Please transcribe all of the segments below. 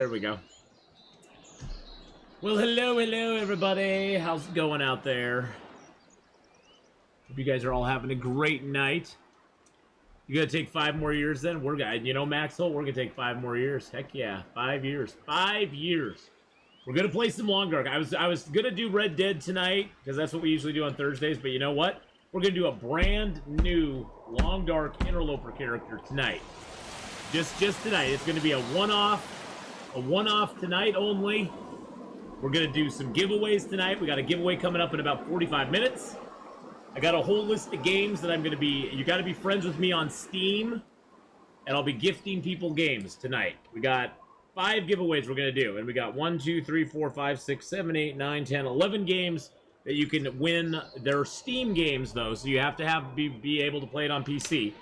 There we go. Well, hello, everybody. How's it going out there? Hope you guys are all having a great night. You gonna take 5 more years then? We're gonna, you know, Max Holt, we're gonna take 5 more years. Heck yeah, 5 years. 5 years. We're gonna play some Long Dark. I was gonna do Red Dead tonight because that's what we usually do on Thursdays. But you know what? We're gonna do a brand new Long Dark interloper character tonight. Just tonight. It's gonna be a one-off. A one-off tonight only. We're gonna do some giveaways tonight. We got a giveaway coming up in about 45 minutes. I got a whole list of games that I'm gonna be. You got to be friends with me on Steam, and I'll be gifting people games tonight. We got 5 giveaways we're gonna do, and we got 1, 2, 3, 4, 5, 6, 7, 8, 9, 10, 11 games that you can win. They're Steam games though, so you have to be able to play it on PC.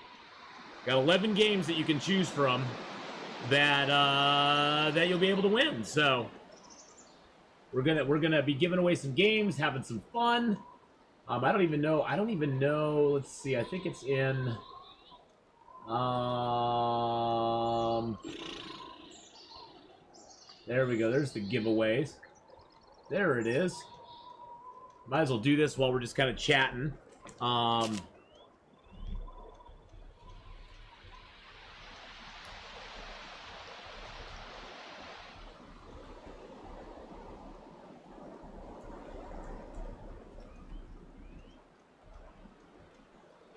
Got 11 games that you can choose from that you'll be able to win. So we're gonna be giving away some games, having some fun. I don't even know. Let's see. I think it's in. There we go. There's the giveaways. There it is. Might as well do this while we're just kind of chatting.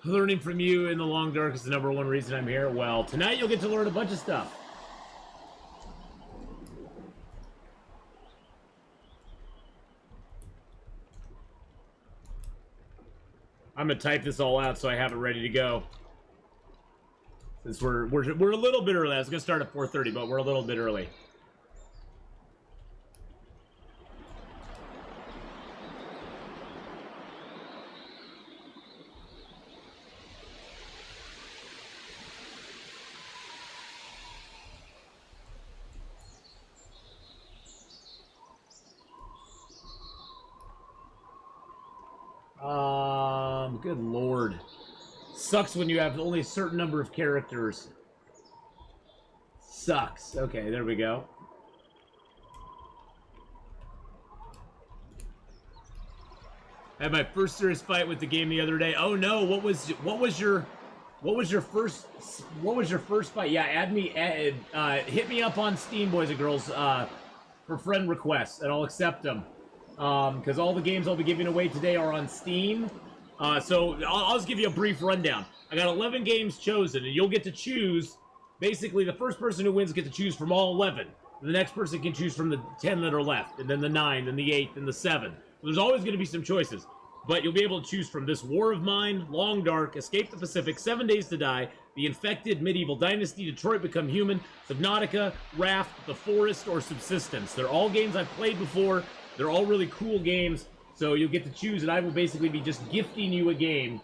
Learning from you in the Long Dark is the #1 reason I'm here. Well, tonight you'll get to learn a bunch of stuff. I'm gonna type this all out so I have it ready to go. Since we're a little bit early. I was gonna start at 4:30, but we're a little bit early. Good lord. Sucks when you have only a certain number of characters. Sucks. Okay, there we go. I had my first serious fight with the game the other day. Oh no, what was your first fight? Yeah, hit me up on Steam, boys and girls, for friend requests, and I'll accept them. Because all the games I'll be giving away today are on Steam. So I'll just give you a brief rundown. I got 11 games chosen, and you'll get to choose. Basically, the first person who wins gets to choose from all 11. The next person can choose from the 10 that are left, and then the 9, then the 8, and the 7. So there's always going to be some choices. But you'll be able to choose from This War of Mine, Long Dark, Escape the Pacific, 7 Days to Die, The Infected, Medieval Dynasty, Detroit Become Human, Subnautica, Raft, The Forest, or Subsistence. They're all games I've played before. They're all really cool games. So you'll get to choose, and I will basically be just gifting you a game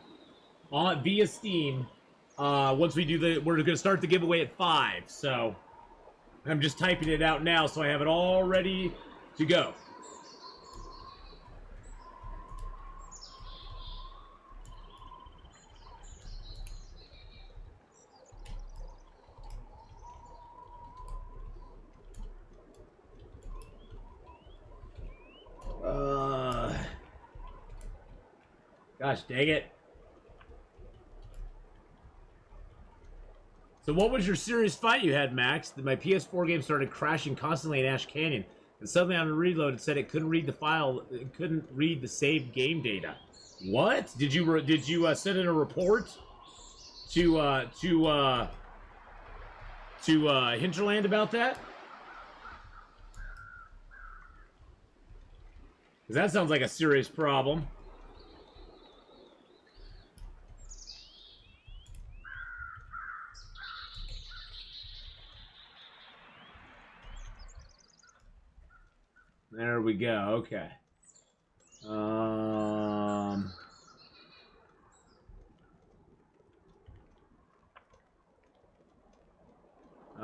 via Steam. Once we do we're going to start the giveaway at 5. So I'm just typing it out now, so I have it all ready to go. Gosh dang it. So what was your serious fight you had, Max? My PS4 game started crashing constantly in Ash Canyon. And suddenly on the reload it said it couldn't read the file, it couldn't read the saved game data. What? Did you send in a report to Hinterland about that? Because that sounds like a serious problem. There we go. Okay. All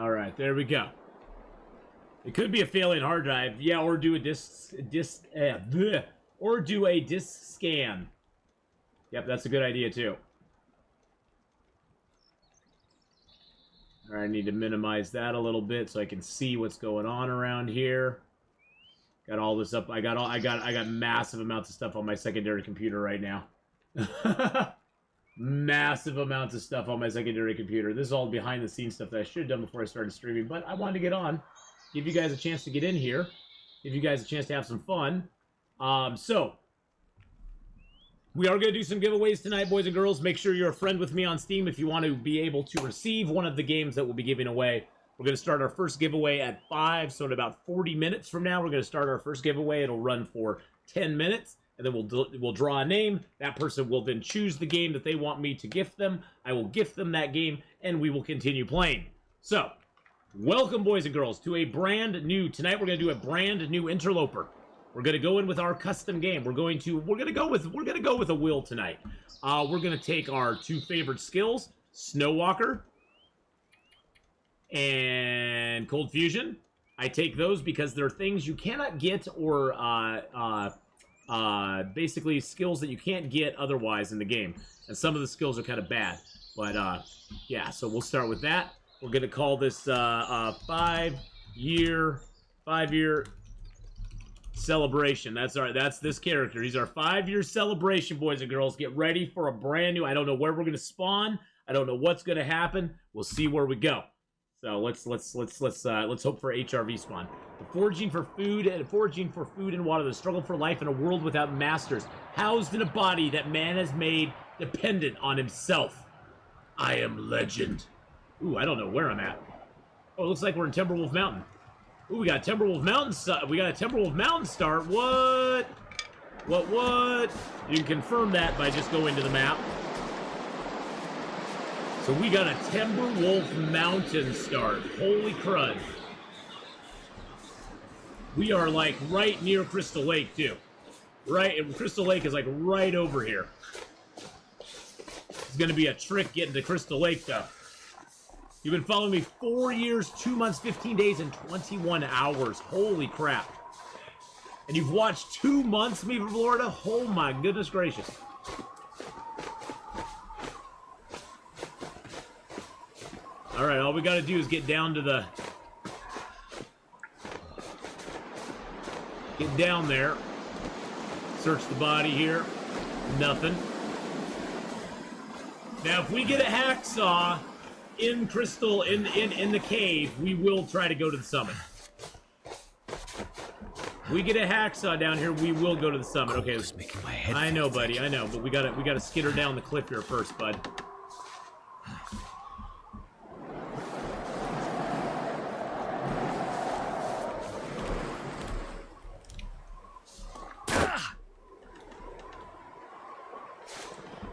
right, there we go. It could be a failing hard drive. Yeah, or do a disk scan. Yep, that's a good idea too. All right, I need to minimize that a little bit so I can see what's going on around here. Got all this up. I got massive amounts of stuff on my secondary computer right now. Massive amounts of stuff on my secondary computer. This is all behind the scenes stuff that I should have done before I started streaming, but I wanted to get on, give you guys a chance to get in here, give you guys a chance to have some fun. So we are going to do some giveaways tonight, boys and girls. Make sure you're a friend with me on Steam if you want to be able to receive one of the games that we'll be giving away. We're going to start our first giveaway at 5, so in about 40 minutes from now, we're going to start our first giveaway. It'll run for 10 minutes. And then we'll draw a name. That person will then choose the game that they want me to gift them. I will gift them that game, and we will continue playing. So, welcome, boys and girls, to a brand new. Tonight we're going to do a brand new interloper. We're going to go in with our custom game. We're going to go with a will tonight. We're going to take our 2 favorite skills, Snow Walker and Cold Fusion. I take those because they're things you cannot get or basically skills that you can't get otherwise in the game, and some of the skills are kind of bad, but yeah, so we'll start with that. We're gonna call this 5-year celebration. That's this character. He's our 5-year celebration, boys and girls. Get ready for a brand new. I don't know where we're gonna spawn. I don't know what's gonna happen. We'll see where we go. So let's hope for HRV spawn. The foraging for food and water, the struggle for life in a world without masters, housed in a body that man has made dependent on himself. I am legend. Ooh, I don't know where I'm at. Oh, it looks like we're in Timberwolf Mountain. Ooh, we got Timberwolf Mountain. We got a Timberwolf Mountain start. What? What? You can confirm that by just going to the map. So we got a Timberwolf Mountain start. Holy crud. We are like right near Crystal Lake too. Right, and Crystal Lake is like right over here. It's gonna be a trick getting to Crystal Lake though. You've been following me 4 years, 2 months, 15 days, and 21 hours. Holy crap. And you've watched 2 months of me from Florida? Oh my goodness gracious. Alright, all we gotta do is get down to the... Get down there. Search the body here. Nothing. Now, if we get a hacksaw in Crystal, in the cave, we will try to go to the summit. If we get a hacksaw down here, we will go to the summit. Okay. I know, buddy, I know, but we gotta skitter down the cliff here first, bud.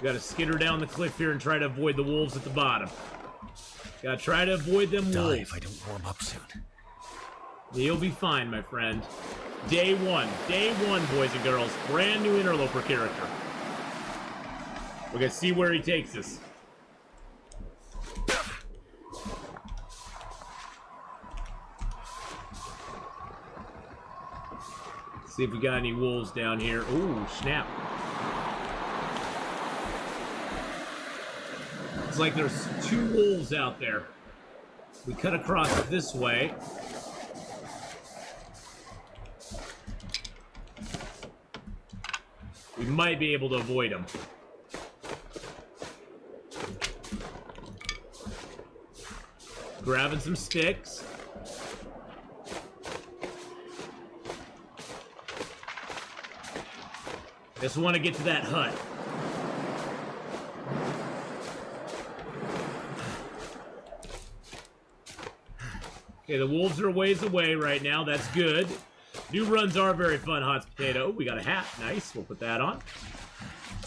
We gotta skitter down the cliff here and try to avoid the wolves at the bottom. Gotta try to avoid them wolves. Die if I don't warm up soon. You'll be fine, my friend. Day one, boys and girls. Brand new interloper character. We're gonna see where he takes us. See if we got any wolves down here. Ooh, snap. It's like there's 2 wolves out there. We cut across it this way. We might be able to avoid them. Grabbing some sticks. Just want to get to that hut. Okay, the wolves are a ways away right now. That's good. New runs are very fun, Hot Potato. We got a hat. Nice. We'll put that on.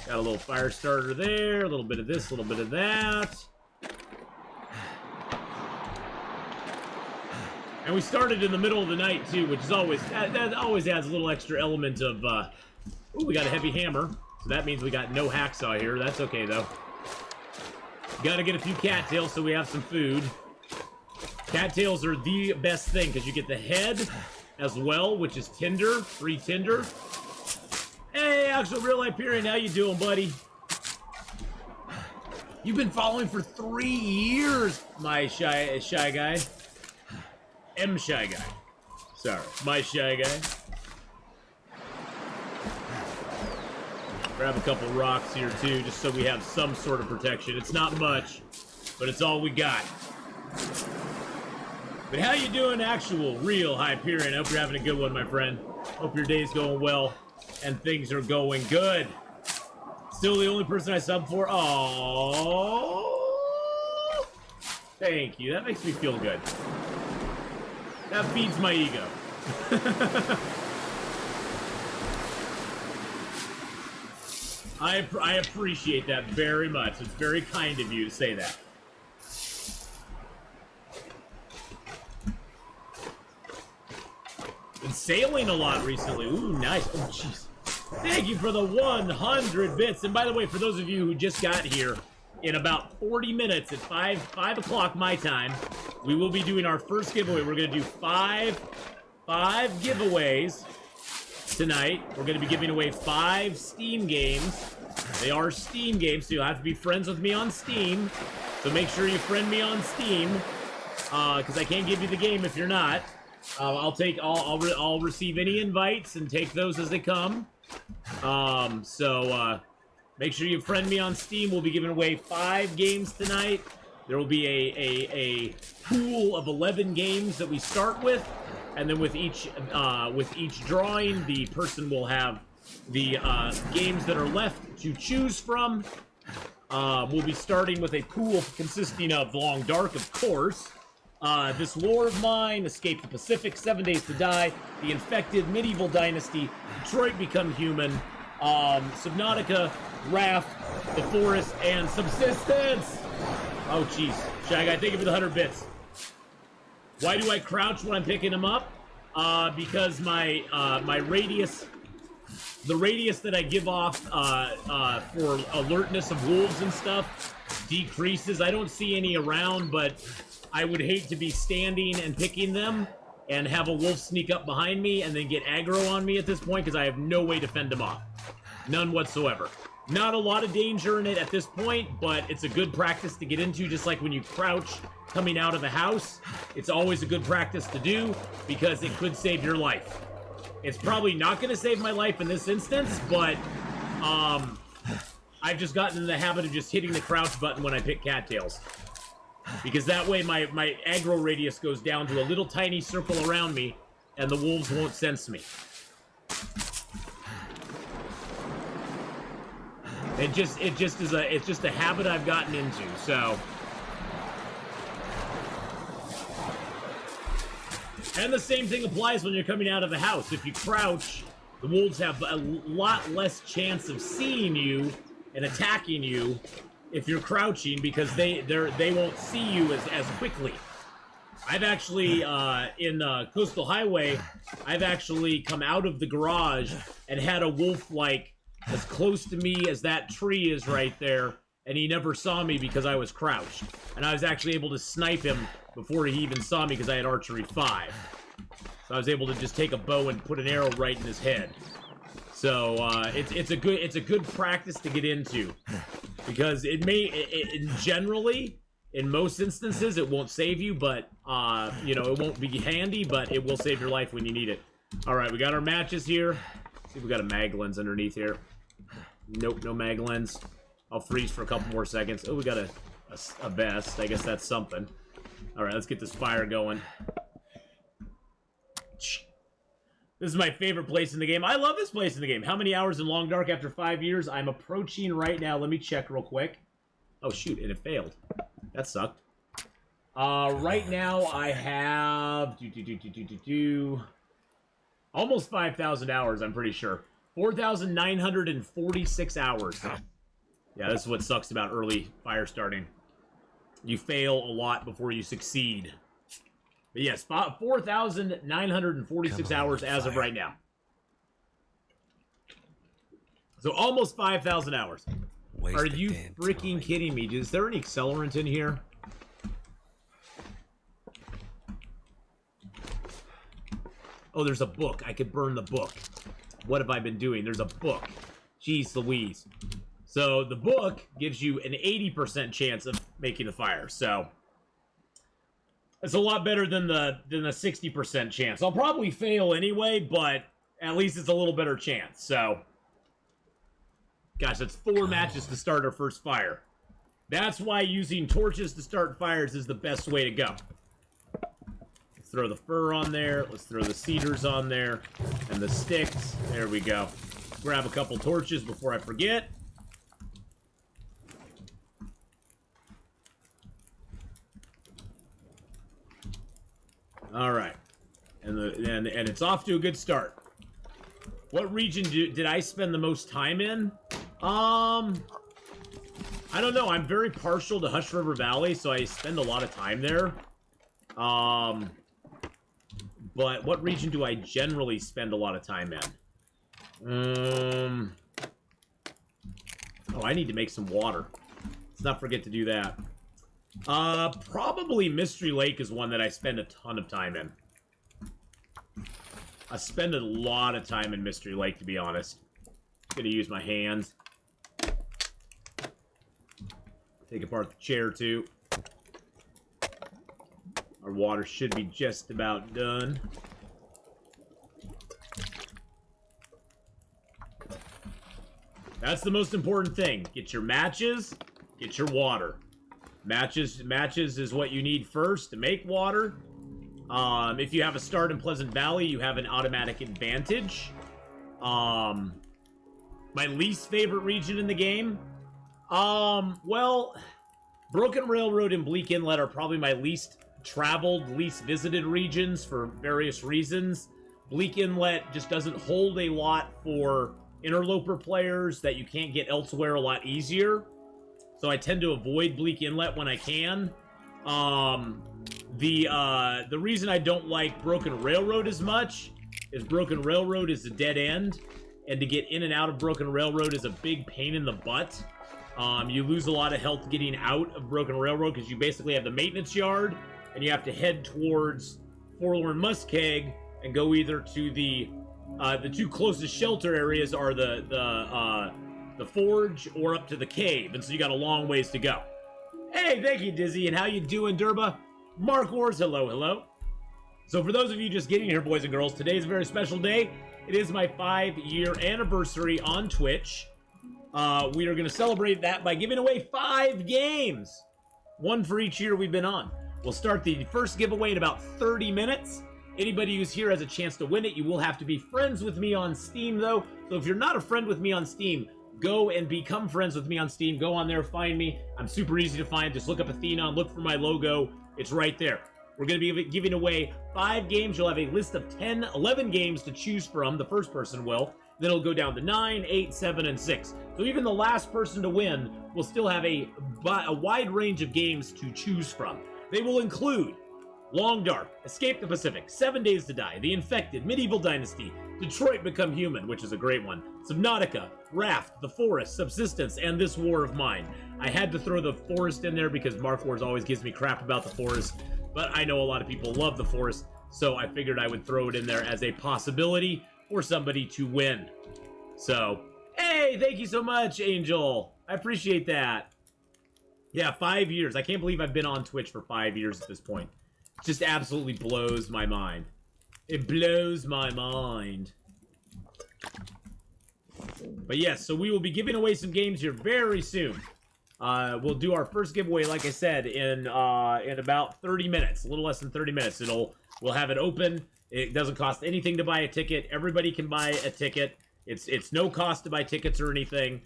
Got a little fire starter there. A little bit of this, a little bit of that. And we started in the middle of the night, too, which is always... That always adds a little extra element of... Ooh, we got a heavy hammer. So that means we got no hacksaw here. That's okay, though. Gotta get a few cattails so we have some food. Cattails are the best thing, because you get the head as well, which is tinder, free tinder. Hey, Actual Real Hyperion, how you doing, buddy? You've been following for 3 years, my shy guy. Shy guy. Sorry, my shy guy. Grab a couple rocks here too, just so we have some sort of protection. It's not much, but it's all we got. But how you doing, actual, real Hyperion? I hope you're having a good one, my friend. Hope your day's going well and things are going good. Still the only person I sub for. Oh, thank you. That makes me feel good. That feeds my ego. I appreciate that very much. It's very kind of you to say that. Been sailing a lot recently. Ooh, nice. Oh, jeez. Thank you for the 100 bits. And by the way, for those of you who just got here, in about 40 minutes at 5 o'clock my time, we will be doing our first giveaway. We're going to do five giveaways tonight. We're going to be giving away 5 Steam games. They are Steam games, so you'll have to be friends with me on Steam. So make sure you friend me on Steam, because I can't give you the game if you're not. I'll receive any invites and take those as they come. Make sure you friend me on Steam. We'll be giving away 5 games tonight. There will be a pool of 11 games that we start with, and then with each drawing, the person will have the games that are left to choose from. We'll be starting with a pool consisting of Long Dark, of course. This War of Mine, Escape the Pacific, 7 Days to Die, The Infected, Medieval Dynasty, Detroit Become Human, Subnautica, Raft, The Forest, and Subsistence! Oh, jeez. Shy Guy, thank you for the 100 bits. Why do I crouch when I'm picking them up? Because my radius, the radius that I give off for alertness of wolves and stuff decreases. I don't see any around, but I would hate to be standing and picking them and have a wolf sneak up behind me and then get aggro on me at this point, because I have no way to fend them off. None whatsoever. Not a lot of danger in it at this point, but it's a good practice to get into, just like when you crouch coming out of a house. It's always a good practice to do, because it could save your life. It's probably not going to save my life in this instance, but I've just gotten in the habit of just hitting the crouch button when I pick cattails. Because that way my aggro radius goes down to a little tiny circle around me, and the wolves won't sense me. It's just a habit I've gotten into, so. And the same thing applies when you're coming out of the house. If you crouch, the wolves have a lot less chance of seeing you and attacking you if you're crouching, because they won't see you as quickly. I've actually, in Coastal Highway, I've actually come out of the garage and had a wolf, like, as close to me as that tree is right there, and he never saw me because I was crouched. And I was actually able to snipe him before he even saw me because I had Archery 5. So I was able to just take a bow and put an arrow right in his head. So, it's a good practice to get into. Because generally, in most instances, it won't save you, but, it won't be handy, but it will save your life when you need it. Alright, we got our matches here. Let's see if we got a mag lens underneath here. Nope, no mag lens. I'll freeze for a couple more seconds. Oh, we got a vest. I guess that's something. Alright, let's get this fire going. This is my favorite place in the game. I love this place in the game. How many hours in Long Dark after 5 years? I'm approaching right now. Let me check real quick. Oh, shoot, and it failed. That sucked. Right now, I have... almost 5,000 hours, I'm pretty sure. 4,946 hours. Yeah, this is what sucks about early fire starting. You fail a lot before you succeed. But yes, 4,946 hours as of right now. So almost 5,000 hours. Are you freaking kidding me? Is there any accelerant in here? Oh, there's a book. I could burn the book. What have I been doing? There's a book. Jeez Louise. So the book gives you an 80% chance of making the fire. So it's a lot better than the 60% chance. I'll probably fail anyway, but at least it's a little better chance. So, gosh, that's 4 matches to start our first fire. That's why using torches to start fires is the best way to go. Let's throw the fur on there. Let's throw the cedars on there. And the sticks. There we go. Grab a couple torches before I forget. All right. And it's off to a good start. What region did I spend the most time in? I don't know. I'm very partial to Hush River Valley, so I spend a lot of time there. But what region do I generally spend a lot of time in? Oh, I need to make some water. Let's not forget to do that. Probably Mystery Lake is one that I spend a ton of time in. I spend a lot of time in Mystery Lake, to be honest. I'm gonna use my hands. Take apart the chair, too. Our water should be just about done. That's the most important thing. Get your matches, get your water. Matches is what you need first to make water. If you have a start in Pleasant Valley, you have an automatic advantage. My least favorite region in the game? Well, Broken Railroad and Bleak Inlet are probably my least traveled, least visited regions for various reasons. Bleak Inlet just doesn't hold a lot for interloper players that you can't get elsewhere a lot easier. So I tend to avoid Bleak Inlet when I can. The reason I don't like Broken Railroad as much is Broken Railroad is a dead end, and to get in and out of Broken Railroad is a big pain in the butt. You lose a lot of health getting out of Broken Railroad because you basically have the maintenance yard, and you have to head towards Forlorn Muskeg and go either to the 2 closest shelter areas are the forge or up to the cave, and so you got a long ways to go. Hey, thank you, Dizzy, and how you doing, Durba? Mark Wars, hello, hello. So for those of you just getting here, boys and girls, today is a very special day. It is my 5-year anniversary on Twitch. We are going to celebrate that by giving away 5 games. 1 for each year we've been on. We'll start the first giveaway in about 30 minutes. Anybody who's here has a chance to win it. You will have to be friends with me on Steam, though. So if you're not a friend with me on Steam, go and become friends with me on Steam. Go on there, find me. I'm super easy to find. Just look up Atheenon, look for my logo. It's right there. We're going to be giving away 5 games. You'll have a list of 10, 11 games to choose from. The first person will. Then it'll go down to 9, 8, 7, and 6. So even the last person to win will still have a wide range of games to choose from. They will include Long Dark, Escape the Pacific, 7 Days to Die, The Infected, Medieval Dynasty, Detroit Become Human, which is a great one, Subnautica, Raft, The Forest, Subsistence, and This War of Mine. I had to throw The Forest in there because Mark Wars always gives me crap about The Forest, but I know a lot of people love The Forest, so I figured I would throw it in there as a possibility for somebody to win. So, hey, thank you so much, Angel. I appreciate that. Yeah, 5 years. I can't believe I've been on Twitch for 5 years at this point. It just absolutely blows my mind. It blows my mind. But yes, so we will be giving away some games here very soon. We'll do our first giveaway, like I said, in about 30 minutes. A little less than 30 minutes. We'll have it open. It doesn't cost anything to buy a ticket. Everybody can buy a ticket. It's no cost to buy tickets or anything.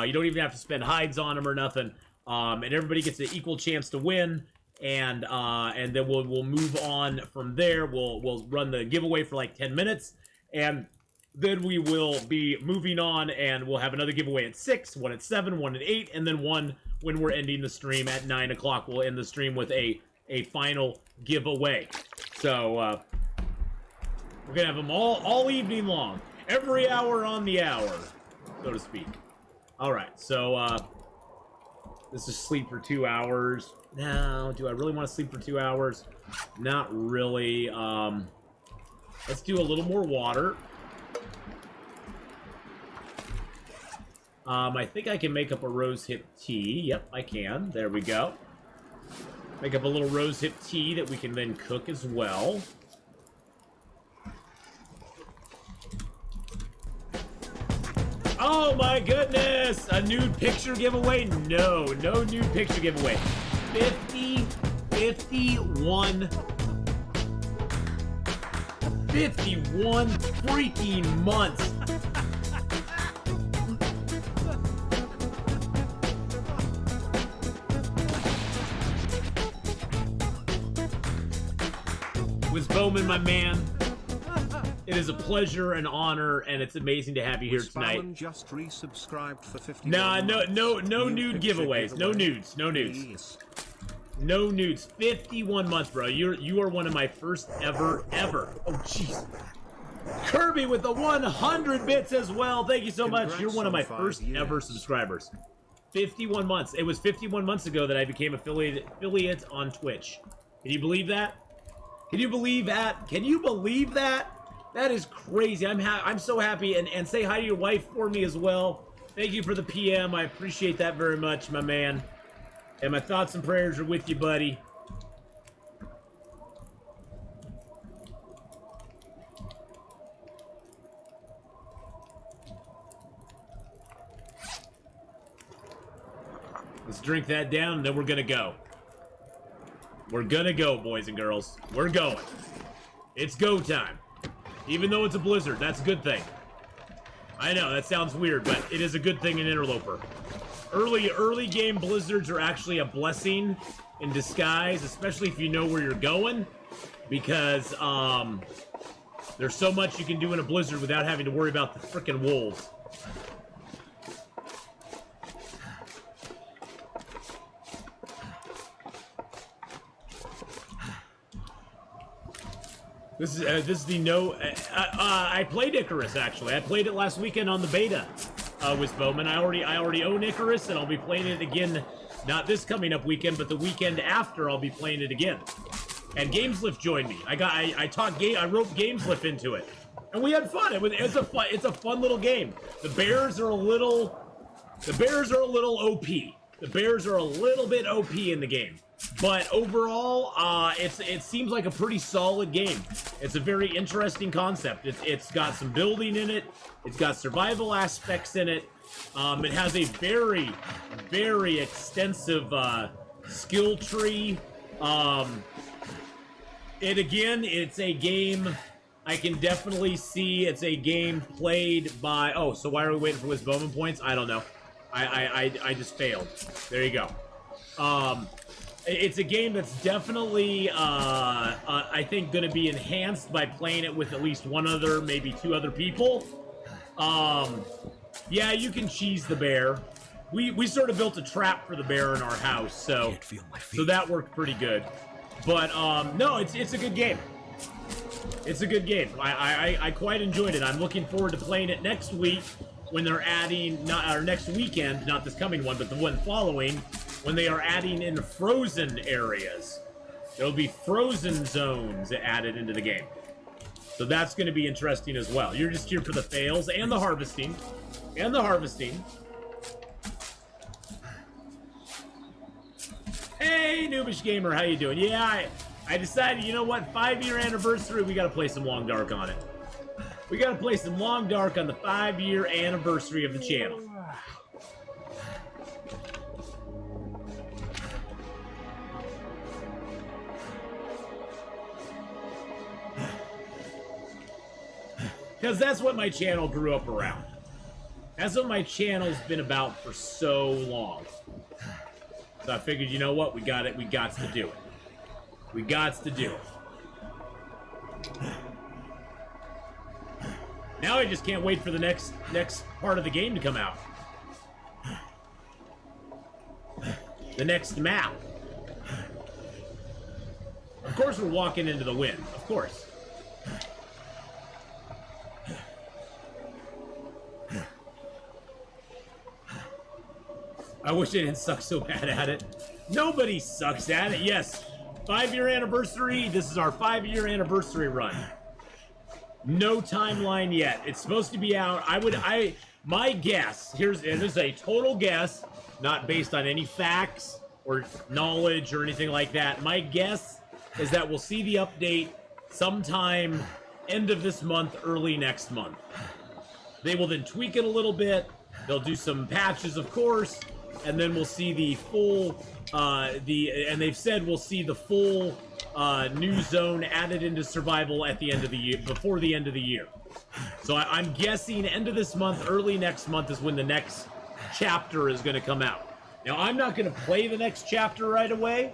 You don't even have to spend hides on them or nothing. And everybody gets an equal chance to win. And then we'll move on from there. We'll run the giveaway for like 10 minutes, and then we will be moving on, and we'll have another giveaway at 6, 1 at 7, 1 at 8, and then one when we're ending the stream at 9 o'clock. We'll end the stream with a final giveaway. So we're gonna have them all evening long, every hour on the hour, so to speak. All right, so this is sleep for 2 hours. Now, do I really want to sleep for 2 hours? Not really. Let's do a little more water. I think I can make up a rose hip tea. Yep, I can. There we go. Make up a little rose hip tea that we can then cook as well. Oh my goodness! A nude picture giveaway? No, no nude picture giveaway. 51 freaking months. Wiz Bowman, my man. It is a pleasure and honor, and it's amazing to have you here tonight. Just resubscribed for 50. Nah, no nude giveaways. No nudes. No nudes. No nudes. 51 months, bro. You are one of my first ever. Oh, jeez. Kirby with the 100 bits as well. Thank you so much. You're one of my first ever subscribers. 51 months. It was 51 months ago that I became affiliate on Twitch. Can you believe that? Can you believe that? Can you believe that? That is crazy. I'm so happy. And say hi to your wife for me as well. Thank you for the PM. I appreciate that very much, my man. And my thoughts and prayers are with you, buddy. Let's drink that down, and then we're gonna go. We're gonna go, boys and girls. We're going. It's go time. Even though it's a blizzard, that's a good thing. I know, that sounds weird, but it is a good thing in Interloper. Early game blizzards are actually a blessing in disguise, especially if you know where you're going, because there's so much you can do in a blizzard without having to worry about the frickin' wolves. This is the no. I played Icarus actually. I played it last weekend on the beta with Bowman. I already own Icarus, and I'll be playing it again. Not this coming up weekend, but the weekend after. I'll be playing it again. And Gameslift joined me. I wrote Gameslift into it, and we had fun. It's a fun little game. The Bears are a little OP. The Bears are a little bit OP in the game. But overall, it seems like a pretty solid game. It's a very interesting concept. It's got some building in it. It's got survival aspects in it. It has a very, very extensive skill tree. It's a game I can definitely see. It's a game played by... Oh, so why are we waiting for Wiz Bowman points? I don't know. I just failed. There you go. It's a game that's definitely, I think, going to be enhanced by playing it with at least one other, maybe two other people. Yeah, you can cheese the bear. We sort of built a trap for the bear in our house, so that worked pretty good. But no, it's a good game. It's a good game. I quite enjoyed it. I'm looking forward to playing it next week when they're adding, next weekend, not this coming one, but the one following. When they are adding in frozen areas. There'll be frozen zones added into the game. So that's going to be interesting as well. You're just here for the fails and the harvesting. And the harvesting. Hey, Noobish Gamer, how you doing? Yeah, I decided, you know what? 5-year anniversary, we got to play some Long Dark on it. We got to play some Long Dark on the 5-year anniversary of the channel. Because that's what my channel grew up around. That's what my channel's been about for so long. So I figured, you know what? We got it. We got to do it. We got to do it. Now I just can't wait for the next part of the game to come out. The next map. Of course we're walking into the wind. Of course. I wish I didn't suck so bad at it. Nobody sucks at it. Yes, 5-year anniversary. This is our 5-year anniversary run. No timeline yet. It's supposed to be out. My guess, and this is a total guess, not based on any facts or knowledge or anything like that. My guess is that we'll see the update sometime end of this month, early next month. They will then tweak it a little bit. They'll do some patches, of course, and then we'll see the full, and they've said we'll see the full new zone added into survival at the end of the year, before the end of the year. So I'm guessing end of this month, early next month is when the next chapter is going to come out. Now, I'm not going to play the next chapter right away.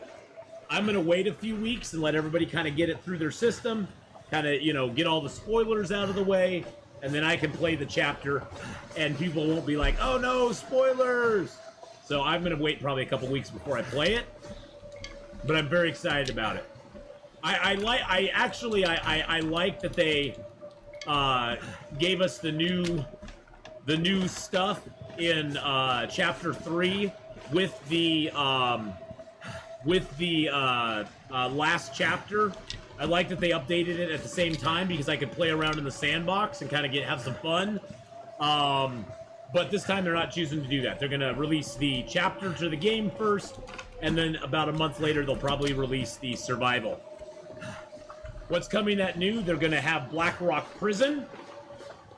I'm going to wait a few weeks and let everybody kind of get it through their system, kind of, you know, get all the spoilers out of the way, and then I can play the chapter, and people won't be like, oh no, spoilers! So I'm going to wait probably a couple weeks before I play it, but I'm very excited about it. I like that they gave us the new stuff in chapter 3 with the last chapter. I like that they updated it at the same time because I could play around in the sandbox and kind of have some fun. But this time they're not choosing to do that. They're going to release the chapter to the game first, and then about a month later they'll probably release the survival. What's coming at new? They're going to have Blackrock Prison.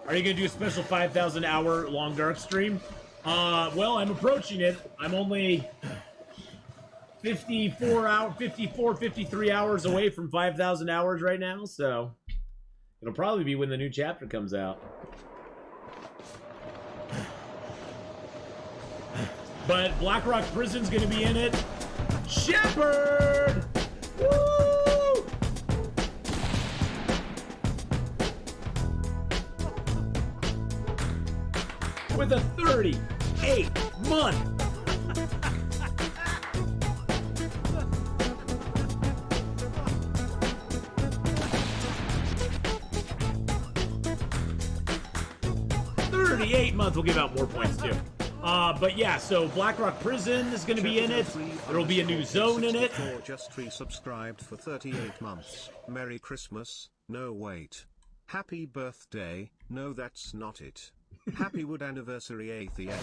Are you going to do a special 5,000 hour long dark stream? Well, I'm approaching it. I'm only 53 hours away from 5,000 hours right now, so it'll probably be when the new chapter comes out. But Blackrock Prison's going to be in it. Shepard! Woo! With a 38-month. We'll give out more points too. But yeah, so Blackrock Prison is going to be in it. There will be a new zone in it. Just resubscribed for 38 months. Merry Christmas. No, wait. Happy birthday. No, that's not it. Happy Wood Anniversary, Atheenon.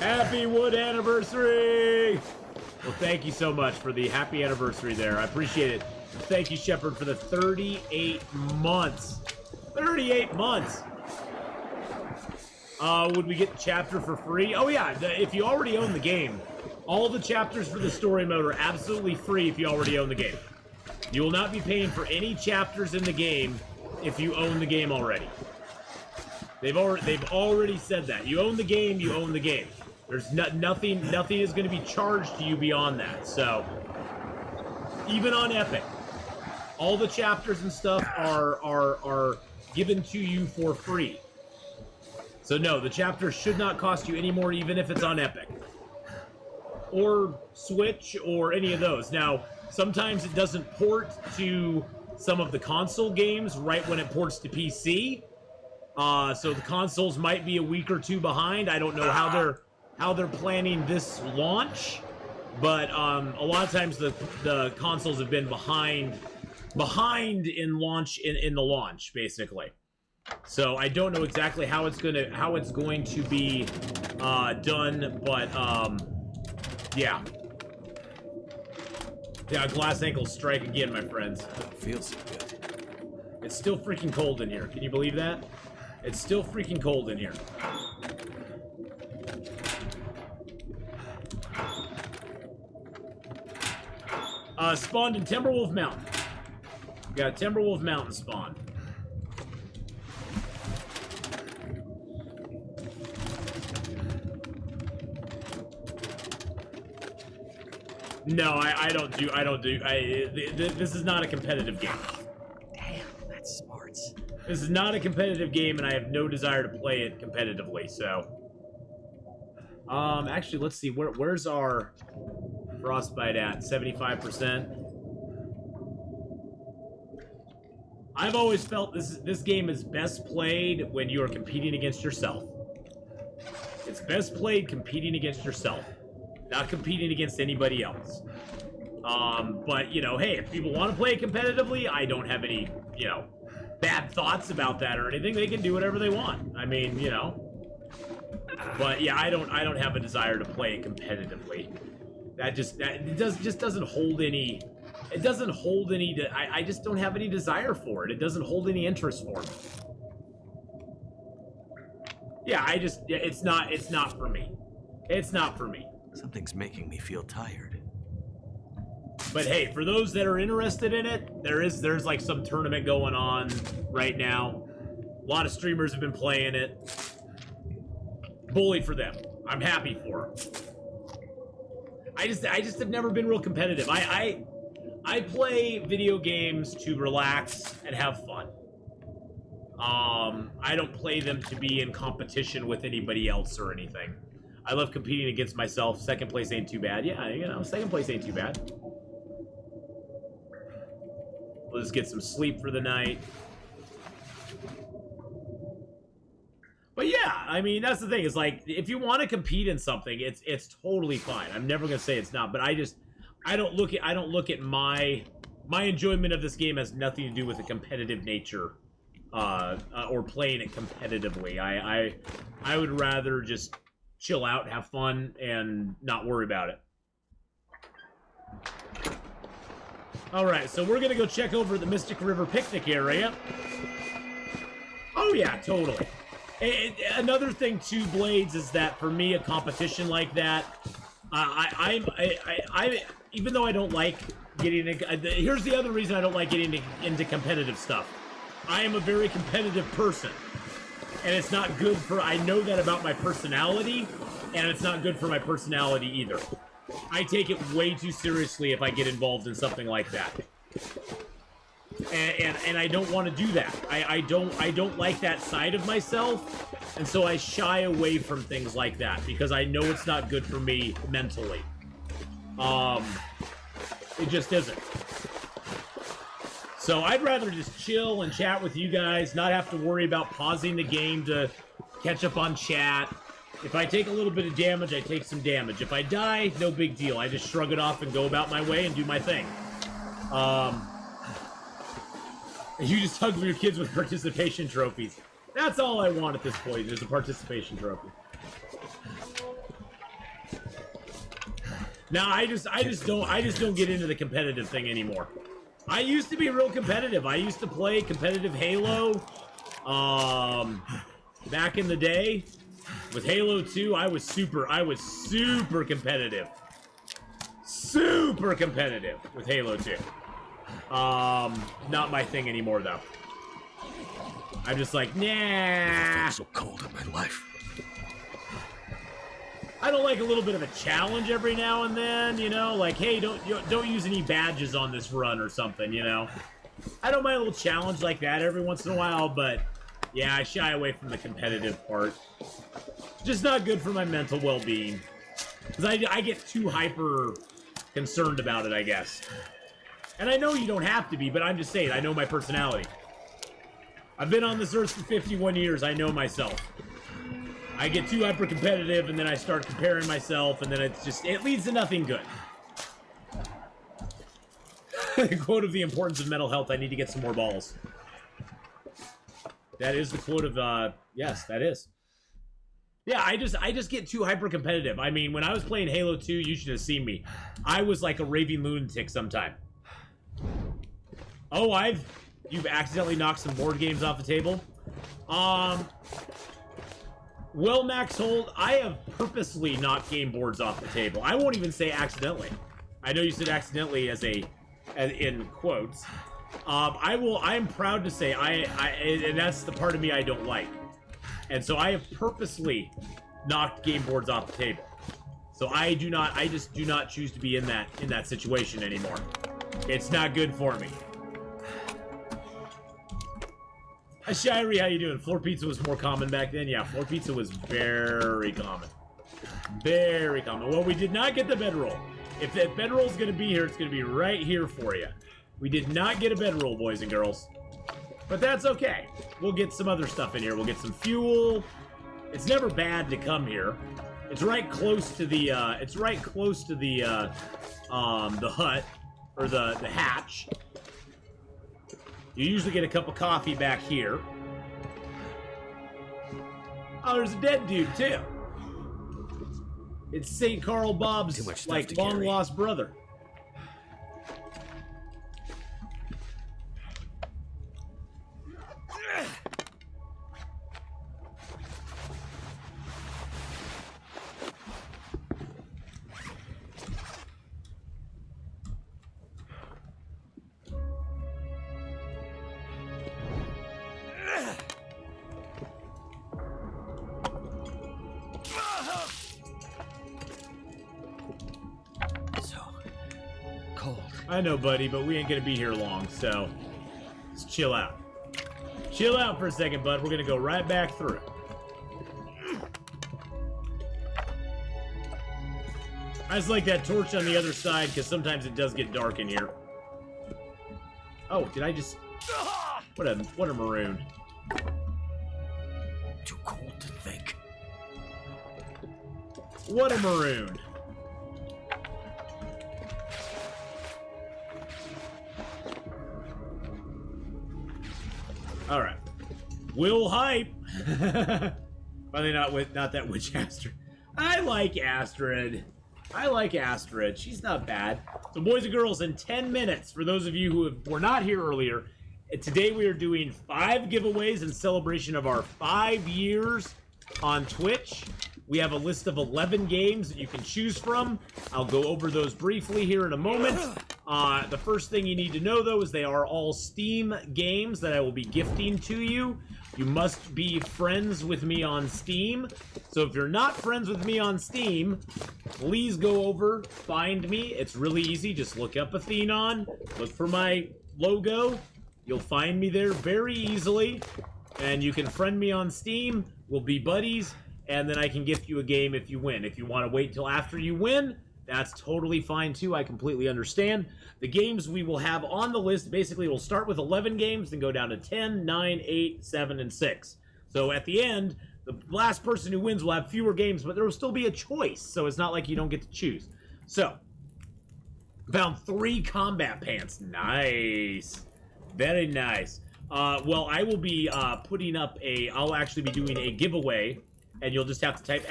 Happy Wood Anniversary! Well, thank you so much for the happy anniversary there. I appreciate it. Thank you, Shepard, for the 38 months. 38 months! Would we get the chapter for free? Oh yeah, if you already own the game, all the chapters for the story mode are absolutely free if you already own the game. You will not be paying for any chapters in the game if you own the game already. They've already said that. You own the game, you own the game. There's nothing is going to be charged to you beyond that. So, even on Epic, all the chapters and stuff are given to you for free. So no, the chapter should not cost you any more, even if it's on Epic. Or Switch, or any of those. Now, sometimes it doesn't port to some of the console games right when it ports to PC. So the consoles might be a week or two behind. I don't know how they're planning this launch. But a lot of times the consoles have been behind in launch in the launch, basically. So I don't know exactly how it's going to be done, but yeah. Yeah, glass ankles strike again, my friends. Feels so good. It's still freaking cold in here. Can you believe that? It's still freaking cold in here. Spawned in Timberwolf Mountain. Got Timberwolf Mountain spawn. No, this is not a competitive game. Damn, that's smart. This is not a competitive game, and I have no desire to play it competitively, so. Actually, let's see, where's our Frostbite at? 75%? I've always felt this game is best played when you are competing against yourself. It's best played competing against yourself. Not competing against anybody else. But, you know, hey, if people want to play it competitively, I don't have any, you know, bad thoughts about that or anything. They can do whatever they want. I mean, you know, But yeah, I don't have a desire to play it competitively. Just doesn't hold any. It doesn't hold any. I just don't have any desire for it. It doesn't hold any interest for me. Yeah, it's not for me. It's not for me. Something's making me feel tired. But hey, for those that are interested in it, there's like some tournament going on right now. A lot of streamers have been playing it. Bully for them. I'm happy for them. I just have never been real competitive. I play video games to relax and have fun. I don't play them to be in competition with anybody else or anything. I love competing against myself. Second place ain't too bad. Yeah, you know, second place ain't too bad. We'll just get some sleep for the night. But yeah, I mean, that's the thing. Is like, if you want to compete in something, it's totally fine. I'm never gonna say it's not. But I don't look at my enjoyment of this game has nothing to do with the competitive nature, or playing it competitively. I would rather just chill out, have fun, and not worry about it. All right, so we're gonna go check over the Mystic River picnic area. Oh yeah, totally. Another thing too, Blades, is that for me, a competition like that, I even though I don't like getting here's the other reason I don't like getting into competitive stuff. I am a very competitive person, and it's not good for. I know that about my personality, and it's not good for my personality either. I take it way too seriously if I get involved in something like that. And I don't want to do that. I don't like that side of myself, and so I shy away from things like that because I know it's not good for me mentally. It just isn't. So I'd rather just chill and chat with you guys, not have to worry about pausing the game to catch up on chat. If I take a little bit of damage, I take some damage. If I die, no big deal. I just shrug it off and go about my way and do my thing. You just hug your kids with participation trophies. That's all I want at this point, is a participation trophy. Now I just don't get into the competitive thing anymore. I used to be real competitive. I used to play competitive Halo. Back in the day, with Halo 2, I was super competitive. Super competitive with Halo 2. Not my thing anymore, though. I'm just like, nah. It's so cold in my life. I don't like a little bit of a challenge every now and then, you know? Like, hey, don't use any badges on this run or something, you know? I don't mind a little challenge like that every once in a while, but yeah, I shy away from the competitive part. Just not good for my mental well-being. Because I get too hyper concerned about it, I guess. And I know you don't have to be, but I'm just saying, I know my personality. I've been on this earth for 51 years, I know myself. I get too hyper competitive, and then I start comparing myself, and then it leads to nothing good. Quote of the importance of mental health, I need to get some more balls. That is the quote of, yes, that is. Yeah, I just get too hyper competitive. I mean, when I was playing Halo 2, you should have seen me. I was like a raving lunatic sometime. Oh, you've accidentally knocked some board games off the table? Well, Max Hold, I have purposely knocked game boards off the table. I won't even say accidentally. I know you said accidentally as in quotes. I'm proud to say and that's the part of me I don't like. And so I have purposely knocked game boards off the table. So I just do not choose to be in that situation anymore. It's not good for me. Hi, Shirey, how you doing? Floor pizza was more common back then. Yeah, floor pizza was very common. Very common. Well, we did not get the bedroll. If that bedroll's going to be here, it's going to be right here for you. We did not get a bedroll, boys and girls. But that's okay. We'll get some other stuff in here. We'll get some fuel. It's never bad to come here. It's right close to the hut, or the hatch. You usually get a cup of coffee back here. Oh, there's a dead dude, too. It's St. Carl Bob's, Too much stuff like, to carry. long-lost brother. I know, buddy, but we ain't gonna be here long, so just chill out. Chill out for a second, bud. We're gonna go right back through. I just like that torch on the other side, because sometimes it does get dark in here. Oh, did I just... What a maroon. Too cold to think. What a maroon. All right, Will hype. Finally, not that witch Astrid. I like Astrid. She's not bad. So, boys and girls, in 10 minutes, for those of you who were not here earlier, today we are doing 5 giveaways in celebration of our 5 years on Twitch. We have a list of 11 games that you can choose from. I'll go over those briefly here in a moment. The first thing you need to know, though, is they are all Steam games that I will be gifting to you. You must be friends with me on Steam. So if you're not friends with me on Steam, please go over, find me. It's really easy. Just look up Atheenon, look for my logo. You'll find me there very easily. And you can friend me on Steam. We'll be buddies. And then I can gift you a game if you win. If you want to wait till after you win, that's totally fine too. I completely understand. The games we will have on the list, basically we'll start with 11 games, then go down to 10, 9, 8, 7, and 6. So at the end, the last person who wins will have fewer games, but there will still be a choice. So it's not like you don't get to choose. So, found 3 combat pants. Nice. Very nice. Well, I will be putting up I'll actually be doing a giveaway, and you'll just have to type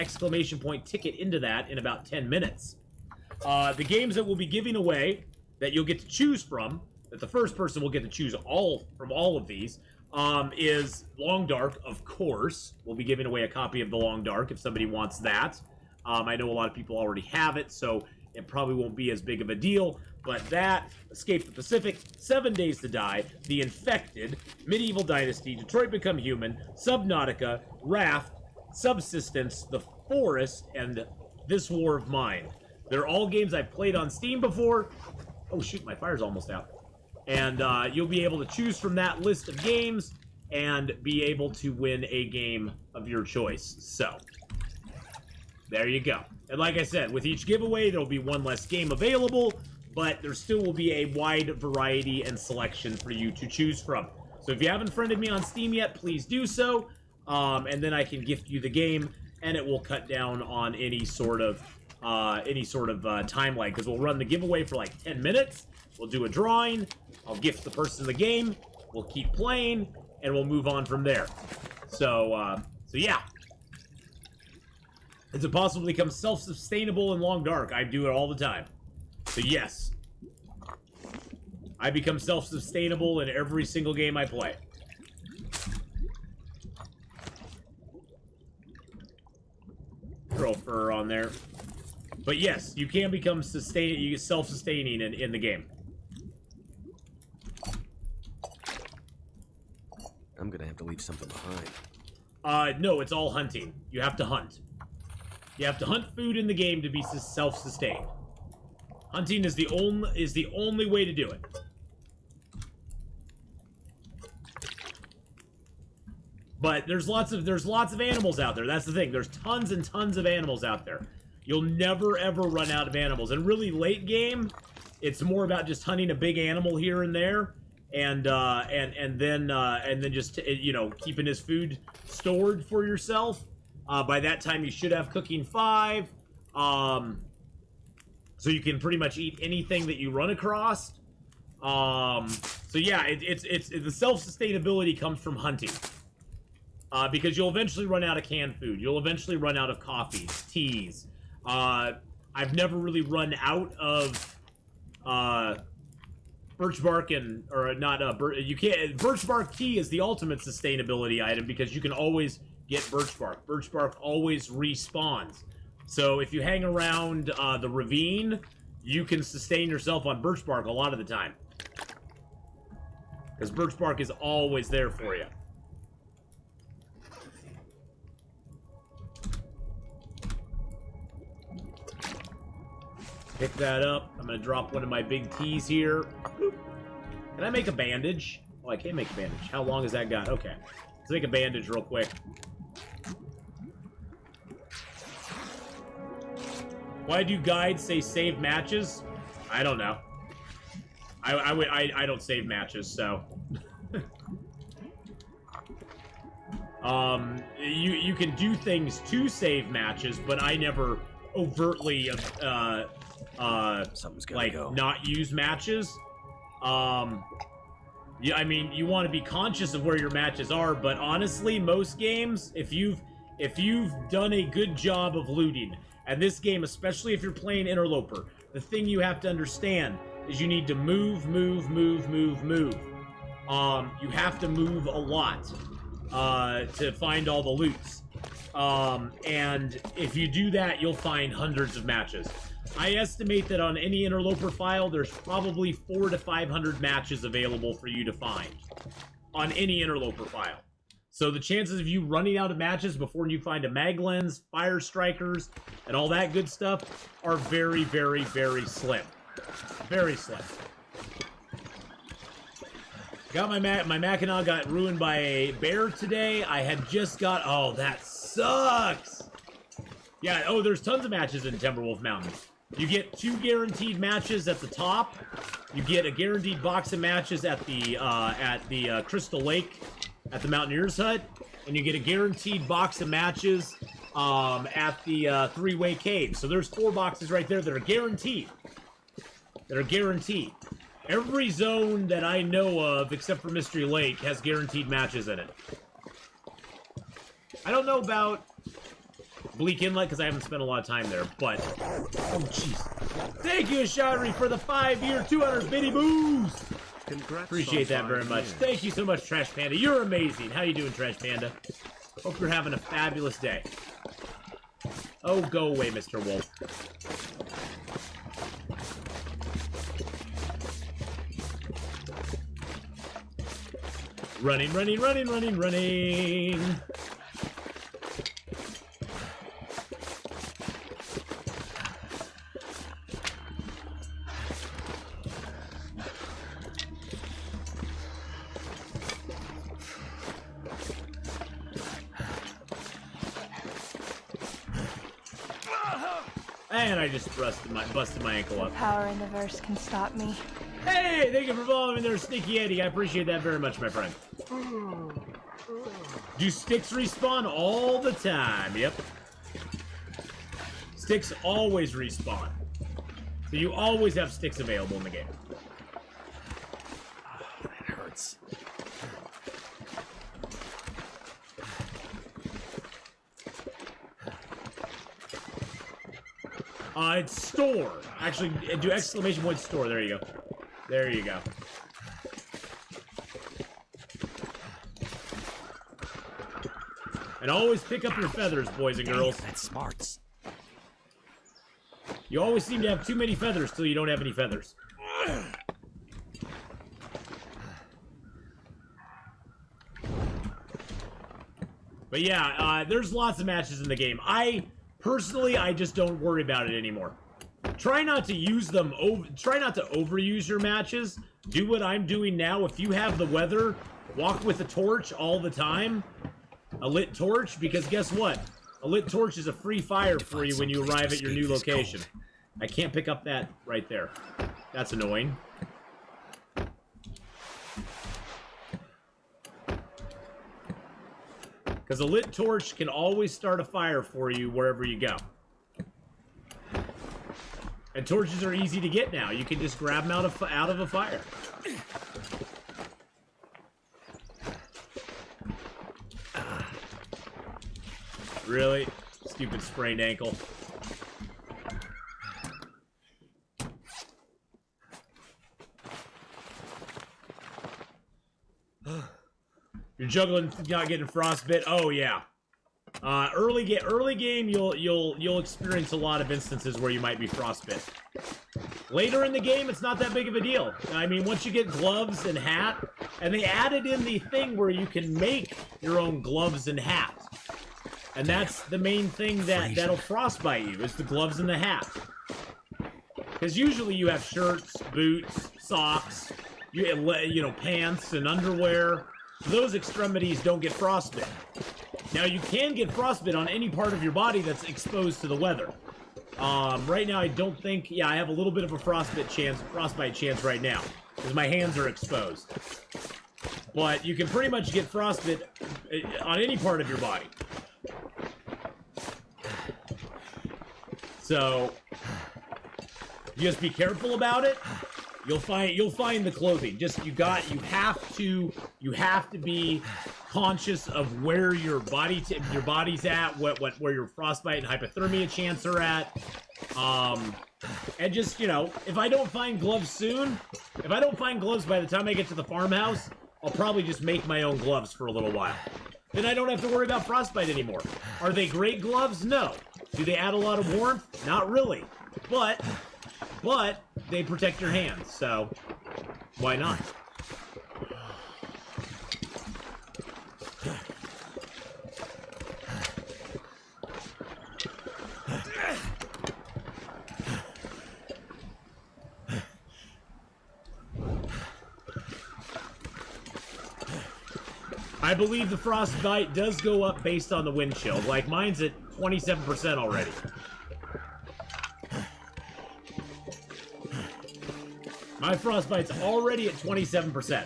!ticket into that in about 10 minutes. The games that we'll be giving away, that you'll get to choose from, that the first person will get to choose from all of these, is Long Dark, of course. We'll be giving away a copy of the Long Dark if somebody wants that. I know a lot of people already have it, so it probably won't be as big of a deal. But that, Escape the Pacific, 7 Days to Die, The Infected, Medieval Dynasty, Detroit Become Human, Subnautica, Raft, Subsistence, The Forest, and This War of Mine. They're all games I've played on Steam before. Oh shoot, my fire's almost out. And you'll be able to choose from that list of games and be able to win a game of your choice. So, there you go. And like I said, with each giveaway, there'll be one less game available, but there still will be a wide variety and selection for you to choose from. So if you haven't friended me on Steam yet, please do so. And then I can gift you the game, and it will cut down on any sort of timeline, because we'll run the giveaway for like 10 minutes. We'll do a drawing. I'll gift the person the game. We'll keep playing, and we'll move on from there. So yeah. Is it possible to become self-sustainable in Long Dark? I do it all the time. So yes. I become self-sustainable in every single game I play. Throw fur on there. But yes, you can become self-sustaining in the game. I'm gonna have to leave something behind. No, it's all hunting. You have to hunt. You have to hunt food in the game to be self-sustained. Hunting is the only way to do it. But there's lots of animals out there. That's the thing. There's tons and tons of animals out there. You'll never ever run out of animals. And really late game, it's more about just hunting a big animal here and there, and then just keeping his food stored for yourself. By that time, you should have cooking 5, so you can pretty much eat anything that you run across. So yeah, it's the self-sustainability comes from hunting. Because you'll eventually run out of canned food. You'll eventually run out of coffees, teas, I've never really run out of birch bark you can't. Birch bark tea is the ultimate sustainability item because you can always get birch bark. Birch bark always respawns. So if you hang around the ravine, you can sustain yourself on birch bark a lot of the time. Because birch bark is always there for you. Pick that up. I'm going to drop one of my big teas here. Boop. Can I make a bandage? Oh, I can't make a bandage. How long has that got? Okay. Let's make a bandage real quick. Why do guides say save matches? I don't know. I don't save matches, so. You can do things to save matches, but I never overtly Something's gonna go. not use matches. Yeah, I mean, you want to be conscious of where your matches are, but honestly, most games, if you've done a good job of looting, and this game, especially if you're playing Interloper, the thing you have to understand is you need to move. You have to move a lot to find all the loots. And if you do that, you'll find hundreds of matches. I estimate that on any Interloper file, there's probably 400 to 500 matches available for you to find on any Interloper file. So the chances of you running out of matches before you find a mag lens, fire strikers, and all that good stuff are very, very, very slim. Very slim. Got my Mackinac got ruined by a bear today. I had just got... Oh, that sucks! Yeah, oh, there's tons of matches in Timberwolf Mountain. You get 2 guaranteed matches at the top. You get a guaranteed box of matches at the Crystal Lake at the Mountaineers Hut. And you get a guaranteed box of matches at the Three-Way Cave. So there's 4 boxes right there that are guaranteed. Every zone that I know of, except for Mystery Lake, has guaranteed matches in it. I don't know about Bleak Inlet, because I haven't spent a lot of time there, but... Oh, jeez. Thank you, Shadri, for the 5-year, 200 bitty boost! Congrats. Appreciate that very much. Thank you so much, Trash Panda. You're amazing. How you doing, Trash Panda? Hope you're having a fabulous day. Oh, go away, Mr. Wolf. Running. And I just busted my ankle up. Power in the verse can stop me. Hey, thank you for following there, Sneaky Eddie. I appreciate that very much, my friend. Do sticks respawn all the time? Yep. Sticks always respawn. So you always have sticks available in the game. Oh, that hurts. It's store. Actually, do exclamation point store. There you go. There you go. And always pick up your feathers, boys and girls. That's smarts. You always seem to have too many feathers till you don't have any feathers. But yeah, there's lots of matches in the game. Personally, I just don't worry about it anymore. Try not to use them. Try not to overuse your matches. Do what I'm doing now. If you have the weather, walk with a torch all the time. A lit torch, because guess what? A lit torch is a free fire for you when you arrive at your new location. I can't pick up that right there. That's annoying. Because a lit torch can always start a fire for you wherever you go. And torches are easy to get now. You can just grab them out of a fire. Really? Stupid sprained ankle. You're juggling, not getting frostbit. Oh yeah. Early game, you'll experience a lot of instances where you might be frostbit. Later in the game, it's not that big of a deal. I mean, once you get gloves and hat, and they added in the thing where you can make your own gloves and hat. And that's the main thing that'll frostbite you, is the gloves and the hat. Because usually you have shirts, boots, socks, you know, pants and underwear. Those extremities don't get frostbit. Now, you can get frostbit on any part of your body that's exposed to the weather. Right now, I don't think... Yeah, I have a little bit of a frostbite chance right now, because my hands are exposed. But you can pretty much get frostbit on any part of your body. So, just be careful about it. You'll find the clothing. Just you have to be conscious of where your body's at, where your frostbite and hypothermia chance are at. And just, you know, if I don't find gloves soon, if I don't find gloves by the time I get to the farmhouse, I'll probably just make my own gloves for a little while. Then I don't have to worry about frostbite anymore. Are they great gloves? No. Do they add a lot of warmth? Not really. But they protect your hands, so why not? I believe the frostbite does go up based on the wind chill. Like, mine's at 27% already. My frostbite's already at 27%.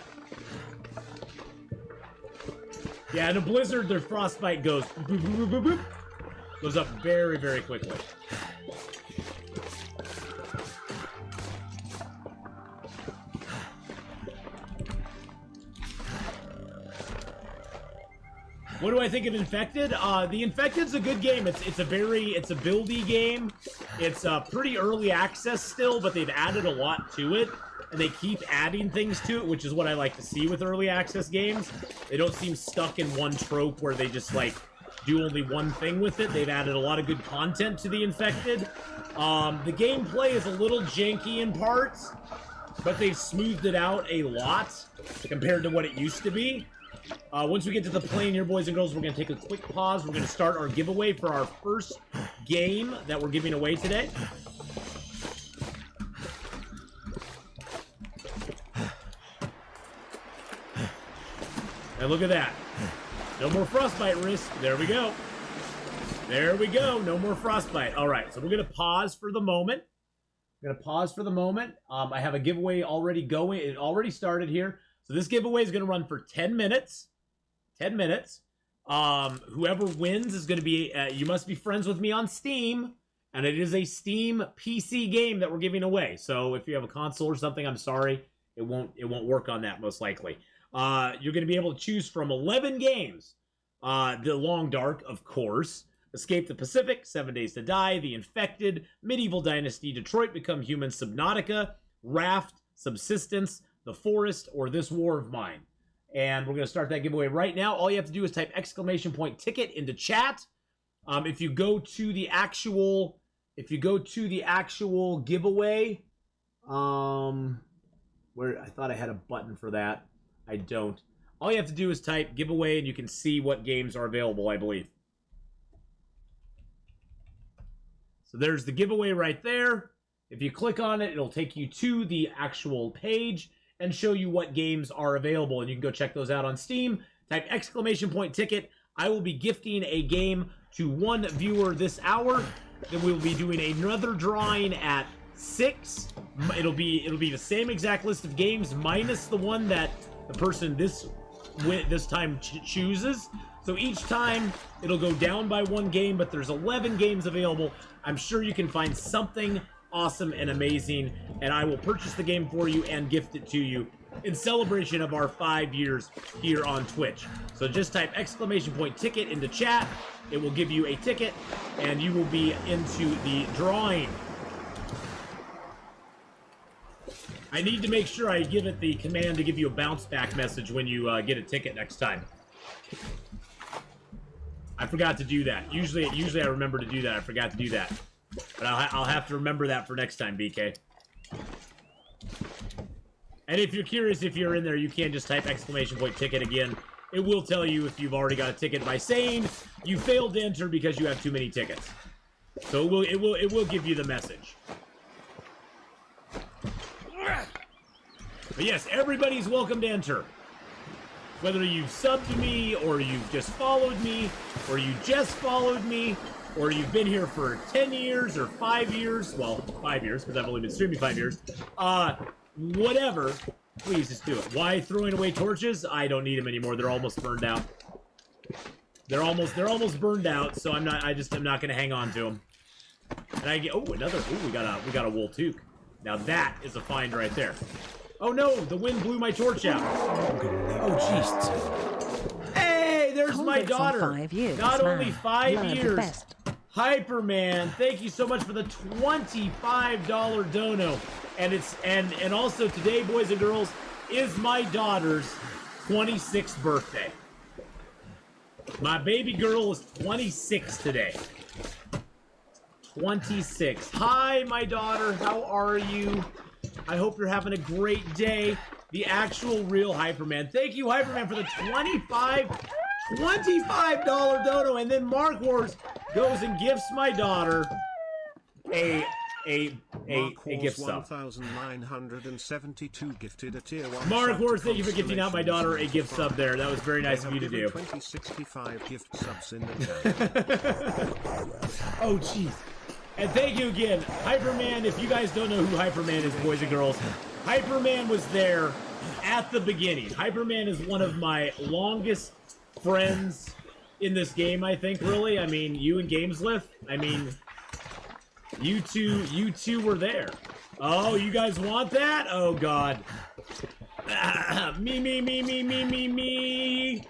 Yeah, in a blizzard, their frostbite goes boop, boop, boop, boop, boop. Goes up very, very quickly. What do I think of Infected? The Infected's a good game. It's a buildy game. It's pretty early access still, but they've added a lot to it, and they keep adding things to it, which is what I like to see with early access games. They don't seem stuck in one trope where they just like do only one thing with it. They've added a lot of good content to the Infected. The gameplay is a little janky in parts, but they've smoothed it out a lot compared to what it used to be. Once we get to the plane here, boys and girls, we're going to take a quick pause. We're going to start our giveaway for our first game that we're giving away today. And look at that. No more frostbite risk. There we go. There we go. No more frostbite. All right, so we're going to pause for the moment. I have a giveaway already going. It already started here. So this giveaway is going to run for 10 minutes. 10 minutes. Whoever wins is going to be... you must be friends with me on Steam. And it is a Steam PC game that we're giving away. So if you have a console or something, I'm sorry. It won't work on that, most likely. You're going to be able to choose from 11 games. The Long Dark, of course. Escape the Pacific, 7 Days to Die, The Infected, Medieval Dynasty, Detroit Become Human, Subnautica, Raft, Subsistence, The Forest, or This War of Mine. And we're going to start that giveaway right now. All you have to do is type _ticket into chat. If you go to the actual giveaway, where I thought I had a button for that. I don't. All you have to do is type giveaway and you can see what games are available, I believe. So there's the giveaway right there. If you click on it, it'll take you to the actual page and show you what games are available. And you can go check those out on Steam. Type _ticket. I will be gifting a game to one viewer this hour. Then we'll be doing another drawing at 6. It'll be the same exact list of games minus the one that the person this time chooses. So each time it'll go down by one game, but there's 11 games available. I'm sure you can find something awesome and amazing, and I will purchase the game for you and gift it to you in celebration of our 5 years here on Twitch. So just type !ticket into chat. It will give you a ticket, and you will be into the drawing. I need to make sure I give it the command to give you a bounce back message when you get a ticket next time. I forgot to do that. Usually I remember to do that. I forgot to do that. But I'll have to remember that for next time, BK. And if you're curious if you're in there, you can just type !ticket again. It will tell you if you've already got a ticket by saying you failed to enter because you have too many tickets. So it will give you the message. But yes, everybody's welcome to enter. Whether you've subbed to me, or you've just followed me, or you just followed me, or you've been here for 10 years or 5 years. Well, 5 years, because I've only been streaming 5 years. Whatever. Please just do it. Why throwing away torches? I don't need them anymore. They're almost burned out. They're almost burned out, so I'm not gonna hang on to them. And I get we got a wool toque. Now that is a find right there. Oh no, the wind blew my torch out. Oh jeez. Hey, there's my daughter. 5 years, Not only man. 5 Learn the years. best. Hyperman, thank you so much for the $25 dono. And also today, boys and girls, is my daughter's 26th birthday. My baby girl is 26 today. 26. Hi, my daughter. How are you? I hope you're having a great day. The actual real Hyperman. Thank you, Hyperman, for the $25 dono. And then Mark Wars goes and gifts my daughter a gift sub. 1972 gifted a tier 1. Mark Wars, thank you for gifting out my daughter a gift sub there. That was very nice of you to do. 2065 gift subs in the chat. Oh, jeez. And thank you again. Hyperman, if you guys don't know who Hyperman is, boys and girls, Hyperman was there at the beginning. Hyperman is one of my longest friends in this game, I think, really. I mean, you and Gameslift, I mean, you two were there. Oh, you guys want that? Oh, God. Me.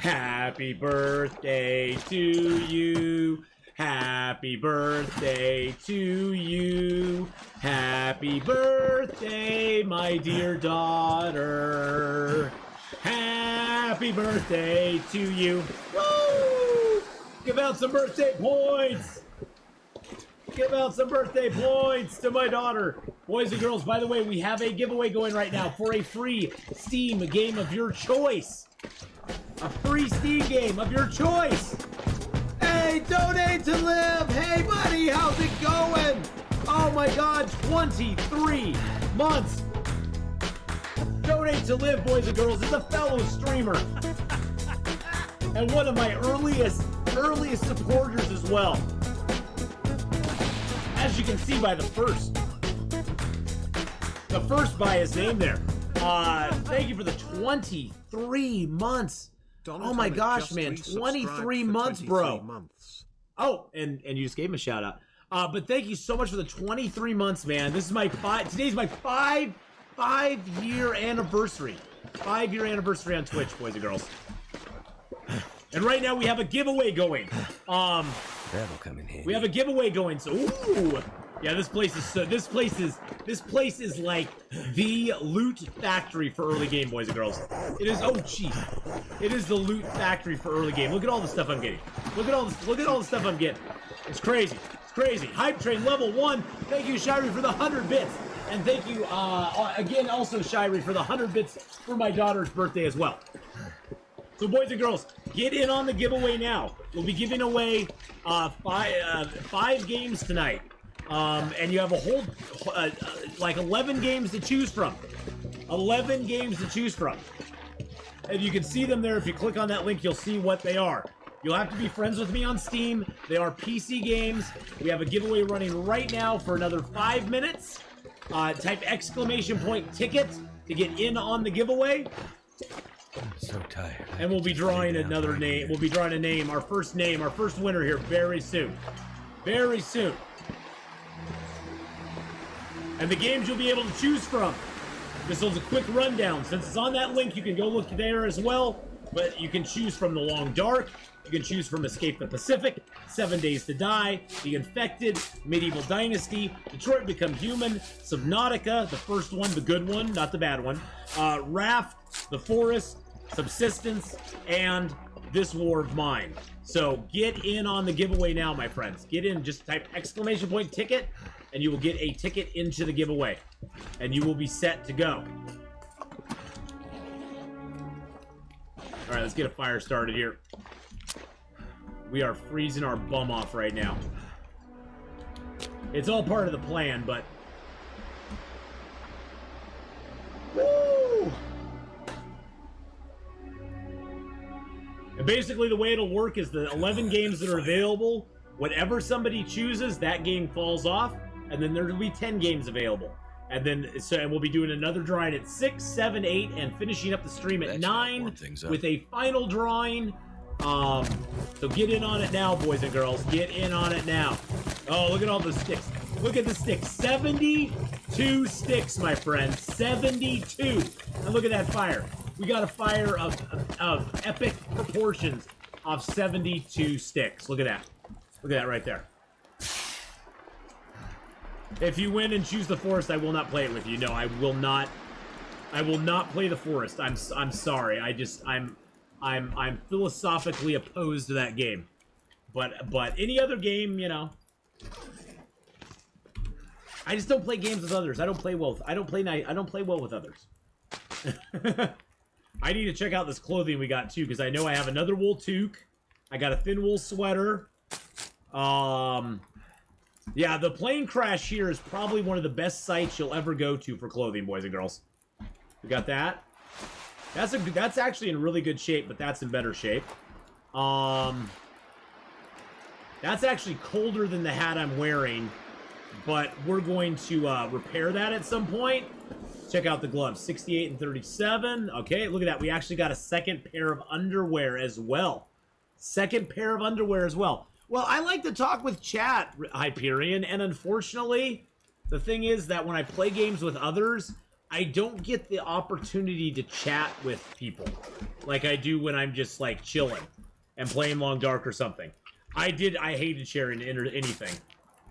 Happy birthday to you. Happy birthday to you. Happy birthday, my dear daughter. Happy birthday to you. Woo! Give out some birthday points. Give out some birthday points to my daughter. Boys and girls, by the way, we have a giveaway going right now for a free Steam game of your choice. A free Steam game of your choice. Hey, donate to live. Hey, buddy, how's it going? Oh my God, 23 months. Donate to live, boys and girls. It's a fellow streamer and one of my earliest supporters as well. As you can see by the first by his name there. Thank you for the 23 months. Oh my gosh, man, 23 months, bro. Oh, and you just gave him a shout out. But thank you so much for the 23 months, man. This is today's my 5-year anniversary. 5-year anniversary on Twitch, boys and girls. And right now we have a giveaway going. That'll come in handy. We have a giveaway going. So, ooh, yeah, this place is like the loot factory for early game, boys and girls. It is. Oh, geez, it is the loot factory for early game. Look at all the stuff I'm getting. Look at all the stuff I'm getting. It's crazy. It's crazy. Hype Train level 1. Thank you, Shirey, for the 100 bits, and thank you again, also Shirey, for the 100 bits for my daughter's birthday as well. So, boys and girls, get in on the giveaway now. We'll be giving away 5 games tonight. And you have a whole, like 11 games to choose from. 11 games to choose from. And you can see them there. If you click on that link, you'll see what they are. You'll have to be friends with me on Steam. They are PC games. We have a giveaway running right now for another 5 minutes. Type !ticket to get in on the giveaway. I'm so tired. And we'll be drawing another name. We'll be drawing a name, our first winner here very soon. Very soon. And the games you'll be able to choose from. This is a quick rundown. Since it's on that link, you can go look there as well. But you can choose from The Long Dark. You can choose from Escape the Pacific, 7 Days to Die, The Infected, Medieval Dynasty, Detroit Become Human, Subnautica, the first one, the good one, not the bad one, Raft, The Forest, subsistence, and this war of mine. So get in on the giveaway now, my friends. Get in, just type exclamation point ticket, and you will get a ticket into the giveaway. And you will be set to go. Alright, let's get a fire started here. We are freezing our bum off right now. It's all part of the plan, but... Woo! And basically the way it'll work is the 11 games that are available, whatever somebody chooses, that game falls off, and then there will be 10 games available. And then, and we'll be doing another drawing at 6, 7, 8, and finishing up the stream at 9 with a final drawing. So get in on it now, boys and girls. Get in on it now. Oh, look at all the sticks. Look at the sticks. 72 sticks, my friend. 72. And look at that fire. We got a fire of epic proportions of 72 sticks. Look at that. Look at that right there. If you win and choose the forest, I will not play it with you. No, I will not. I will not play the forest. I'm sorry. I'm philosophically opposed to that game. But any other game, you know. I just don't play games with others. I don't play well. I don't play well with others. I need to check out this clothing we got too, because I know I have another wool toque. I got a thin wool sweater. Yeah, the plane crash here is probably one of the best sites you'll ever go to for clothing, boys and girls. We got that. That's actually in really good shape, but that's in better shape. That's actually colder than the hat I'm wearing, but we're going to repair that at some point. Check out the gloves, 68 and 37. Okay, look at that. We actually got a second pair of underwear as well. Second pair of underwear as well. Well, I like to talk with chat, Hyperion, and unfortunately, the thing is that when I play games with others, I don't get the opportunity to chat with people like I do when I'm just, like, chilling and playing Long Dark or something. I hated sharing anything.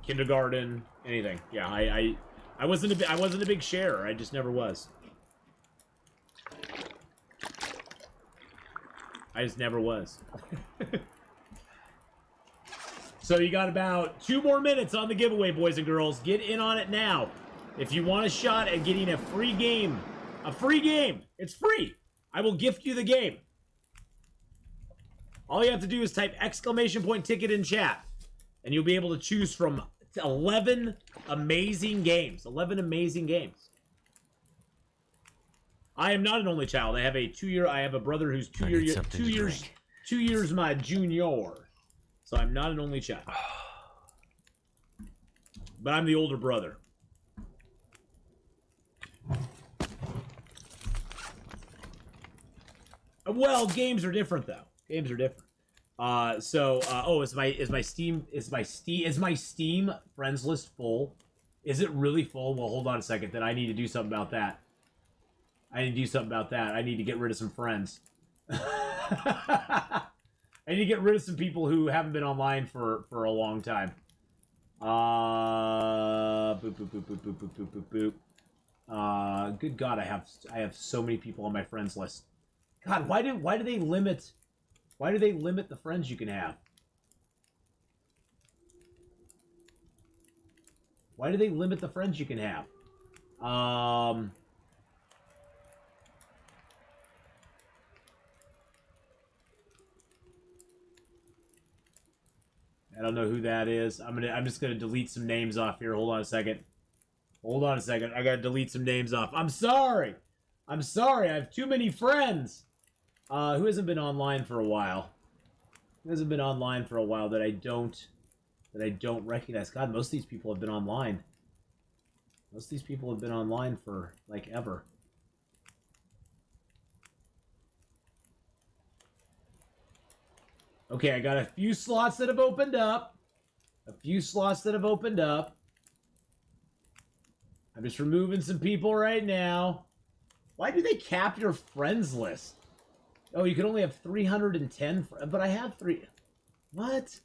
Kindergarten, anything. Yeah, I wasn't a big sharer. I just never was. I just never was. So you got about 2 more minutes on the giveaway, boys and girls. Get in on it now. If you want a shot at getting a free game, it's free. I will gift you the game. All you have to do is type exclamation point ticket in chat, and you'll be able to choose from 11 amazing games. 11 amazing games. I am not an only child. I have a brother who's 2 years my junior. So I'm not an only child. But I'm the older brother. Well, games are different though. Games are different. Is my Steam friends list full? Is it really full? Well, hold on a second. Then I need to do something about that. I need to get rid of some friends. I need to get rid of some people who haven't been online for a long time. Boop, boop, boop, boop, boop, boop, boop, boop, boop. Good God, I have so many people on my friends list. God, why do they limit the friends you can have? Why do they limit the friends you can have? I don't know who that is. I'm just gonna delete some names off here. Hold on a second. I gotta delete some names off. I'm sorry. I have too many friends. Who hasn't been online for a while? That I don't recognize? God, most of these people have been online. For like ever. Okay, I got a few slots that have opened up. I'm just removing some people right now. Why do they cap your friends list? Oh, you can only have 310, but I have 3. What?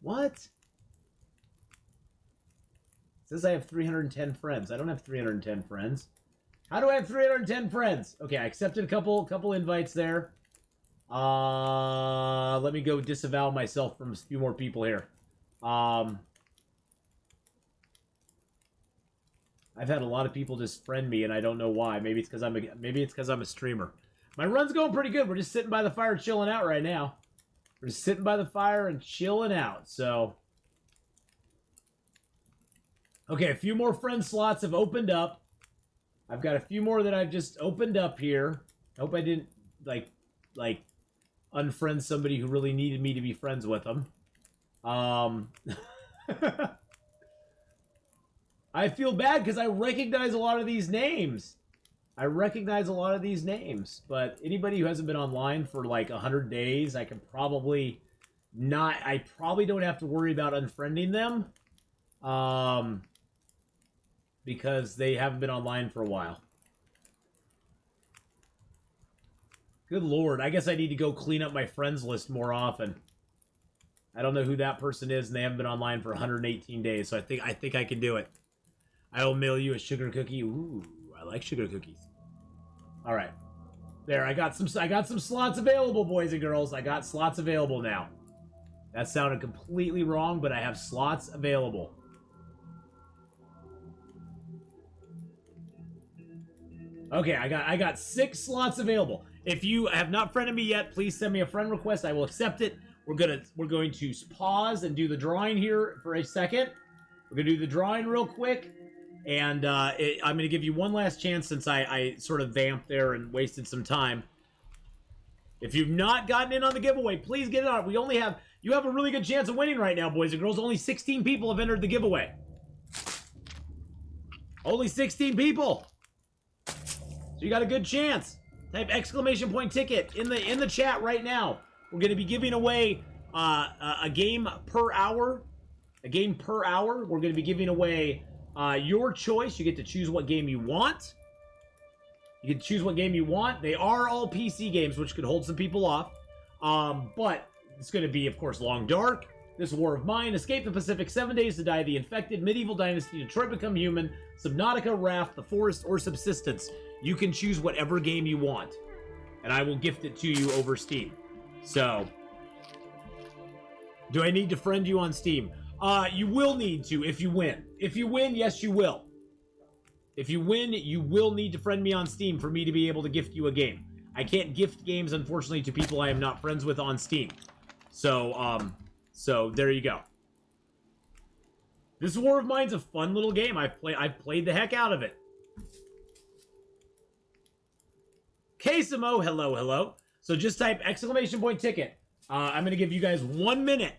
It says I have 310 friends. I don't have 310 friends. How do I have 310 friends? Okay, I accepted a couple invites there. Let me go disavow myself from a few more people here. I've had a lot of people just friend me, and I don't know why. Maybe it's because I'm a streamer. My run's going pretty good. We're just sitting by the fire, chilling out right now. We're just sitting by the fire and chilling out. So, okay, a few more friend slots have opened up. I've got a few more that I've just opened up here. I hope I didn't like unfriend somebody who really needed me to be friends with them. I feel bad because I recognize a lot of these names. But anybody who hasn't been online for like 100 days, I probably don't have to worry about unfriending them. Because they haven't been online for a while. Good Lord, I guess I need to go clean up my friends list more often. I don't know who that person is, and they haven't been online for 118 days, so I think I can do it. I will mail you a sugar cookie. Ooh, I like sugar cookies. All right. There, I got some slots available, boys and girls. I got slots available now. That sounded completely wrong, but I have slots available. Okay, I got 6 slots available. If you have not friended me yet, please send me a friend request. I will accept it. We're going to pause and do the drawing here for a second. We're gonna do the drawing real quick, and I'm gonna give you one last chance since I sort of vamped there and wasted some time. If you've not gotten in on the giveaway, please get in on it. You have a really good chance of winning right now, boys and girls. Only 16 people have entered the giveaway. Only 16 people. So you got a good chance. Type exclamation point ticket in the chat right now. We're going to be giving away a game per hour. A game per hour. We're going to be giving away your choice. You get to choose what game you want. You can choose what game you want. They are all PC games, which could hold some people off. But it's going to be, of course, Long Dark, This War of Mine, Escape the Pacific, 7 Days to Die, The Infected, Medieval Dynasty, Detroit Become Human, Subnautica, Raft, The Forest, or Subsistence. You can choose whatever game you want, and I will gift it to you over Steam. So, do I need to friend you on Steam? You will need to if you win. If you win, yes, you will. If you win, you will need to friend me on Steam for me to be able to gift you a game. I can't gift games, unfortunately, to people I am not friends with on Steam. So, so there you go. This War of Mine's a fun little game. I've played the heck out of it. Quesimo, hello, hello. So just type exclamation point ticket. I'm going to give you guys 1 minute.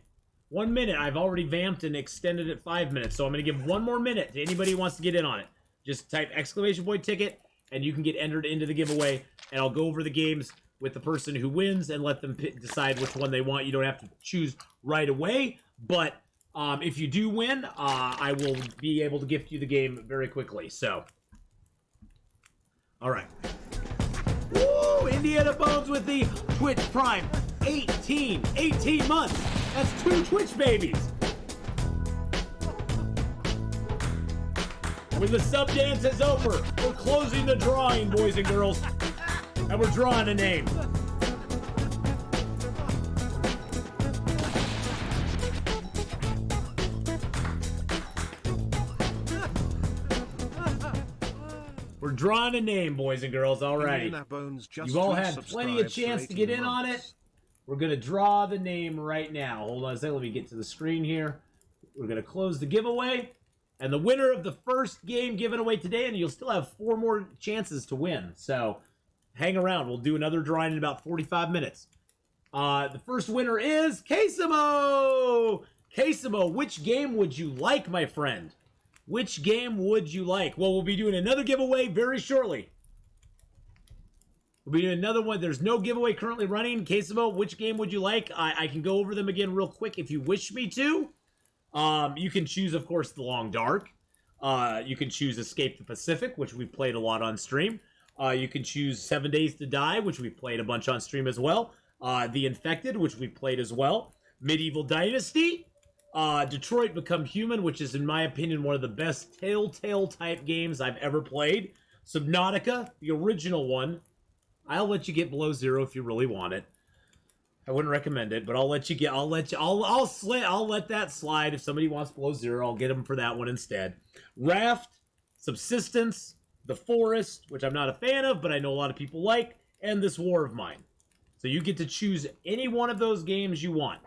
1 minute. I've already vamped and extended it 5 minutes. So I'm going to give 1 more minute to anybody who wants to get in on it. Just type exclamation point ticket, and you can get entered into the giveaway. And I'll go over the games with the person who wins and let them decide which one they want. You don't have to choose right away. But if you do win, I will be able to gift you the game very quickly. So, all right. Woo! Indiana Bones with the Twitch Prime. 18 months. That's 2 Twitch babies. When the sub dance is over, we're closing the drawing, boys and girls. And we're drawing a name. We're drawing a name, boys and girls. Alrighty. You've all had plenty of chance to get in on it. We're going to draw the name right now. Hold on a second. Let me get to the screen here. We're going to close the giveaway. And the winner of the first game given away today, and you'll still have 4 more chances to win. So hang around. We'll do another drawing in about 45 minutes. The first winner is Quesimo! Quesimo, which game would you like, my friend? Which game would you like? Well, we'll be doing another giveaway very shortly. We'll be doing another one. There's no giveaway currently running. Quesimo, which game would you like? I can go over them again real quick if you wish me to. You can choose, of course, The Long Dark. You can choose Escape the Pacific, which we've played a lot on stream. You can choose 7 Days to Die, which we've played a bunch on stream as well. The Infected, which we've played as well. Medieval Dynasty. Detroit Become Human, which is, in my opinion, one of the best Telltale-type games I've ever played. Subnautica, the original one. I'll let you get Below Zero if you really want it. I wouldn't recommend it, but I'll let that slide. If somebody wants Below Zero, I'll get them for that one instead. Raft, Subsistence, The Forest, which I'm not a fan of, but I know a lot of people like, and This War of Mine. So you get to choose any one of those games you want.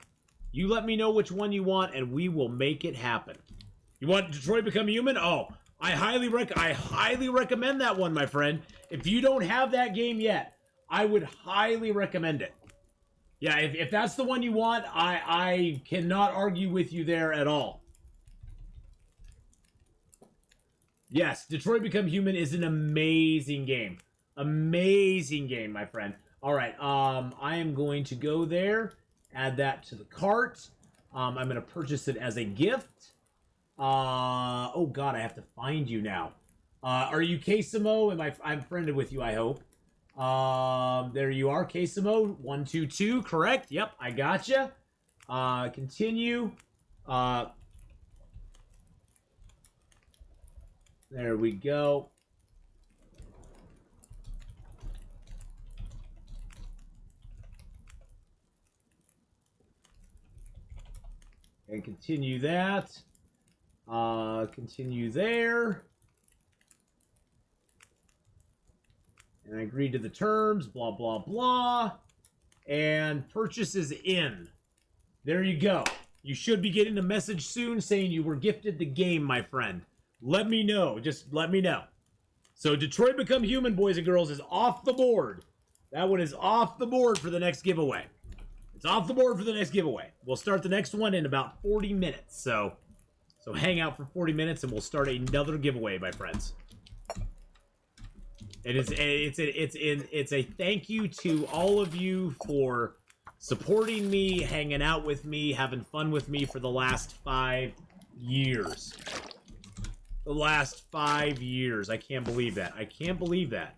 You let me know which one you want, and we will make it happen. You want Detroit Become Human? Oh, I highly recommend that one, my friend. If you don't have that game yet, I would highly recommend it. Yeah, if that's the one you want, I cannot argue with you there at all. Yes, Detroit Become Human is an amazing game. Amazing game, my friend. All right, I am going to go there, add that to the cart. I'm going to purchase it as a gift. Oh God, I have to find you now. Are you Quesimo? I'm friended with you, I hope. There you are, Quesimo. 122, correct? Yep, I gotcha. Continue. There we go. And continue that. Continue there. And I agreed to the terms, blah, blah, blah. And purchase is in. There you go. You should be getting a message soon saying you were gifted the game, my friend. Let me know. Just let me know. So Detroit Become Human, boys and girls, is off the board. That one is off the board for the next giveaway. It's off the board for the next giveaway. We'll start the next one in about 40 minutes. So hang out for 40 minutes and we'll start another giveaway, my friends. It's a thank you to all of you for supporting me, hanging out with me, having fun with me for the last 5 years. The last 5 years. I can't believe that. I can't believe that.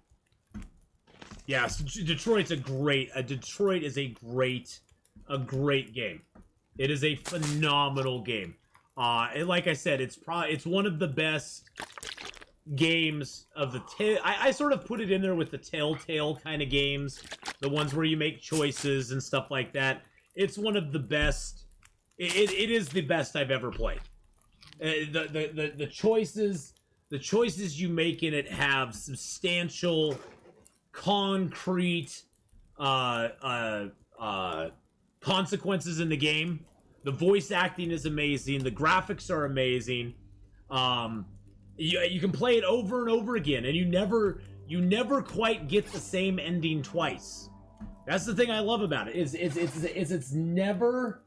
Yes, Detroit is a great game. It is a phenomenal game. And like I said, it's one of the best games of the I sort of put it in there with the Telltale kind of games, the ones where you make choices and stuff like that. It's one of the best. It is the best I've ever played. The choices you make in it have substantial, concrete consequences in the game. The voice acting is amazing. The graphics are amazing. You can play it over and over again, and you never quite get the same ending twice. That's the thing I love about it. It's never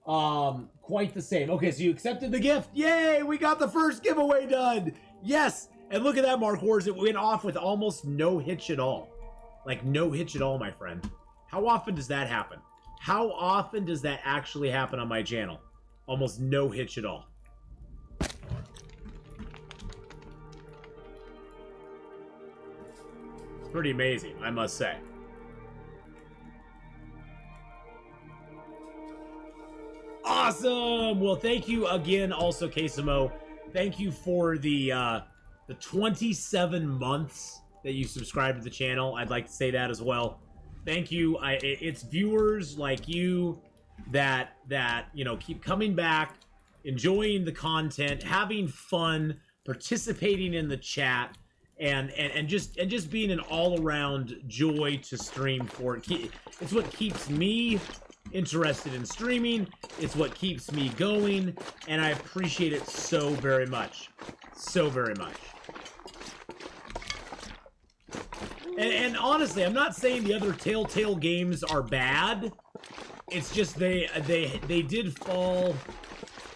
quite the same. Okay, so you accepted the gift. Yay! We got the first giveaway done. Yes, and look at that, Mark Wars. It went off with almost no hitch at all. Like no hitch at all, my friend. How often does that happen? How often does that actually happen on my channel? Almost no hitch at all. It's pretty amazing, I must say. Awesome! Well, thank you again, also, Quesimo. Thank you for the 27 months that you subscribed to the channel. I'd like to say that as well. Thank you. It's viewers like you that keep coming back, enjoying the content, having fun, participating in the chat, and just being an all-around joy to stream for it. It's what keeps me interested in streaming. It's what keeps me going, and I appreciate it so very much. So very much. And honestly, I'm not saying the other Telltale games are bad. It's just they did fall.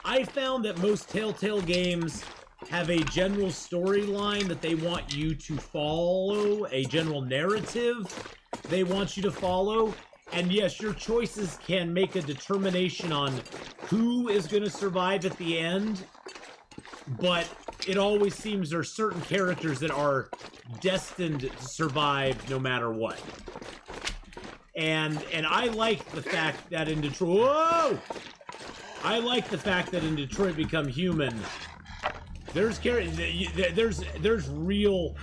I found that most Telltale games have a general storyline that they want you to follow, a general narrative they want you to follow. And yes, your choices can make a determination on who is going to survive at the end, but it always seems there are certain characters that are destined to survive no matter what. And I like the fact that in Detroit... Whoa! I like the fact that in Detroit Become Human, there's real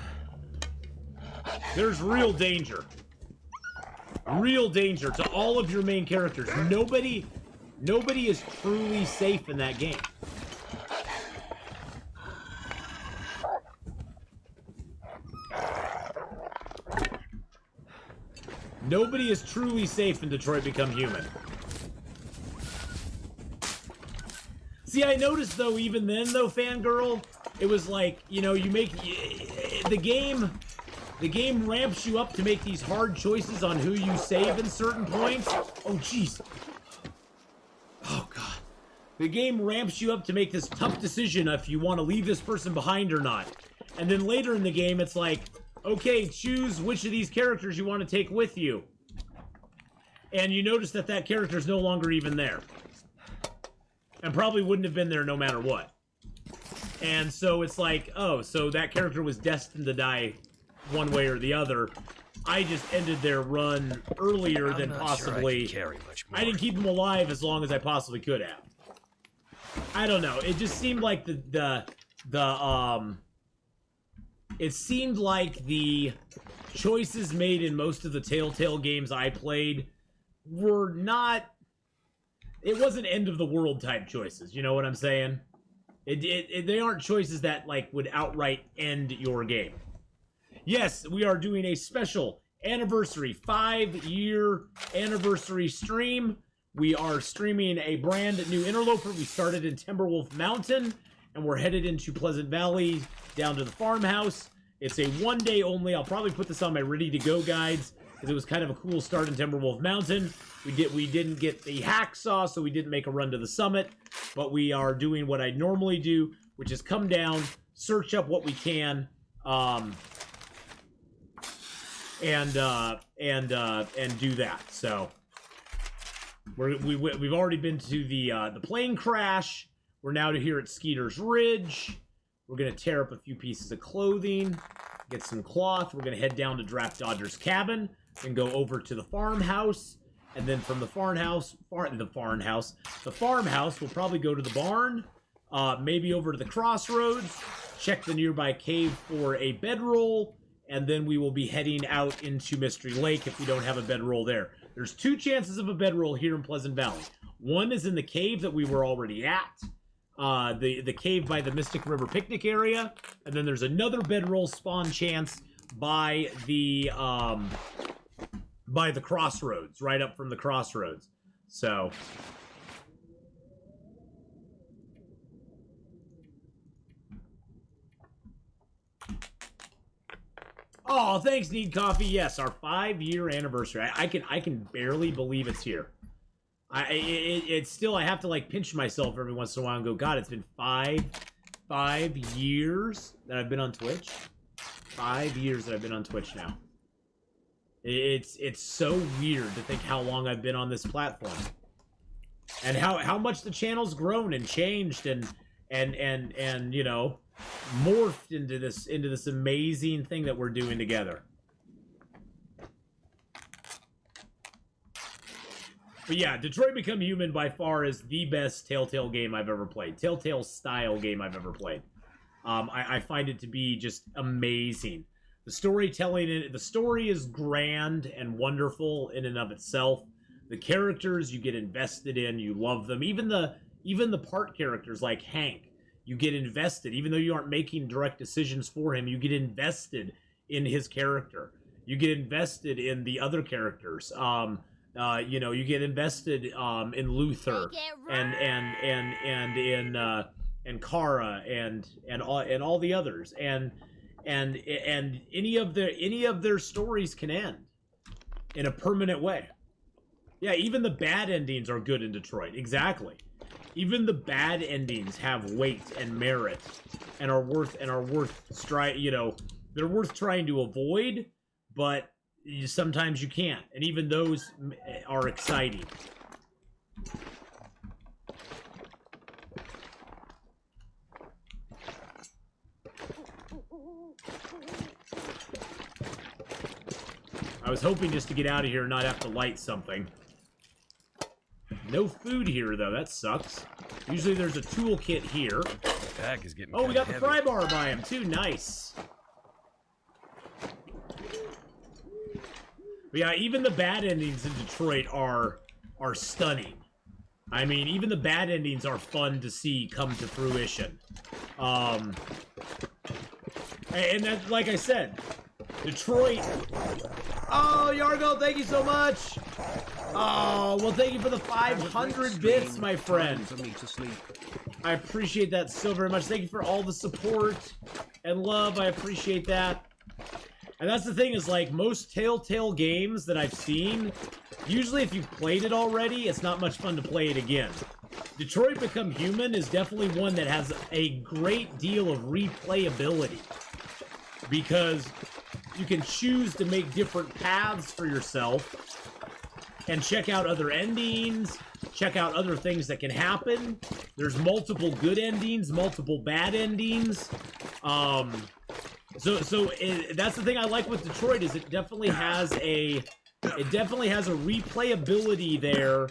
There's real danger. Real danger to all of your main characters. Nobody is truly safe in that game. Nobody is truly safe in Detroit Become Human. See, I noticed, though, even then, though, Fangirl, it was like, you know, you make... The game ramps you up to make these hard choices on who you save in certain points. Oh, jeez. Oh, God. The game ramps you up to make this tough decision if you want to leave this person behind or not. And then later in the game, it's like, okay, choose which of these characters you want to take with you. And you notice that that character's no longer even there. And probably wouldn't have been there no matter what. And so it's like, oh, so that character was destined to die one way or the other. I just ended their run earlier than possibly. Sure I didn't keep them alive as long as I possibly could have. I don't know. It just seemed like it seemed like the choices made in most of the Telltale games I played were not. It wasn't end of the world type choices. You know what I'm saying? They aren't choices that like would outright end your game. Yes, we are doing a special anniversary 5-year anniversary stream. We are streaming a brand new interloper. We started in Timberwolf Mountain, and we're headed into Pleasant Valley down to the farmhouse. It's a 1 day only. I'll probably put this on my ready to go guides because it was kind of a cool start in Timberwolf Mountain. We didn't get the hacksaw, so we didn't make a run to the summit, but we are doing what I normally do, which is come down, search up what we can, and do that. So we've already been to the plane crash. We're now here at Skeeter's Ridge. We're gonna tear up a few pieces of clothing, get some cloth. We're gonna head down to Draft Dodger's cabin and go over to the farmhouse. And then from the farmhouse, we'll probably go to the barn, maybe over to the crossroads, check the nearby cave for a bedroll, and then we will be heading out into Mystery Lake if we don't have a bedroll there. There's 2 chances of a bedroll here in Pleasant Valley. One is in the cave that we were already at, the cave by the Mystic River picnic area, and then there's another bedroll spawn chance by the crossroads, right up from the crossroads. So oh, thanks, Need Coffee. Yes, our 5-year anniversary. I can barely believe it's here. It's still, I have to like pinch myself every once in a while and go, God, it's been 5 years that I've been on Twitch. 5 years that I've been on Twitch now. It's so weird to think how long I've been on this platform, and how much the channel's grown and changed and you know, morphed into this amazing thing that we're doing together. But yeah, Detroit Become Human by far is the best Telltale game I've ever played. Telltale style game I've ever played. I find it to be just amazing. The storytelling in it, the story is grand and wonderful in and of itself. The characters you get invested in, you love them. Even the part characters like Hank, you get invested. Even though you aren't making direct decisions for him, you get invested in his character. You get invested in the other characters. You know, you get invested in Luther and in Kara and all the others. And any of their stories can end in a permanent way. Yeah, even the bad endings are good in Detroit. Exactly. Even the bad endings have weight and merit and are worth you know, they're worth trying to avoid, but sometimes you can't. And even those are exciting. I was hoping just to get out of here and not have to light something. No food here, though. That sucks. Usually there's a toolkit here. The bag is getting we got the heavy. fry bar by him, too. Nice. But yeah, even the bad endings in Detroit are stunning. I mean, even the bad endings are fun to see come to fruition. And that, like I said, Detroit. Oh, Yargo, thank you so much. Oh, well, thank you for the 500 bits, my friend. I appreciate that so very much. Thank you for all the support and love. I appreciate that. And that's the thing is, like, most Telltale games that I've seen, usually if you've played it already, it's not much fun to play it again. Detroit Become Human is definitely one that has a great deal of replayability. Because you can choose to make different paths for yourself and check out other endings, check out other things that can happen. There's multiple good endings, multiple bad endings. So that's the thing I like with Detroit is it definitely has a replayability there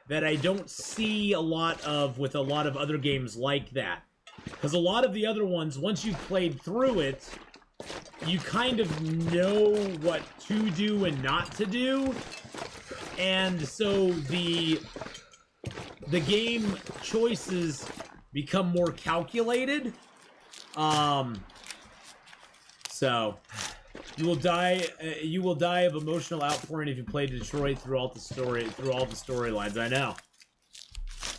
that I don't see a lot of with a lot of other games like that. Because a lot of the other ones, once you've played through it, you kind of know what to do and not to do. And so the game choices become more calculated. So you will die of emotional outpouring if you play Detroit through all the storylines. I know.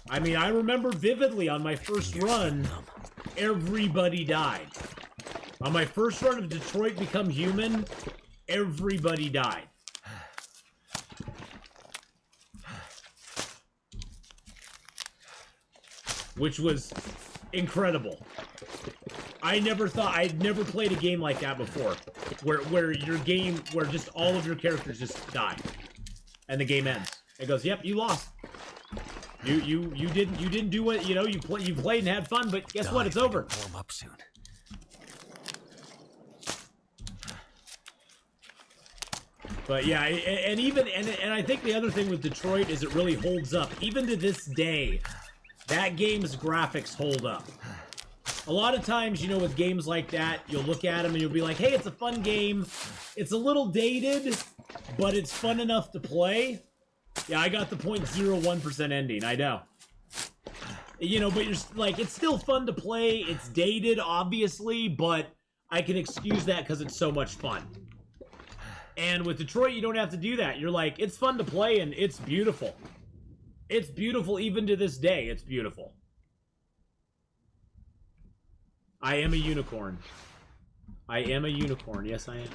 I mean, I remember vividly on my first run, everybody died. On my first run of Detroit Become Human, everybody died. Which was incredible. I'd never played a game like that before, where just all of your characters just die, and the game ends. It goes, yep, you lost. You didn't do what you played and had fun, but guess what? It's over. Warm up soon. But yeah, and I think the other thing with Detroit is it really holds up even to this day. That game's graphics hold up. A lot of times, with games like that, you'll look at them and you'll be like, hey, it's a fun game. It's a little dated, but it's fun enough to play. Yeah, I got the 0.01% ending, I know. But you're like, it's still fun to play. It's dated, obviously, but I can excuse that because it's so much fun. And with Detroit, you don't have to do that. You're like, it's fun to play and it's beautiful. It's beautiful even to this day. It's beautiful. I am a unicorn. I am a unicorn. Yes, I am.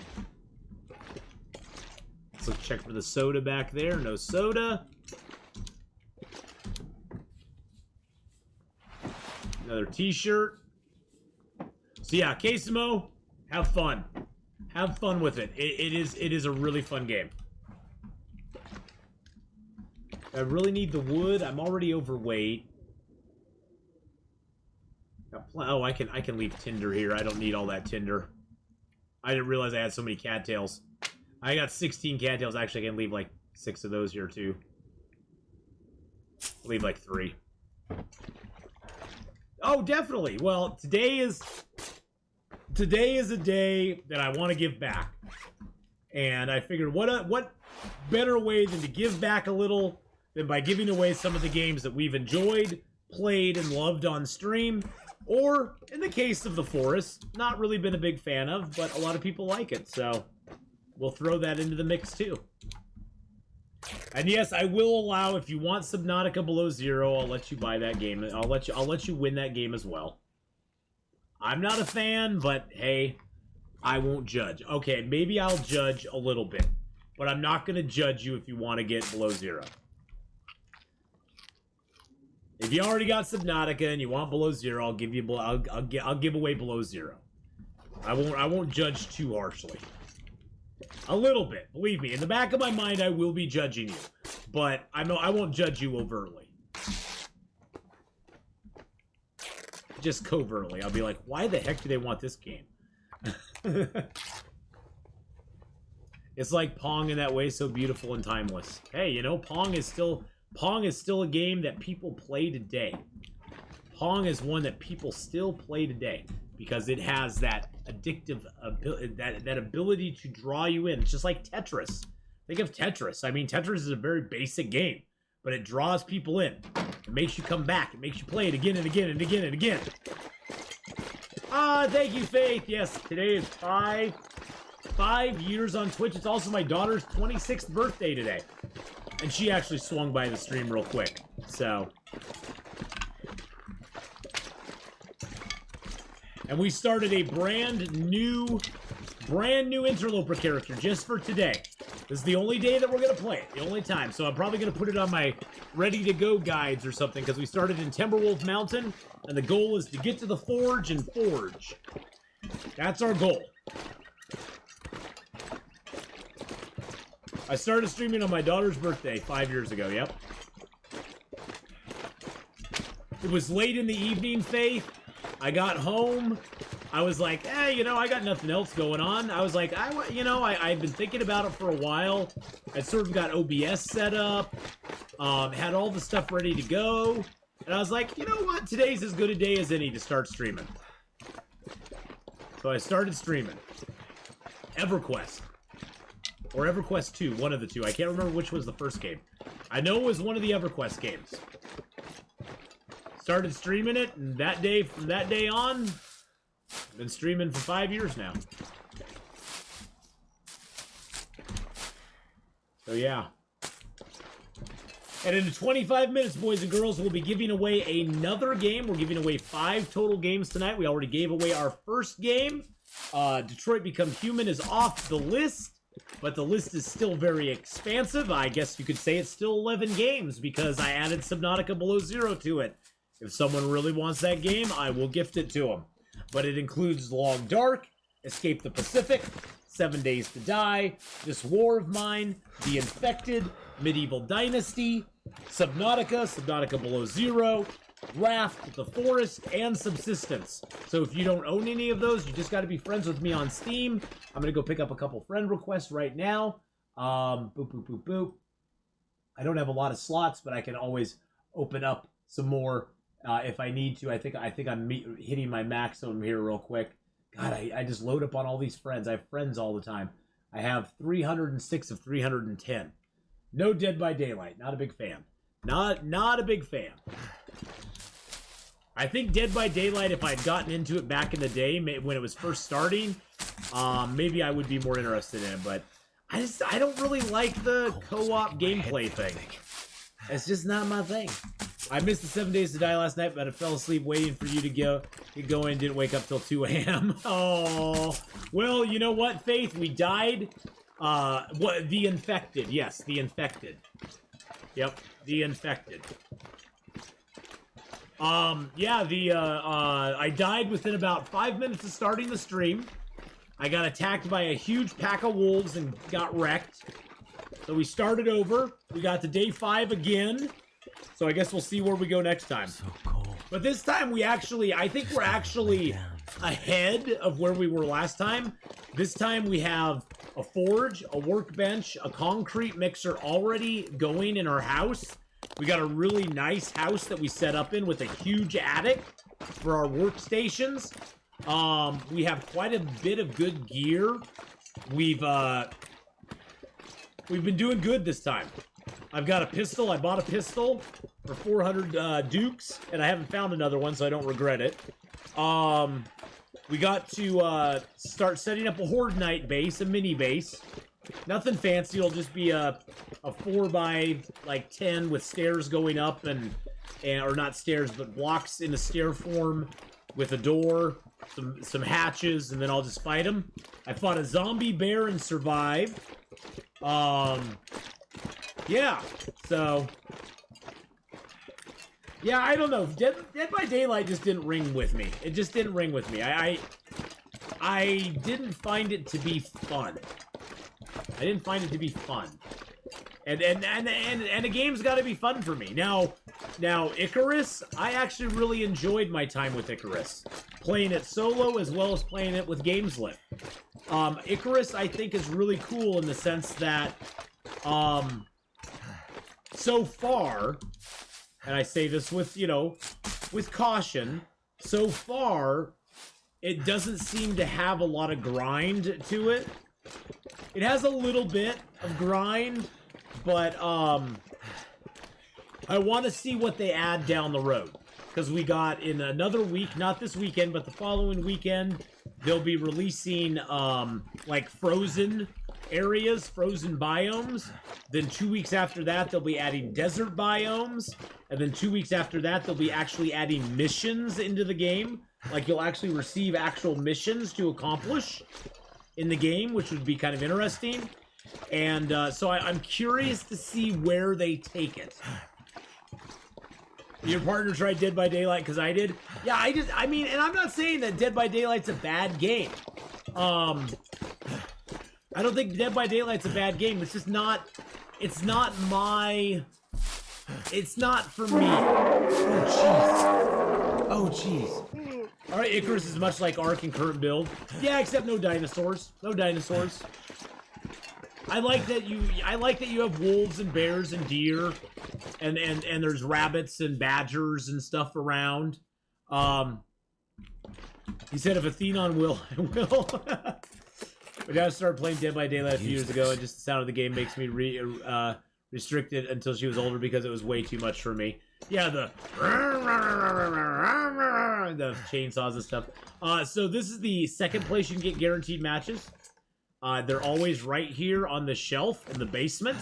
Let's check for the soda back there. No soda. Another t-shirt. So yeah, Quesimo, have fun. Have fun with it. It is a really fun game. I really need the wood. I'm already overweight. Oh, I can leave tinder here. I don't need all that tinder. I didn't realize I had so many cattails. I got 16 cattails. Actually, I can leave like 6 of those here too. I'll leave like 3. Oh, definitely. Well, today is a day that I want to give back, and I figured what better way than to give back a little than by giving away some of the games that we've enjoyed, played, and loved on stream. Or, in the case of The Forest, not really been a big fan of, but a lot of people like it, so we'll throw that into the mix too. And yes, I will allow, if you want Subnautica Below Zero, I'll let you buy that game. I'll let you win that game as well. I'm not a fan, but hey, I won't judge. Okay, maybe I'll judge a little bit, but I'm not going to judge you if you want to get Below Zero. If you already got Subnautica and you want Below Zero, I'll give you I'll give away Below Zero. I won't judge too harshly. A little bit, believe me. In the back of my mind, I will be judging you, but I won't judge you overtly. Just covertly, I'll be like, why the heck do they want this game? It's like Pong in that way, so beautiful and timeless. Hey, Pong is still a game that people play today. Pong is one that people still play today because it has that addictive that ability to draw you in. It's just like Tetris, Think of Tetris. I mean, Tetris is a very basic game, but it draws people in. It makes you come back. It makes you play it again and again and again and again. Thank you, Faith. Yes, today is 5 years on Twitch. It's also my daughter's 26th birthday today. And she actually swung by the stream real quick. So. And we started a brand new interloper character just for today. This is the only day that we're going to play it. The only time. So I'm probably going to put it on my ready-to-go guides or something, because we started in Timberwolf Mountain, and the goal is to get to the Forge and forge. That's our goal. I started streaming on my daughter's birthday 5 years ago, yep. It was late in the evening, Faith. I got home. I was like, you know, I got nothing else going on. I was like, I've been thinking about it for a while. I sort of got OBS set up, had all the stuff ready to go. And I was like, you know what? Today's as good a day as any to start streaming. So I started streaming. EverQuest. Or EverQuest 2, one of the two. I can't remember which was the first game. I know it was one of the EverQuest games. Started streaming it, and from that day on, I've been streaming for 5 years now. So yeah. And in 25 minutes, boys and girls, we'll be giving away another game. We're giving away 5 total games tonight. We already gave away our first game. Detroit Become Human is off the list, but the list is still very expansive. I guess you could say it's still 11 games because I added Subnautica Below Zero to it. If someone really wants that game, I will gift it to them. But it includes Long Dark, Escape the Pacific, 7 Days to Die, This War of Mine, The Infected, Medieval Dynasty, Subnautica, Subnautica Below Zero, Raft, The Forest, and Subsistence. So if you don't own any of those, you just got to be friends with me on Steam. I'm going to go pick up a couple friend requests right now. Boop, boop, boop, boop. I don't have a lot of slots, but I can always open up some more if I need to. I think I'm hitting my maximum here real quick. God, I just load up on all these friends. I have friends all the time. I have 306 of 310. No Dead by Daylight. Not a big fan. Not a big fan. I think Dead by Daylight, if I'd gotten into it back in the day when it was first starting, maybe I would be more interested in it. But I don't really like the co-op gameplay thing. It's just not my thing. I missed the 7 Days to Die last night, but I fell asleep waiting for you to get going. Didn't wake up till 2 a.m. Oh, well, you know what, Faith? We died. The Infected. Yes, The Infected. Yep, The Infected. Yeah, I died within about 5 minutes of starting the stream. I got attacked by a huge pack of wolves and got wrecked. So we started over. We got to day 5 again. So I guess we'll see where we go next time. So cold. But this time I think we're actually ahead of where we were last time. This time we have a forge, a workbench, a concrete mixer already going in our house. We got a really nice house that we set up in with a huge attic for our workstations. We have quite a bit of good gear. We've been doing good this time. I've got a pistol. I bought a pistol for 400 dukes, and I haven't found another one, so I don't regret it. We got to start setting up a Horde Night base, a mini base. Nothing fancy. It'll just be a 4x10 with stairs going up or not stairs, but blocks in a stair form with a door, some hatches, and then I'll just fight them. I fought a zombie bear and survived. Yeah, so yeah, I don't know. Dead by Daylight just didn't ring with me. It just didn't ring with me. I didn't find it to be fun. I didn't find it to be fun. And a game's got to be fun for me. Now Icarus, I actually really enjoyed my time with Icarus, playing it solo as well as playing it with Gameslit. Icarus, I think, is really cool in the sense that so far, and I say this with, with caution, so far, it doesn't seem to have a lot of grind to it. It has a little bit of grind, but I want to see what they add down the road. Because we got in another week, not this weekend, but the following weekend, they'll be releasing like frozen areas, frozen biomes. Then 2 weeks after that, they'll be adding desert biomes. And then 2 weeks after that, they'll be actually adding missions into the game. Like you'll actually receive actual missions to accomplish in the game, which would be kind of interesting. And so I'm curious to see where they take it. Your partner tried Dead by Daylight because I did. Yeah, I mean, and I'm not saying that Dead by Daylight's a bad game. I don't think Dead by Daylight's a bad game. It's just not. It's not my. It's not for me. Oh jeez. Oh jeez. All right, Icarus is much like Ark and current build. Yeah, except no dinosaurs. No dinosaurs. I like that you have wolves and bears and deer, and there's rabbits and badgers and stuff around. He said if Atheenon will, I will. We gotta start playing Dead by Daylight a few years ago, and just the sound of the game makes me restricted until she was older because it was way too much for me. Yeah, the chainsaws and stuff. So this is the second place you can get guaranteed matches. They're always right here on the shelf in the basement.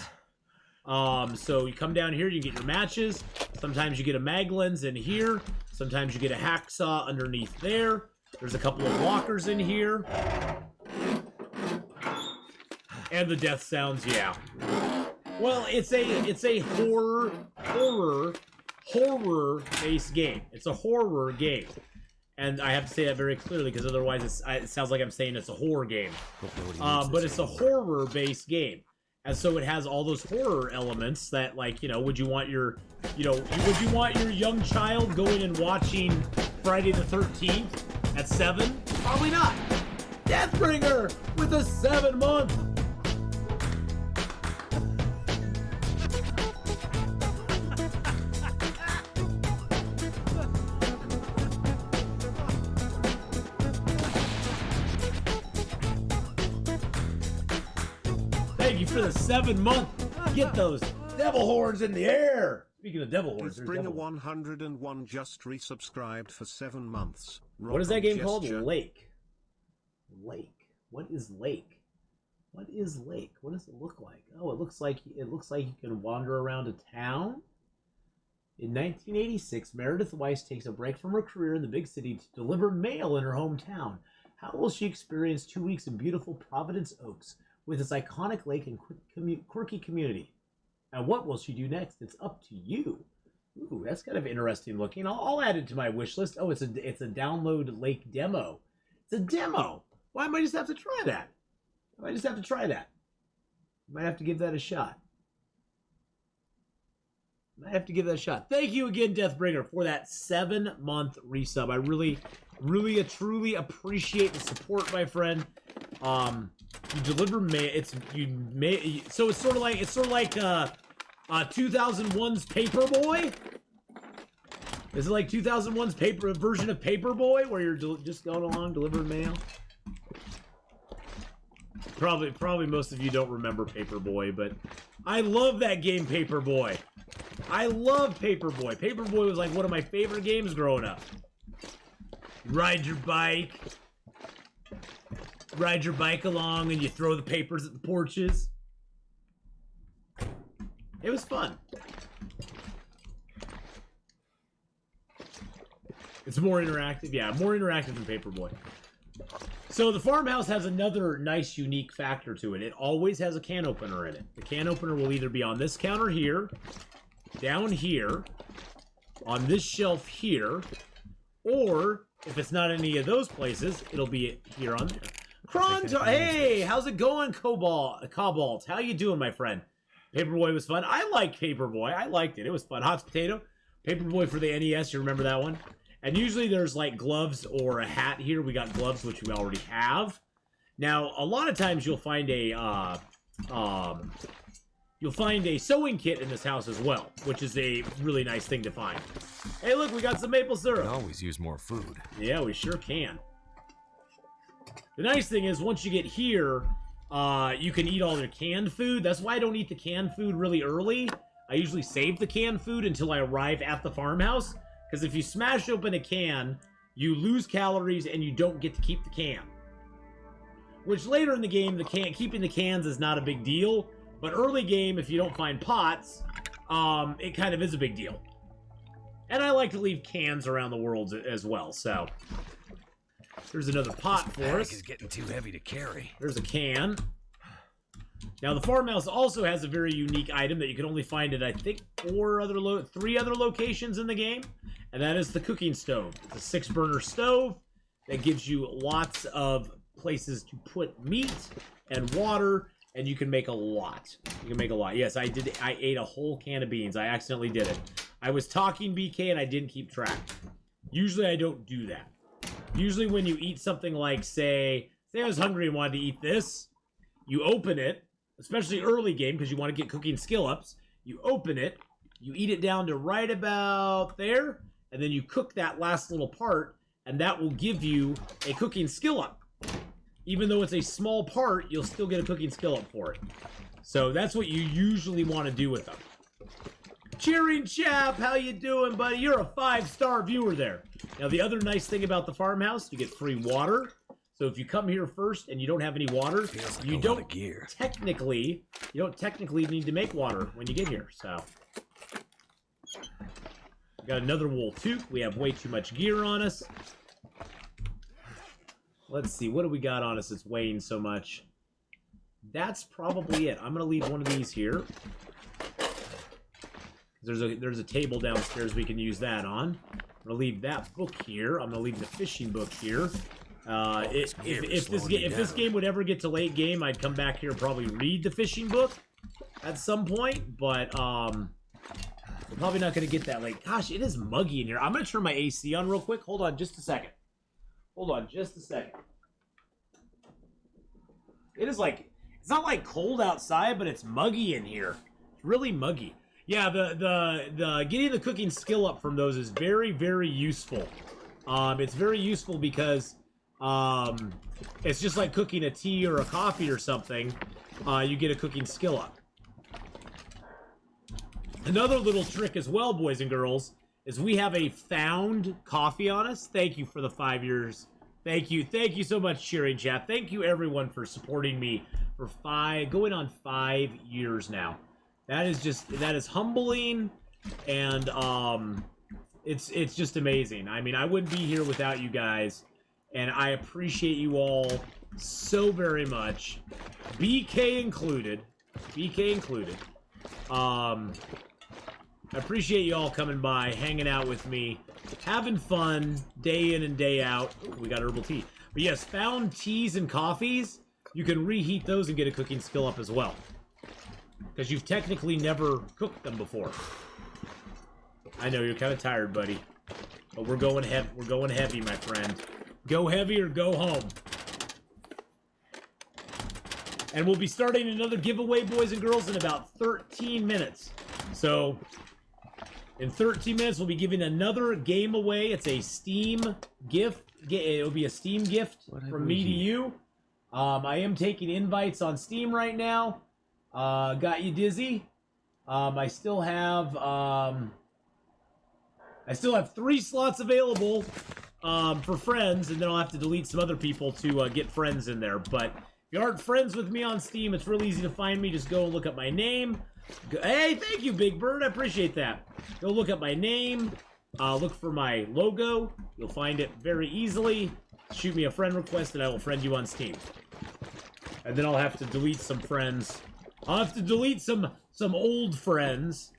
So you come down here, you get your matches. Sometimes you get a mag lens in here. Sometimes you get a hacksaw underneath there. There's a couple of lockers in here. And the death sounds, yeah. Well, it's a horror-based game. It's a horror game. And I have to say that very clearly because otherwise it sounds like I'm saying it's a horror game. But it's a horror-based game. And so it has all those horror elements that, like, you know, would you want your young child going and watching Friday the 13th at 7? Probably not. Deathbringer with a 7-month. Thank you for the 7-month. Get those devil horns in the air. Speaking of devil horns, Deathbringer 101 just resubscribed for 7 months. What is that game called? Lake. Lake. What is Lake? What is Lake? What does it look like? Oh, it looks like you can wander around a town. In 1986, Meredith Weiss takes a break from her career in the big city to deliver mail in her hometown. How will she experience 2 weeks in beautiful Providence Oaks with its iconic lake and quirky community? And what will she do next? It's up to you. Ooh, that's kind of interesting looking. I'll add it to my wish list. Oh, it's a download lake demo. It's a demo. Why might I just have to try that? I might just have to try that. Might have to give that a shot. Might have to give that a shot. Thank you again, Deathbringer, for that 7-month resub. I really, truly appreciate the support, my friend. You deliver mail. So it's sort of like 2001's Paperboy. Is it like 2001's version of Paperboy, where you're just going along delivering mail? Probably most of you don't remember Paperboy, but I love that game, Paperboy. I love Paperboy. Paperboy was like one of my favorite games growing up. Ride your bike along, and you throw the papers at the porches. It was fun. It's more interactive. Yeah, more interactive than Paperboy. So the farmhouse has another nice, unique factor to it. It always has a can opener in it. The can opener will either be on this counter here, down here, on this shelf here, or if it's not any of those places, it'll be here on there. Hey, how's it going, Cobalt? How you doing, my friend? Paperboy was fun. I like Paperboy. I liked it. It was fun. Hot Potato. Paperboy for the NES. You remember that one? And usually there's like gloves or a hat here. We got gloves, which we already have. Now, a lot of times you'll find a sewing kit in this house as well, which is a really nice thing to find. Hey, look, we got some maple syrup. We always use more food. Yeah, we sure can. The nice thing is, once you get here, you can eat all their canned food. That's why I don't eat the canned food really early. I usually save the canned food until I arrive at the farmhouse. Because if you smash open a can, you lose calories and you don't get to keep the can. Which later in the game, keeping the cans is not a big deal. But early game, if you don't find pots, it kind of is a big deal. And I like to leave cans around the world as well, so. There's another pot for us. Is getting too heavy to carry. There's a can. Now, the farmhouse also has a very unique item that you can only find at, I think, 3 other locations in the game. And that is the cooking stove. It's a 6-burner stove that gives you lots of places to put meat and water, and you can make a lot. You can make a lot. Yes, I did. I ate a whole can of beans. I accidentally did it. I was talking BK and I didn't keep track. Usually I don't do that. Usually when you eat something like, say I was hungry and wanted to eat this, you open it, especially early game because you want to get cooking skill ups. You open it, you eat it down to right about there, and then you cook that last little part, and that will give you a cooking skill up. Even though it's a small part, you'll still get a cooking skill up for it. So that's what you usually want to do with them. Cheering Chap, how you doing, buddy? You're a 5-star viewer there. Now, the other nice thing about the farmhouse, you get free water. So if you come here first and you don't have any water, Like you don't technically need to make water when you get here. So, we got another wool toque. We have way too much gear on us. Let's see, what do we got on us that's weighing so much? That's probably it. I'm gonna leave one of these here. There's a table downstairs we can use that on. I'm gonna leave that book here. I'm gonna leave the fishing book here. If this game would ever get to late game, I'd come back here and probably read the fishing book at some point. But we're probably not gonna get that late. Gosh, it is muggy in here. I'm gonna turn my AC on real quick. Hold on, just a second. Hold on, just a second. It is like, it's not like cold outside, but it's muggy in here. It's really muggy. Yeah, the getting the cooking skill up from those is very, very useful. It's very useful because it's just like cooking a tea or a coffee or something. You get a cooking skill up. Another little trick as well, boys and girls, is we have a found coffee on us. Thank you for the 5 years. Thank you so much, Cheering Chat. Thank you everyone for supporting me for going on 5 years now. That is humbling, and it's just amazing. I mean, I wouldn't be here without you guys, and I appreciate you all so very much. BK included. I appreciate you all coming by, hanging out with me, having fun day in and day out. Ooh, we got herbal tea. But yes, found teas and coffees, you can reheat those and get a cooking skill up as well. Because you've technically never cooked them before. I know, you're kind of tired, buddy. But we're going heavy, my friend. Go heavy or go home. And we'll be starting another giveaway, boys and girls, in about 13 minutes. So, in 13 minutes, we'll be giving another game away. It's a Steam gift. It'll be a Steam gift from me to you. I am taking invites on Steam right now. Got you dizzy. I still have 3 slots available for friends, and then I'll have to delete some other people to get friends in there. But if you aren't friends with me on Steam, it's real easy to find me. Just go and look up my name. Hey, thank you, Big Bird. I appreciate that. Go look up my name. Look for my logo. You'll find it very easily. Shoot me a friend request, and I will friend you on Steam. And then I'll have to delete some friends. I'll have to delete some old friends.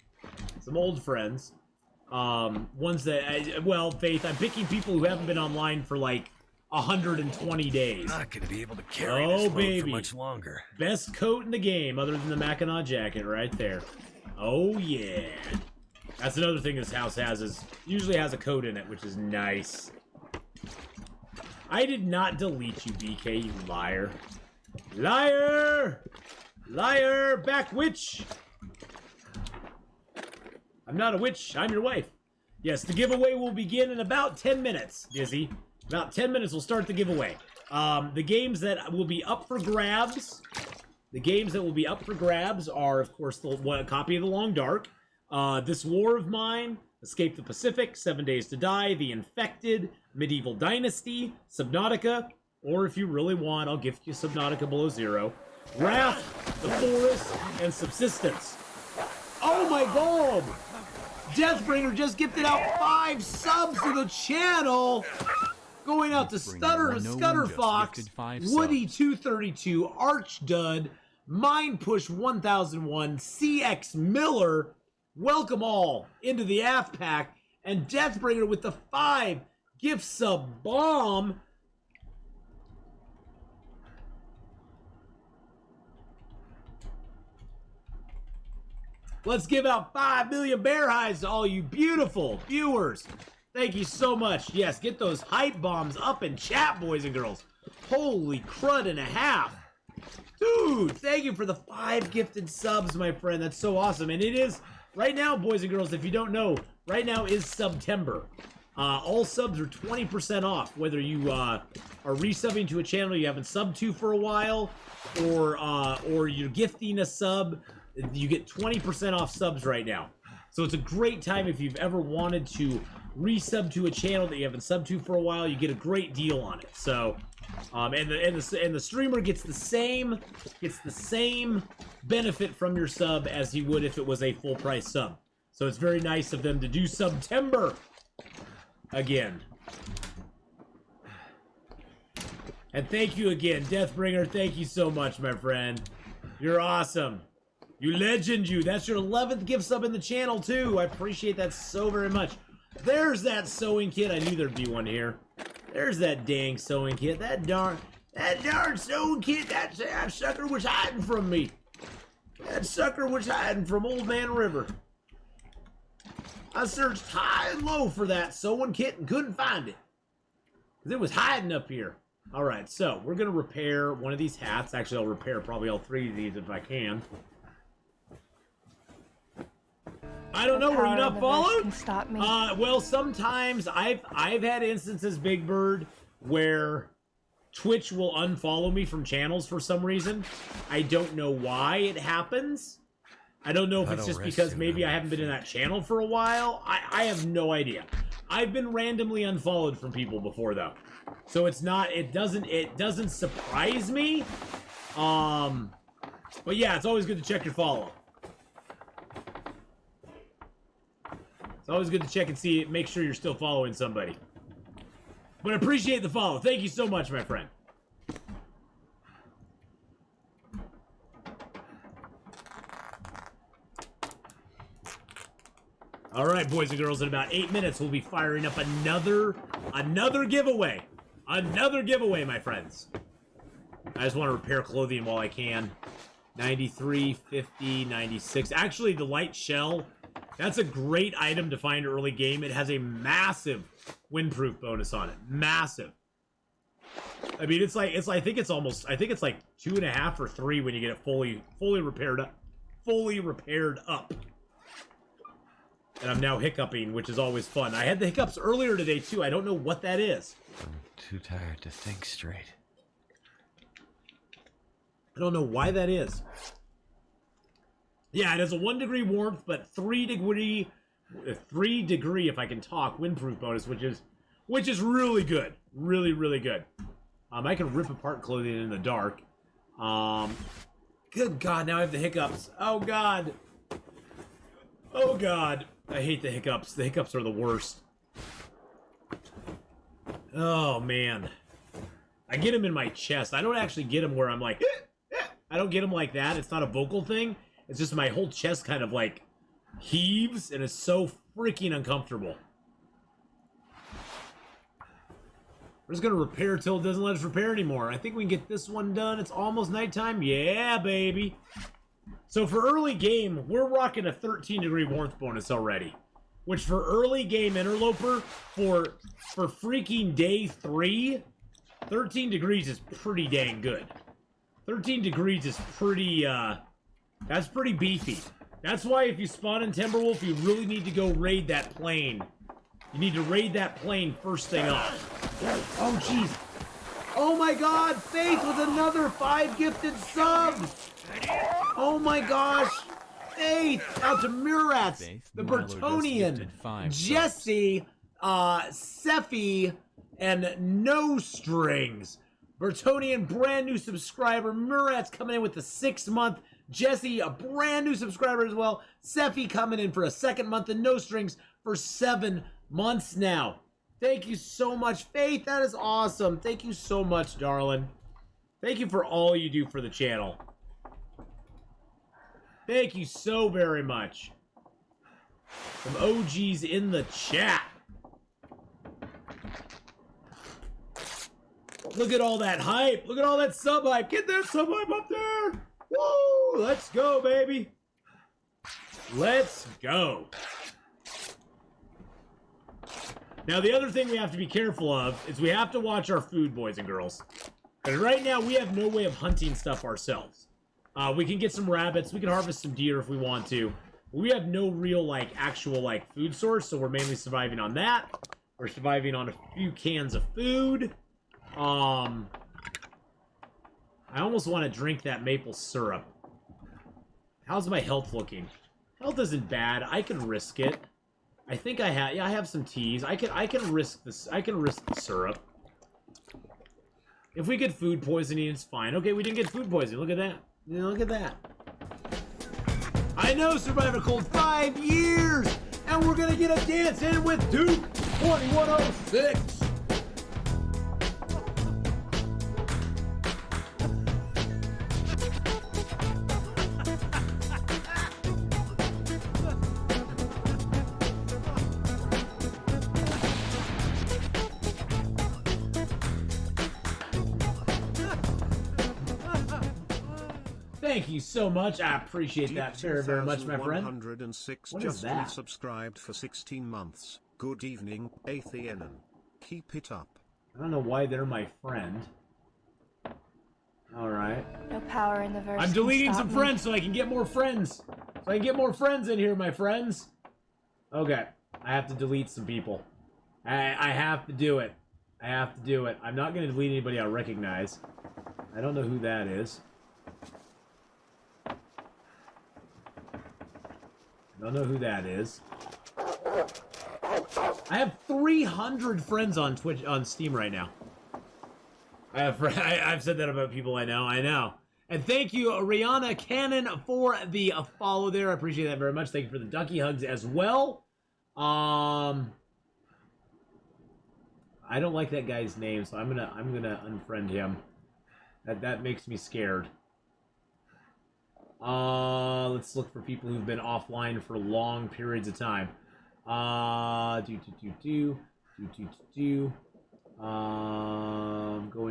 Some old friends. Ones that, well, Faith, I'm picking people who haven't been online for like 120 days. Not gonna be able to carry this load for much longer. Best coat in the game, other than the Mackinac jacket right there. Oh yeah. That's another thing this house has, usually has a coat in it, which is nice. I did not delete you, BK, you liar. Liar! Liar! Back witch! I'm not a witch, I'm your wife. Yes, the giveaway will begin in about 10 minutes, Dizzy. about 10 minutes, we'll start the giveaway. The games that will be up for grabs, are, of course, a copy of The Long Dark, This War of Mine, Escape the Pacific, 7 Days to Die, The Infected, Medieval Dynasty, Subnautica, or if you really want, I'll gift you Subnautica Below Zero, Wrath, The Forest, and Subsistence. Oh my god! Deathbringer just gifted out 5 subs to the channel! Going out to Scutterfox, Woody232, Archdud, Mindpush 1001, CX Miller. Welcome all into the AF pack, and Deathbringer with the 5 gift sub bomb. Let's give out 5 million bear highs to all you beautiful viewers. Thank you so much. Yes, get those hype bombs up in chat, boys and girls. Holy crud and a half. Dude, thank you for the 5 gifted subs, my friend. That's so awesome. And it is, right now, boys and girls, if you don't know, right now is September. All subs are 20% off, whether you are resubbing to a channel you haven't subbed to for a while, or you're gifting a sub. You get 20% off subs right now. So it's a great time if you've ever wanted to resub to a channel that you haven't subbed to for a while. You get a great deal on it. So, and the streamer gets the same benefit from your sub as he would if it was a full price sub. So it's very nice of them to do September again. And thank you again, Deathbringer. Thank you so much, my friend. You're awesome. You legend, you. That's your 11th gift sub in the channel, too. I appreciate that so very much. There's that sewing kit. I knew there'd be one here. There's that dang sewing kit. That darn sewing kit. That sucker was hiding from me. That sucker was hiding from Old Man River. I searched high and low for that sewing kit and couldn't find it. Because it was hiding up here. All right, so we're going to repair one of these hats. Actually, I'll repair probably all 3 of these if I can. I don't know. Were you not followed? Stop me. Well, sometimes I've had instances, Big Bird, where Twitch will unfollow me from channels for some reason. I don't know why it happens. I don't know if it's just because maybe I haven't been in that channel for a while. I have no idea. I've been randomly unfollowed from people before though, so it's not. It doesn't surprise me. But yeah, it's always good to check your follow. It's always good to check and see, make sure you're still following somebody. But I appreciate the follow. Thank you so much, my friend. All right, boys and girls, in about 8 minutes, we'll be firing up another giveaway. Another giveaway, my friends. I just want to repair clothing while I can. 93, 50, 96. Actually, the light shell... That's a great item to find early game. It has a massive windproof bonus on it. Massive. I mean, it's like I think it's like 2.5 or 3 when you get it fully repaired up. Fully repaired up. And I'm now hiccuping, which is always fun. I had the hiccups earlier today too. I don't know what that is. I'm too tired to think straight. I don't know why that is. Yeah, it has a 1 degree warmth, but 3 degree, if I can talk, windproof bonus, which is really good, really good. I can rip apart clothing in the dark. Good God, now I have the hiccups. Oh God, I hate the hiccups. The hiccups are the worst. Oh man, I get them in my chest. I don't actually get them where I'm like, I don't get them like that. It's not a vocal thing. It's just my whole chest kind of like heaves and it's so freaking uncomfortable. We're just gonna repair till it doesn't let us repair anymore. I think we can get this one done. It's almost nighttime. Yeah, baby. So for early game, we're rocking a 13 degree warmth bonus already. Which for early game interloper, for freaking day 3, 13 degrees is pretty dang good. 13 degrees is pretty, that's pretty beefy. That's why if you spawn in Timberwolf, you really need to go raid that plane. You need to raid that plane first thing off. Oh, jeez. Oh, my God. Faith with another 5 gifted subs. Oh, my gosh. Faith. Out to Murats. Faith, The Milo just Bertonian. gifted 5 Jesse. Sephi. And No Strings. Bertonian, brand new subscriber. Murats coming in with the 6th month. Jesse, a brand new subscriber as well. Sephi coming in for a 2nd month. And No Strings for 7 months now. Thank you so much, Faith. That is awesome. Thank you so much, darling. Thank you for all you do for the channel. Thank you so very much. Some OGs in the chat. Look at all that hype. Look at all that sub hype. Get that sub hype up there. Woo! Let's go, baby. Let's go. Now, the other thing we have to be careful of is we have to watch our food, boys and girls. Because right now, we have no way of hunting stuff ourselves. We can get some rabbits. We can harvest some deer if we want to. We have no real, like, actual, like, food source, so we're mainly surviving on that. We're surviving on a few cans of food. I almost want to drink that maple syrup. How's my health looking? Health isn't bad. I can risk it. I think I have. Yeah, I have some teas. I can risk this. I can risk the syrup. If we get food poisoning, it's fine. Okay, we didn't get food poisoning. Look at that. Yeah, look at that. I know, Survivor Cold 5 years, and we're gonna get a dance in with Duke 2106. Thank you so much. I appreciate that very, very much, my friend. 106 What just is that? resubscribed for 16 months. Good evening, Atheenon. Keep it up. I don't know why they're my friend. Alright. No power in the verse. I'm can deleting stop some me. friends so I can get more friends. So I can get more friends in here, my friends. Okay. I have to delete some people. I have to do it. I have to do it. I'm not going to delete anybody I recognize. I don't know who that is. I don't know who that is. I have 300 friends on Twitch, on Steam right now. I've said that about people I know. I know. And thank you, Rihanna Cannon, for the follow there. I appreciate that very much. Thank you for the ducky hugs as well. I don't like that guy's name, so I'm gonna unfriend him. That makes me scared. Let's look for people who've been offline for long periods of time. Going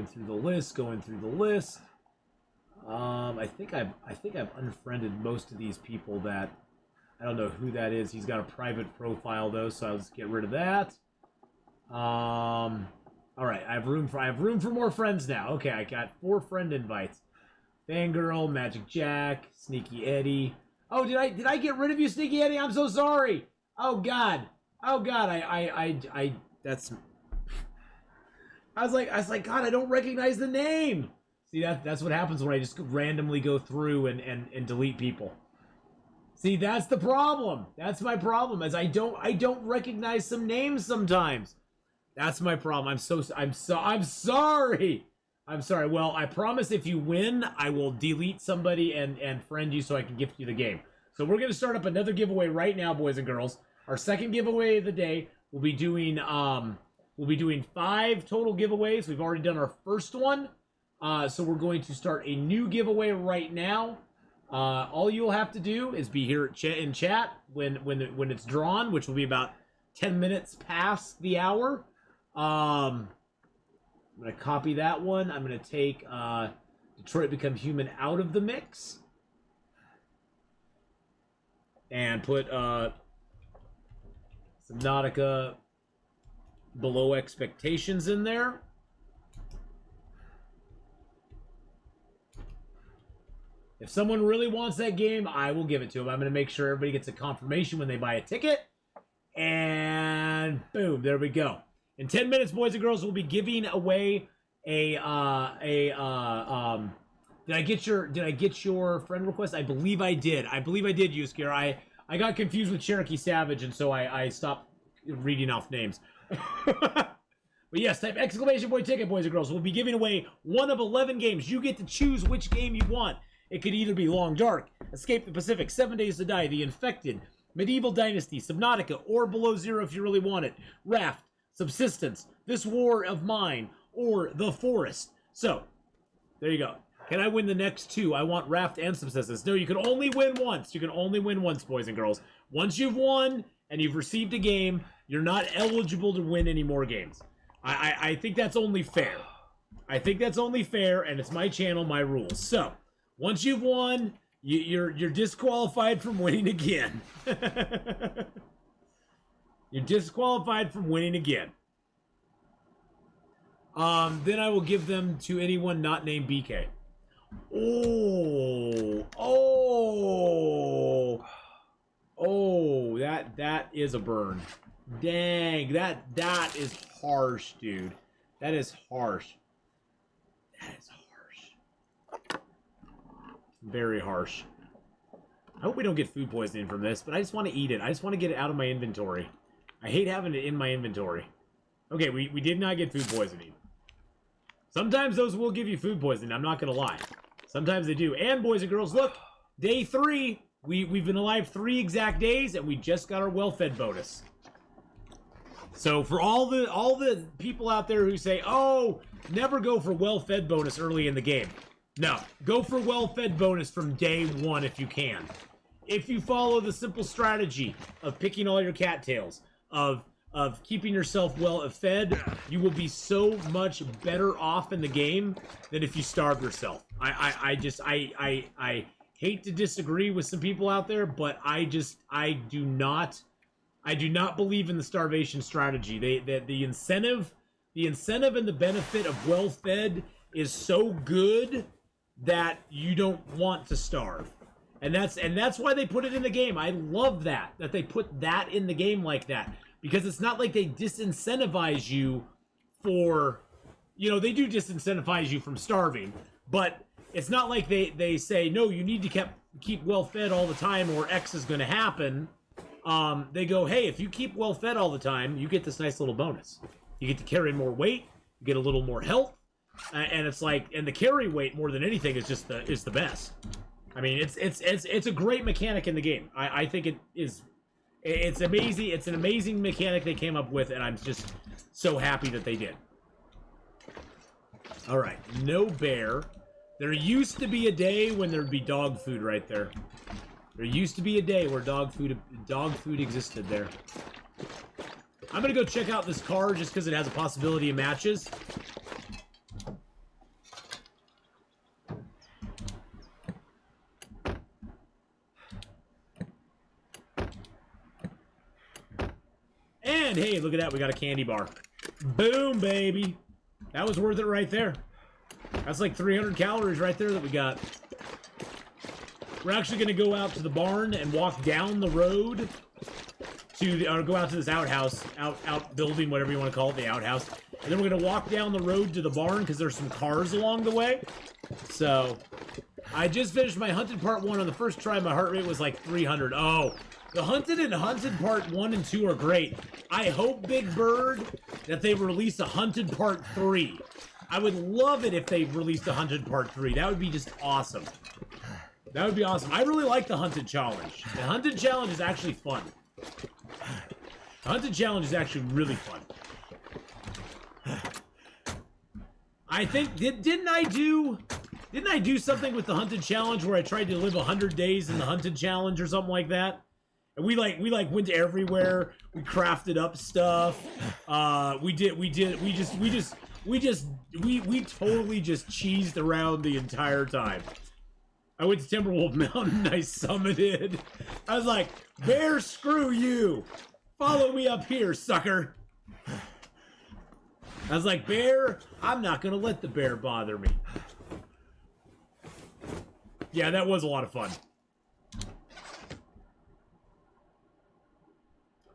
through the list. I think I've unfriended most of these people that I don't know who that is. He's got a private profile though, so I'll just get rid of that. All right, I have room for more friends now. Okay, I got 4 friend invites. Fangirl, Magic Jack, Sneaky Eddie. Oh, did I get rid of you, Sneaky Eddie? I'm so sorry. Oh God. I that's. I was like, God, I don't recognize the name. See, that's what happens when I just randomly go through and delete people. See, that's the problem. That's my problem, as I don't recognize some names sometimes. That's my problem. I'm sorry. I'm sorry. Well, I promise if you win, I will delete somebody and friend you so I can gift you the game. So we're gonna start up another giveaway right now, boys and girls. Our second giveaway of the day. We'll be doing 5 total giveaways. We've already done our first one. So we're going to start a new giveaway right now. All you'll have to do is be here in chat when it's drawn, which will be about 10 minutes past the hour. I'm going to copy that one. I'm going to take Detroit Become Human out of the mix. And put Subnautica Below Expectations in there. If someone really wants that game, I will give it to them. I'm going to make sure everybody gets a confirmation when they buy a ticket. And boom, there we go. In 10 minutes, boys and girls, we'll be giving away did I get your friend request? I believe I did. Yuskir. I got confused with Cherokee Savage, and so I stopped reading off names. But yes, type exclamation point ticket, boys and girls. We'll be giving away one of 11 games. You get to choose which game you want. It could either be Long Dark, Escape the Pacific, 7 Days to Die, The Infected, Medieval Dynasty, Subnautica, or Below Zero if you really want it, Raft, Subsistence, This War of Mine, or The Forest. So, there you go. Can I win the next two? I want Raft and Subsistence. No, you can only win once. You can only win once, boys and girls. Once you've won and you've received a game, you're not eligible to win any more games. I think that's only fair. I think that's only fair, and it's my channel, my rules. So, once you've won, you're disqualified from winning again. You're disqualified from winning again. Then I will give them to anyone not named BK. Oh, that is a burn. Dang, that is harsh, dude. That is harsh. That is harsh. Very harsh. I hope we don't get food poisoning from this, but I just want to eat it. I just want to get it out of my inventory. I hate having it in my inventory. Okay, we did not get food poisoning. Sometimes those will give you food poisoning, I'm not going to lie. Sometimes they do. And boys and girls, look, day 3. We've been alive 3 exact days, and we just got our well-fed bonus. So for all the people out there who say, oh, never go for well-fed bonus early in the game. No, go for well-fed bonus from day 1 if you can. If you follow the simple strategy of picking all your cattails, of keeping yourself well fed, you will be so much better off in the game than if you starve yourself. I hate to disagree with some people out there, but I do not believe in the starvation strategy. The incentive and the benefit of well fed is so good that you don't want to starve. And that's why they put it in the game. I love that they put that in the game like that. Because it's not like they disincentivize you for, they do disincentivize you from starving, but it's not like they say, no, you need to keep well fed all the time or X is going to happen. They go, hey, if you keep well fed all the time, you get this nice little bonus. You get to carry more weight, you get a little more health, and it's like, and the carry weight more than anything is just the best. I mean, it's a great mechanic in the game. I think it is. It's amazing. It's an amazing mechanic they came up with, and I'm just so happy that they did. All right, no bear. There used to be a day when there'd be dog food right there. There used to be a day where dog food existed there. I'm gonna go check out this car just because it has a possibility of matches. And hey, look at that, we got a candy bar. Boom, baby. That was worth it right there. That's like 300 calories right there that we got. We're actually going to go out to the barn and walk down the road or go out to this outhouse, out building, whatever you want to call it, the outhouse. And then we're going to walk down the road to the barn because there's some cars along the way. So, I just finished my Hunted Part 1 on the first try. My heart rate was like 300. Oh, the Hunted and Hunted Part 1 and 2 are great. I hope, Big Bird, that they release a Hunted Part 3. I would love it if they released a Hunted Part 3. That would be just awesome. That would be awesome. I really like the Hunted Challenge. The Hunted Challenge is actually fun. The Hunted Challenge is actually really fun. I think, didn't I do something with the Hunted Challenge where I tried to live 100 days in the Hunted Challenge or something like that? And we went everywhere. We crafted up stuff. We totally just cheesed around the entire time. I went to Timberwolf Mountain. I summited. I was like, bear, screw you. Follow me up here, sucker. I was like, bear, I'm not going to let the bear bother me. Yeah, that was a lot of fun.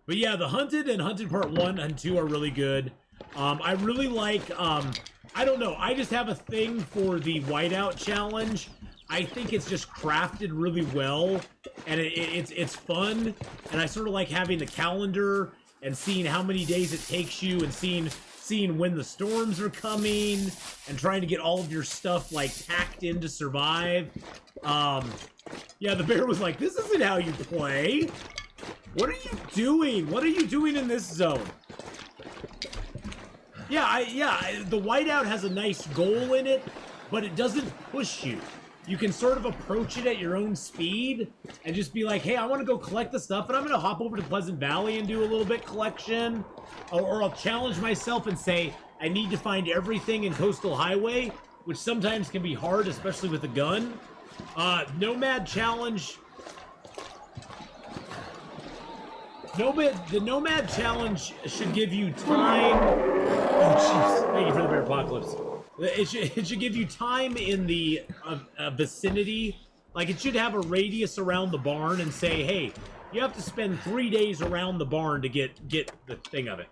But yeah, the Hunted and Hunted Part 1 and 2 are really good. I really like, I don't know, I just have a thing for the whiteout challenge. I think it's just crafted really well, and it's fun, and I sort of like having the calendar and seeing how many days it takes you and seeing when the storms are coming and trying to get all of your stuff like packed in to survive. Yeah, the bear was like, this isn't how you play. What are you doing? What are you doing in this zone? Yeah, the whiteout has a nice goal in it, but it doesn't push you. You can sort of approach it at your own speed and just be like, hey, I want to go collect the stuff, and I'm going to hop over to Pleasant Valley and do a little bit collection. Or I'll challenge myself and say, I need to find everything in Coastal Highway, which sometimes can be hard, especially with a gun. Nomad Challenge... The Nomad Challenge should give you time... Oh, jeez. Thank you for the Bear Apocalypse. It should give you time in the vicinity. Like, it should have a radius around the barn and say, hey, you have to spend 3 days around the barn to get the thing of it.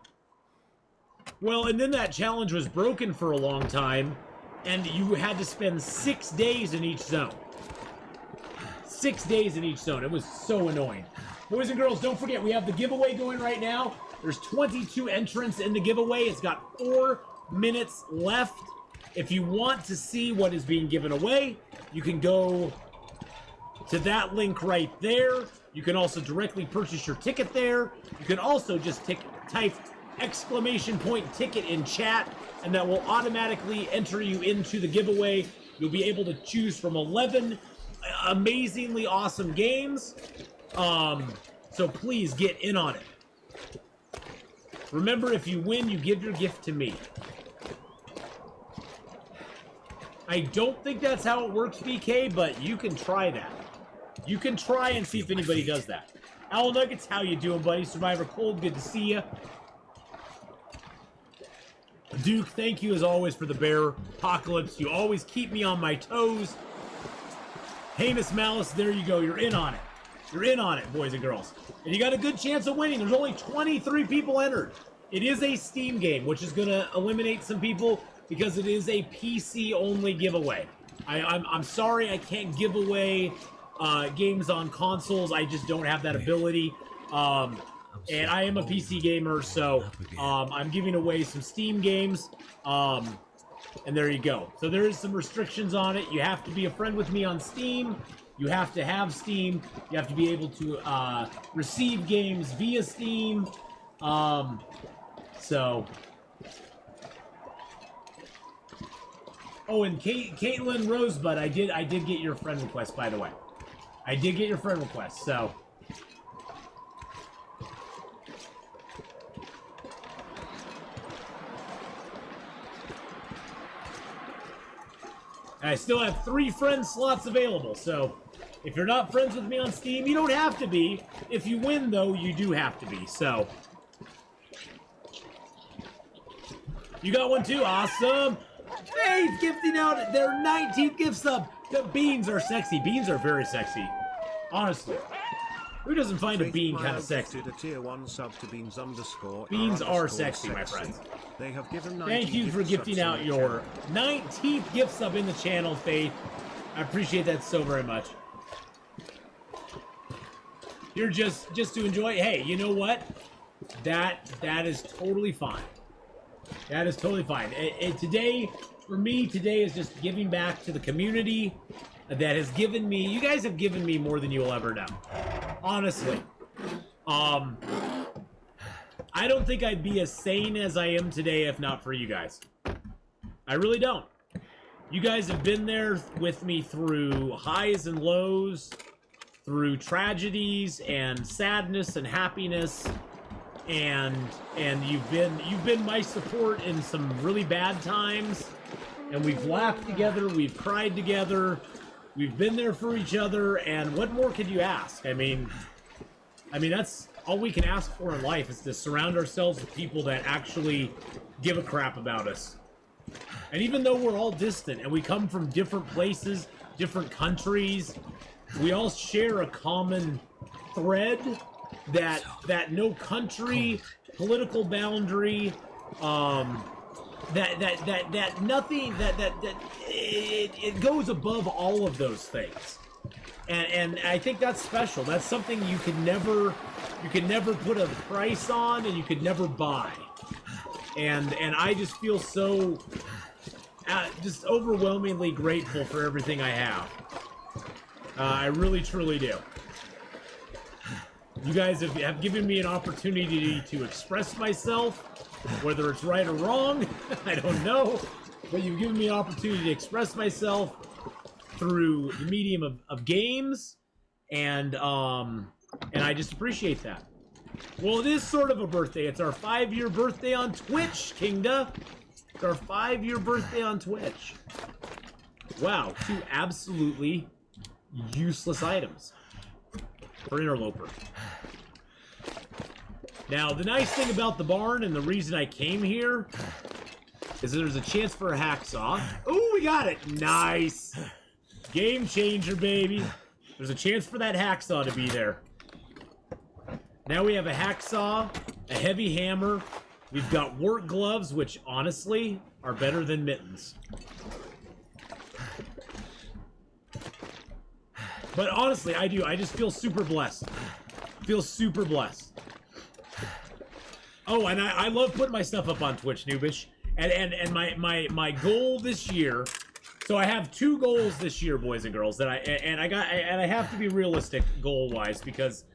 Well, and then that challenge was broken for a long time, and you had to spend 6 days in each zone. 6 days in each zone. It was so annoying. Boys and girls, don't forget, we have the giveaway going right now. There's 22 entrants in the giveaway. It's got 4 minutes left. If you want to see what is being given away, you can go to that link right there. You can also directly purchase your ticket there. You can also just type !ticket in chat, and that will automatically enter you into the giveaway. You'll be able to choose from 11 amazingly awesome games. So please get in on it. Remember, if you win, you give your gift to me. I don't think that's how it works, BK, but you can try that. You can try and see if anybody does that. Owl Nuggets, how you doing, buddy? Survivor Cold, good to see you. Duke, thank you as always for the Bear Apocalypse. You always keep me on my toes. Heinous Malice, there you go. You're in on it. You're in on it, boys and girls. And you got a good chance of winning. There's only 23 people entered. It is a Steam game, which is going to eliminate some people because it is a PC-only giveaway. I'm sorry I can't give away games on consoles. I just don't have that ability. And I am a PC gamer, so I'm giving away some Steam games. And there you go. So there is some restrictions on it. You have to be a friend with me on Steam. You have to have Steam. You have to be able to receive games via Steam. So... Oh, and Caitlin Rosebud, I did get your friend request, by the way. I did get your friend request, so... And I still have 3 friend slots available, so if you're not friends with me on Steam, you don't have to be. If you win, though, you do have to be, so... You got one too? Awesome! Hey, gifting out their 19th gift sub! The beans are sexy. Beans are very sexy. Honestly. Who doesn't find a bean kind of sexy? A tier 1 sub to beans_. Beans are sexy, my friends. They have given Thank you for gifting out your 19th gift sub in the channel, Faith. I appreciate that so very much. You're just to enjoy. Hey, you know what? That is totally fine. That is totally fine. Today, for me, today is just giving back to the community that has given me... You guys have given me more than you will ever know. Honestly. I don't think I'd be as sane as I am today if not for you guys. I really don't. You guys have been there with me through highs and lows, through tragedies and sadness and happiness, and you've been my support in some really bad times, and we've laughed together, we've cried together, we've been there for each other, and what more could you ask? I mean that's all we can ask for in life, is to surround ourselves with people that actually give a crap about us. And even though we're all distant and we come from different places, different countries, we all share a common thread that no country, political boundary, that nothing that it goes above all of those things, and I think that's special. That's something you can never put a price on, and you could never buy. And I just feel so just overwhelmingly grateful for everything I have. I really truly do. You guys have given me an opportunity to express myself, whether it's right or wrong, I don't know, but you've given me an opportunity to express myself through the medium of games, and I just appreciate that. Well, it is sort of a birthday. It's our 5-year birthday on Twitch, Kingda. It's our 5-year birthday on Twitch. Wow, 2 absolutely useless items for Interloper. Now, the nice thing about the barn, and the reason I came here, is that there's a chance for a hacksaw. Ooh, we got it! Nice! Game changer, baby. There's a chance for that hacksaw to be there. Now we have a hacksaw, a heavy hammer. We've got work gloves, which, honestly, are better than mittens. But honestly, I do. I just feel super blessed. Feel super blessed. Oh, and I love putting my stuff up on Twitch, Noobish. And my goal this year. So I have 2 goals this year, boys and girls, that I have to be realistic goal wise, because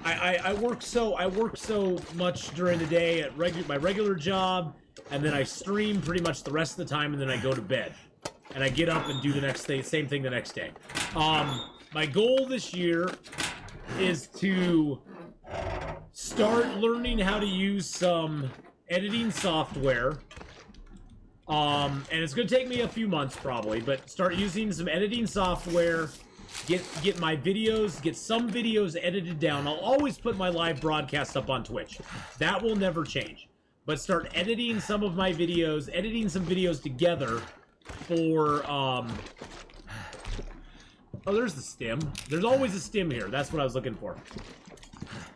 I work so much during the day at my regular job, and then I stream pretty much the rest of the time, and then I go to bed, and I get up and do the same thing the next day. My goal this year is to start learning how to use some editing software. And it's gonna take me a few months probably, but start using some editing software, get my videos, get some videos edited down. I'll always put my live broadcasts up on Twitch. That will never change. But start editing some of my videos, editing some videos together for, oh, there's the stim. There's always a stim here. That's what I was looking for.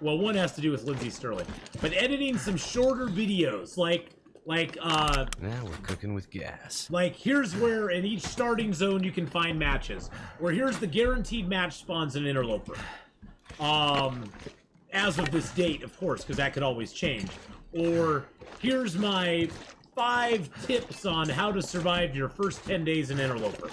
Well, one has to do with Lindsay Sterling. But editing some shorter videos, like, Now we're cooking with gas. like, here's where in each starting zone you can find matches. Or here's the guaranteed match spawns in Interloper. As of this date, of course, because that could always change. Or here's my 5 tips on how to survive your first 10 days in Interloper.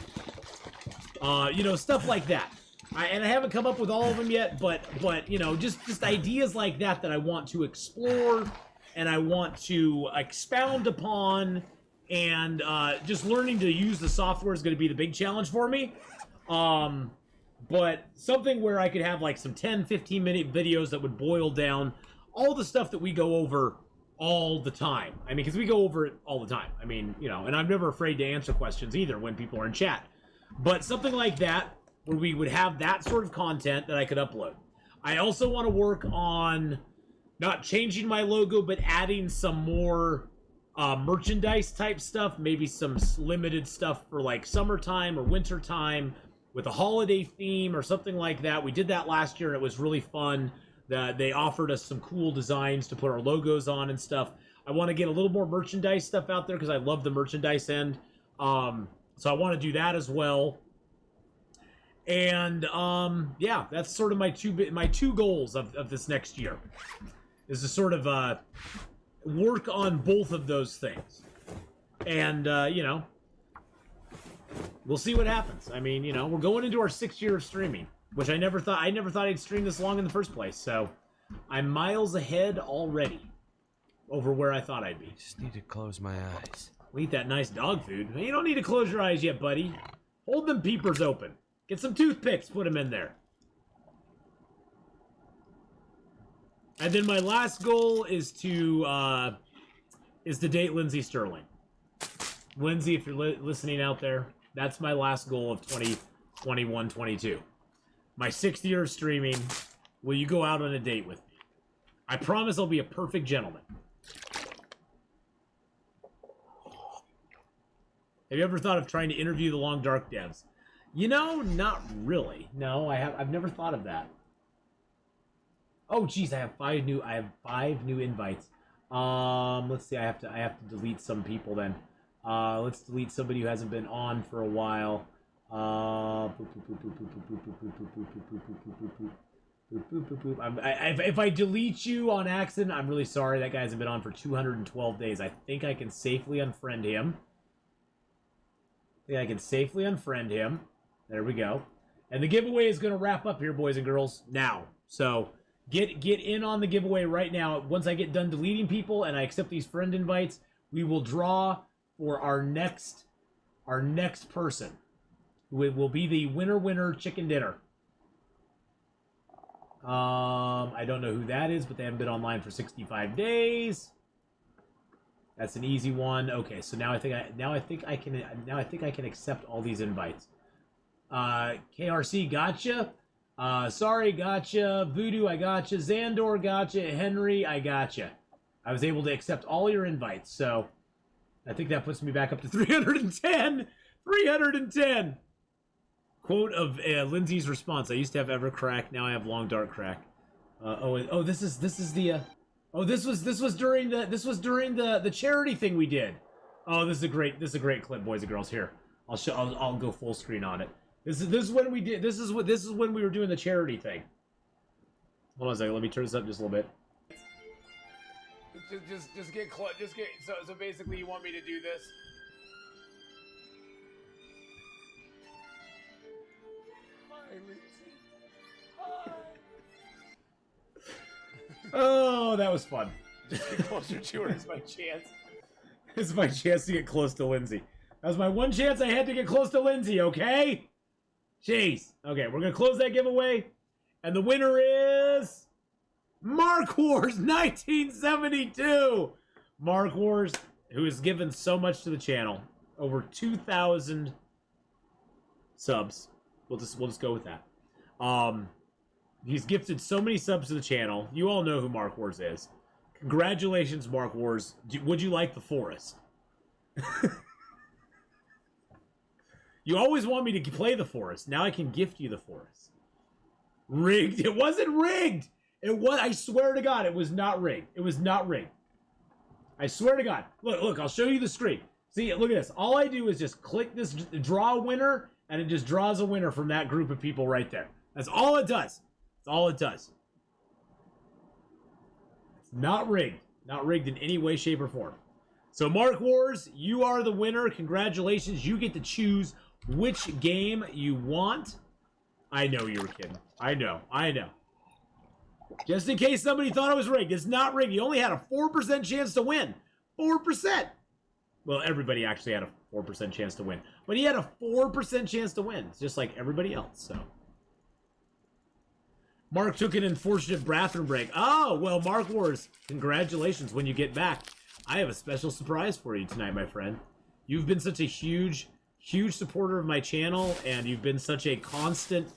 You know, stuff like that. And I haven't come up with all of them yet, but you know, just ideas like that I want to explore and I want to expound upon, and just learning to use the software is going to be the big challenge for me. But something where I could have like some 10-15 minute videos that would boil down all the stuff that we go over all the time. I mean, because we go over it all the time. I mean, you know, and I'm never afraid to answer questions either when people are in chat. But something like that, where we would have that sort of content that I could upload. I also want to work on not changing my logo, but adding some more merchandise type stuff. Maybe some limited stuff for like summertime or wintertime with a holiday theme or something like that. We did that last year and it was really fun. They offered us some cool designs to put our logos on and stuff. I want to get a little more merchandise stuff out there because I love the merchandise end. So I want to do that as well. And yeah, that's sort of my two goals of this next year, is to sort of work on both of those things. And you know, we'll see what happens. I mean, you know, we're going into our 6th year of streaming, which I never thought I'd stream this long in the first place. So I'm miles ahead already over where I thought I'd be. Just need to close my eyes. We'll eat that nice dog food. You don't need to close your eyes yet, buddy. Hold them peepers open. Get some toothpicks, put them in there. And then my last goal is to date Lindsay Sterling. Lindsay, if you're listening out there, that's my last goal of 2021-22. My 6th year of streaming. Will you go out on a date with me? I promise I'll be a perfect gentleman. Have you ever thought of trying to interview the Long Dark devs? You know, not really. No, I've never thought of that. Oh, geez, I have 5 new invites. Let's see. I have to delete some people then. Let's delete somebody who hasn't been on for a while. If I delete you on accident, I'm really sorry. That guy hasn't been on for 212 days. I think I can safely unfriend him. There we go. And the giveaway is going to wrap up here, boys and girls, now. So get in on the giveaway right now. Once I get done deleting people and I accept these friend invites, we will draw for our next person. Who will be the winner chicken dinner. I don't know who that is, but they haven't been online for 65 days. That's an easy one. Okay, so now I think I can accept all these invites. KRC, gotcha. Sorry, gotcha. Voodoo, I gotcha. Xandor, gotcha. Henry, I gotcha. I was able to accept all your invites, so I think that puts me back up to 310. 310. Quote of Lindsay's response: I used to have Evercrack, now I have Long Dark Crack. This was during the charity thing we did. Oh, this is a great clip, boys and girls. Here, I'll go full screen on it. This is when we did. This is when we were doing the charity thing. Hold on a second. Let me turn this up just a little bit. Just get close. So basically, you want me to do this? Oh, that was fun. Just get closer to her is my chance. It's my chance to get close to Lindsay. That was my one chance I had to get close to Lindsay, okay? Jeez. Okay, we're going to close that giveaway. And the winner is... Mark Wars 1972! Mark Wars, who has given so much to the channel. Over 2,000 subs. We'll just go with that. He's gifted so many subs to the channel. You all know who Mark Wars is. Congratulations, Mark Wars. Would you like the forest? You always want me to play the forest. Now I can gift you the forest. Rigged. It wasn't rigged. It was. I swear to God, it was not rigged. It was not rigged. I swear to God. Look. I'll show you the screen. See, look at this. All I do is just click this, draw a winner, and it just draws a winner from that group of people right there. That's all it does. That's all it does. It's not rigged. Not rigged in any way, shape, or form. So, Mark Wars, you are the winner. Congratulations. You get to choose which game you want. I know you were kidding. I know. Just in case somebody thought it was rigged. It's not rigged. You only had a 4% chance to win. 4%. Well, everybody actually had a 4% chance to win. But he had a 4% chance to win. It's just like everybody else, so. Mark took an unfortunate bathroom break. Oh, well, Mark Wars, congratulations when you get back. I have a special surprise for you tonight, my friend. You've been such a huge supporter of my channel, and you've been such a constant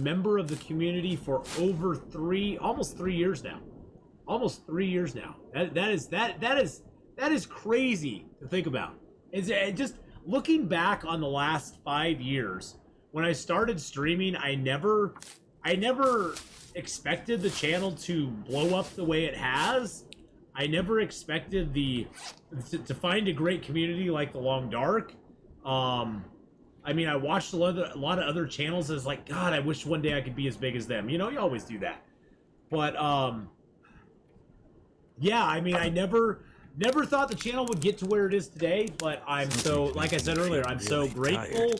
member of the community for over almost 3 years now. Almost 3 years now. That is crazy to think about. It's just looking back on the last 5 years, when I started streaming, I never expected the channel to blow up the way it has. I never expected to find a great community like the Long Dark. I mean, I watched a lot of other channels and it's like, God, I wish one day I could be as big as them. You know, you always do that. But, yeah, I mean, I never thought the channel would get to where it is today, but I'm so, like I said earlier, I'm so grateful,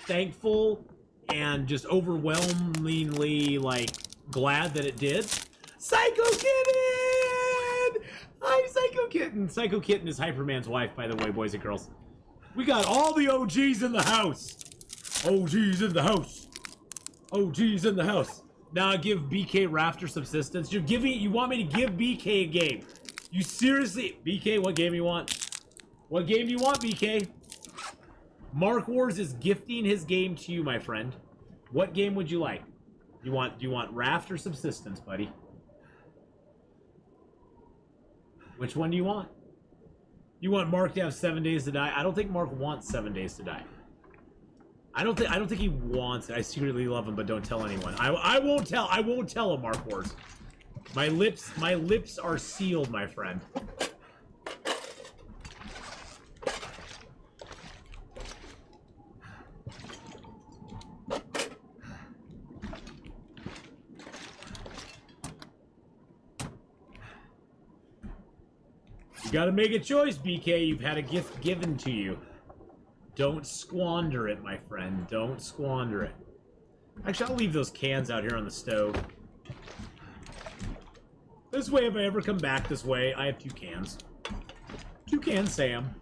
thankful, and just overwhelmingly, like, glad that it did. Psycho Kitten! Hi, Psycho Kitten! Psycho Kitten is Hyperman's wife, by the way, boys and girls. We got all the OGs in the house! OGs in the house! OGs in the house! Now give BK Rafter subsistence. You want me to give BK a game? You seriously... BK, what game you want? What game do you want, BK? Mark Wars is gifting his game to you, my friend. What game would you like? Do you want Raft or Subsistence, buddy? Which one do you want? You want Mark to have 7 days to die? I don't think Mark wants 7 days to die. I don't think he wants it. I secretly love him, but don't tell anyone. I won't tell him, Mark Wars. My lips are sealed, my friend. You gotta make a choice, BK. You've had a gift given to you. Don't squander it, my friend. Don't squander it. Actually, I'll leave those cans out here on the stove. This way, if I ever come back this way, I have 2 cans. 2 cans, Sam.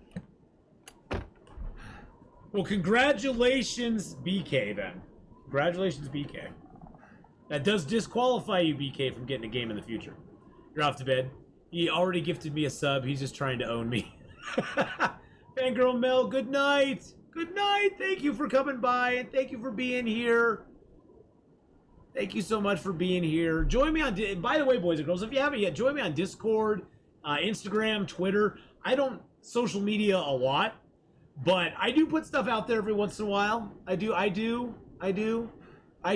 Well, congratulations, BK, then. Congratulations, BK. That does disqualify you, BK, from getting a game in the future. You're off to bed. He already gifted me a sub. He's just trying to own me. Fangirl Mel, good night. Good night. Thank you for coming by, and thank you for being here. Thank you so much for being here. Join me on... By the way, boys and girls, if you haven't yet, join me on Discord, Instagram, Twitter. I don't social media a lot, but I do put stuff out there every once in a while. I do. I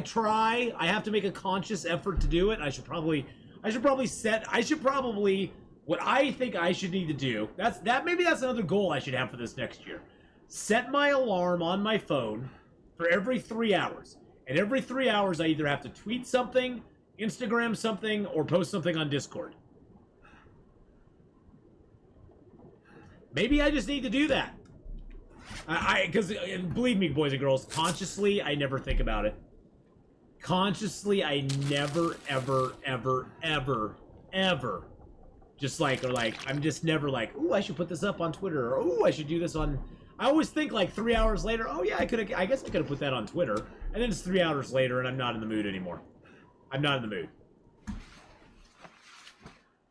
try. I have to make a conscious effort to do it. I should probably what I think I should need to do. Maybe that's another goal I should have for this next year. Set my alarm on my phone for every 3 hours. And every 3 hours I either have to tweet something, Instagram something, or post something on Discord. Maybe I just need to do that. Because believe me, boys and girls, consciously I never think about it. Consciously, I never, ever just I'm just never like, ooh, I should put this up on Twitter, or ooh, I should do this on... I always think like 3 hours later, oh yeah, I guess I could have put that on Twitter, and then it's 3 hours later and I'm not in the mood anymore. I'm not in the mood.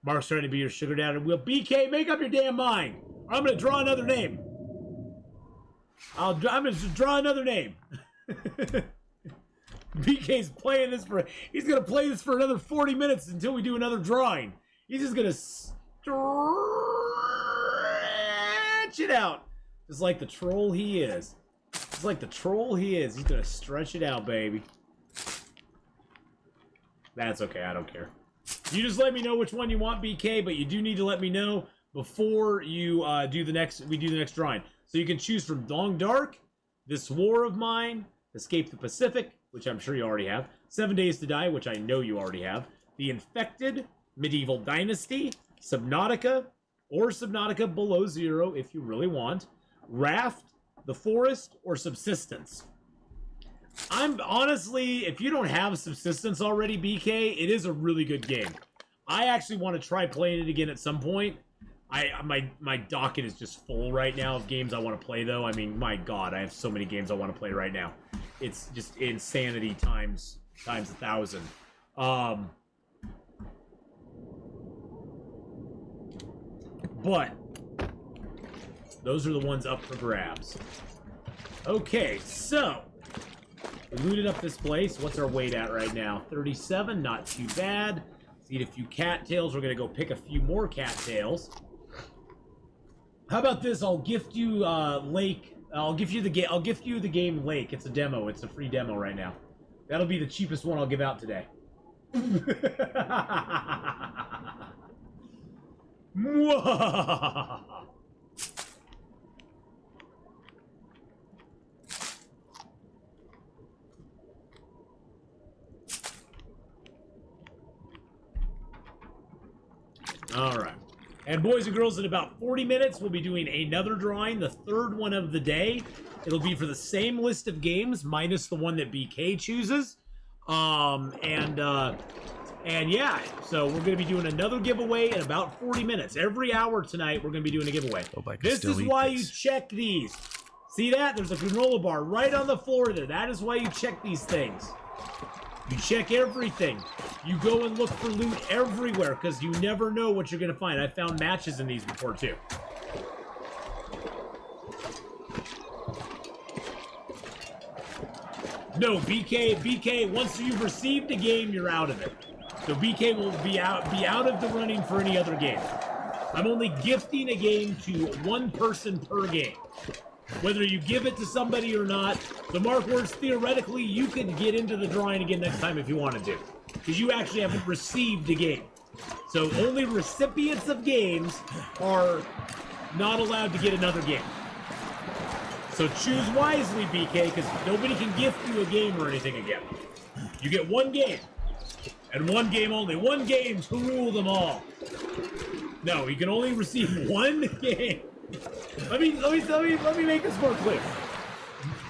Mark's trying to be your sugar daddy. Will BK, make up your damn mind, or I'm gonna draw another name. I'm gonna draw another name. BK's playing this for... He's gonna play this for another 40 minutes until we do another drawing. He's just gonna stretch it out. Just like the troll he is. Just like the troll he is. He's gonna stretch it out, baby. That's okay, I don't care. You just let me know which one you want, BK, but you do need to let me know before you do the next drawing. So you can choose from Long Dark, This War of Mine, Escape the Pacific, which I'm sure you already have, 7 Days to Die, which I know you already have, The Infected, Medieval Dynasty, Subnautica, or Subnautica Below Zero if you really want, Raft, The Forest, or Subsistence. I'm honestly, if you don't have Subsistence already, BK, it is a really good game. I actually want to try playing it again at some point. My docket is just full right now of games I want to play, though. I mean, my God, I have so many games I want to play right now. It's just insanity times 1,000. But those are the ones up for grabs. Okay, so we looted up this place. What's our weight at right now? 37, not too bad. Let's eat a few cattails. We're gonna go pick a few more cattails. How about this? I'll gift you Lake. I'll gift you the game Lake. It's a demo. It's a free demo right now. That'll be the cheapest one I'll give out today. All right. And boys and girls, in about 40 minutes, we'll be doing another drawing, the third one of the day. It'll be for the same list of games, minus the one that BK chooses. And yeah, so we're going to be doing another giveaway in about 40 minutes. Every hour tonight, we're going to be doing a giveaway. This is why you check these. See that? There's a granola bar right on the floor there. That is why you check these things. You check everything. You go and look for loot everywhere, because you never know what you're going to find. I found matches in these before, too. No, BK, once you've received a game, you're out of it. So BK will be out of the running for any other game. I'm only gifting a game to one person per game. Whether you give it to somebody or not, the Mark Words, theoretically, you could get into the drawing again next time if you wanted to. because you actually haven't received a game. So only recipients of games are not allowed to get another game. So choose wisely, BK, because nobody can gift you a game or anything again. You get one game, and one game only. One game to rule them all. No, you can only receive one game. Let me make this more clear.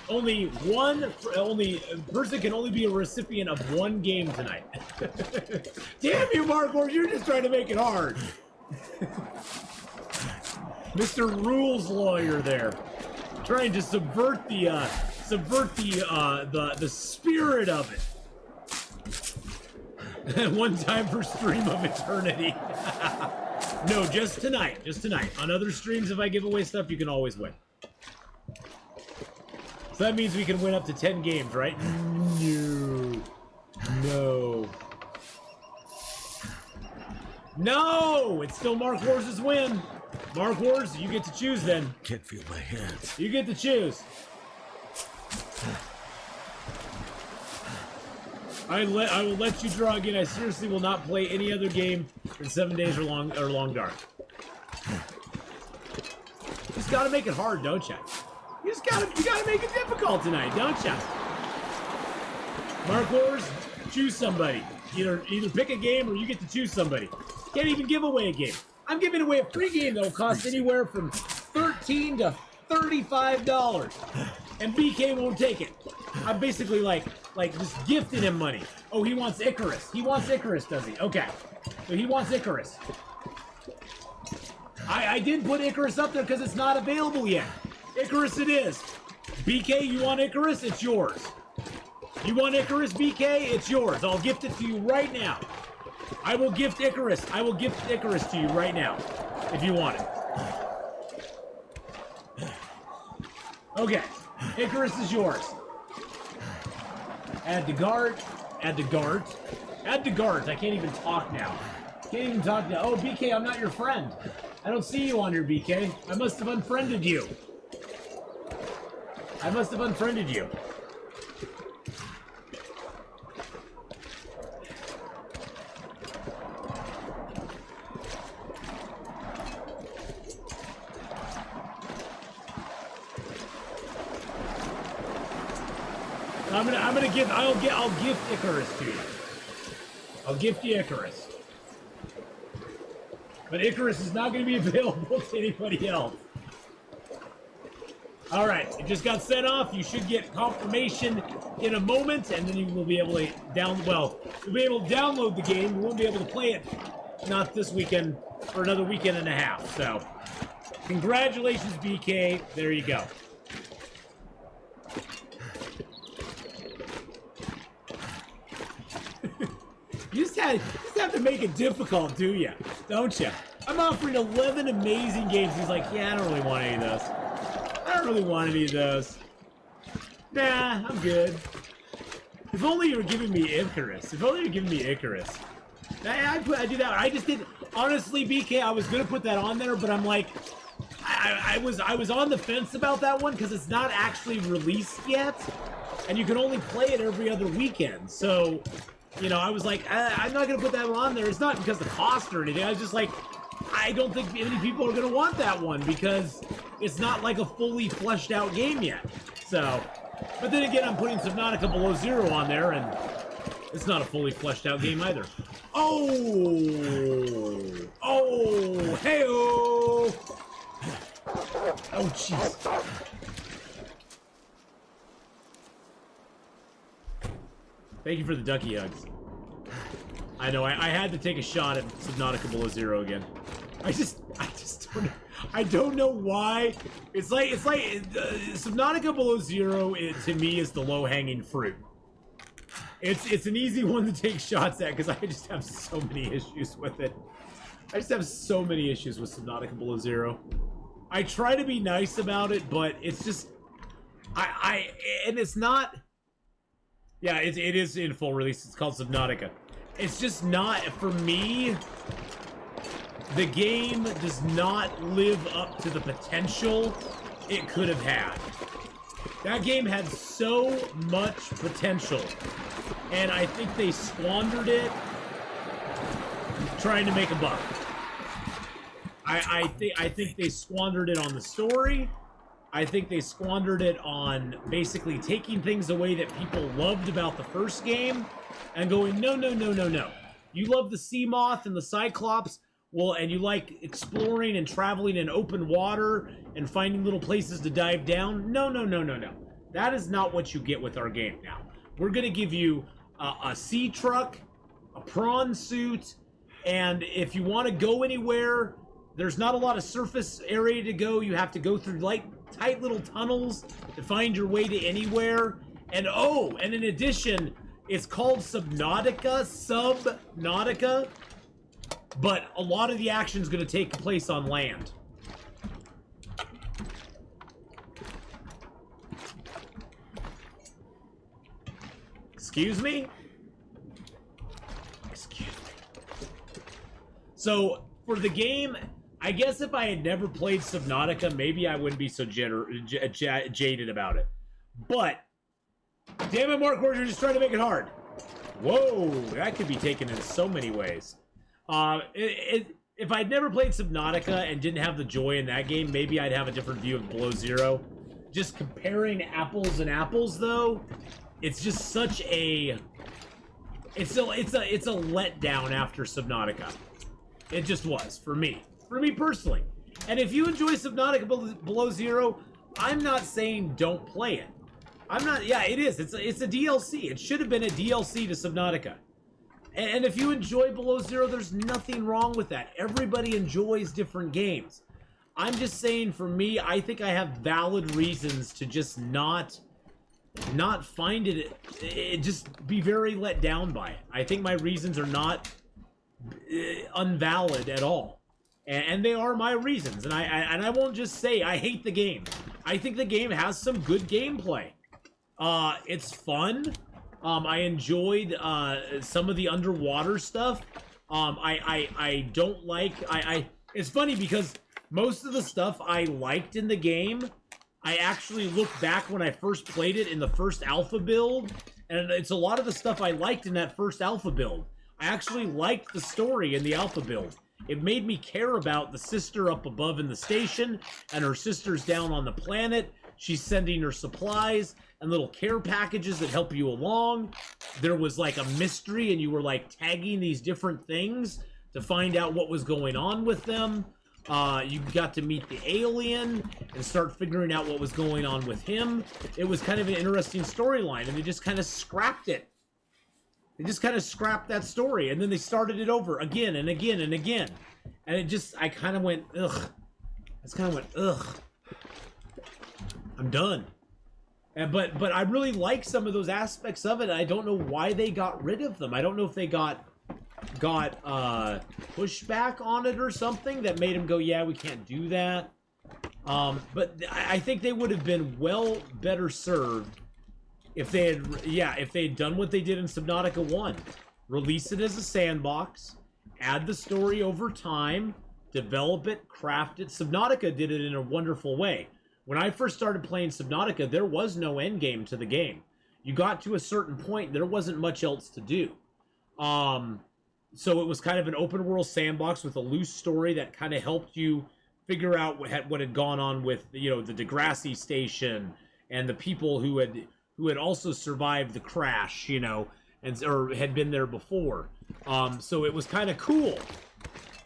Only a person can only be a recipient of one game tonight. Damn you, Mark Wars, you're just trying to make it hard. Mr. Rules Lawyer there. Trying to subvert the spirit of it. One time for stream of eternity. No, just tonight. Just tonight. On other streams, if I give away stuff, you can always win. So that means we can win up to 10 games, right? No. No. No! It's still Mark Wars' win. Mark Wars, you get to choose then. Can't feel my hands. You get to choose. I will let you draw again. I seriously will not play any other game in 7 days or long dark. You just gotta make it hard, don't you? You gotta make it difficult tonight, don't you? Mark Wars, choose somebody. Either pick a game or you get to choose somebody. Can't even give away a game. I'm giving away a free game that will cost anywhere from $13 to $35, and BK won't take it. I'm basically like just gifting him money. Oh, he wants Icarus. He wants Icarus, does he? Okay, so he wants Icarus. I did put Icarus up there because it's not available yet. Icarus it is. BK, you want Icarus? It's yours. You want Icarus, BK? It's yours. I'll gift it to you right now. I will gift Icarus. I will gift Icarus to you right now, if you want it. Okay, Icarus is yours. Add to Gart. Add to Gart. Add to Gart. I can't even talk now. Can't even talk now. Oh, BK, I'm not your friend. I don't see you on here, BK. I must have unfriended you. I must have unfriended you. I'll gift Icarus to you. I'll gift you Icarus. But Icarus is not going to be available to anybody else. Alright, it just got sent off. You should get confirmation in a moment, and then you will be able to you'll be able to download the game. You won't be able to play it not this weekend, for another weekend and a half. So, congratulations, BK. There you go. You just have to make it difficult, do you? Don't you? I'm offering 11 amazing games. He's like, yeah, I don't really want any of those. I don't really want any of those. Nah, I'm good. If only you were giving me Icarus. If only you were giving me Icarus. I do that. I just did. Honestly, BK, I was gonna put that on there, but I'm like, I was on the fence about that one because it's not actually released yet, and you can only play it every other weekend. So, you know, I was like, I'm not gonna put that on there. It's not because of the cost or anything. I was just like, I don't think any people are gonna want that one because it's not like a fully fleshed out game yet. So, but then again, I'm putting Subnautica Below Zero on there, and it's not a fully fleshed out game either. Oh, hey-oh. Oh, jeez. Thank you for the ducky hugs. I know, I had to take a shot at Subnautica Below Zero again. I just don't know why. It's like Subnautica Below Zero, to me, is the low-hanging fruit. It's an easy one to take shots at because I just have so many issues with it. I just have so many issues with Subnautica Below Zero. I try to be nice about it, but it's just and it's not. Yeah, it is in full release. It's called Subnautica. It's just not, for me, the game does not live up to the potential it could have had. That game had so much potential, and I think they squandered it trying to make a buck. I think they squandered it on the story. I think they squandered it on basically taking things away that people loved about the first game and going, no, no, no, no, no. You love the Sea Moth and the Cyclops, well, and you like exploring and traveling in open water and finding little places to dive down. No, no, no, no, no. That is not what you get with our game now. We're going to give you a sea truck, a prawn suit, and if you want to go anywhere, there's not a lot of surface area to go. You have to go through tight little tunnels to find your way to anywhere. And oh, and in addition, it's called Subnautica, but a lot of the action is going to take place on land. Excuse me? Excuse me. So, for the game, I guess if I had never played Subnautica, maybe I wouldn't be so jaded about it. But, damn it, Mark, you're just trying to make it hard. Whoa, that could be taken in so many ways. If I'd never played Subnautica and didn't have the joy in that game, maybe I'd have a different view of Below Zero. Just comparing apples and apples, though, it's just such a... It's a letdown after Subnautica. It just was, for me. For me personally. And if you enjoy Subnautica Below Zero, I'm not saying don't play it. I'm not... Yeah, it is. It's a DLC. It should have been a DLC to Subnautica. And if you enjoy Below Zero, there's nothing wrong with that. Everybody enjoys different games. I'm just saying, for me, I think I have valid reasons to just not find it, just be very let down by it. I think my reasons are not unvalid at all. And they are my reasons. And I won't just say I hate the game. I think the game has some good gameplay. It's fun. I enjoyed some of the underwater stuff. I don't like... It's funny because most of the stuff I liked in the game, I actually look back when I first played it in the first alpha build, and it's a lot of the stuff I liked in that first alpha build. I actually liked the story in the alpha build. It made me care about the sister up above in the station, and her sister's down on the planet. She's sending her supplies and little care packages that help you along. There was like a mystery, and you were like tagging these different things to find out what was going on with them. You got to meet the alien and start figuring out what was going on with him. It was kind of an interesting storyline, and they just kind of scrapped it. They just kind of scrapped that story, and then they started it over again and again and again. And it just, I kind of went, ugh. I just kind of went, ugh. I'm done. But I really like some of those aspects of it. I don't know why they got rid of them. I don't know if they got pushback on it or something that made them go, yeah, we can't do that. But I think they would have been better served if they had done what they did in Subnautica 1. Release it as a sandbox, add the story over time, develop it, craft it. Subnautica did it in a wonderful way. When I first started playing Subnautica, there was no end game to the game. You got to a certain point, there wasn't much else to do. So it was kind of an open world sandbox with a loose story that kind of helped you figure out what had gone on with, you know, the Degrassi station and the people who had also survived the crash, you know, or had been there before. So it was kind of cool.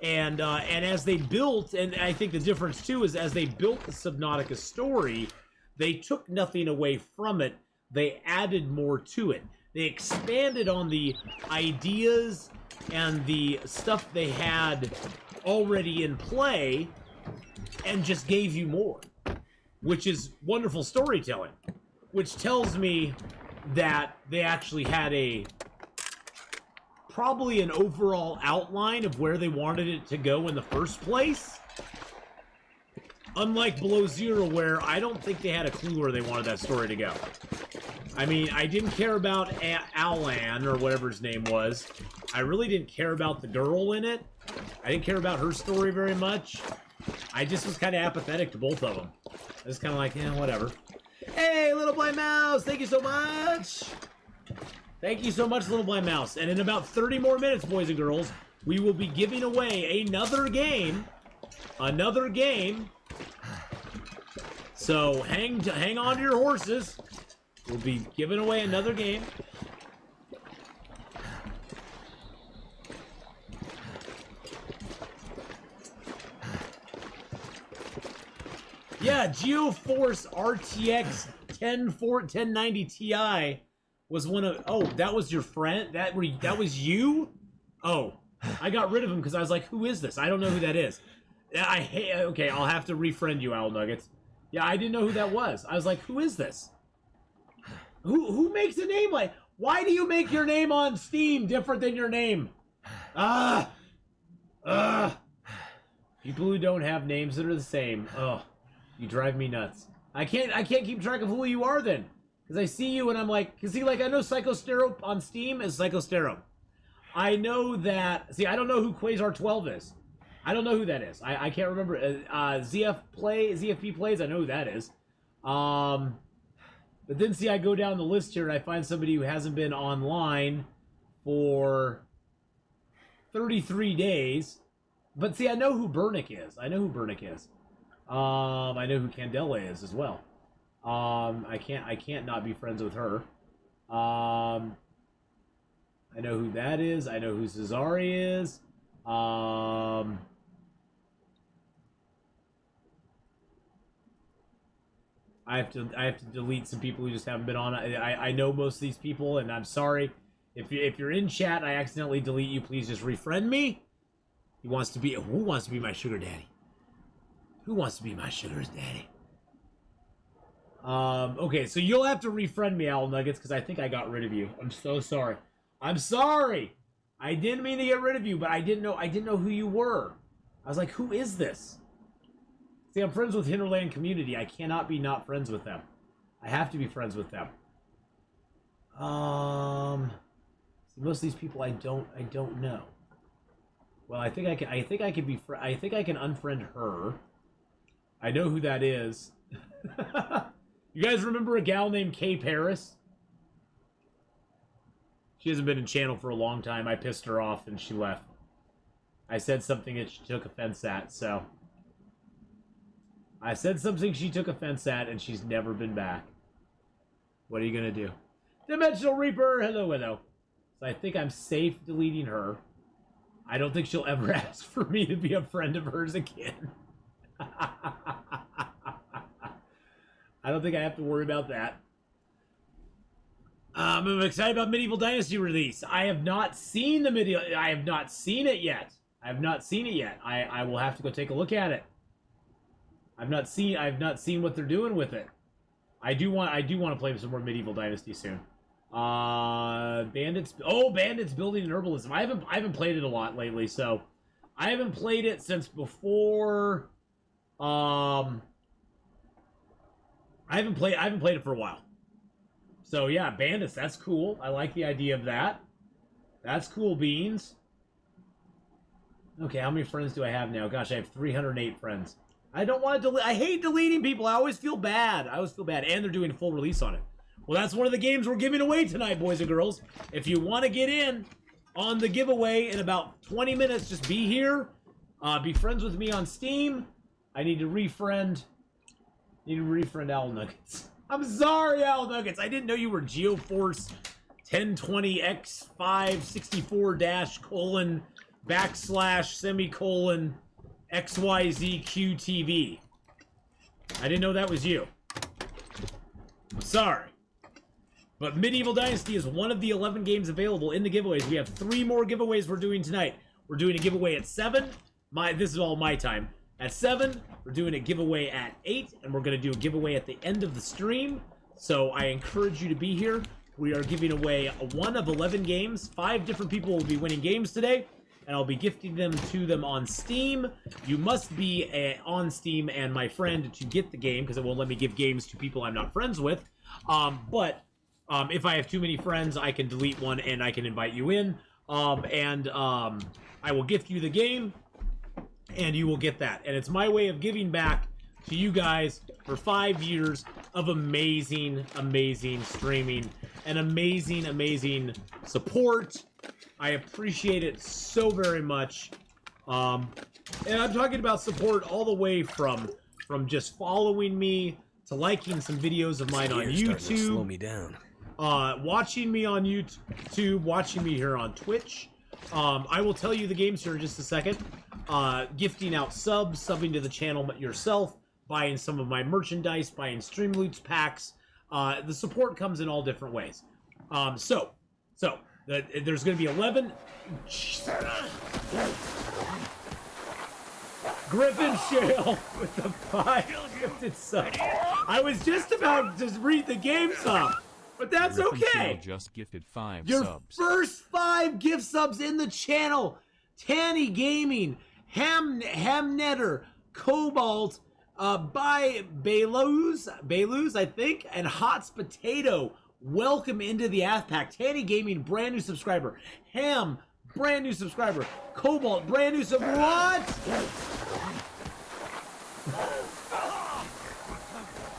And as they built, and I think the difference too is as they built the Subnautica story, they took nothing away from it. They added more to it. They expanded on the ideas and the stuff they had already in play and just gave you more, which is wonderful storytelling, which tells me that they actually had probably an overall outline of where they wanted it to go in the first place. Unlike Below Zero, where I don't think they had a clue where they wanted that story to go. I mean, I didn't care about Alan, or whatever his name was. I really didn't care about the girl in it. I didn't care about her story very much. I just was kind of apathetic to both of them. I was kind of like, yeah, whatever. Hey, Little Blind Mouse, thank you so much. Thank you so much, Little Blind Mouse. And in about 30 more minutes, boys and girls, we will be giving away another game. Another game. So hang on to your horses. We'll be giving away another game. Yeah, GeoForce RTX 1090 Ti was one of... Oh, that was your friend? That was you? Oh, I got rid of him because I was like, who is this? I don't know who that is. Okay, I'll have to refriend you, Owl Nuggets. Yeah, I didn't know who that was. I was like, who is this? Who makes a name like... Why do you make your name on Steam different than your name? People who don't have names that are the same. Ugh. You drive me nuts. I can't keep track of who you are then. Because I see you and I'm like... Because see, like, I know Psychostero on Steam is Psychostero. I know that... See, I don't know who Quasar 12 is. I don't know who that is. I can't remember. ZFP Plays, I know who that is. But then, see, I go down the list here and I find somebody who hasn't been online for 33 days. But see, I know who Burnick is. I know who Candela is as well. I can't not be friends with her. I know who that is. I know who Cesari is. I have to delete some people who just haven't been on. I know most of these people, and I'm sorry if you're in chat and I accidentally delete you. Please just refriend me. Who wants to be my sugar daddy? Who wants to be my sugar daddy? Okay, so you'll have to refriend me, Owl Nuggets, because I think I got rid of you. I'm so sorry. I'm sorry. I didn't mean to get rid of you, but I didn't know who you were. I was like, who is this? See, I'm friends with Hinterland Community. I cannot be not friends with them. I have to be friends with them. See, most of these people I don't know. Well, I think I can unfriend her. I know who that is. You guys remember a gal named Kay Paris? She hasn't been in channel for a long time. I pissed her off and she left. I said something that she took offense at, so... I said something she took offense at, and she's never been back. What are you gonna do? Dimensional Reaper! Hello, hello. So I think I'm safe deleting her. I don't think she'll ever ask for me to be a friend of hers again. I don't think I have to worry about that. I'm excited about Medieval Dynasty release. I have not seen I have not seen it yet. I will have to go take a look at it. I've not seen what they're doing with it. I do want to play some more Medieval Dynasty soon. Bandits building an herbalism. I haven't played it a lot lately, so I haven't played it since before. I haven't played it for a while. So yeah, bandits. That's cool. I like the idea of that. That's cool beans. Okay, how many friends do I have now? Gosh, I have 308 friends. I don't want to delete. I hate deleting people. I always feel bad. And they're doing a full release on it. Well, that's one of the games we're giving away tonight, boys and girls. If you want to get in on the giveaway in about 20 minutes, just be here. Be friends with me on Steam. I need to refriend. Owl Nuggets. I'm sorry, Owl Nuggets. I didn't know you were GeoForce 1020X564 / XYZQTV. I didn't know that was you. I'm sorry. But Medieval Dynasty is one of the 11 games available in the giveaways. We have 3 more giveaways we're doing tonight. We're doing a giveaway at 7. This is all my time. At 7, we're doing a giveaway at 8, and we're going to do a giveaway at the end of the stream. So I encourage you to be here. We are giving away 1 of 11 games. 5 different people will be winning games today, and I'll be gifting them to them on Steam. You must be on Steam and my friend to get the game, because it won't let me give games to people I'm not friends with. But if I have too many friends, I can delete one and I can invite you in. I will gift you the game, and you will get that. And it's my way of giving back to you guys for 5 years of amazing, amazing streaming and amazing, amazing support. I appreciate it so very much. And I'm talking about support all the way from just following me to liking some videos of mine on YouTube. Slow me down. Watching me on YouTube, watching me here on Twitch. I will tell you the games here in just a second. Gifting out subs, subbing to the channel yourself, buying some of my merchandise, buying stream loots packs. The support comes in all different ways. So there's going to be 11. Griffin Shale with the 5 gifted subs. I was just about to read the game sub, but that's Griffin okay. Shale just gifted 5 Your subs. first 5 gift subs in the channel. Tanny Gaming, Hamnetter, Cobalt, by Beluz, I think, and Hots Potato. Welcome into the Ath Pack. Tanny Gaming, brand new subscriber. Ham, brand new subscriber. Cobalt, brand new sub. What?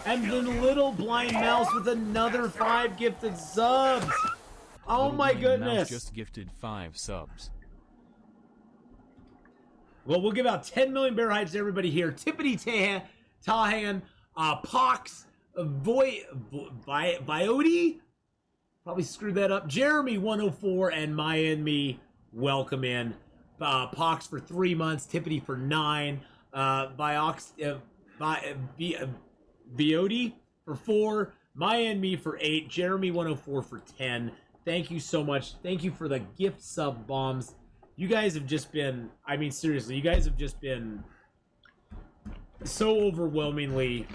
And then Little Blind Mouse with another 5 gifted subs. Oh Little my Blind goodness. Mouse just gifted 5 subs. Well, we'll give out 10 million bear hides to everybody here. Tippity Tahan, Pox, Viotti, probably screwed that up. Jeremy 104 and Maya and me, welcome in. Pox for 3 months, Tippity for 9, Viotti for 4, Maya and me for 8, Jeremy 104 for 10. Thank you so much. Thank you for the gift sub bombs. You guys have just been, I mean, seriously, you guys have just been so overwhelmingly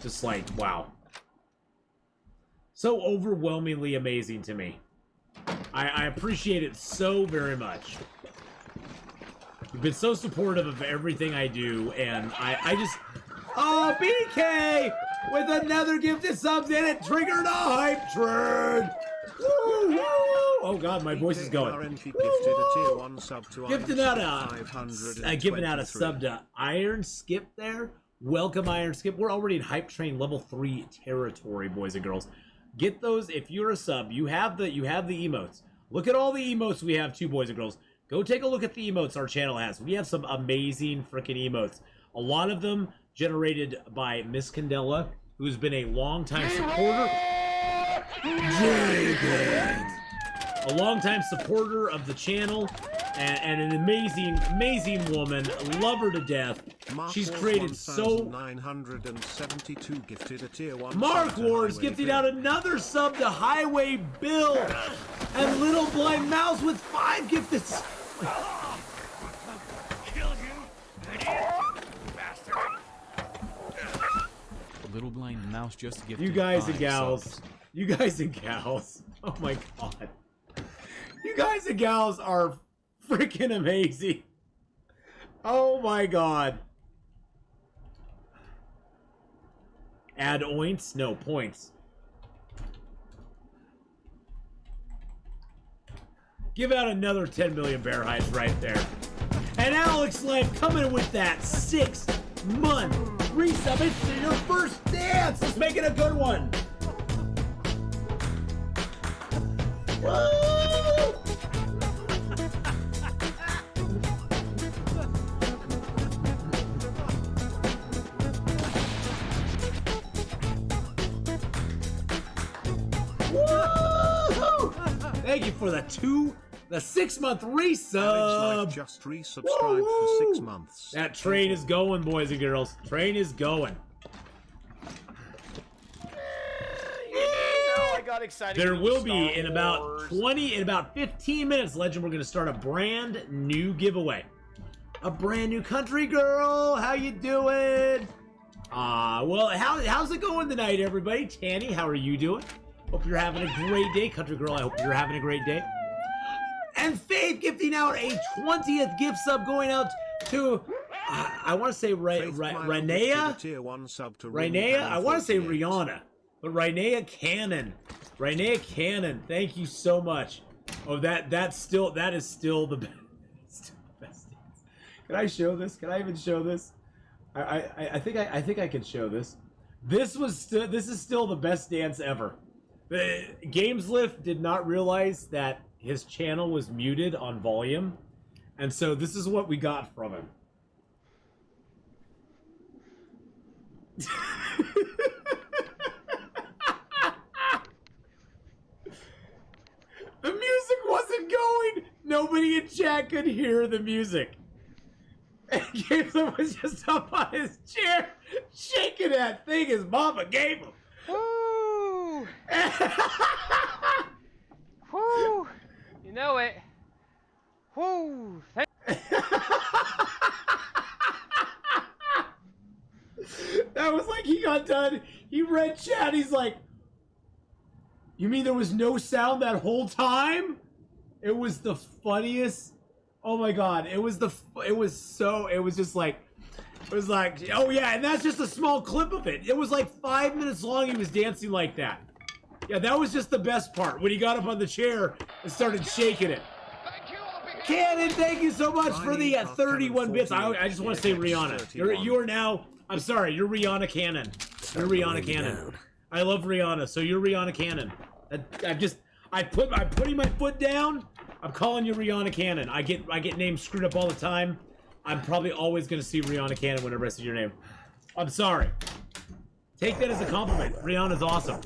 just like, wow. So overwhelmingly amazing to me. I appreciate it so very much. You've been so supportive of everything I do, and I just... Oh, BK! With another gifted subs in it, triggered a hype train! Woo, woo! Oh god, my voice is going. RNG gifted a tier 1 sub to Giving out a sub to Iron Skip there. Welcome, Iron Skip. We're already in hype train level 3 territory, boys and girls. Get those if you're a sub. You have the emotes. Look at all the emotes we have too, boys and girls. Go take a look at the emotes our channel has. We have some amazing freaking emotes. A lot of them generated by Miss Candela, who's been a longtime supporter. A longtime supporter of the channel and an amazing woman. Love her to death. She's created so... 972 gifted a tier 1 Mark Wars gifting out another sub to Highway Bill. And Little Blind Mouse with 5 gifted... Little Blind Mouse just gifted You guys 5 and gals. subs. You guys and gals. Oh my god. You guys and gals are freaking amazing. Oh my god. Add oints? No, points. Give out another 10 million bear hides right there. And Alex Lamb coming with that 6-month resub. It's your first dance. Let's make it a good one. Woo! Woo! Thank you for the 6-month resub. Just resubscribed for 6 months. That train is going, boys and girls. Train is going. I got excited. There with will Star be in about Wars. 15 minutes, Legend, we're going to start a brand new giveaway. A brand new country girl. How you doing? Well, how's it going tonight, everybody? Tanny, how are you doing? Hope you're having a great day. Country girl, I hope you're having a great day. And Faith gifting out a 20th gift sub going out to, I want to say Renea? Renea? I want to say Rihanna. But Renea Cannon. Renea Cannon, thank you so much. Oh, that is still the best. Can I show this? Can I even show this? I think I can show this. This is still the best dance ever. Gameslift did not realize that his channel was muted on volume, and so this is what we got from him. The music wasn't going. Nobody in chat could hear the music. And Gameson was just up on his chair, shaking that thing his mama gave him. Woo! Woo! You know it. Woo! That was like he got done. He read chat. He's like, "You mean there was no sound that whole time?" It was the funniest. Oh my god! It was just like, oh yeah, and that's just a small clip of it. It was like 5 minutes long. He was dancing like that. Yeah, that was just the best part when he got up on the chair and started shaking it. Cannon, thank you so much for the 31 bits. I just want to say Rihanna. You are now. I'm sorry, you're Rihanna Cannon. You're Rihanna Cannon. I love Rihanna, so you're Rihanna Cannon. I'm putting my foot down. I'm calling you Rihanna Cannon. I get names screwed up all the time. I'm probably always gonna see Rihanna Cannon whenever I see your name. I'm sorry. Take that as a compliment. Rihanna's awesome.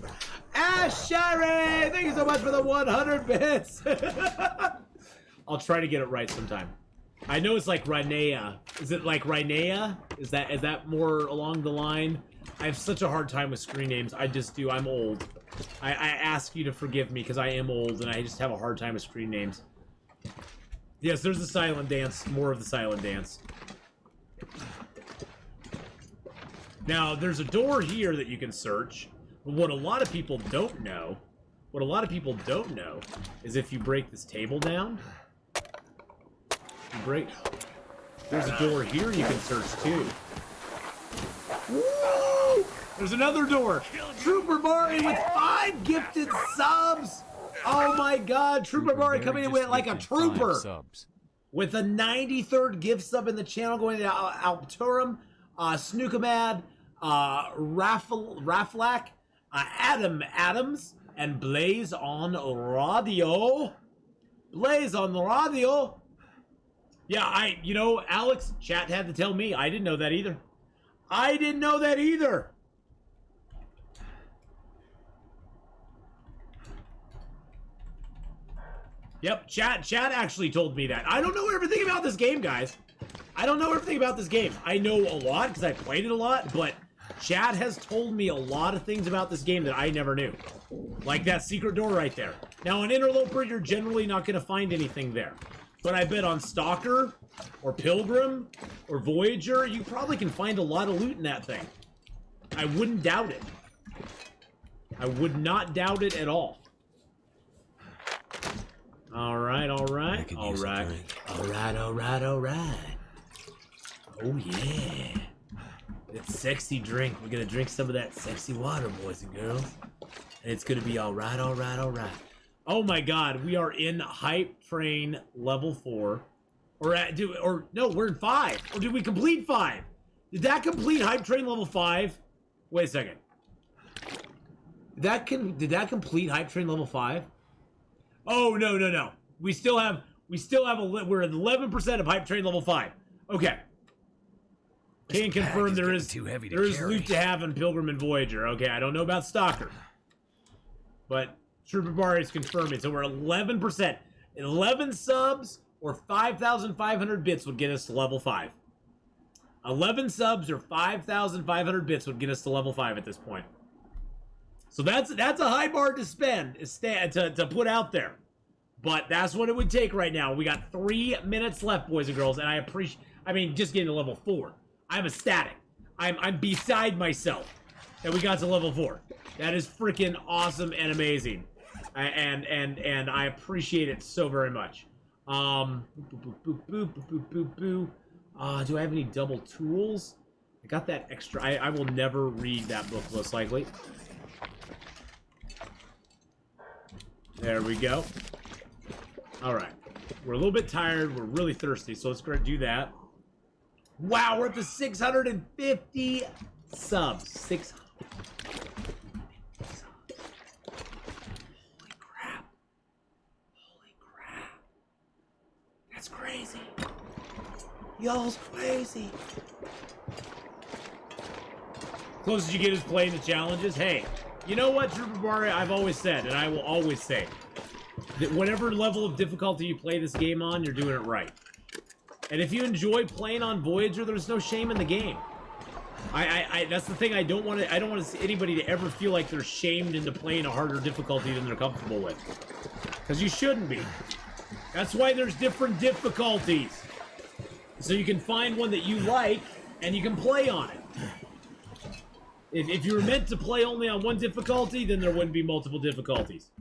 Ash Sherry, thank you so much for the 100 bits. I'll try to get it right sometime. I know it's like Rhinea. Is it like Rhinea? Is that more along the line? I have such a hard time with screen names. I just do. I'm old. I ask you to forgive me because I am old and I just have a hard time with screen names. Yes, there's the silent dance. More of the silent dance. Now, there's a door here that you can search. But what a lot of people don't know, is if you break this table down, there's a door here you can search too. Woo! There's another door. Trooper Mari with 5 gifted subs. Oh my god, Trooper Mari coming in with like a trooper. With a 93rd gift sub in the channel going to Alpturum, Snookamad, Raflak, Adam Adams, and Blaze on Radio. Blaze on the radio. Yeah, Alex, chat had to tell me. I didn't know that either. Yep, chat actually told me that. I don't know everything about this game, guys. I don't know everything about this game. I know a lot because I played it a lot, but chat has told me a lot of things about this game that I never knew. Like that secret door right there. Now, on Interloper, you're generally not going to find anything there. But I bet on Stalker, or Pilgrim, or Voyager, you probably can find a lot of loot in that thing. I wouldn't doubt it. I would not doubt it at all. Alright. Alright. Oh yeah. It's sexy drink. We're gonna drink some of that sexy water, boys and girls. And it's gonna be alright. Oh my god, we are in Hype Train level 4. No, we're in 5. Or did we complete 5? Did that complete Hype Train level 5? Wait a second. Did that complete Hype Train level 5? Oh no. We're at 11% of Hype Train level 5. Okay. Can confirm there is loot to have in Pilgrim and Voyager. Okay, I don't know about Stalker. But Trooper Bar is confirming. So we're 11%. 11 subs or 5,500 bits would get us to level 5. 11 subs or 5,500 bits would get us to level 5 at this point. So that's a high bar to spend, to put out there. But that's what it would take right now. We got 3 minutes left, boys and girls, and just getting to level 4. I'm ecstatic. I'm beside myself that we got to level 4. That is freaking awesome and amazing. And I appreciate it so very much. Do I have any double tools? I got that extra. I will never read that book, most likely. There we go. Alright. We're a little bit tired. We're really thirsty, so let's go do that. Wow, we're up to 650 subs. crap. Holy crap. That's crazy. Y'all's crazy. Closest you get is playing the challenges. Hey, you know what, Trooper Barry? I've always said, and I will always say, that whatever level of difficulty you play this game on, you're doing it right. And if you enjoy playing on Voyager, there's no shame in the game. That's the thing. I don't want to see anybody to ever feel like they're shamed into playing a harder difficulty than they're comfortable with, because you shouldn't be. That's why there's different difficulties, so you can find one that you like and you can play on it. If you were meant to play only on one difficulty, then there wouldn't be multiple difficulties.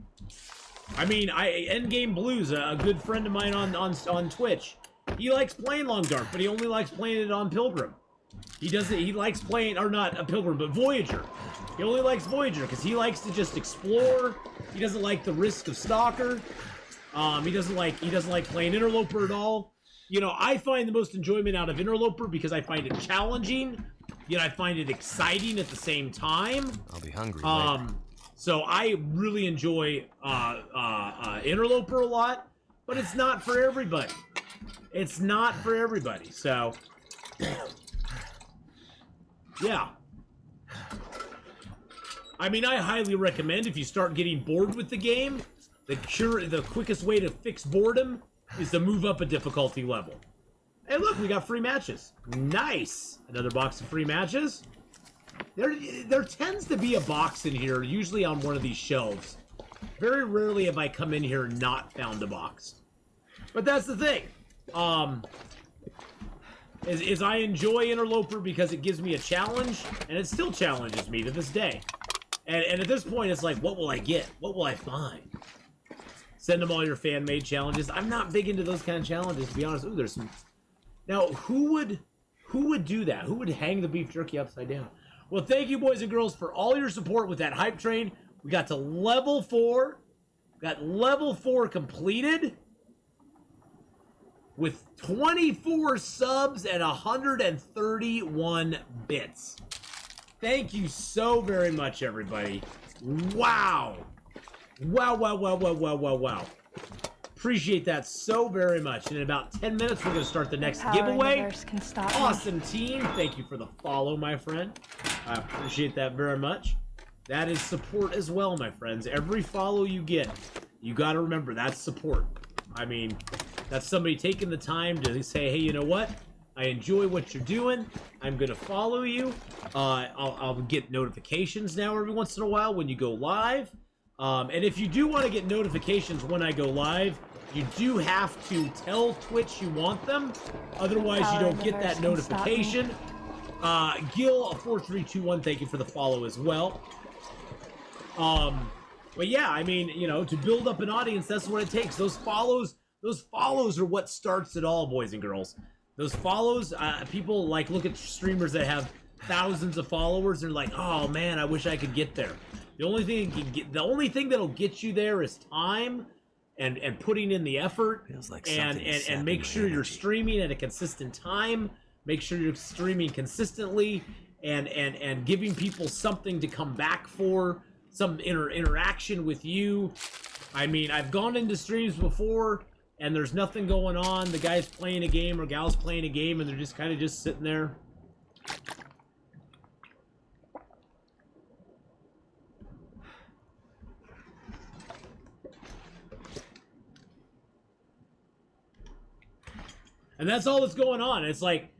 I mean, Endgame Blues, a good friend of mine on Twitch, he likes playing Long Dark, but he only likes playing it on Pilgrim. He likes playing, or not a Pilgrim, but Voyager. He only likes Voyager because he likes to just explore. He doesn't like the risk of Stalker. He doesn't like playing Interloper at all. You know, I find the most enjoyment out of Interloper because I find it challenging, yet I find it exciting at the same time. I'll be hungry later. So I really enjoy Interloper a lot, but it's not for everybody. It's not for everybody. So yeah. I mean, I highly recommend, if you start getting bored with the game, the quickest way to fix boredom is to move up a difficulty level. Hey, look, we got free matches. Nice. Another box of free matches. There tends to be a box in here, usually on one of these shelves. Very rarely have I come in here and not found a box. But that's the thing. Is I enjoy Interloper because it gives me a challenge, and it still challenges me to this day. And at this point, it's like, what will I get? What will I find? Send them all your fan-made challenges. I'm not big into those kind of challenges, to be honest. Ooh, there's some... Now, who would do that? Who would hang the beef jerky upside down? Well, thank you, boys and girls, for all your support with that hype train. We got to level 4. Got level 4 completed with 24 subs and 131 bits. Thank you so very much, everybody. Wow. Wow. Appreciate that so very much. In about 10 minutes, we're going to start the next giveaway. Awesome team. Thank you for the follow, my friend. I appreciate that very much. That is support as well, my friends. Every follow you get, you got to remember, that's support. I mean, that's somebody taking the time to say, hey, you know what? I enjoy what you're doing. I'm going to follow you. I'll get notifications now every once in a while when you go live. And if you do want to get notifications when I go live, you do have to tell Twitch you want them. Otherwise, you don't get that notification. Gil4321, thank you for the follow as well. But yeah, I mean, you know, to build up an audience, that's what it takes. Those follows are what starts it all, boys and girls. Those follows, people like look at streamers that have thousands of followers. They're like, oh man, I wish I could get there. The only thing that'll get you there is time and putting in the effort. Feels like and make sure you're streaming at a consistent time. Make sure you're streaming consistently and giving people something to come back for, some interaction with you. I mean, I've gone into streams before and there's nothing going on. The guy's playing a game or gal's playing a game and they're just kind of just sitting there. And that's all that's going on. It's like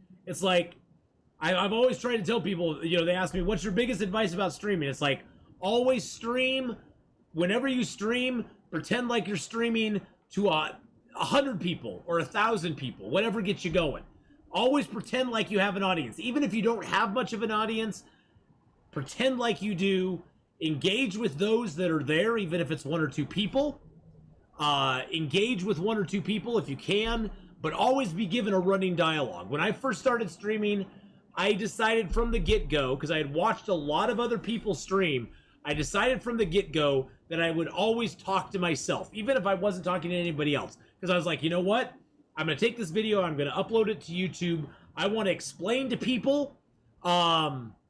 I've always tried to tell people, you know, they ask me, what's your biggest advice about streaming? It's like, always stream. Whenever you stream, pretend like you're streaming to 100 people or 1,000 people, whatever gets you going. Always pretend like you have an audience. Even if you don't have much of an audience, pretend like you do. Engage with those that are there, even if it's 1 or 2 people. Engage with 1 or 2 people if you can, but always be given a running dialogue. When I first started streaming, I decided from the get-go, because I had watched a lot of other people stream, I decided from the get-go that I would always talk to myself, even if I wasn't talking to anybody else. Because I was like, you know what? I'm going to take this video, I'm going to upload it to YouTube. I want to explain to people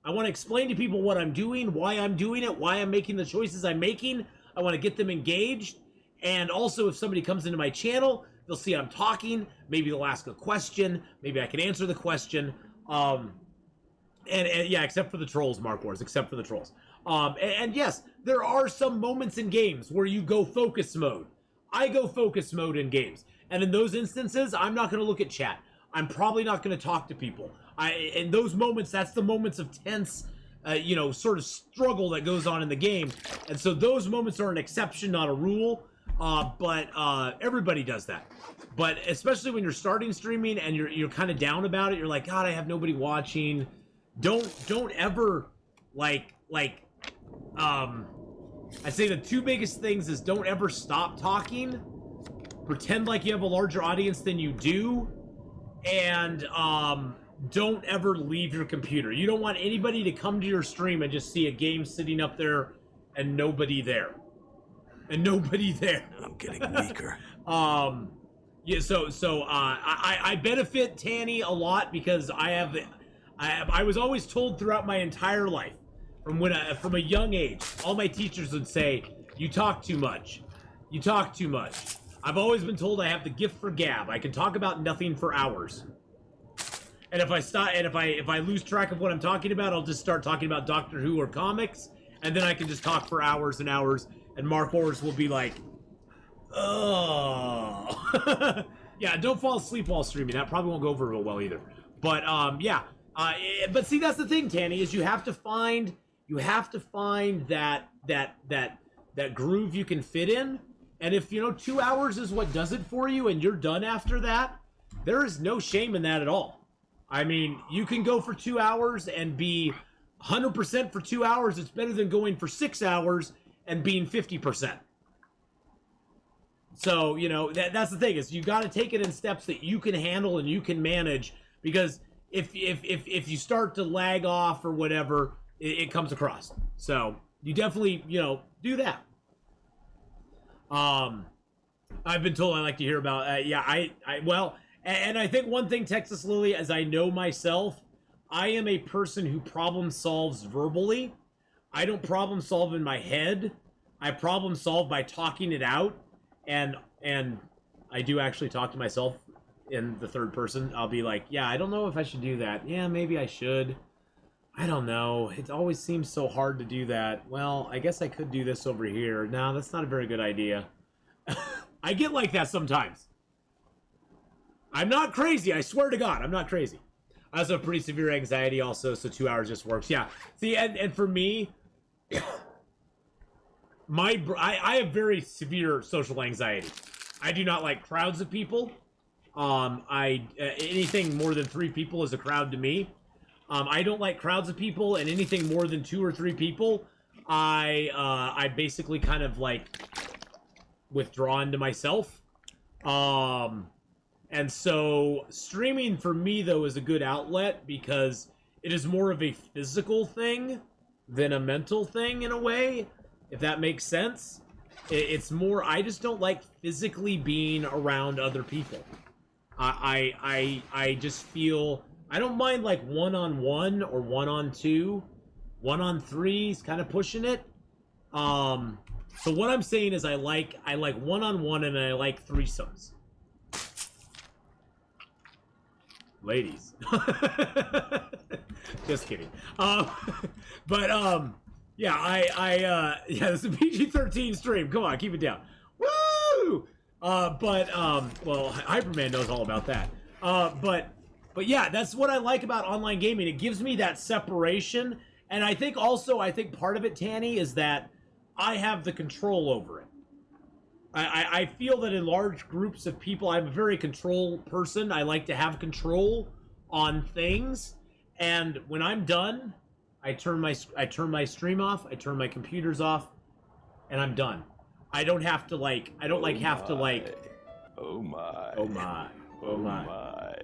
I want to explain to people what I'm doing, why I'm doing it, why I'm making the choices I'm making. I want to get them engaged. And also, if somebody comes into my channel, they'll see I'm talking. Maybe they'll ask a question. Maybe I can answer the question. And yeah, except for the trolls, Mark Wars, except for the trolls. And yes, there are some moments in games where you go focus mode. I go focus mode in games. And in those instances, I'm not going to look at chat. I'm probably not going to talk to people. In those moments, that's the moments of tense, sort of struggle that goes on in the game. And so those moments are an exception, not a rule. But everybody does that. But especially when you're starting streaming and you're kind of down about it, you're like, God, I have nobody watching. Don't ever I say the two biggest things is don't ever stop talking. Pretend like you have a larger audience than you do. And don't ever leave your computer. You don't want anybody to come to your stream and just see a game sitting up there and nobody there. And nobody there. I'm getting weaker. Yeah, so I benefit Tanny a lot because I was always told throughout my entire life, from a young age, all my teachers would say, "You talk too much. You talk too much." I've always been told I have the gift for gab. I can talk about nothing for hours. And if I lose track of what I'm talking about, I'll just start talking about Doctor Who or comics, and then I can just talk for hours and hours. And Mark Horus will be like, "Oh." Yeah, don't fall asleep while streaming. That probably won't go over real well either. But yeah. But see, that's the thing, Tanny, is you have to find that groove you can fit in. And if 2 hours is what does it for you, and you're done after that, there is no shame in that at all. I mean, you can go for 2 hours and be 100% for 2 hours. It's better than going for 6 hours and being 50%. So, that's the thing, is you got to take it in steps that you can handle and you can manage, because if you start to lag off or whatever, it comes across. So, you definitely, do that. I've been told I like to hear about, and I think one thing, Texas Lily, as I know myself, I am a person who problem solves verbally. I don't problem solve in my head. I problem solve by talking it out, and I do actually talk to myself in the third person. I'll be like, yeah, I don't know if I should do that. Yeah, maybe I should. I don't know. It always seems so hard to do that. Well, I guess I could do this over here. No, that's not a very good idea. I get like that sometimes. I'm not crazy. I swear to God, I'm not crazy. I also have pretty severe anxiety also, so 2 hours just works. Yeah. See, and for me, I have very severe social anxiety. I do not like crowds of people. Anything more than 3 people is a crowd to me. I don't like crowds of people, and anything more than 2 or 3 people, I basically kind of like withdraw into myself. And so streaming for me though is a good outlet because it is more of a physical thing than a mental thing in a way, if that makes sense. It's more, I just don't like physically being around other people. I just feel, I don't mind like 1-on-1 or 1-on-2. 1-on-3 is kind of pushing it. So what I'm saying is I like 1-on-1 and I like threesomes. Ladies. Just kidding. Yeah, this is a PG-13 stream. Come on, keep it down. Woo! Well, Hyperman knows all about that. But yeah, that's what I like about online gaming. It gives me that separation. And I think part of it, Tanny, is that I have the control over it. I feel that in large groups of people, I'm a very control person. I like to have control on things. And when I'm done, I turn my stream off, I turn my computers off, and I'm done. I don't have to Oh my. Oh my. Oh my.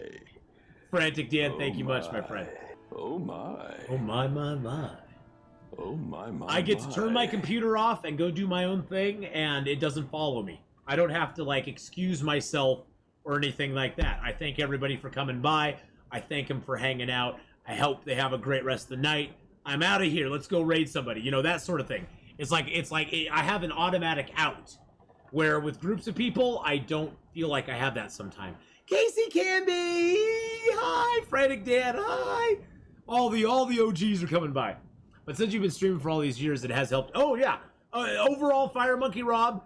Frantic Dan, thank you much, my friend. Oh my. Oh my. Oh my. I get to turn my computer off and go do my own thing, and it doesn't follow me. I don't have to excuse myself or anything like that. I thank everybody for coming by. I thank them for hanging out. I hope they have a great rest of the night. I'm out of here. Let's go raid somebody. You know, that sort of thing. It's like I have an automatic out. Where with groups of people, I don't feel like I have that sometimes. Casey Canby! Hi! Frantic Dan, hi! All the OGs are coming by. But since you've been streaming for all these years, it has helped. Oh, yeah. Overall, Fire Monkey Rob,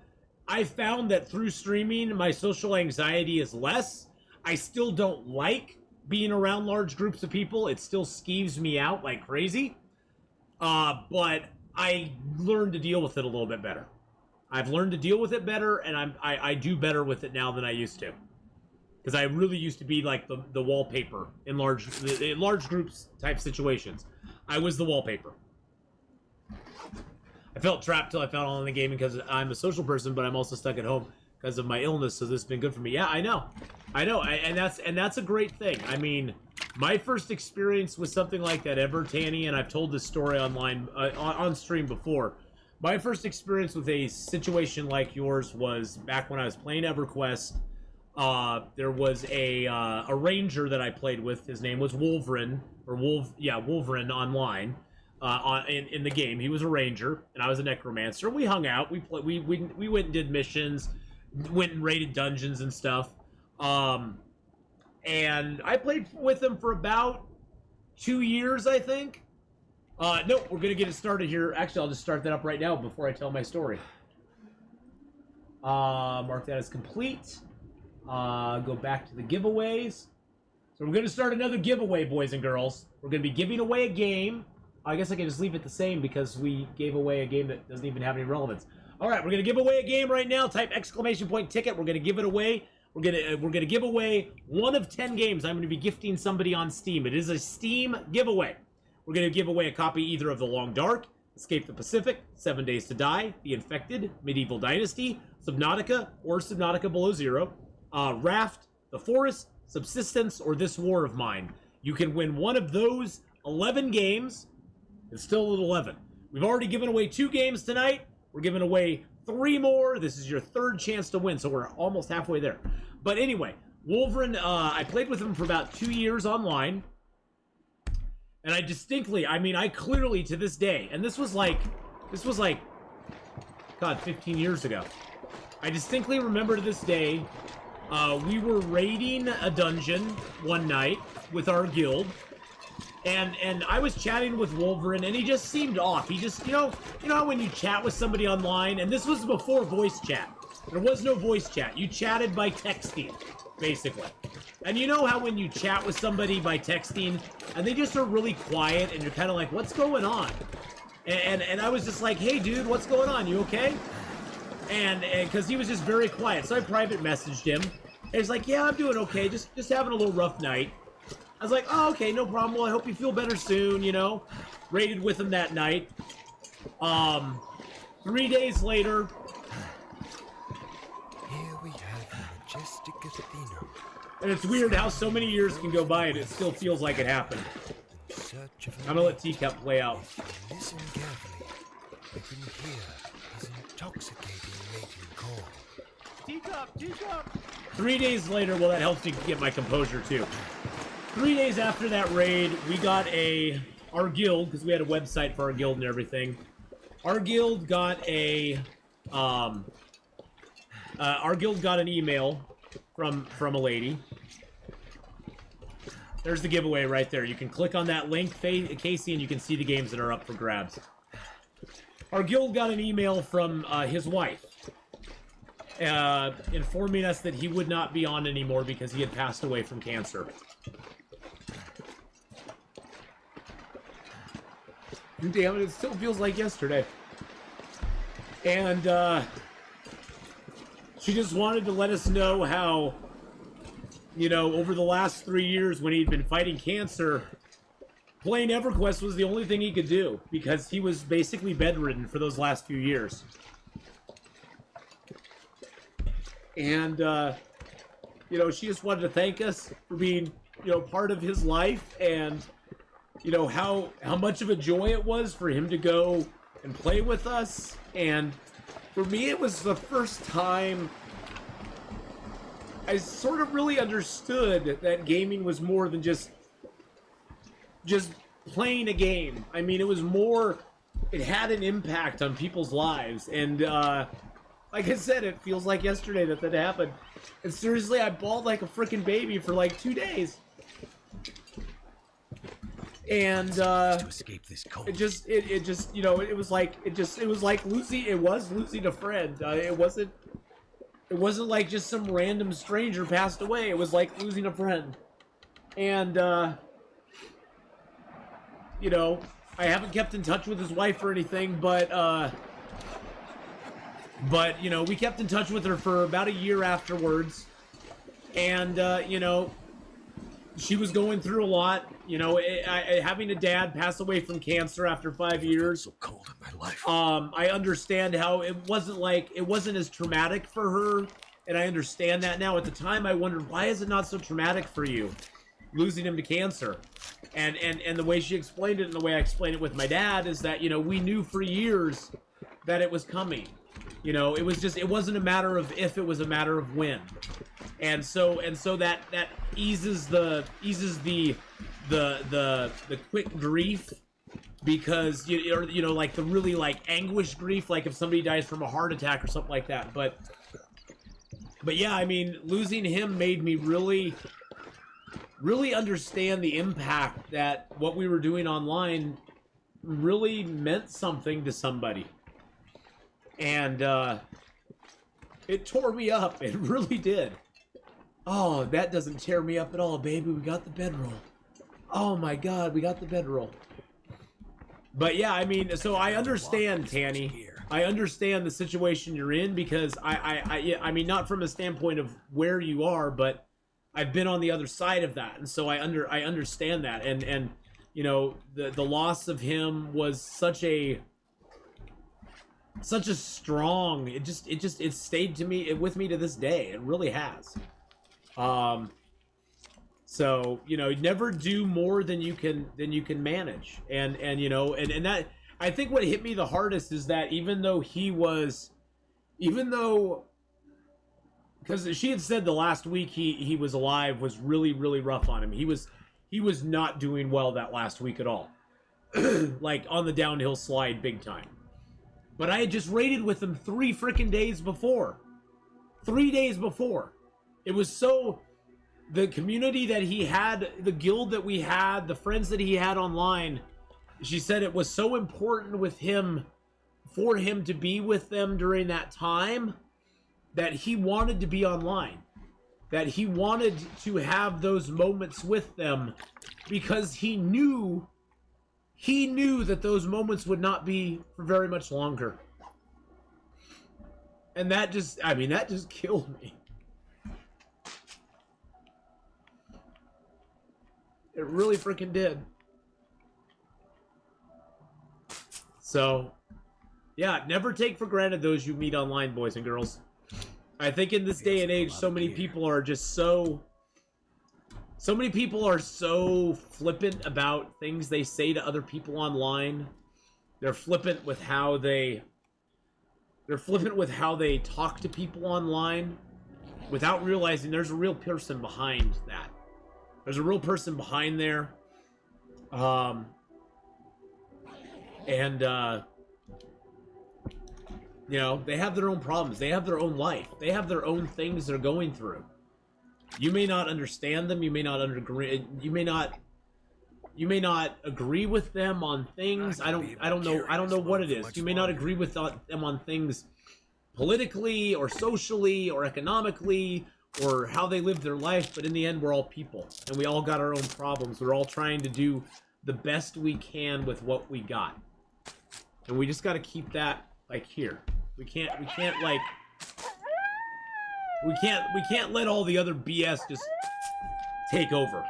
I found that through streaming, my social anxiety is less. I still don't like being around large groups of people. It still skeeves me out like crazy. But I learned to deal with it a little bit better. I've learned to deal with it better, and I do better with it now than I used to. Because I really used to be like the wallpaper in large groups type situations. I was the wallpaper. I felt trapped till I found online gaming because I'm a social person, but I'm also stuck at home because of my illness. So this has been good for me. Yeah, I know, and that's a great thing. I mean, my first experience with something like that ever, Tanny, and I've told this story online on stream before. My first experience with a situation like yours was back when I was playing EverQuest. There was a ranger that I played with. His name was Wolverine, Wolverine online. In the game, he was a ranger, and I was a necromancer. We hung out. We went and did missions, went and raided dungeons and stuff. And I played with him for about 2 years, I think. No, we're gonna get it started here. Actually, I'll just start that up right now before I tell my story. Mark that as complete. Go back to the giveaways. So we're gonna start another giveaway, boys and girls. We're gonna be giving away a game. I guess I can just leave it the same because we gave away a game that doesn't even have any relevance. All right, we're gonna give away a game right now. Type ! Ticket. We're gonna give it away. We're gonna give away 1 of 10 games. I'm gonna be gifting somebody on Steam. It is a Steam giveaway. We're going to give away a copy either of The Long Dark, Escape the Pacific, 7 Days to Die, The Infected, Medieval Dynasty, Subnautica, or Subnautica Below Zero, Raft, The Forest, Subsistence, or This War of Mine. You can win one of those 11 games. It's still at 11. We've already given away 2 games tonight. We're giving away 3 more. This is your 3rd chance to win, so we're almost halfway there. But anyway, Wolverine, I played with him for about 2 years online. And I clearly to this day, and this was like, God, 15 years ago. I distinctly remember to this day, we were raiding a dungeon one night with our guild, and I was chatting with Wolverine, and he just seemed off. He just, you know how when you chat with somebody online, and this was before voice chat. There was no voice chat. You chatted by texting, basically. And you know how when you chat with somebody by texting, and they just are really quiet, and you're kind of like, what's going on? And I was just like, hey, dude, what's going on? You okay? And because he was just very quiet. So I private messaged him. And he's like, yeah, I'm doing okay. Just having a little rough night. I was like, oh, okay, no problem. Well, I hope you feel better soon, you know. Raided with him that night. 3 days later. Here we have the majestic Atheenon. And it's weird how so many years can go by and it still feels like it happened. I'm gonna let Teacup play out. Listen carefully. You can hear his intoxicating mating call. Teacup! 3 days later, well, that helps me get my composure too. 3 days after that raid, we got our guild, because we had a website for our guild and everything. Our guild got an email from a lady. There's the giveaway right there. You can click on that link, Casey, and you can see the games that are up for grabs. Our guild got an email from his wife, informing us that he would not be on anymore because he had passed away from cancer. Damn it, it still feels like yesterday. And she just wanted to let us know how, you know, over the last 3 years when he'd been fighting cancer, playing EverQuest was the only thing he could do because he was basically bedridden for those last few years. And, you know, she just wanted to thank us for being, you know, part of his life and, you know, how much of a joy it was for him to go and play with us. And for me, it was the first time I sort of really understood that gaming was more than just playing a game. I mean, it was more, it had an impact on people's lives. And like I said, it feels like yesterday that happened. And seriously, I bawled like a freaking baby for like 2 days. And To escape this cold. it just, you know, it was like losing a friend. It wasn't like just some random stranger passed away. It was like losing a friend. And, you know, I haven't kept in touch with his wife or anything, but, you know, we kept in touch with her for about a year afterwards. And, you know, she was going through a lot. You know, having a dad pass away from cancer after 5 years. So cold in my life. I understand how it wasn't as traumatic for her, and I understand that now. At the time, I wondered, why is it not so traumatic for you, losing him to cancer? And the way she explained it, and the way I explained it with my dad, is that, you know, we knew for years that it was coming. You know, it wasn't a matter of if, it was a matter of when. And so that eases the quick grief, because you know, like the really like anguish grief, like if somebody dies from a heart attack or something like that. But yeah, I mean, losing him made me really understand the impact that what we were doing online really meant something to somebody. And it tore me up. It really did. Oh, that doesn't tear me up at all, baby. We got the bedroll. Oh my God, we got the bedroll. But yeah, I mean, so I understand, Tanny. I understand the situation you're in, because I mean, not from a standpoint of where you are, but I've been on the other side of that, and so I understand that. And you know, the loss of him was such a strong. It stayed with me to this day. It really has. So, you know, never do more than you can manage. And you know, and that, I think what hit me the hardest is that even though, because she had said the last week he was alive was really, really rough on him. He was not doing well that last week at all. Like on the downhill slide big time. But I had just raided with him 3 freaking days before. 3 days before. It was so, the community that he had, the guild that we had, the friends that he had online, she said it was so important with him, for him to be with them during that time, that he wanted to be online. That he wanted to have those moments with them, because he knew that those moments would not be for very much longer. And that just killed me. It really freaking did. So, yeah, never take for granted those you meet online, boys and girls. I think in this day and age, so many people are just so many people are so flippant about things they say to other people online. They're flippant with how they talk to people online, without realizing there's a real person behind that. There's a real person behind there. You know, they have their own problems. They have their own life. They have their own things they're going through. You may not understand them. You may not agree. You may not agree with them on things. I don't know what it is. You may not agree with them on things politically or socially or economically, or how they live their life, but in the end, we're all people, and we all got our own problems. We're all trying to do the best we can with what we got, and we just got to keep that like here. We can't let all the other BS just take over.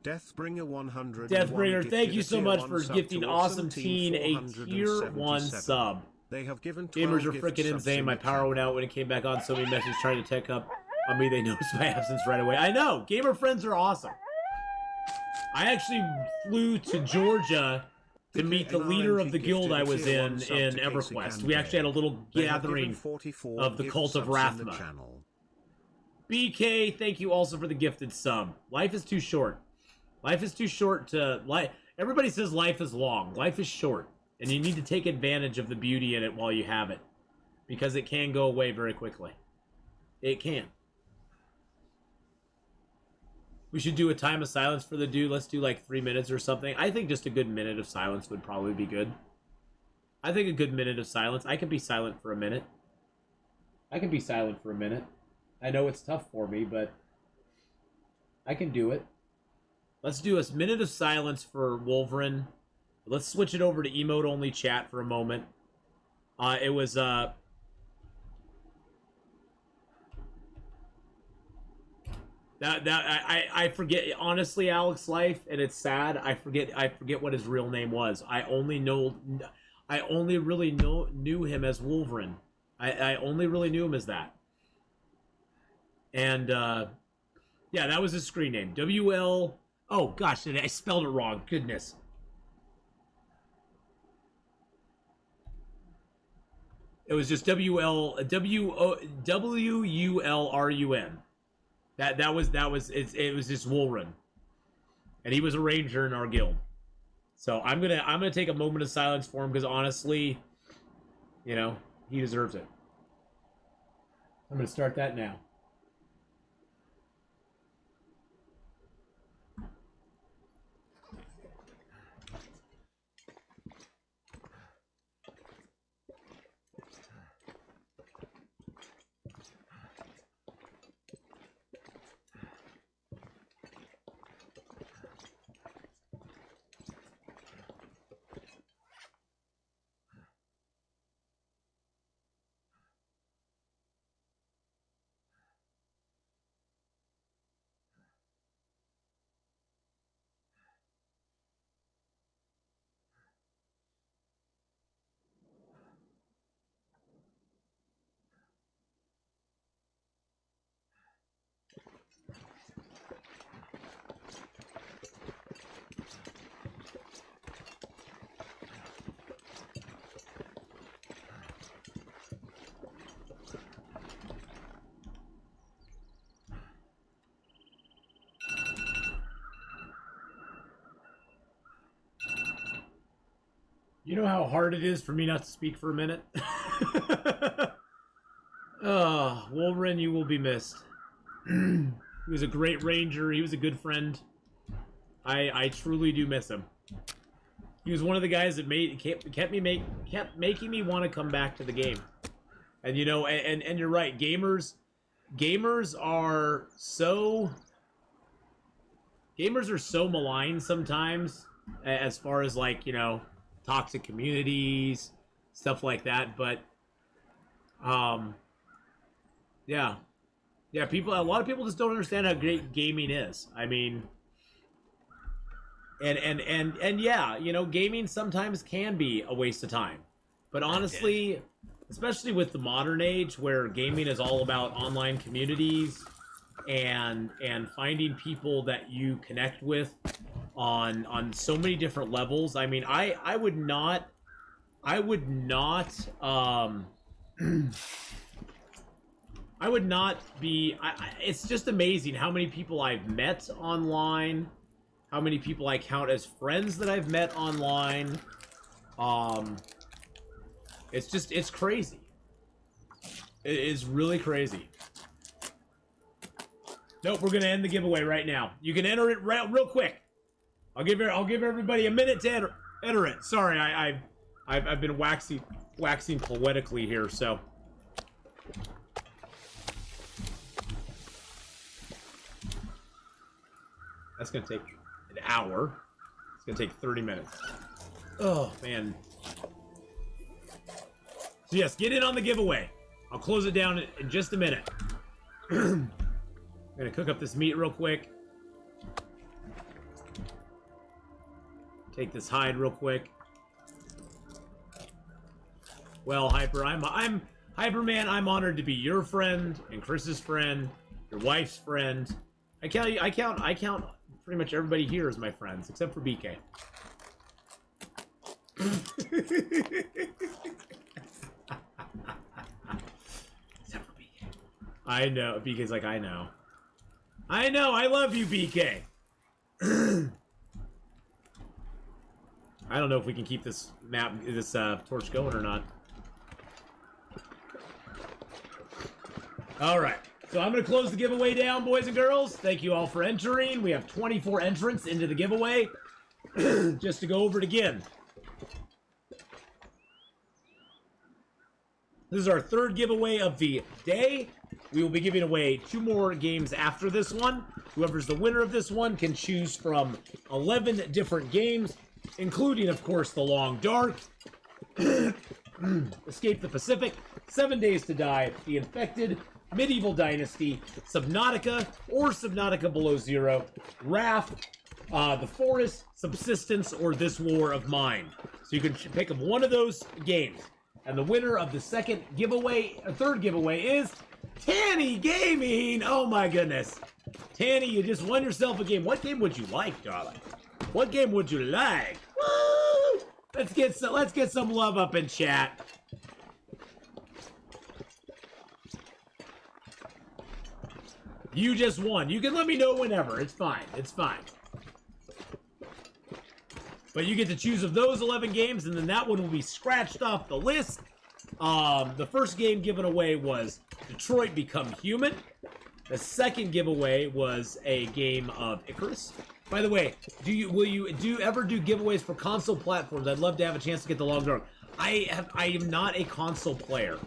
Deathbringer 100. Deathbringer, thank you so much for gifting Awesome Teen a tier 1 sub. They have given Gamers are freaking insane. My power went out when it came back on. So many messages trying to tech up on me. They noticed my absence right away. I know. Gamer friends are awesome. I actually flew to Georgia to meet the leader of the guild I was in EverQuest. We actually had a little gathering of the Cult of Rathma. BK, thank you also for the gifted sub. Life is too short. Life is too short to life. Everybody says life is long. Life is short, and you need to take advantage of the beauty in it while you have it, because it can go away very quickly. It can. We should do a time of silence for the dude. Let's do like 3 minutes or something. I think just a good minute of silence would probably be good. I think a good minute of silence. I can be silent for a minute. I can be silent for a minute. I know it's tough for me, but I can do it. Let's do a minute of silence for Wolverine. Let's switch it over to emote-only chat for a moment. It was, I forget, honestly, Alex Life, and it's sad. I forget what his real name was. I only really knew him as Wolverine. I only really knew him as that. And yeah, that was his screen name. WL. Oh gosh, I spelled it wrong. Goodness. It was just WULRUN. It was just Wolverine, and he was a ranger in our guild. So I'm gonna take a moment of silence for him, because honestly, you know, he deserves it. I'm gonna start that now. You know how hard it is for me not to speak for a minute? Oh, Wolverine, you will be missed. He was a great ranger. He was a good friend. I truly do miss him. He was one of the guys that kept making me want to come back to the game. And you know, and you're right, gamers are so maligned sometimes, as far as, like, you know, toxic communities, stuff like that. But yeah, a lot of people just don't understand how great gaming is. I mean, and yeah, you know, gaming sometimes can be a waste of time. But honestly, especially with the modern age, where gaming is all about online communities and finding people that you connect with on so many different levels. I mean, I would not be. It's just amazing how many people I've met online, how many people I count as friends that I've met online. It's crazy. It is really crazy. Nope, we're gonna end the giveaway right now. You can enter it real quick. I'll give everybody a minute to enter it. Sorry, I've been waxing poetically here, so. That's gonna take an hour. It's gonna take 30 minutes. Oh man. So yes, get in on the giveaway. I'll close it down in just a minute. I'm gonna cook up this meat real quick. Take this hide real quick. Well, Hyper, I'm Hyperman. I'm honored to be your friend and Chris's friend, your wife's friend. I count pretty much everybody here as my friends, except for BK. Except for BK. I know. BK's like, I know. I love you, BK. I don't know if we can keep this torch going or not. All right. So I'm going to close the giveaway down, boys and girls. Thank you all for entering. We have 24 entrants into the giveaway. Just to go over it again. This is our third giveaway of the day. We will be giving away 2 more games after this one. Whoever's the winner of this one can choose from 11 different games, including, of course, The Long Dark, Escape the Pacific, 7 Days to Die, The Infected, Medieval Dynasty, Subnautica, or Subnautica Below Zero, Raft, The Forest, Subsistence, or This War of Mine. So you can pick up one of those games. And the winner of the third giveaway is Tanny Gaming! Oh my goodness. Tanny, you just won yourself a game. What game would you like, darling? What game would you like? Woo! Let's get some love up in chat. You just won. You can let me know whenever. It's fine. It's fine. But you get to choose of those 11 games, and then that one will be scratched off the list. The first game given away was Detroit Become Human. The second giveaway was a game of Icarus. By the way, will you ever do giveaways for console platforms? I'd love to have a chance to get the Long Dark. I am not a console player.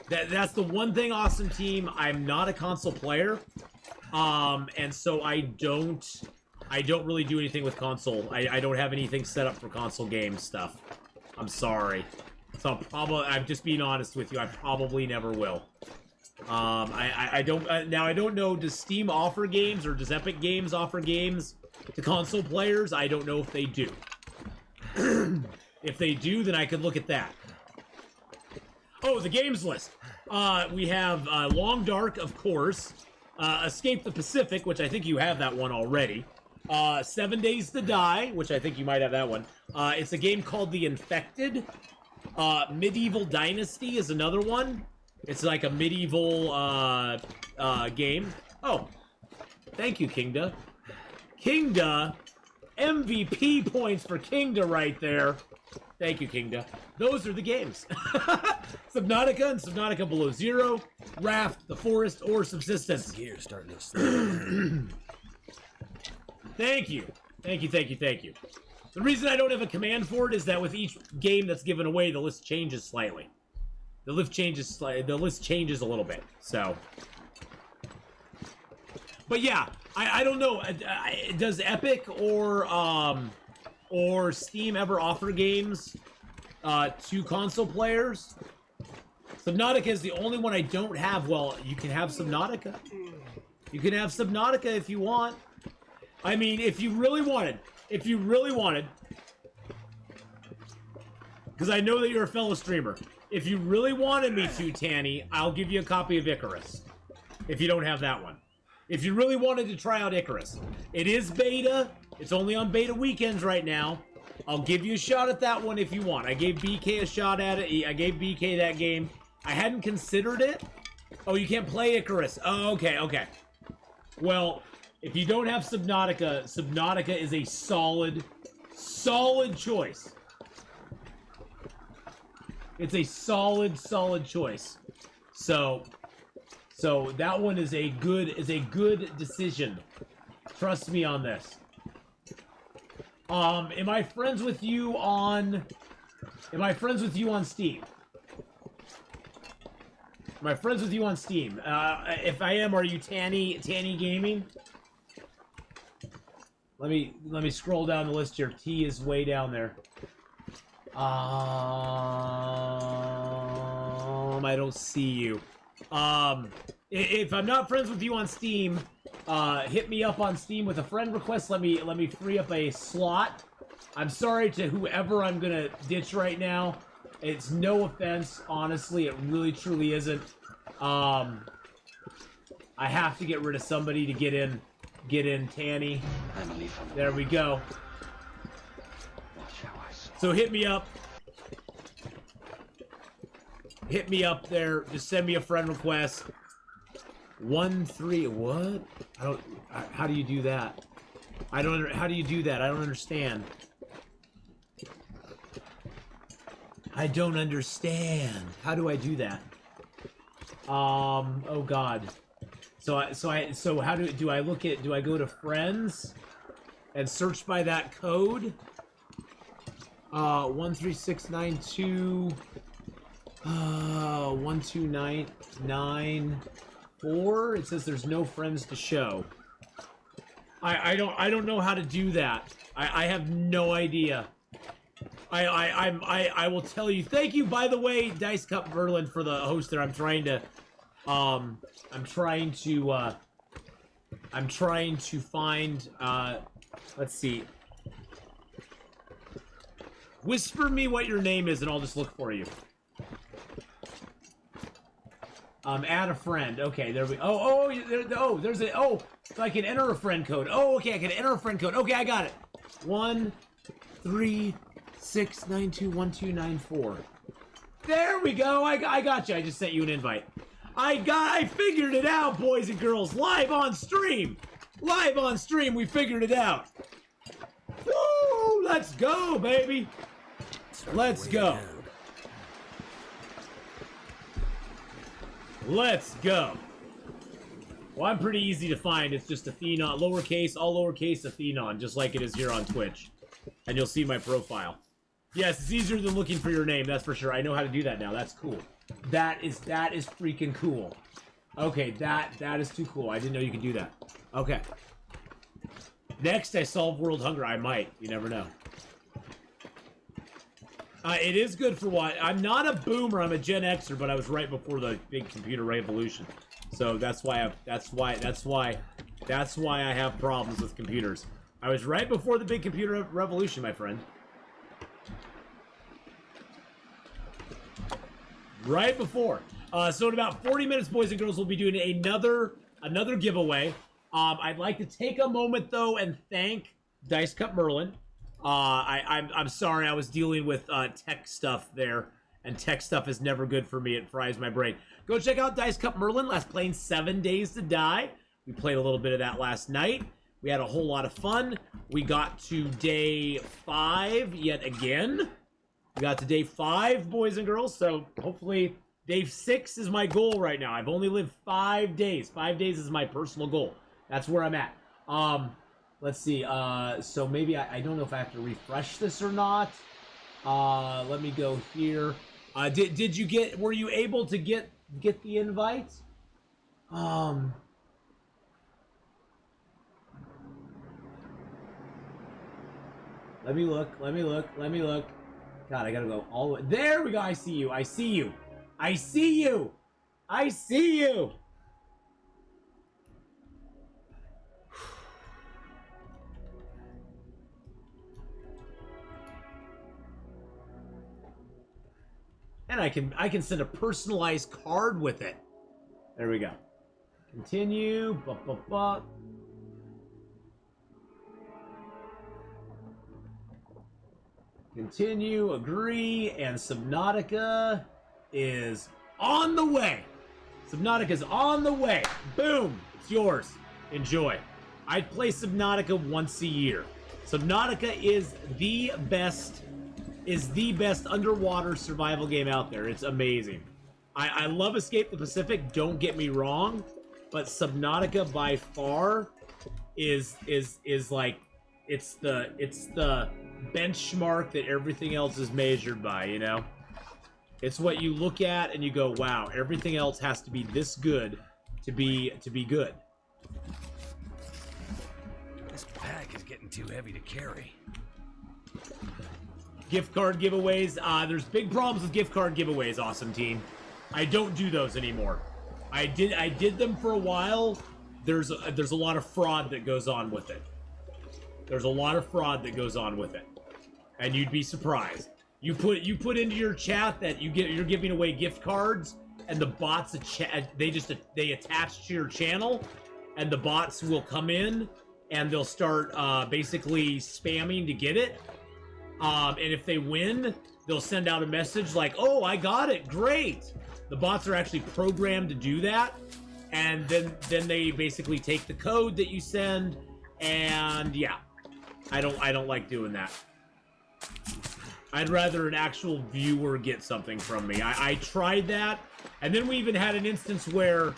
That's the one thing, awesome team. I'm not a console player, and so I don't really do anything with console. I don't have anything set up for console game stuff. I'm sorry. So I'm just being honest with you. I probably never will. I don't now. I don't know. Does Steam offer games, or does Epic Games offer games to console players? I don't know if they do. If they do, then I could look at that. Oh, the games list. We have Long Dark, of course. Escape the Pacific, which I think you have that one already. 7 Days to Die, which I think you might have that one. It's a game called The Infected. Medieval Dynasty is another one. It's like a medieval game. Oh, thank you, Kingda. Kingda, MVP points for Kingda right there. Thank you, Kingda. Those are the games. Subnautica and Subnautica Below Zero, Raft, The Forest, or Subsistence. Gear starting to slow. Thank you. Thank you, thank you, thank you. The reason I don't have a command for it is that with each game that's given away, the list changes slightly. The list changes a little bit, so. But yeah, I don't know. Does Epic or Steam ever offer games to console players? Subnautica is the only one I don't have. Well, you can have Subnautica. You can have Subnautica if you want. I mean, if you really wanted, because I know that you're a fellow streamer. If you really wanted me to, Tanny, I'll give you a copy of Icarus. If you don't have that one. If you really wanted to try out Icarus. It is beta. It's only on beta weekends right now. I'll give you a shot at that one if you want. I gave BK a shot at it. I gave BK that game. I hadn't considered it. Oh, you can't play Icarus. Oh, okay, okay. Well, if you don't have Subnautica, Subnautica is a solid choice. It's a solid choice. So that one is a good decision. Trust me on this. Am I friends with you on Steam? Am I friends with you on Steam? If I am, are you Tanny Gaming? Let me scroll down the list here. T is way down there. I don't see you. If I'm not friends with you on Steam, hit me up on Steam with a friend request. Let me free up a slot. I'm sorry to whoever I'm gonna ditch right now. It's no offense, honestly, it really truly isn't. I have to get rid of somebody to get in Tanny. There we go. So hit me up. Hit me up there. Just send me a friend request. 1-3. What? How do you do that? How do you do that? I don't understand. I don't understand. How do I do that? Oh God. So how do I look at, do I go to friends and search by that code? 13692 12994. It says there's no friends to show. I don't know how to do that. I have no idea. I will tell you. Thank you, by the way, Dice Cup Merlin, for the host there. I'm trying to find let's see. Whisper me what your name is and I'll just look for you. Add a friend. Okay, there we there's a so I can enter a friend code. Oh, okay, I can enter a friend code. Okay, I got it. 136921294. There we go. I got you. I just sent you an invite. I figured it out, boys and girls. Live on stream. Live on stream, we figured it out. Woo! Let's go, baby. Let's go. Let's go. Well, I'm pretty easy to find. It's just Atheenon, lowercase, all lowercase Atheenon, just like it is here on Twitch. And you'll see my profile. Yes, it's easier than looking for your name, that's for sure. I know how to do that now. That's cool. That is freaking cool. Okay, that is too cool. I didn't know you could do that. Okay. Next, I solve world hunger. I might. You never know. It is good for what? I'm not a boomer. I'm a Gen Xer, but I was right before the big computer revolution. So that's why I have problems with computers. I was right before the big computer revolution, my friend. Right before. So in about 40 minutes, boys and girls, we'll be doing another giveaway. I'd like to take a moment though and thank Dice Cup Merlin. I'm sorry, I was dealing with tech stuff there, and tech stuff is never good for me. It fries my brain. Go check out Dice Cup Merlin. Last playing 7 Days to Die. We played a little bit of that last night. We had a whole lot of fun. We got to day 5 yet again. We got to day 5, boys and girls. So hopefully day 6 is my goal right now. I've only lived 5 days. 5 days is my personal goal. That's where I'm at. Let's see. So maybe I don't know if I have to refresh this or not. Let me go here. Did you get? Were you able to get the invite? Let me look. Let me look. Let me look. God, I gotta go all the way. There we go. I see you. I see you. I see you. I see you. And I can send a personalized card with it. There we go. Continue. Continue. Agree. And Subnautica is on the way. Subnautica's on the way. Boom. It's yours. Enjoy. I play Subnautica once a year. Subnautica is the best underwater survival game out there. It's amazing. I love Escape the Pacific, don't get me wrong, but Subnautica by far is like it's the benchmark that everything else is measured by, you know? It's what you look at and you go, wow, everything else has to be this good to be good. This pack is getting too heavy to carry. Gift card giveaways. There's big problems with gift card giveaways, awesome team. I don't do those anymore. I did them for a while. There's a lot of fraud that goes on with it. There's a lot of fraud that goes on with it. And you'd be surprised. You put into your chat that you're giving away gift cards, and the bots they attach to your channel, and the bots will come in and they'll start basically spamming to get it. And if they win, they'll send out a message like, "Oh, I got it, great." The bots are actually programmed to do that, and then they basically take the code that you send And yeah, I don't like doing that. I'd rather an actual viewer get something from me. I tried that, and then we even had an instance where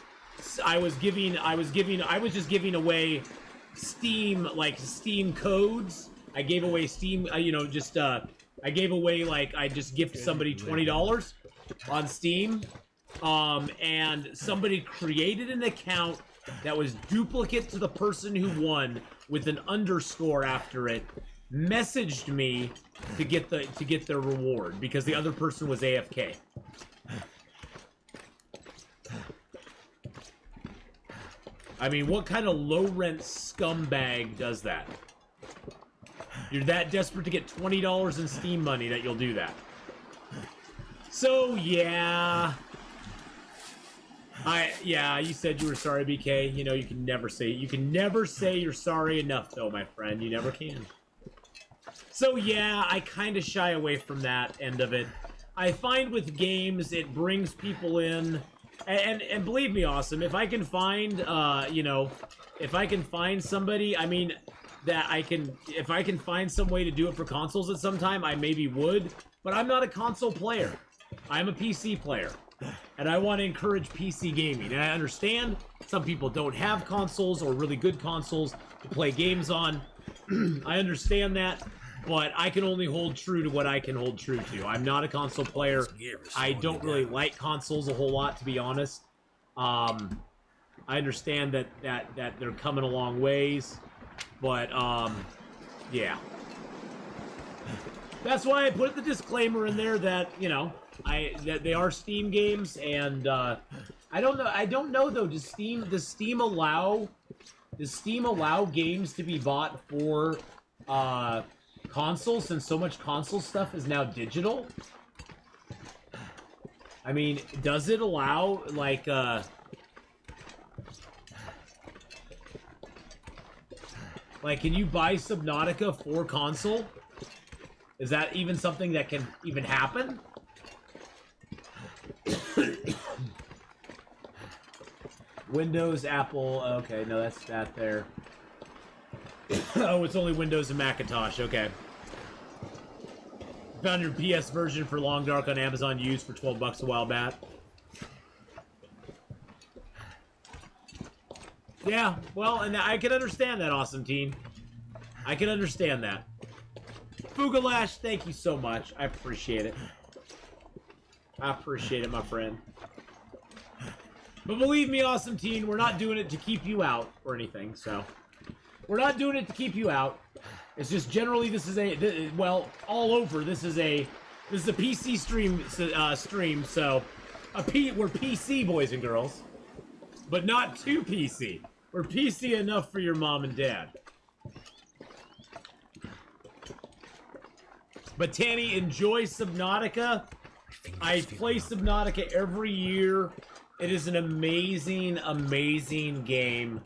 I was just giving away Steam codes. I gave away Steam, I gave away, like, I just gifted somebody $20 on Steam, and somebody created an account that was duplicate to the person who won with an underscore after it, messaged me to get their reward because the other person was AFK. I mean, what kind of low-rent scumbag does that? You're that desperate to get $20 in Steam money that you'll do that. So, yeah. Yeah, you said you were sorry, BK. You know, you can never say you're sorry enough, though, my friend. You never can. So, yeah, I kind of shy away from that end of it. I find with games, it brings people in... And believe me, Awesome, if I can find, if I can find somebody, I mean, if I can find some way to do it for consoles at some time, I maybe would, but I'm not a console player. I'm a PC player, and I want to encourage PC gaming, and I understand some people don't have consoles or really good consoles to play games on. I understand that, but I can only hold true to what I can hold true to. I'm not a console player. I don't really like consoles a whole lot, to be honest. I understand that they're coming a long ways, but yeah. That's why I put the disclaimer in there that, you know, that they are Steam games, and I don't know though. Does Steam allow games to be bought for consoles, since so much console stuff is now digital? I mean, does it allow, like, can you buy Subnautica for console? Is that even something that can even happen? Windows, Apple, okay, no, that's that there. Oh, it's only Windows and Macintosh, okay. Found your PS version for Long Dark on Amazon used for 12 bucks a while back. Yeah, well, and I can understand that, Awesome Teen. I can understand that. Fugalash, thank you so much. I appreciate it. I appreciate it, my friend. But believe me, Awesome Teen, we're not doing it to keep you out or anything, so... We're not doing it to keep you out. It's just generally this is well, all over this is a PC stream, so we're PC, boys and girls, but not too PC. We're PC enough for your mom and dad. But Tanny, enjoy Subnautica. I play Subnautica every year. It is an amazing, amazing game.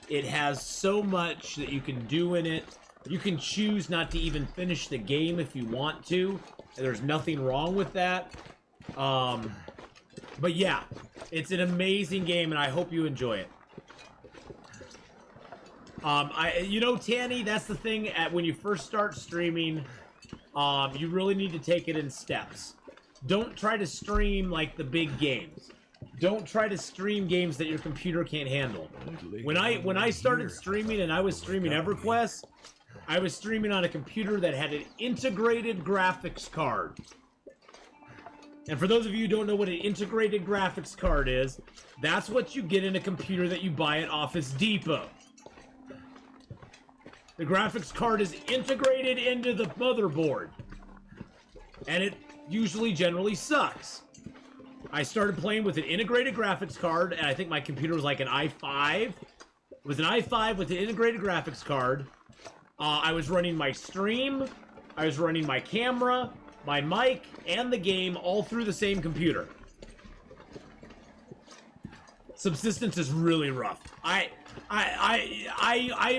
It has so much that you can do in it. You can choose not to even finish the game if you want to. There's nothing wrong with that. But yeah, it's an amazing game, and I hope you enjoy it. You know, Tanny, that's the thing. When you first start streaming, you really need to take it in steps. Don't try to stream like the big games. Don't try to stream games that your computer can't handle. When I started streaming and I was streaming EverQuest, I was streaming on a computer that had an integrated graphics card. And for those of you who don't know what an integrated graphics card is, that's what you get in a computer that you buy at Office Depot. The graphics card is integrated into the motherboard. And it usually generally sucks. I started playing with an integrated graphics card, and I think my computer was like an i5. It was an i5 with an integrated graphics card. I was running my stream, I was running my camera, my mic, and the game all through the same computer. Subsistence is really rough. I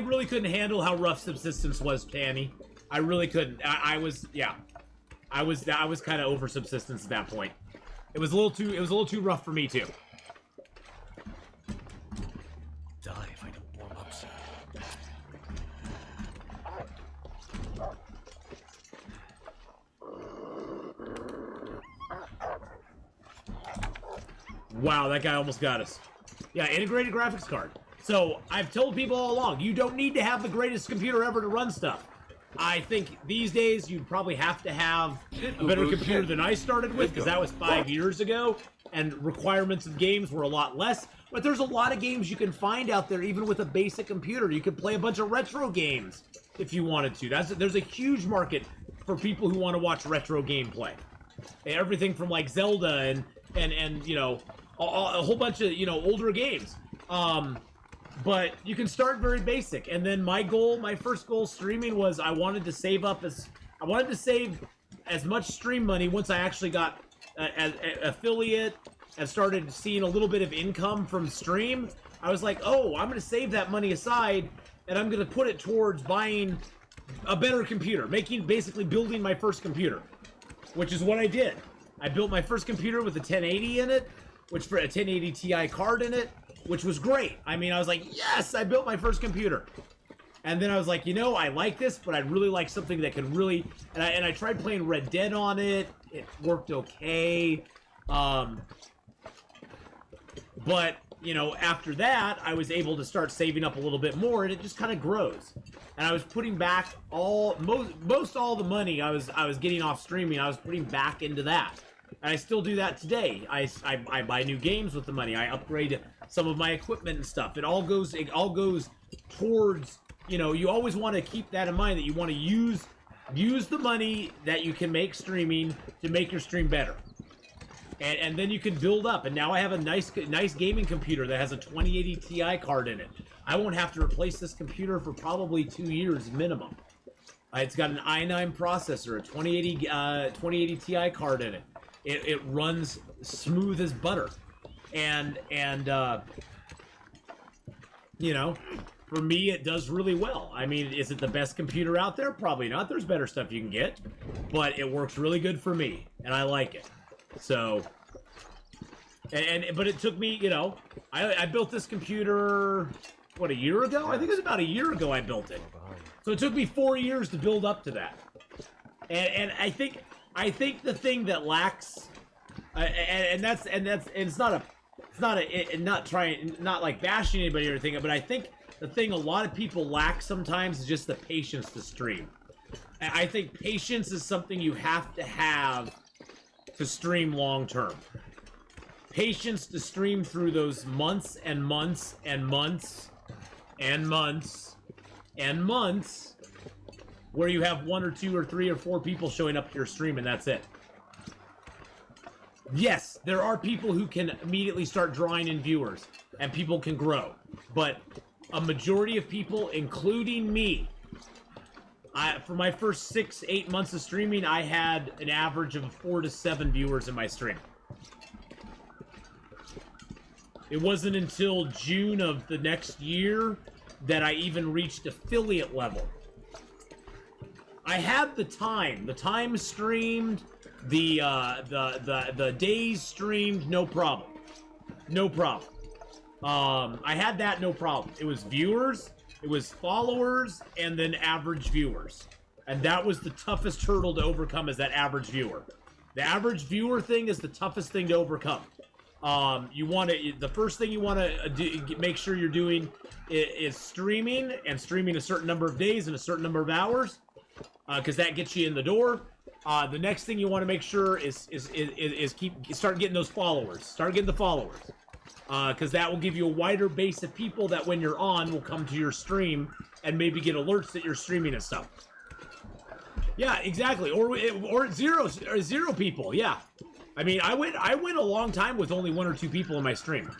really couldn't handle how rough Subsistence was, Tanny. I really couldn't. I was kind of over Subsistence at that point. It was a little too rough for me too. Die if I don't warm up soon. Wow, that guy almost got us. Yeah, integrated graphics card. So, I've told people all along, you don't need to have the greatest computer ever to run stuff. I think these days you'd probably have to have a better computer than I started with, because that was 5 years ago, and requirements of games were a lot less. But there's a lot of games you can find out there, even with a basic computer. You could play a bunch of retro games if you wanted to. There's a huge market for people who want to watch retro gameplay. Everything from like Zelda and you know, a whole bunch of, you know, older games. But you can start very basic. And then my first goal streaming was I wanted to save as much stream money once I actually got an affiliate and started seeing a little bit of income from stream. I was like, oh, I'm going to save that money aside and I'm going to put it towards buying a better computer, basically building my first computer, which is what I did. I built my first computer with a 1080 in it, which for a 1080 Ti card in it, which was great. I mean, I was like, yes, I built my first computer. And then I was like, you know, I like this, but I'd really like something that can really, and I tried playing Red Dead on it. It worked okay. But, you know, after that, I was able to start saving up a little bit more, and it just kind of grows. And I was putting back most all the money I was getting off streaming, I was putting back into that. And I still do that today. I buy new games with the money. I upgrade some of my equipment and stuff. It all goes towards, you know, you always want to keep that in mind, that you want to use the money that you can make streaming to make your stream better. And then you can build up. And now I have a nice gaming computer that has a 2080 Ti card in it. I won't have to replace this computer for probably 2 years minimum. It's got an i9 processor, a 2080 Ti card in it. It runs smooth as butter. And you know, for me, it does really well. I mean, is it the best computer out there? Probably not. There's better stuff you can get. But it works really good for me, and I like it. So, but it took me, you know, I built this computer, what, a year ago? I think it was about a year ago I built it. So it took me 4 years to build up to that. And I think the thing that lacks, and it's not like bashing anybody or anything, but I think the thing a lot of people lack sometimes is just the patience to stream. And I think patience is something you have to stream long term. Patience to stream through those months and months and months and months and months where you have 1 or 2 or 3 or 4 people showing up to your stream and that's it. Yes, there are people who can immediately start drawing in viewers and people can grow, but a majority of people, including me, for my first 6-8 months of streaming, I had an average of 4 to 7 viewers in my stream. It wasn't until June of the next year that I even reached affiliate level. I had the time streamed, the days streamed, no problem. No problem. I had that, no problem. It was viewers, it was followers, and then average viewers. And that was the toughest hurdle to overcome, is that average viewer. The average viewer thing is the toughest thing to overcome. The first thing you want to make sure you're doing is streaming, and streaming a certain number of days and a certain number of hours, because that gets you in the door. The next thing you want to make sure is start getting those followers. Start getting the followers. Because that will give you a wider base of people that when you're on will come to your stream and maybe get alerts that you're streaming and stuff. Yeah, exactly. Or zero people. Yeah, I mean, I went a long time with only 1 or 2 people in my stream.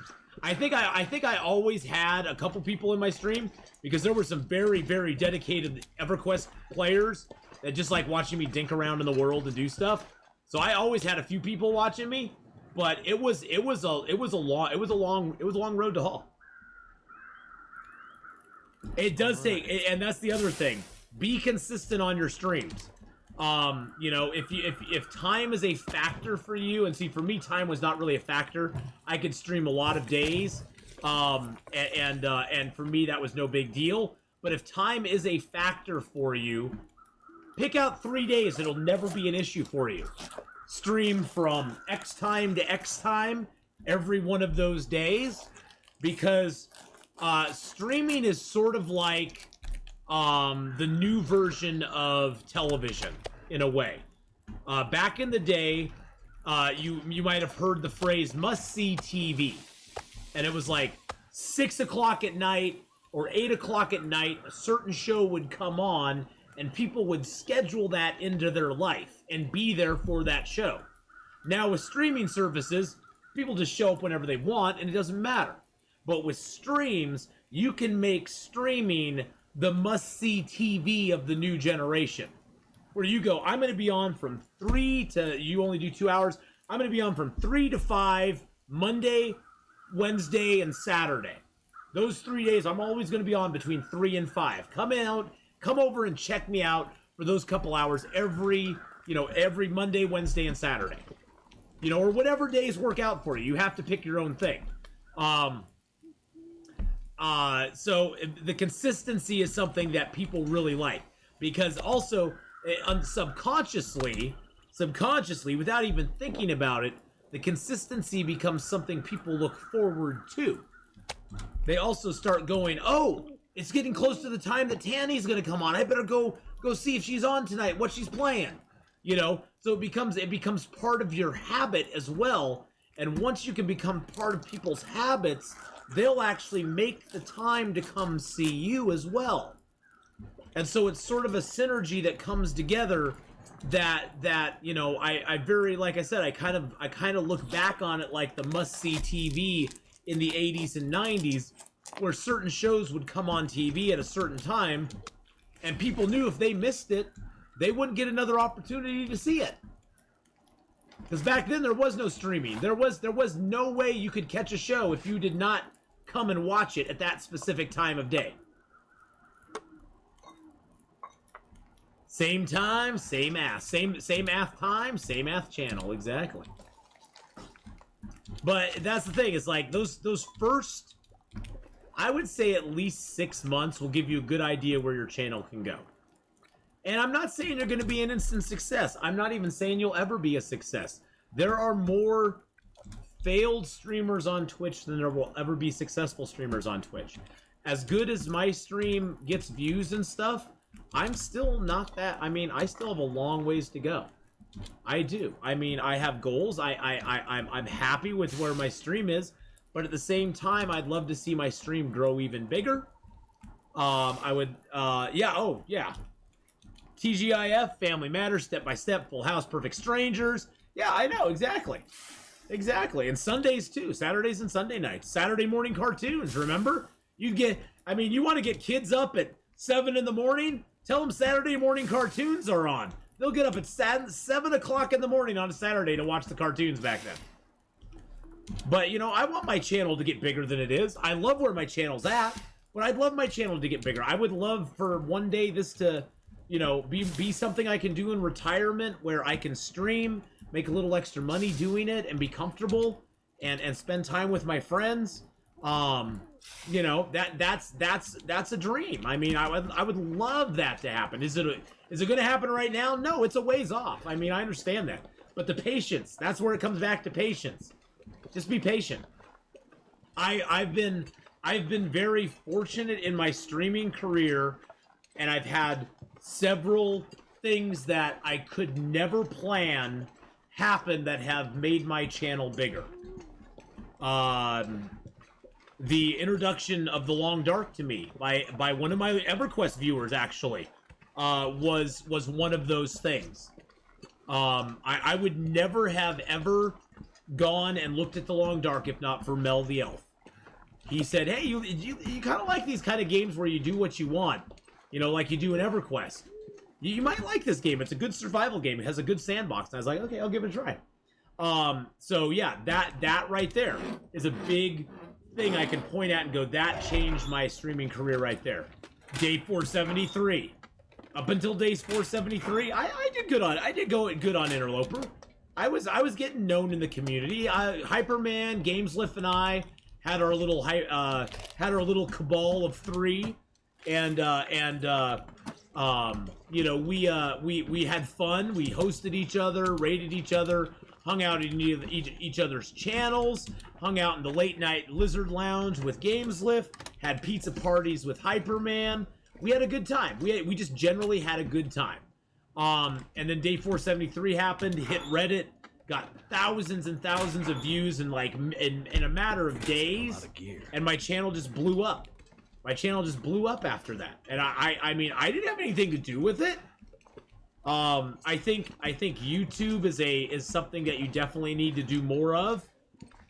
I think I always had a couple people in my stream because there were some very, very dedicated EverQuest players that just like watching me dink around in the world and do stuff. So I always had a few people watching me. But it was a long road to haul. It does take, and that's the other thing. Be consistent on your streams. You know, if time is a factor for you, and see, for me, time was not really a factor. I could stream a lot of days, and for me that was no big deal. But if time is a factor for you, pick out 3 days. It'll never be an issue for you. Stream from X time to X time, every one of those days, because streaming is sort of like the new version of television in a way. Back in the day, you might have heard the phrase must-see TV, and it was like 6 o'clock at night or 8 o'clock at night, a certain show would come on, and people would schedule that into their life and be there for that show. Now with streaming services, people just show up whenever they want, and it doesn't matter. But with streams, you can make streaming the must-see TV of the new generation. Where you go, I'm going to be on from 3 to, you only do 2 hours, I'm going to be on from 3 to 5, Monday, Wednesday, and Saturday. Those 3 days, I'm always going to be on between 3 and 5. Come over and check me out for those couple hours every Monday, Wednesday, and Saturday. Or whatever days work out for you. You have to pick your own thing. So the consistency is something that people really like, because also subconsciously, without even thinking about it, the consistency becomes something people look forward to. They also start going, oh, it's getting close to the time that Tanny's going to come on. I better go see if she's on tonight, what she's playing. So it becomes part of your habit as well. And once you can become part of people's habits, they'll actually make the time to come see you as well. And so it's sort of a synergy that comes together that I very, like I said, I kind of look back on it like the must-see TV in the 80s and 90s, where certain shows would come on TV at a certain time, and people knew if they missed it, they wouldn't get another opportunity to see it. Because back then there was no streaming. There was no way you could catch a show if you did not come and watch it at that specific time of day. Same time, same ath. Same ath time, same ath channel, exactly. But that's the thing, it's like those first, I would say at least 6 months will give you a good idea where your channel can go. And I'm not saying you're going to be an instant success. I'm not even saying you'll ever be a success. There are more failed streamers on Twitch than there will ever be successful streamers on Twitch. As good as my stream gets views and stuff, I'm still not that, I still have a long ways to go. I do. I have goals. I'm happy with where my stream is, but at the same time, I'd love to see my stream grow even bigger. I would, yeah. TGIF, Family Matters, Step by Step, Full House, Perfect Strangers. Yeah, I know, exactly. Exactly. And Sundays too, Saturdays and Sunday nights. Saturday morning cartoons, remember? You want to get kids up at 7 in the morning? Tell them Saturday morning cartoons are on. They'll get up at 7 o'clock in the morning on a Saturday to watch the cartoons back then. But, I want my channel to get bigger than it is. I love where my channel's at, but I'd love my channel to get bigger. I would love for one day this to, be something I can do in retirement, where I can stream, make a little extra money doing it, and be comfortable, and spend time with my friends. That's a dream. I would love that to happen. Is it going to happen right now? No, it's a ways off. I understand that, but the patience, that's where it comes back to patience. Just be patient. I've been very fortunate in my streaming career, and I've had several things that I could never plan happen that have made my channel bigger. The introduction of The Long Dark to me by one of my EverQuest viewers, actually, was one of those things. I would never have ever gone and looked at The Long Dark if not for Mel the Elf. He said, hey, you kind of like these kind of games where you do what you want, like you do in EverQuest. You might like this game. It's a good survival game. It has a good sandbox. And I was like, okay, I'll give it a try. So yeah, that right there is a big thing I can point at and go, that changed my streaming career right there. Day 473. Up until day 473, I did good on. I did go good on Interloper. I was getting known in the community. Hyperman, Gameslift, and I had our little cabal of 3, and we had fun. We hosted each other, rated each other. hung out in each other's channels, hung out in the late night Lizard Lounge with GamesLift, had pizza parties with Hyperman. We had a good time. We just generally had a good time. And then day 473 happened, hit Reddit, got thousands and thousands of views in like in a matter of days, and my channel just blew up. My channel just blew up after that, and I mean I didn't have anything to do with it. I think YouTube is something that you definitely need to do more of.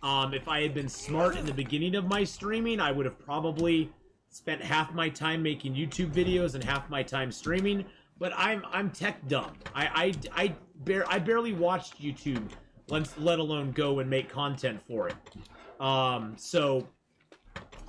If I had been smart in the beginning of my streaming, I would have probably spent half my time making YouTube videos and half my time streaming. But I'm tech dumb. I barely watched YouTube, let alone go and make content for it. So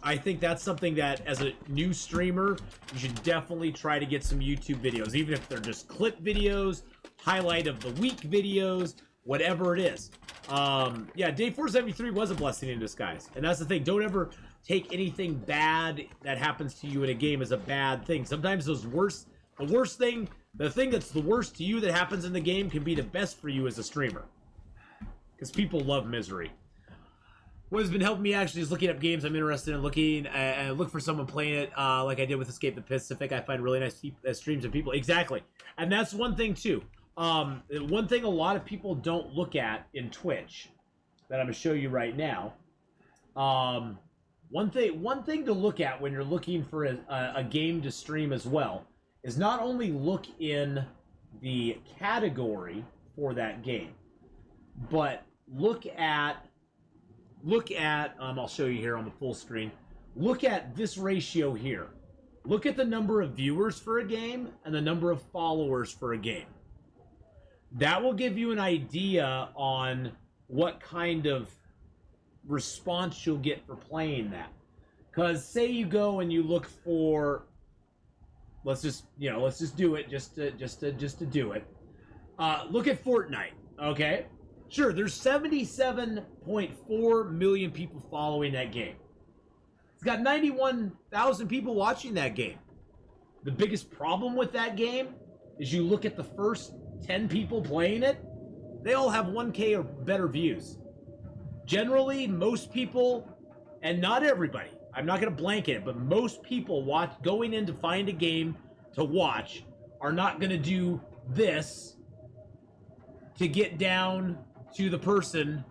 I think that's something that, as a new streamer, you should definitely try to get some YouTube videos, even if they're just clip videos, highlight of the week videos, whatever it is. Yeah, day 473 was a blessing in disguise, and that's the thing. Don't ever take anything bad that happens to you in a game as a bad thing. Sometimes the thing that's the worst to you that happens in the game can be the best for you as a streamer, because people love misery. What has been helping me actually is looking up games I'm interested in looking, and look for someone playing it, like I did with Escape the Pacific. I find really nice streams of people. Exactly. And that's one thing, too. One thing a lot of people don't look at in Twitch that I'm going to show you right now. One thing to look at when you're looking for a game to stream as well is not only look in the category for that game, but look at I'll show you here on the full screen. Look at this ratio here. Look at the number of viewers for a game and the number of followers for a game. That will give you an idea on what kind of response you'll get for playing that. Because say you go and you look for, let's just do it just to do it. Look at Fortnite, okay? Sure, there's 77.4 million people following that game. It's got 91,000 people watching that game. The biggest problem with that game is you look at the first 10 people playing it, they all have 1K or better views. Generally, most people, and not everybody, I'm not going to blanket it, but most people going in to find a game to watch are not going to do this to get down to the person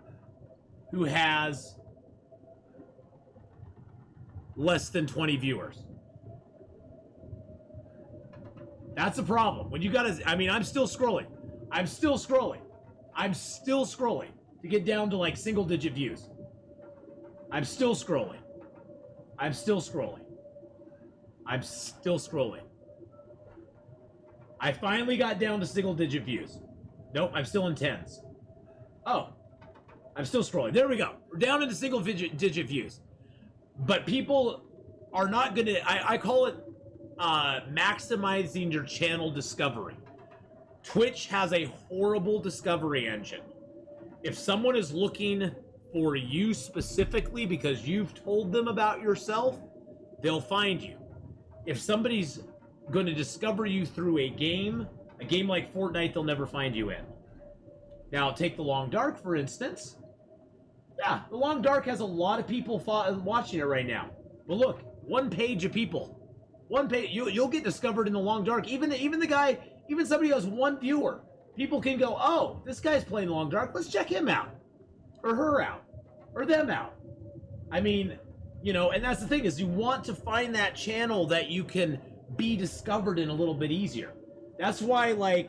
who has less than 20 viewers. That's a problem. When you gotta, I mean, I'm still scrolling to get down to like single digit views. I'm still scrolling. I finally got down to single digit views. Nope, I'm still in tens. Oh, I'm still scrolling. There we go. We're down into single digit views. But people are not gonna, I call it maximizing your channel discovery. Twitch has a horrible discovery engine. If someone is looking for you specifically because you've told them about yourself, they'll find you. If somebody's going to discover you through a game like Fortnite, they'll never find you in. Now, take The Long Dark, for instance. Yeah, The Long Dark has a lot of people watching it right now. But look, one page of people. One page, you'll get discovered in The Long Dark. Even somebody who has one viewer. People can go, oh, this guy's playing The Long Dark. Let's check him out. Or her out. Or them out. I mean, you know, and that's the thing, is you want to find that channel that you can be discovered in a little bit easier. That's why, when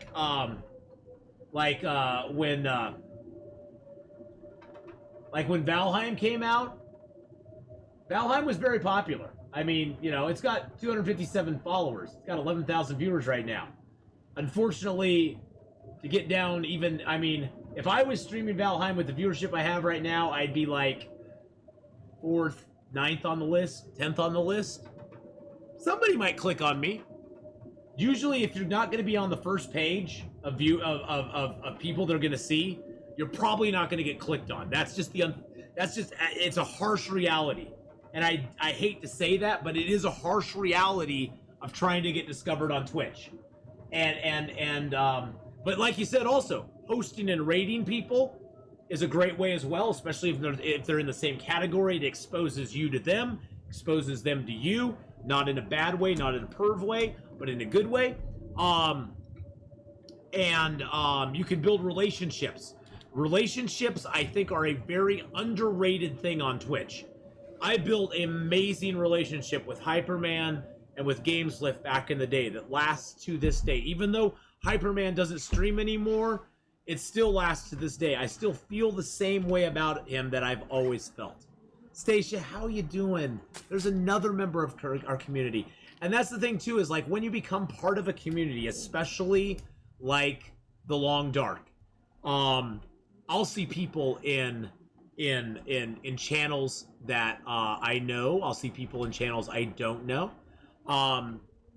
Valheim came out, Valheim was very popular. I mean, you know, it's got 257 followers. It's got 11,000 viewers right now. Unfortunately, to get down even, I mean, if I was streaming Valheim with the viewership I have right now, I'd be like 4th, 9th on the list, 10th on the list. Somebody might click on me. Usually, if you're not going to be on the first page of people that are going to see, you're probably not going to get clicked on. That's just it's a harsh reality. And I hate to say that, but it is a harsh reality of trying to get discovered on Twitch. But like you said, also hosting and rating people, is a great way as well, especially if they're in the same category. It exposes you to them, exposes them to you, not in a bad way, not in a perv way, but in a good way. You can build relationships. Relationships, I think, are a very underrated thing on Twitch. I built an amazing relationship with Hyperman and with Gameslift back in the day that lasts to this day. Even though Hyperman doesn't stream anymore, it still lasts to this day. I still feel the same way about him that I've always felt. Stacia, how you doing? There's another member of our community. And that's the thing, too, is like when you become part of a community, especially like the Long Dark, I'll see people in channels that I know. I'll see people in channels I don't know.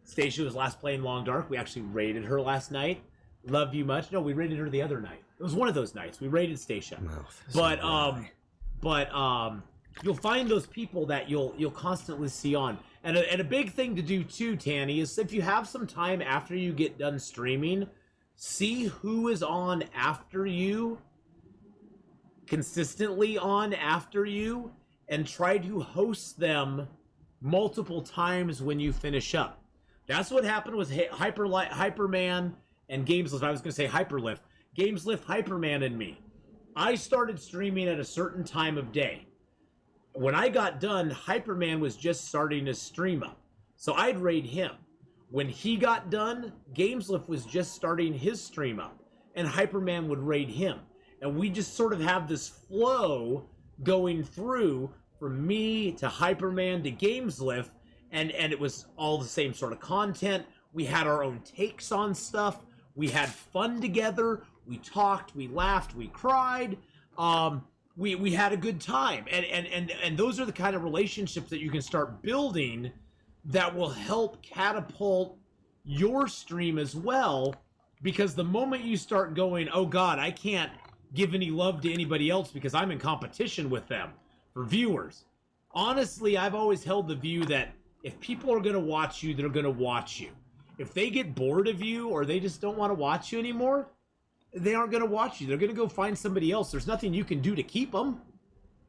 Stacia was last playing Long Dark. We actually raided her last night. Love you much. No, we raided her the other night. It was one of those nights. We raided Stacia. But you'll find those people that you'll constantly see on. And a big thing to do too, Tanny, is if you have some time after you get done streaming, see who is on after you, consistently on after you, and try to host them multiple times when you finish up. That's what happened with Hyperman and Gameslift. I was going to say Hyperlift. Gameslift, Hyperman, and me. I started streaming at a certain time of day. When I got done, Hyperman was just starting to stream up. So I'd raid him. When he got done, Gameslift was just starting his stream up. And Hyperman would raid him. And we just sort of have this flow going through from me to Hyperman to Gameslift. And it was all the same sort of content. We had our own takes on stuff. We had fun together. We talked, we laughed, we cried. We had a good time. And those are the kind of relationships that you can start building that will help catapult your stream as well. Because the moment you start going, oh God, I can't give any love to anybody else because I'm in competition with them for viewers. Honestly, I've always held the view that if people are going to watch you, they're going to watch you. If they get bored of you or they just don't want to watch you anymore, they aren't going to watch you. They're going to go find somebody else. There's nothing you can do to keep them.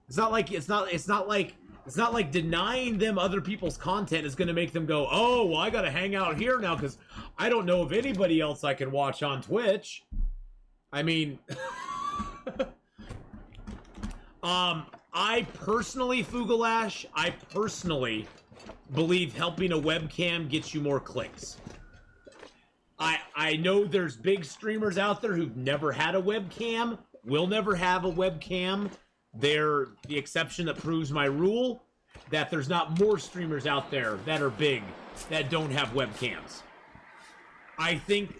It's not like denying them other people's content is going to make them go, oh, well, I got to hang out here now because I don't know of anybody else I can watch on Twitch. I mean, I personally, Fugalash, believe helping a webcam gets you more clicks. I know there's big streamers out there who've never had a webcam, will never have a webcam. They're the exception that proves my rule, that there's not more streamers out there that are big that don't have webcams. I think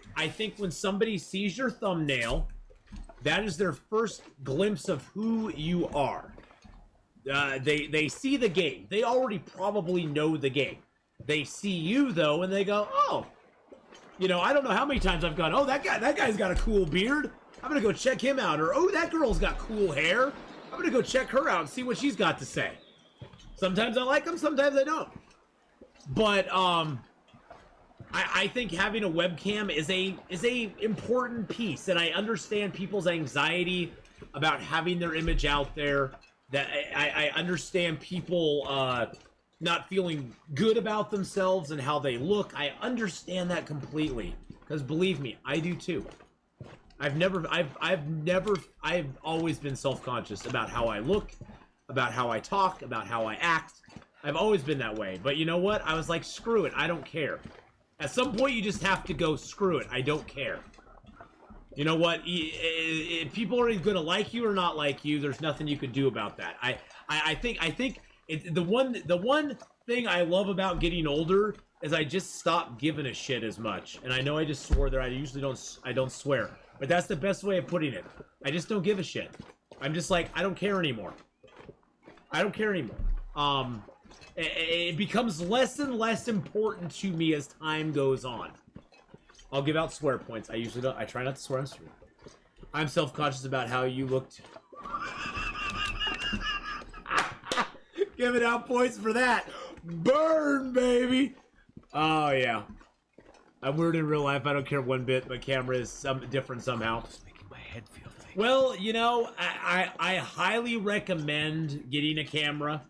when somebody sees your thumbnail, that is their first glimpse of who you are. They see the game. They already probably know the game. They see you, though, and they go, oh, you know, I don't know how many times I've gone, oh, that guy's got a cool beard. I'm going to go check him out. Or, oh, that girl's got cool hair. I'm going to go check her out and see what she's got to say. Sometimes I like them, sometimes I don't. But I think having a webcam is a important piece, and I understand people's anxiety about having their image out there. That I understand people not feeling good about themselves and how they look. I understand that completely, because believe me, I do too. I've always been self-conscious about how I look, about how I talk, about how I act. I've always been that way. But you know what? I was like, screw it. I don't care. At some point, you just have to go, screw it. I don't care. You know what? If people are going to like you or not like you, there's nothing you can do about that. I think the one thing I love about getting older is I just stopped giving a shit as much. And I know I just swore there. I usually don't swear. But that's the best way of putting it. I just don't give a shit. I'm just like, I don't care anymore. I don't care anymore. It becomes less and less important to me as time goes on. I'll give out swear points. I usually don't. I try not to swear on stream. I'm self-conscious about how you looked. Giving out points for that. Burn, baby. Oh, yeah. I'm weird in real life. I don't care one bit. My camera is different somehow. head feel thick. Well, you know, I highly recommend getting a camera.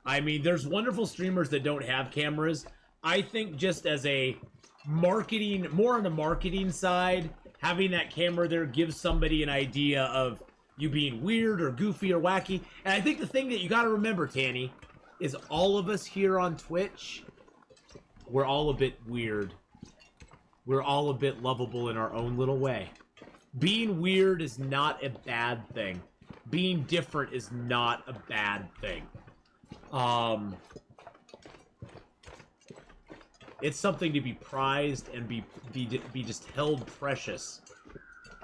I mean, there's wonderful streamers that don't have cameras. I think just as a marketing, more on the marketing side, having that camera there gives somebody an idea of you being weird or goofy or wacky. And I think the thing that you got to remember, Tanny, is all of us here on Twitch, we're all a bit weird. We're all a bit lovable in our own little way. Being weird is not a bad thing. Being different is not a bad thing. It's something to be prized and be just held precious.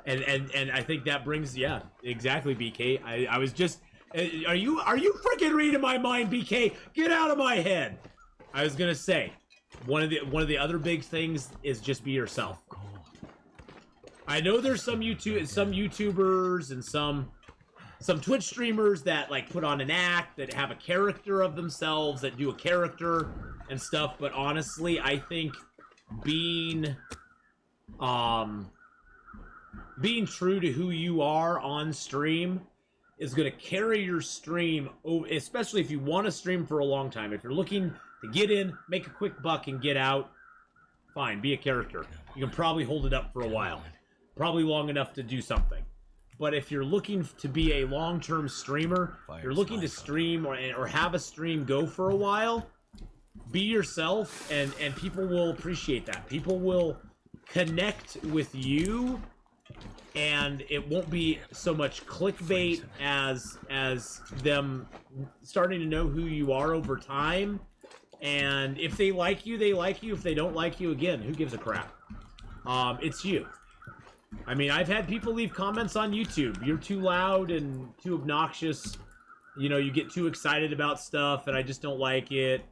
And I think that brings, yeah, exactly, BK. I was just, are you freaking reading my mind, BK? Get out of my head. I was gonna say, one of the other big things is just be yourself. I know there's some YouTubers and some Twitch streamers that like put on an act, that have a character of themselves, that do a character and stuff, but honestly, I think being true to who you are on stream is going to carry your stream, especially if you want to stream for a long time. If you're looking to get in, make a quick buck, and get out, fine, be a character. You can probably hold it up for a while. Probably long enough to do something. But if you're looking to be a long-term streamer, you're looking to stream or have a stream go for a while, be yourself, and people will appreciate that. People will connect with you, and it won't be so much clickbait as them starting to know who you are over time. And if they like you, they like you. If they don't like you, again, who gives a crap? It's you. I mean, I've had people leave comments on YouTube. You're too loud and too obnoxious. You know, you get too excited about stuff, and I just don't like it.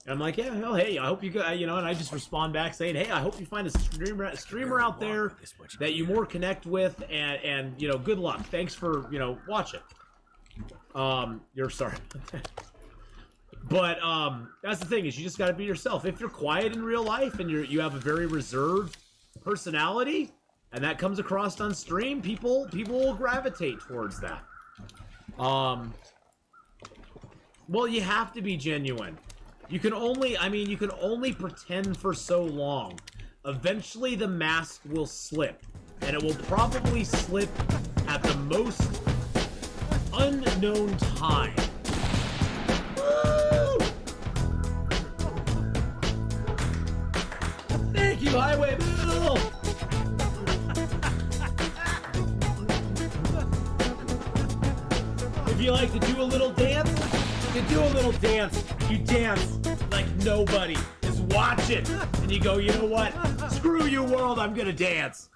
And I'm like, yeah, well, hey, I hope you go, you know, and I just respond back saying, hey, I hope you find a streamer out there that you more connect with, and you know, good luck. Thanks for, you know, watching. You're sorry. But that's the thing, is you just got to be yourself. If you're quiet in real life and you have a very reserved personality, and that comes across on stream, people will gravitate towards that. Well, you have to be genuine. You can only pretend for so long. Eventually the mask will slip, and it will probably slip at the most unknown time. Woo! Thank you, Highway Bill! If you like to do a little dance, you do a little dance. You dance like nobody is watching. And you go, you know what? Screw you, world, I'm gonna dance.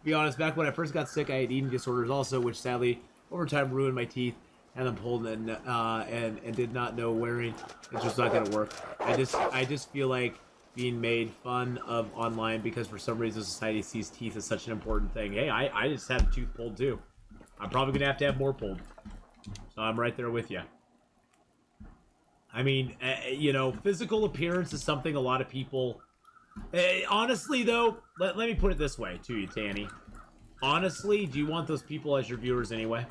Be honest, back when I first got sick, I had eating disorders also, which sadly, over time, ruined my teeth. And then pulled and did not know wearing. It's just not gonna work. I just feel like being made fun of online because for some reason society sees teeth as such an important thing. Hey, I just had a tooth pulled too. I'm probably gonna have to have more pulled. So I'm right there with you. I mean, you know, physical appearance is something a lot of people... honestly, though, let me put it this way to you, Tanny. Honestly, do you want those people as your viewers anyway?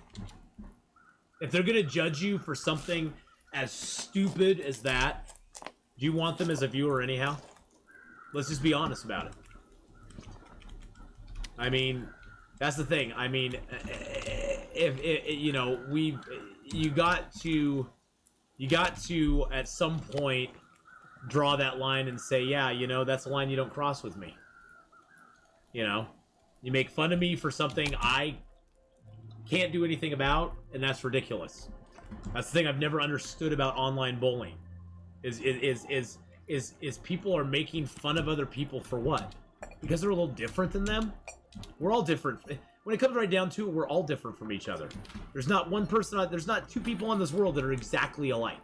If they're gonna judge you for something as stupid as that, do you want them as a viewer anyhow? Let's just be honest about it. I mean... That's the thing. I mean, if you know, you got to at some point draw that line and say, yeah, you know, that's a line you don't cross with me. You know, you make fun of me for something I can't do anything about, and that's ridiculous. That's the thing I've never understood about online bullying. Is people are making fun of other people for what? Because they're a little different than them? We're all different. When it comes right down to it, we're all different from each other. There's not one person, there's not two people on this world that are exactly alike.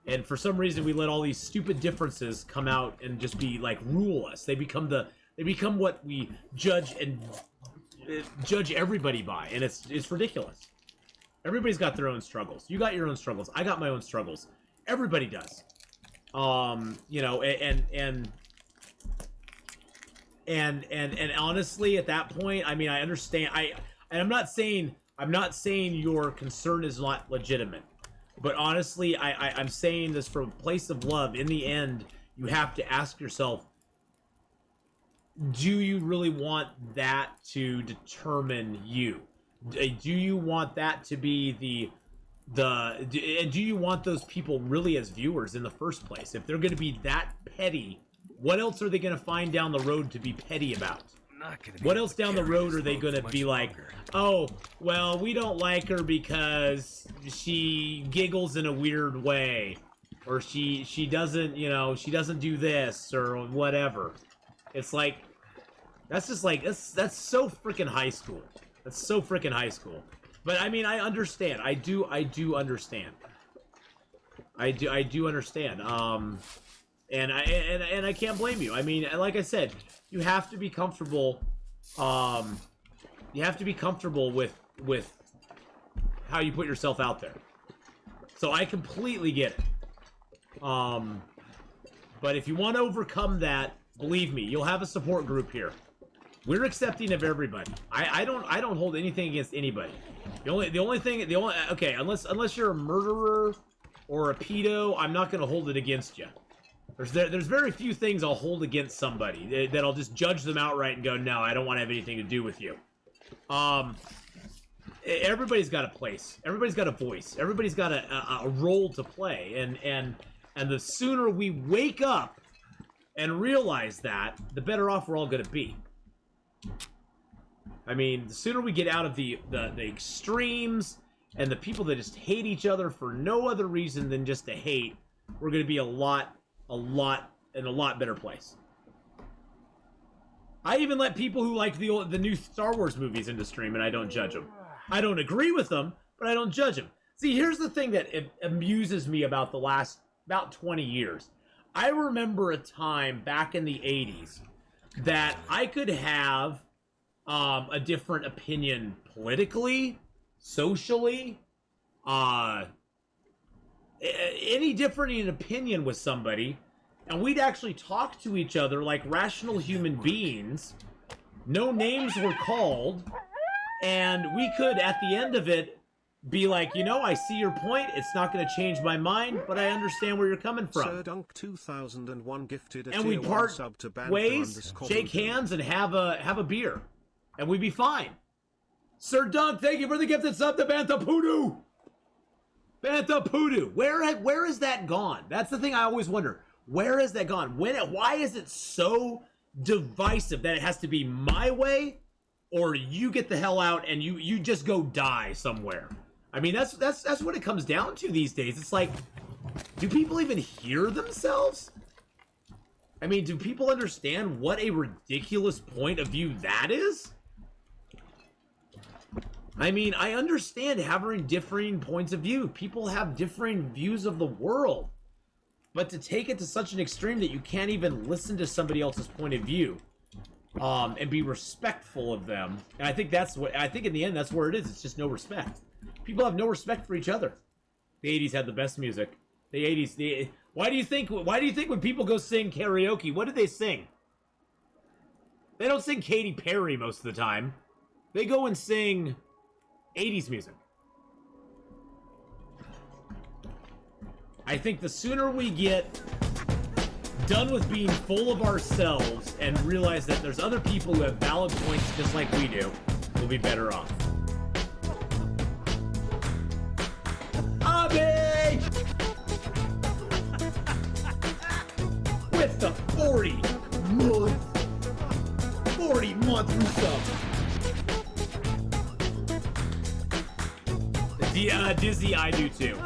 And for some reason, we let all these stupid differences come out and just be like, rule us. They become what we judge everybody by, and it's ridiculous. Everybody's got their own struggles. You got your own struggles. I got my own struggles. Everybody does. You know, and and honestly, at that point, I mean, I understand. I'm not saying your concern is not legitimate, but honestly, I'm saying this from a place of love. In the end, you have to ask yourself, do you really want that to determine you? Do you want that to be do you want those people really as viewers in the first place? If they're going to be that petty, what else are they going to find down the road to be petty about? What else down the road are they going to be like, oh, well, we don't like her because she giggles in a weird way, or she doesn't, you know, she doesn't do this or whatever. It's like, that's just like, that's so freaking high school. That's so freaking high school. But I mean, I understand. I do understand. I do understand. And I can't blame you. I mean, like I said, you have to be comfortable. You have to be comfortable with how you put yourself out there. So I completely get it. But if you want to overcome that, believe me, you'll have a support group here. We're accepting of everybody. I don't hold anything against anybody. Okay, unless you're a murderer or a pedo, I'm not going to hold it against you. There's very few things I'll hold against somebody that I'll just judge them outright and go, no, I don't want to have anything to do with you. Everybody's got a place. Everybody's got a voice. Everybody's got a role to play, and the sooner we wake up and realize that, the better off we're all going to be. I mean, the sooner we get out of the extremes and the people that just hate each other for no other reason than just to hate, we're going to be in a lot better place. I even let people who like the new Star Wars movies into stream, and I don't judge them. I don't agree with them, but I don't judge them. See, here's the thing that amuses me about the last about 20 years. I remember a time back in the 80s that I could have a different opinion politically, socially, any different in opinion with somebody, and we'd actually talk to each other like rational human beings. No names were called, and we could, at the end of it, be like, you know, I see your point. It's not going to change my mind, but I understand where you're coming from. Sir Dunk 2001 gifted a and we'd part sub to ways, shake hands, and have a beer, and we'd be fine. Sir Dunk, thank you for the gifted sub to Bantha Poodoo. Bantha Poodoo. Where is that gone? That's the thing I always wonder. Where is that gone? Why is it so divisive that it has to be my way, or you get the hell out and you just go die somewhere? I mean, that's what it comes down to these days. It's like, do people even hear themselves? I mean, do people understand what a ridiculous point of view that is? I mean, I understand having differing points of view. People have differing views of the world. But to take it to such an extreme that you can't even listen to somebody else's point of view, and be respectful of them, and I think in the end that's where it is. It's just no respect. People have no respect for each other. The 80s had the best music. The 80s. Why do you think when people go sing karaoke, what do they sing? They don't sing Katy Perry most of the time. They go and sing 80s music. I think the sooner we get done with being full of ourselves and realize that there's other people who have valid points just like we do, we'll be better off. Abby! With the 40-month resub. Dizzy, I do too.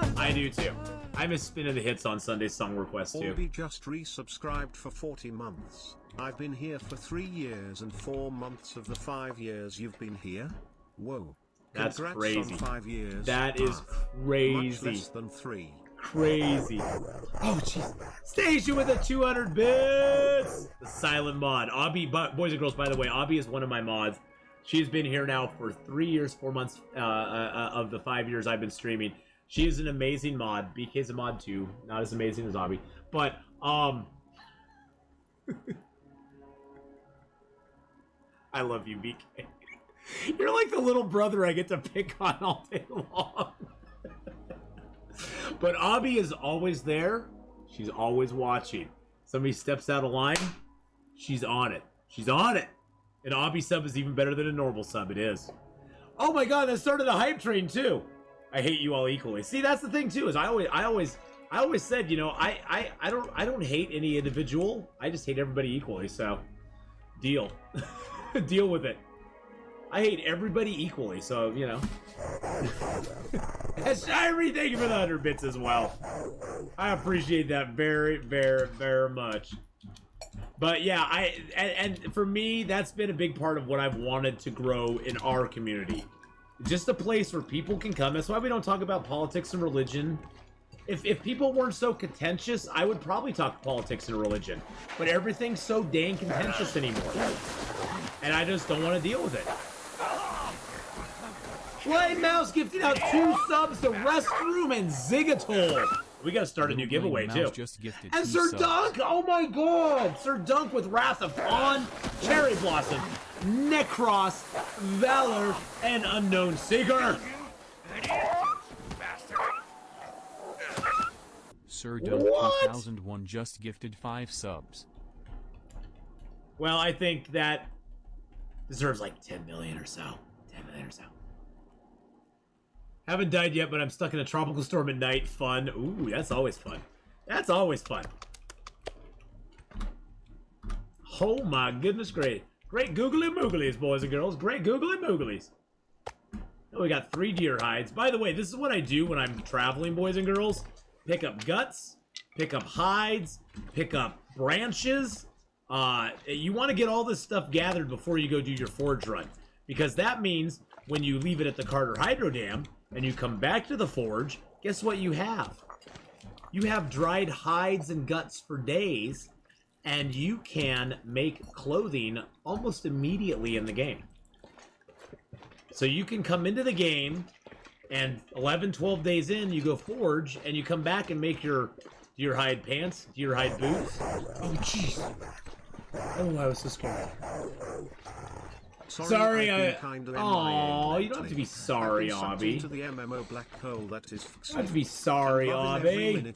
I miss spinning the hits on Sunday song requests too. Orby just resubscribed for 40 months. I've been here for 3 years and 4 months of the 5 years you've been here. Whoa. That's Congrats crazy. On 5 years. That is crazy. Much less than 3. Crazy. Oh, jeez. Station with the 200 bits. The silent mod. Abby, boys and girls, by the way, Abby is one of my mods. She's been here now for 3 years, 4 months of the 5 years I've been streaming. She is an amazing mod. BK's a mod too. Not as amazing as Abby. But, I love you, BK. You're like the little brother I get to pick on all day long. But Abby is always there. She's always watching. Somebody steps out of line, she's on it. She's on it. An Abby sub is even better than a normal sub. It is. Oh my god, that started a hype train too. I hate you all equally. See, that's the thing too. Is I always said, you know, I don't hate any individual. I just hate everybody equally. So, deal, deal with it. I hate everybody equally. So you know. Shirey, thank you for the 100 bits as well. I appreciate that very, very, very much. But yeah, and for me, that's been a big part of what I've wanted to grow in our community. Just a place where people can come. That's why we don't talk about politics and religion. If people weren't so contentious, I would probably talk politics and religion. But everything's so dang contentious anymore. And I just don't want to deal with it. Flying Mouse gifting out 2 subs to Restroom and Zigatol. We gotta start a new giveaway too. And Sir Dunk, oh my god! Sir Dunk with Wrath of Fawn, Cherry Blossom, Necros, Valor, and Unknown Seeker. Sir Dunk 2001 just gifted 5 subs. Well, I think that deserves like 10 million or so. 10 million or so. Haven't died yet, but I'm stuck in a tropical storm at night. Fun. Ooh, that's always fun. That's always fun. Oh my goodness, great. Great googly mooglies, boys and girls. Great googly mooglies. Oh, we got 3 deer hides. By the way, this is what I do when I'm traveling, boys and girls. Pick up guts, pick up hides, pick up branches. You want to get all this stuff gathered before you go do your forge run. Because that means when you leave it at the Carter Hydro Dam, and you come back to the forge, guess what you have? You have dried hides and guts for days, and you can make clothing almost immediately in the game. So you can come into the game, and 11, 12 days in, you go forge, and you come back and make your deer hide pants, deer hide boots. Oh, jeez. Oh, I was so scared. Sorry, oh, you don't have to be sorry, Obby. To the MMO black hole that is you don't have to be sorry, Obby.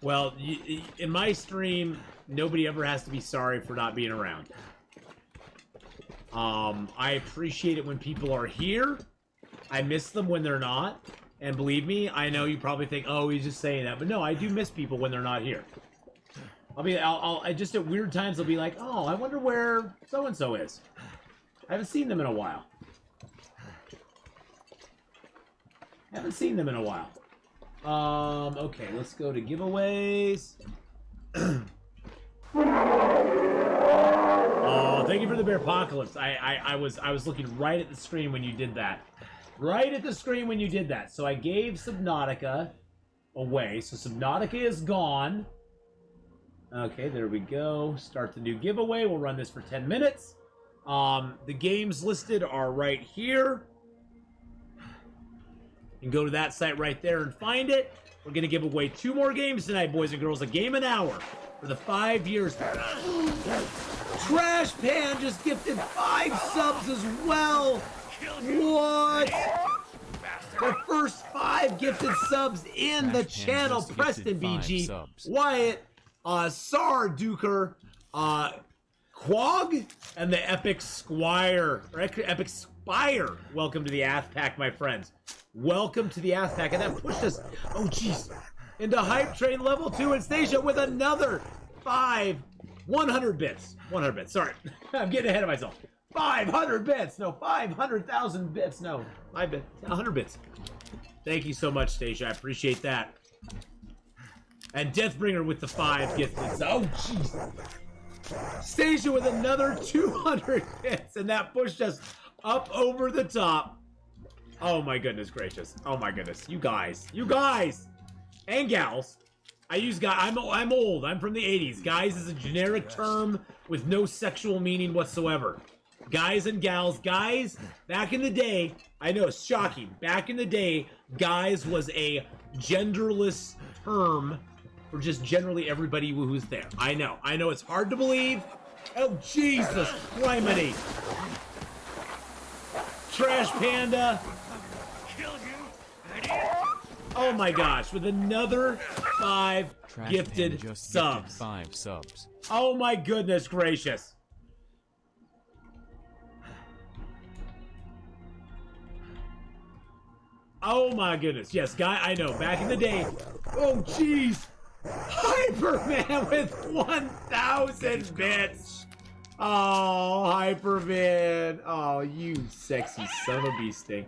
Well, in my stream, nobody ever has to be sorry for not being around. I appreciate it when people are here. I miss them when they're not. And believe me, I know you probably think, oh, he's just saying that. But no, I do miss people when they're not here. I just at weird times I'll be like, oh, I wonder where so-and-so is. I haven't seen them in a while. Okay, let's go to giveaways. Oh, thank you for the bear apocalypse. I was looking right at the screen when you did that. Right at the screen when you did that. So I gave Subnautica away. So Subnautica is gone. Okay, there we go. Start the new giveaway. We'll run this for 10 minutes. The games listed are right here. You can go to that site right there and find it. We're going to give away 2 more games tonight, boys and girls. A game an hour for the 5 years. Trash Pan just gifted 5 subs as well. What? The first 5 gifted subs in the channel. Preston BG, Wyatt, Sar Duker, Quag, and the Epic Squire, or Epic Spire. Welcome to the Ath Pack, my friends. Welcome to the Ath Pack. And that pushed us, oh jeez, into Hype Train level 2 in Stasia with another 100 bits. 100 bits, sorry. I'm getting ahead of myself. 500 bits, no, 500,000 bits, no, 5 bits, 100 bits. Thank you so much, Stasia, I appreciate that. And Deathbringer with the 5 gifted. Oh, jeez. Stasia with another 200 bits, and that pushed us up over the top. Oh my goodness gracious. Oh my goodness. You guys, and gals. I'm old. I'm from the 80s. Guys is a generic term with no sexual meaning whatsoever. Guys and gals. Guys, back in the day, I know it's shocking. Back in the day, guys was a genderless term for just generally everybody who's there. I know it's hard to believe. Oh, Jesus criminy. Trash Panda. Oh my gosh, with another 5 Trash gifted Pan just subs. gifted 5 subs. Oh my goodness gracious. Oh my goodness. Yes, guy, I know. Back in the day. Oh, jeez. Hyperman with 1,000 bits. Oh, Hyperman. Oh, you sexy son of a bee sting.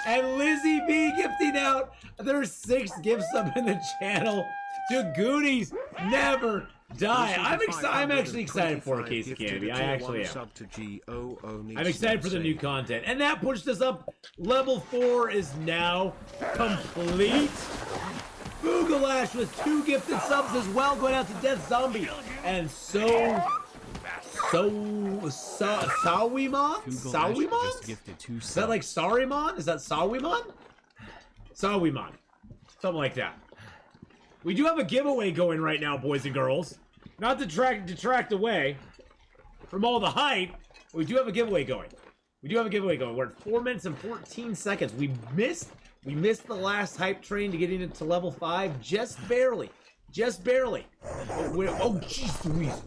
And Lizzie B gifting out their 6th gift sub in the channel to Goonies Never Die. I'm actually excited for it, Casey Candy. I actually am. I'm excited for the new content. And that pushed us up. Level 4 is now complete. Boogalash with 2 gifted subs as well, going out to Death Zombie. And Sawimon? Just gifted 2 subs. Is that like Sarimon? Is that Sawimon? Sawimon. Something like that. We do have a giveaway going right now, boys and girls. Not to detract away from all the hype, but we do have a giveaway going. We're at 4 minutes and 14 seconds. We missed the last hype train to getting into level 5, just barely. Oh, jeez Louise.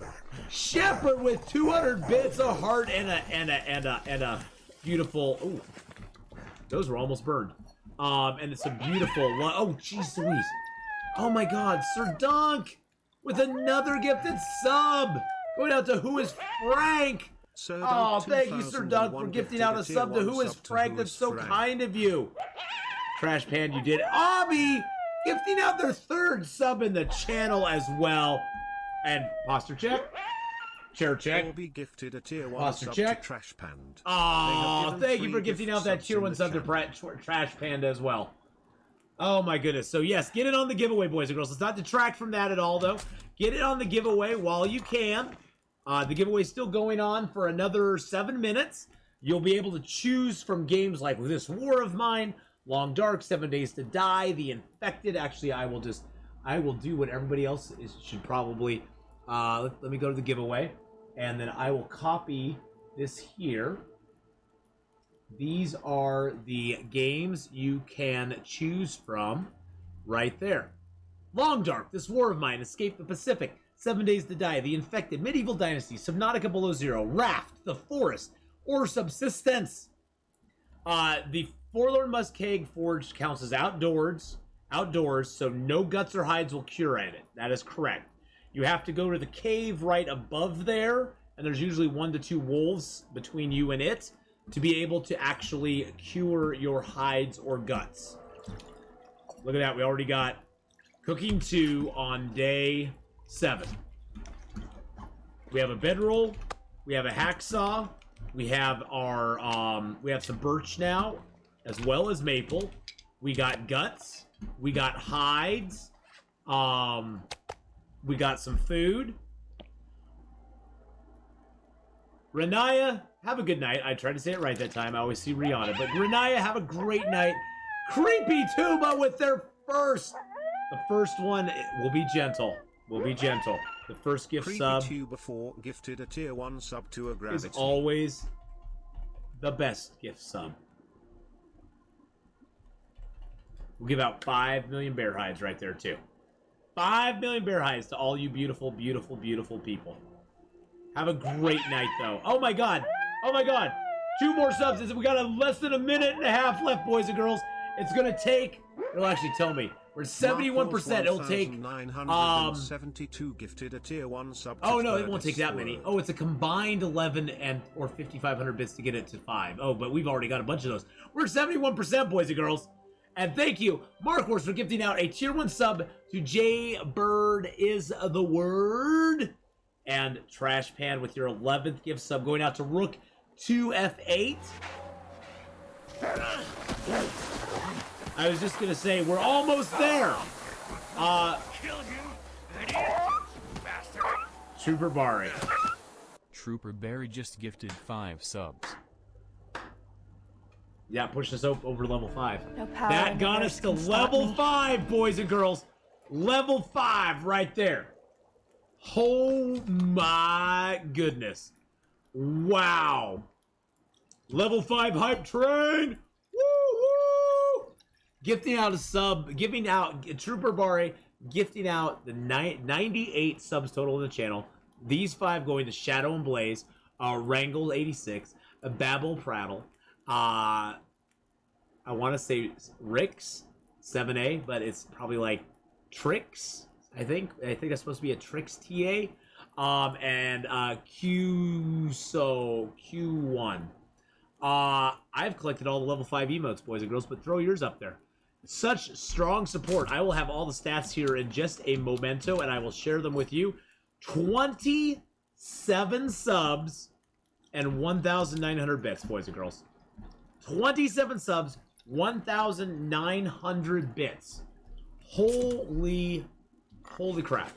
Shepherd with 200 bits, a heart, and a beautiful. Ooh, those were almost burned. And it's a beautiful. Oh, jeez Louise. Oh my God, Sir Dunk with another gifted sub. Going out to Who Is Frank. Oh, thank you, Sir Dunk, for gifting out a sub to Who Is Frank. That's so kind of you. Trash Pan, you did. Obby gifting out their 3rd sub in the channel as well. And posture check. Chair check. Orby gifted a tier 1 Posture sub check. to Trash Panda. Oh, thank you for gifting out that tier 1 sub to Trash Panda as well. Oh my goodness. So yes, get it on the giveaway, boys and girls. Let's not detract from that at all, though. Get it on the giveaway while you can. The giveaway is still going on for another 7 minutes. You'll be able to choose from games like This War of Mine, Long Dark, 7 Days to Die, The Infected. Actually, I will do what everybody else should probably. Let me go to the giveaway, and then I will copy this here. These are the games you can choose from right there. Long Dark, This War of Mine, Escape the Pacific, 7 Days to Die, The Infected, Medieval Dynasty, Subnautica Below Zero, Raft, The Forest, or Subsistence. The Forlorn Muskeg Forge counts as outdoors, so no guts or hides will cure at it. That is correct. You have to go to the cave right above there, and there's usually 1 to 2 wolves between you and it to be able to actually cure your hides or guts. Look at that, we already got Cooking 2 on day 7. We have a bedroll, we have a hacksaw, we have our we have some birch now, as well as maple. We got guts, we got hides, we got some food. Renaya, have a good night. I tried to say it right that time. I always see Rihanna. But Renaya, have a great night. Creepy Tuba with their first. The first one will be gentle. The first gift sub Tuba 4 gifted a tier 1 sub to a Gravity. is always the best gift sub. We'll give out 5 million bear hides right there, too. 5 million bear hides to all you beautiful, beautiful, beautiful people. Have a great night, though. Oh, my God. 2 more subs. We got less than a minute and a half left, boys and girls. It's going to take... It'll actually tell me. We're at 71%. It'll take... 972 gifted a tier 1 sub. Oh, no, it won't take that many. Oh, it's a combined 11 or 5,500 bits to get it to 5. Oh, but we've already got a bunch of those. We're at 71%, boys and girls. And thank you, Mark Horse, for gifting out a tier 1 sub to J Bird is the word. And Trash Pan with your 11th gift sub going out to Rook 2F8. I was just going to say, we're almost there. Trooper Barry. Trooper Barry just gifted 5 subs. Yeah, pushed us over level 5. No power That in got the us verse to can stop level me. 5, boys and girls. Level 5 right there. Oh my goodness. Wow. Level 5 hype train. Woo woo. Gifting out a sub, giving out Trooper Bari, gifting out the 98 subs total in the channel. These 5 going to Shadow and Blaze, Wrangle 86, Babble Prattle, I want to say Rix 7A, but it's probably like Trix. I think that's supposed to be a Trix TA. And Q1. I've collected all the level 5 emotes, boys and girls, but throw yours up there. Such strong support. I will have all the stats here in just a momento, and I will share them with you. 27 subs and 1,900 bits, boys and girls. 27 subs, 1,900 bits. Holy crap.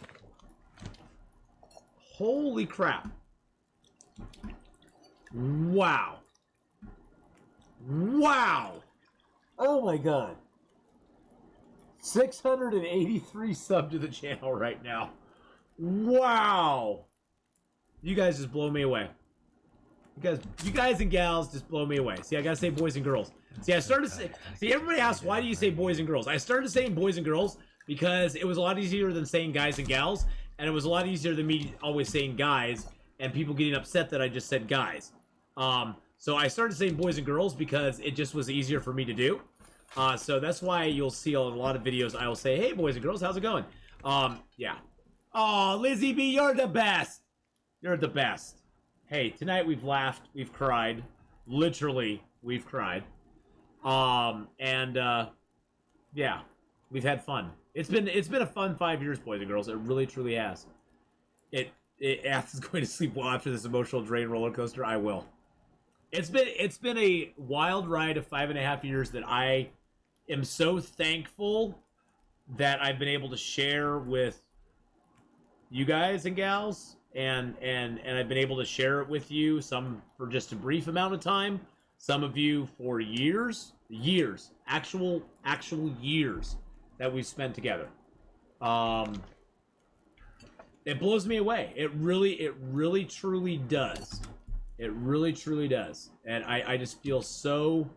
Holy crap. Wow. Wow. Oh my god. 683 sub to the channel right now. Wow. You guys just blow me away. You guys and gals just blow me away. See, I gotta say boys and girls. See, I started to say... See, everybody asks, why do you say boys and girls? I started saying boys and girls because it was a lot easier than saying guys and gals. And it was a lot easier than me always saying guys and people getting upset that I just said guys. So I started saying boys and girls because it just was easier for me to do. So that's why you'll see a lot of videos I will say, hey, boys and girls, how's it going? Yeah. Oh, Lizzie B, you're the best. You're the best. Hey, tonight we've laughed, we've cried. Literally, we've cried. Yeah, we've had fun. It's been a fun 5 years, boys and girls. It really, truly has. Ath is going to sleep well after this emotional drain roller coaster. I will. It's been a wild ride of 5.5 years that I am so thankful that I've been able to share with you guys and gals, and I've been able to share it with you, some for just a brief amount of time, some of you for years, actual years that we've spent together. It blows me away. It really truly does. It really truly does. And I just feel so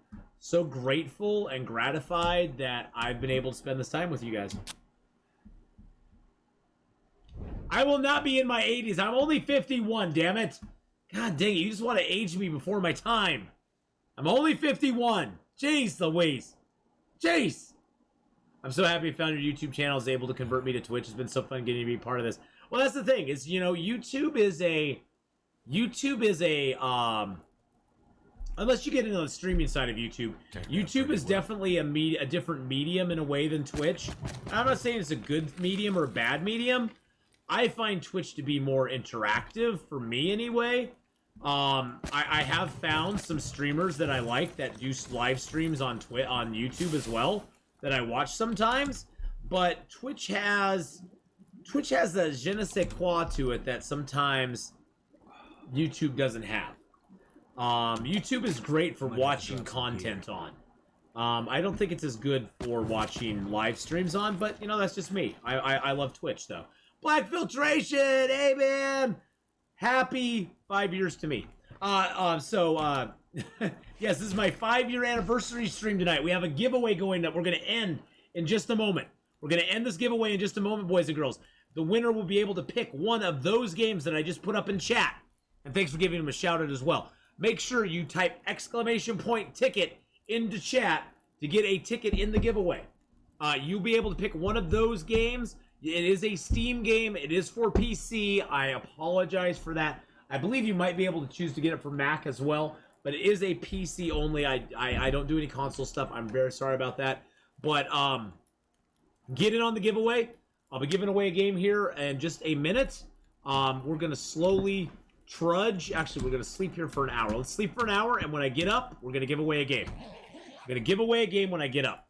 grateful and gratified that I've been able to spend this time with you guys. I will not be in my 80s. I'm only 51, damn it. God dang it, you just want to age me before my time. I'm only 51. Jeez Louise. Jeez. I'm so happy I found your YouTube channel is able to convert me to Twitch. It's been so fun getting to be part of this. Well, that's the thing, is, you know, YouTube is a unless you get into the streaming side of YouTube, YouTube is definitely a different medium in a way than Twitch. I'm not saying it's a good medium or a bad medium. I find Twitch to be more interactive, for me anyway. I have found some streamers that I like that do live streams on YouTube as well, that I watch sometimes. But Twitch has a je ne sais quoi to it that sometimes YouTube doesn't have. YouTube is great for watching content on. I don't think it's as good for watching live streams on, but, you know, that's just me. I love Twitch, though. Black Filtration! Hey, man! Happy 5 years to me. Yes, this is my 5-year anniversary stream tonight. We have a giveaway going that we're going to end in just a moment. We're going to end this giveaway in just a moment, boys and girls. The winner will be able to pick one of those games that I just put up in chat. And thanks for giving him a shout out as well. Make sure you type !ticket into chat to get a ticket in the giveaway. You'll be able to pick one of those games. It is a Steam game. It is for PC. I apologize for that. I believe you might be able to choose to get it for Mac as well, but it is a PC only. I don't do any console stuff. I'm very sorry about that. But get in on the giveaway. I'll be giving away a game here in just a minute. We're going to slowly trudge. Actually, we're going to sleep here for an hour. Let's sleep for an hour, and when I get up, we're going to give away a game. I'm going to give away a game when I get up.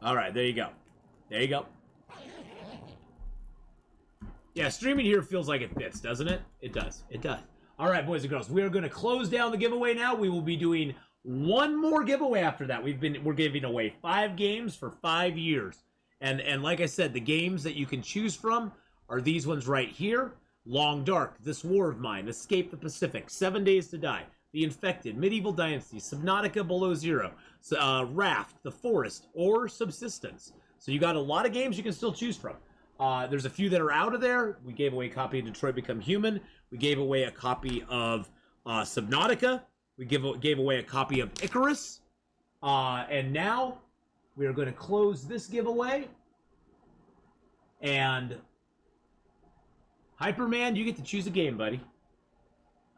All right, there you go. There you go. Yeah, streaming here feels like it fits, doesn't it? It does. It does. All right, boys and girls, we are going to close down the giveaway now. We will be doing one more giveaway after that. We're giving away 5 games for 5 years. And like I said, the games that you can choose from are these ones right here. Long Dark, This War of Mine, Escape the Pacific, 7 Days to Die, The Infected, Medieval Dynasty, Subnautica Below Zero, Raft, The Forest, or Subsistence. So you got a lot of games you can still choose from. There's a few that are out of there. We gave away a copy of Detroit Become Human. We gave away a copy of Subnautica. We gave away a copy of Icarus. And now we are going to close this giveaway. And Hyperman, you get to choose a game, buddy.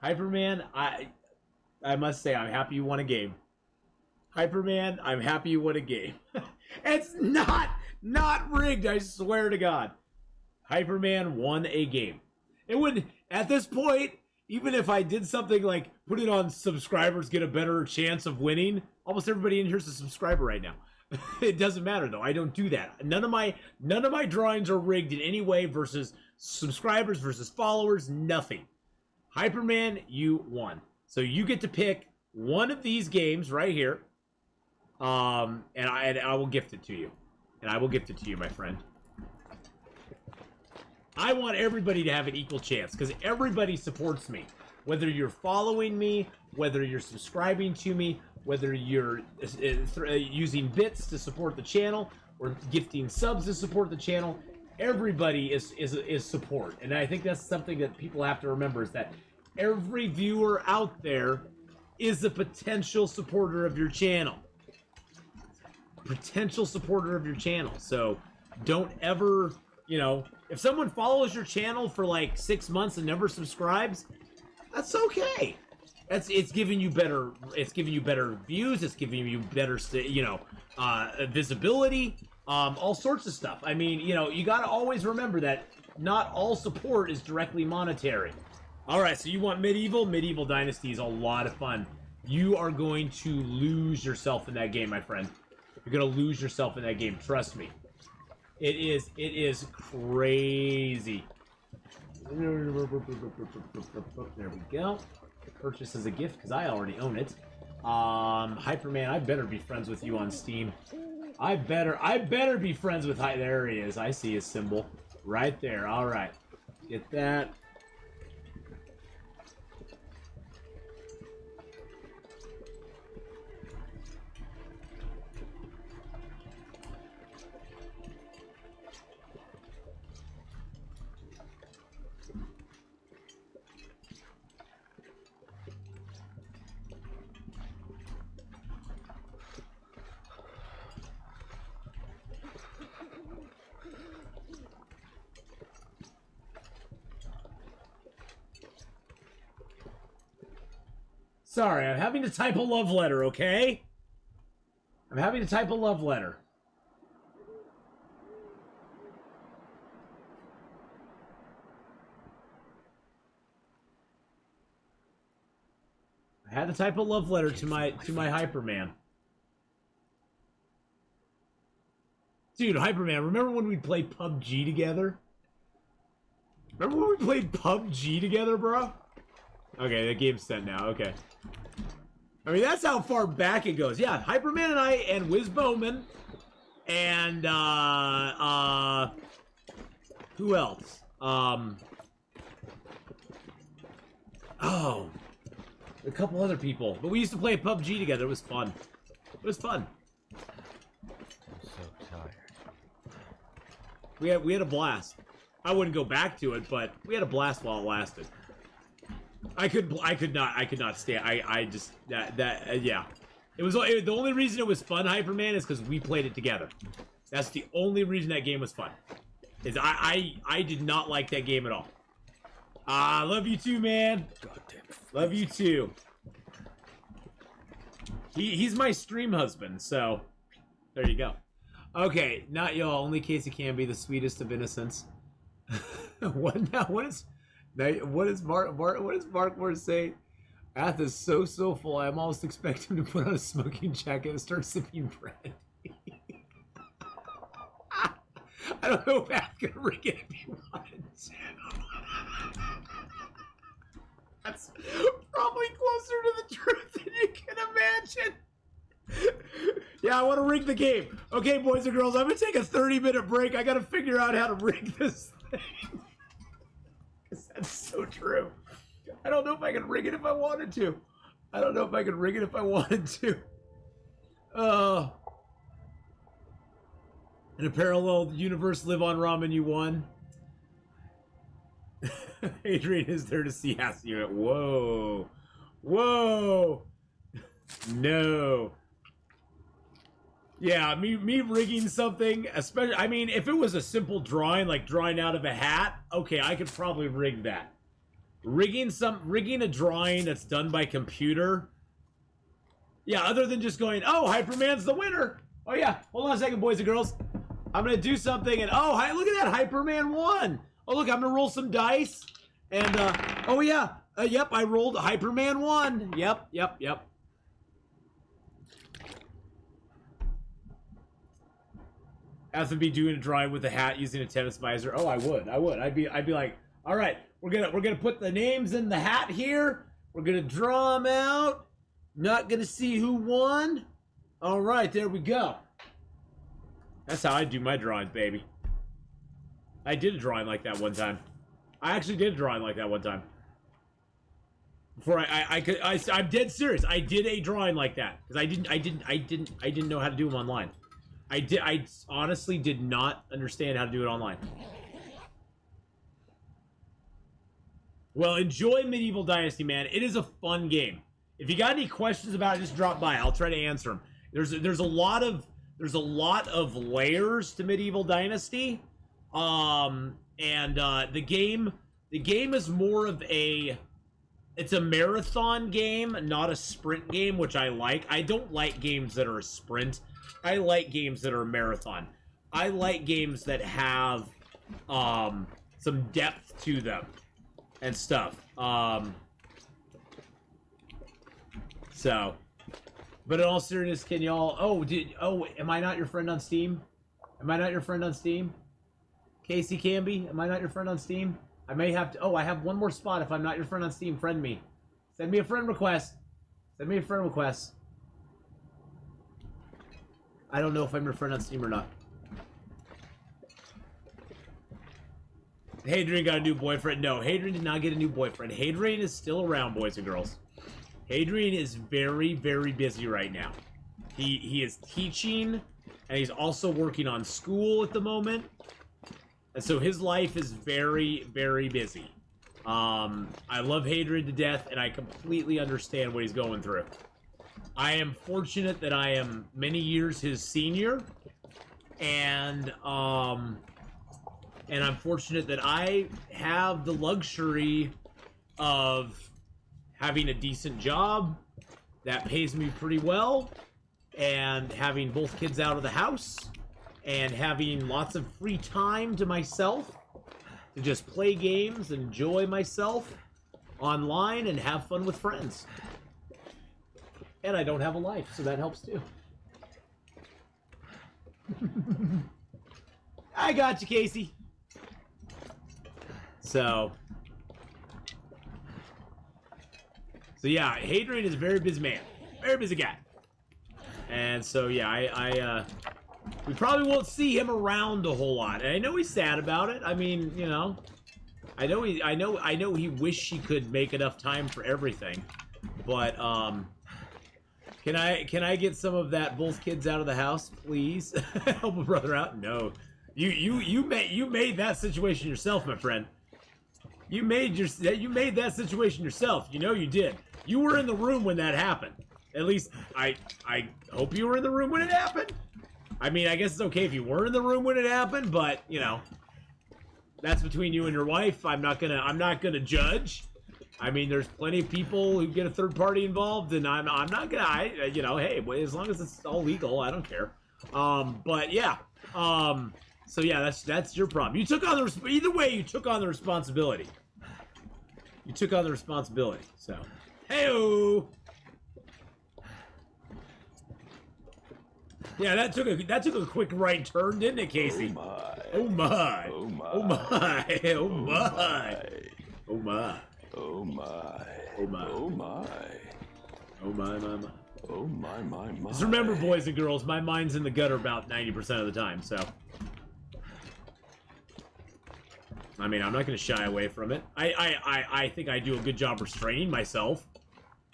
Hyperman, I must say, I'm happy you won a game. Hyperman, I'm happy you won a game. It's not rigged, I swear to God. Hyperman won a game. It would, at this point, even if I did something like put it on subscribers get a better chance of winning, almost everybody in here is a subscriber right now. It doesn't matter though. I don't do that. None of my drawings are rigged in any way versus subscribers versus followers, nothing. Hyperman, you won. So you get to pick one of these games right here. And I will gift it to you. And I will gift it to you, my friend. I want everybody to have an equal chance because everybody supports me. Whether you're following me, whether you're subscribing to me, whether you're using bits to support the channel or gifting subs to support the channel, everybody is support. And I think that's something that people have to remember is that every viewer out there is a potential supporter of your channel. Potential supporter of your channel. So don't ever, if someone follows your channel for like 6 months and never subscribes, that's okay. It's giving you better views, it's giving you better visibility, all sorts of stuff. I mean, you got to always remember that not all support is directly monetary. All right, so you want Medieval Dynasty is a lot of fun. You are going to lose yourself in that game, my friend. You're gonna lose yourself in that game. Trust me. It is crazy. There we go. Purchase as a gift because I already own it. Hyperman, I better be friends with you on Steam. I better be friends with there he is. I see his symbol right there. All right, get that. Sorry, I'm having to type a love letter, okay? I'm having to type a love letter. I had to type a love letter to my Hyperman. Dude, Hyperman, remember when we played PUBG together? Remember when we played PUBG together, bro? Okay, the game's set now, okay. I mean, that's how far back it goes. Yeah, Hyperman and I, and Wiz Bowman, and, who else? Oh, a couple other people. But we used to play PUBG together. It was fun. It was fun. I'm so tired. We had a blast. I wouldn't go back to it, but we had a blast while it lasted. I could not stand. Yeah. It was the only reason it was fun, Hyperman, is because we played it together. That's the only reason that game was fun. Is I did not like that game at all. Love you too, man. Goddamn. Love you too. He's my stream husband, so there you go. Okay, not y'all. Only Casey can be the sweetest of innocents. What now? What does Mark Moore say? Ath is so full. I almost expect him to put on a smoking jacket and start sipping brandy. I don't know if Ath can rig it if he wants. That's probably closer to the truth than you can Yeah, I want to rig the game. Okay, boys and girls, I'm gonna take a 30-minute break. I gotta figure out how to rig this thing. 'Cause that's so true. I don't know if I could rig it if I wanted to. I don't know if I could rig it if I wanted to. In a parallel universe, live on ramen you won. Adrian is there to see us. Whoa. Whoa. No. Yeah, me rigging something, especially, I mean, if it was a simple drawing, like drawing out of a hat, okay, I could probably rig that. Rigging a drawing that's done by computer. Yeah, other than just going, oh, Hyperman's the winner. Oh yeah, hold on a second, boys and girls. I'm gonna do something, and oh, hi, look at that, Hyperman won. Oh look, I'm gonna roll some dice, and oh yeah, yep, I rolled Hyperman won. Yep. Have to be doing a drawing with a hat using a tennis visor. Oh, I would. I'd be like, all right, we're gonna put the names in the hat here. We're gonna draw them out. Not gonna see who won. All right, there we go. That's how I do my drawings, baby. I did a drawing like that one time. I actually did a drawing like that one time. Before I'm dead serious. I did a drawing like that because I didn't know how to do them online. I honestly did not understand how to do it online. Well, enjoy Medieval Dynasty, man. It is a fun game. If you got any questions about it, just drop by. I'll try to answer them. There's a lot of layers to Medieval Dynasty. The game is more of it's a marathon game, not a sprint game, which I like. I don't like games that are a sprint. I like games that are a marathon. I like games that have some depth to them and stuff. But in all seriousness, can y'all... am I not your friend on Steam? Am I not your friend on Steam? Casey Canby, am I not your friend on Steam? I may have to... Oh, I have one more spot. If I'm not your friend on Steam, friend me. Send me a friend request. Send me a friend request. I don't know if I'm your friend on Steam or not. Hadrian got a new boyfriend. No, Hadrian did not get a new boyfriend. Hadrian is still around, boys and girls. Hadrian is very, very busy right now. He is teaching, and he's also working on school at the moment. And so his life is very, very busy. I love Hadrian to death, and I completely understand what he's going through. I am fortunate that I am many years his senior, and I'm fortunate that I have the luxury of having a decent job that pays me pretty well, and having both kids out of the house, and having lots of free time to myself to just play games, enjoy myself online, and have fun with friends. And I don't have a life, so that helps too. I got you, Casey. So yeah, Hadrian is a very busy man. Very busy guy. And so yeah, we probably won't see him around a whole lot. And I know he's sad about it. I mean, you know, I know he wished he could make enough time for everything. But can I get some of that both kids out of the house, please? Help a brother out? No. You made that situation yourself, my friend. You made that situation yourself. You know you did. You were in the room when that happened. At least I hope you were in the room when it happened. I mean, I guess it's okay if you were in the room when it happened, but you know, that's between you and your wife. I'm not gonna judge. I mean, there's plenty of people who get a third party involved, and I'm not gonna. You know, hey, as long as it's all legal, I don't care. But yeah. So yeah, that's your problem. You took on the either way. You took on the responsibility. You took on the responsibility. So, hey-o. Yeah, that took a quick right turn, didn't it, Casey? Oh my! Oh my! Oh my! Oh my! Oh my! Oh my! Oh my! Oh my! Oh my! Oh my! Oh my. Just remember, boys and girls, my mind's in the gutter about 90% of the time, so. I mean, I'm not going to shy away from it. I think I do a good job restraining myself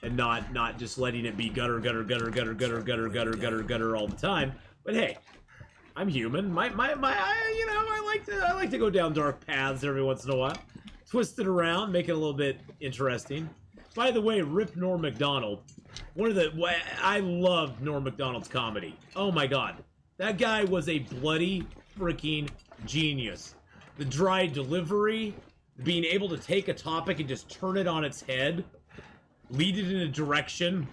and not just letting it be gutter all the time. But hey, I'm human. I like to go down dark paths every once in a while. Twist it around, make it a little bit interesting. By the way, rip Norm Macdonald. I love Norm Macdonald's comedy. Oh my god. That guy was a bloody freaking genius. The dry delivery, being able to take a topic and just turn it on its head, lead it in a direction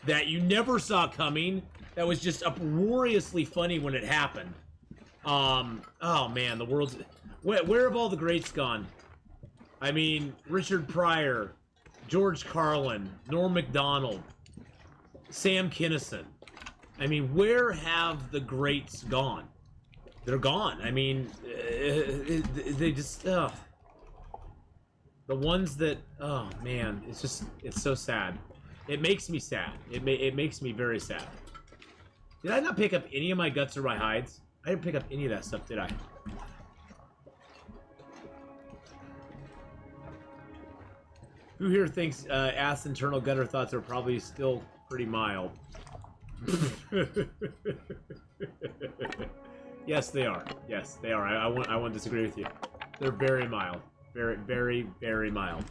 that you never saw coming, that was just uproariously funny when it happened. Oh man, the world's... Where have all the greats gone? I mean, Richard Pryor, George Carlin, Norm Macdonald, Sam Kinison. I mean, where have the greats gone? They're gone. I mean, they just, the ones that, oh man, it's so sad. It makes me sad. It makes me very sad. Did I not pick up any of my guts or my hides? I didn't pick up any of that stuff, did I? Who here thinks ass internal gutter thoughts are probably still pretty mild? Yes, they are. Yes, they are. I won't disagree with you. They're very mild. Very, very, very mild.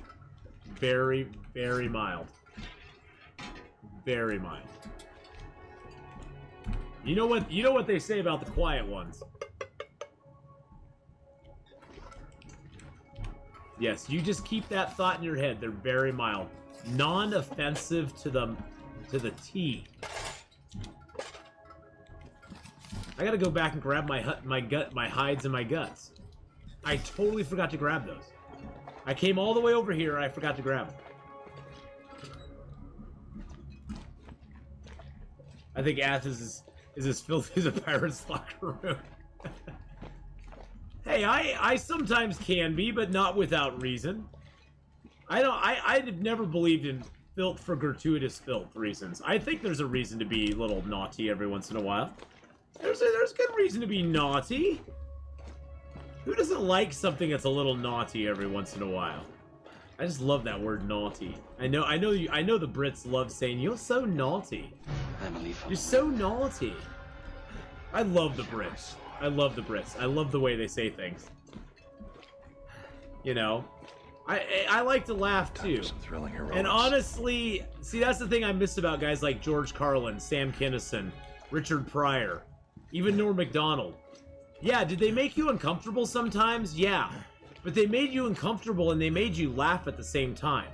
Very, very mild. Very mild. You know what they say about the quiet ones. Yes, you just keep that thought in your head. They're very mild. Non-offensive to the T. I gotta go back and grab my hides and my guts. I totally forgot to grab those. I came all the way over here, I forgot to grab them. I think Athens is as filthy as a pirate's locker room. Hey, I sometimes can be, but not without reason. I've never believed in filth for gratuitous filth reasons. I think there's a reason to be a little naughty every once in a while. There's good reason to be naughty. Who doesn't like something that's a little naughty every once in a while? I just love that word naughty. I know the Brits love saying you're so naughty. You're so naughty. I love the Brits. I love the Brits. I love the way they say things. You know, I like to laugh too. And honestly, see, that's the thing I miss about guys like George Carlin, Sam Kinison, Richard Pryor, even Norm Macdonald. Yeah, did they make you uncomfortable sometimes? Yeah. But they made you uncomfortable and they made you laugh at the same time.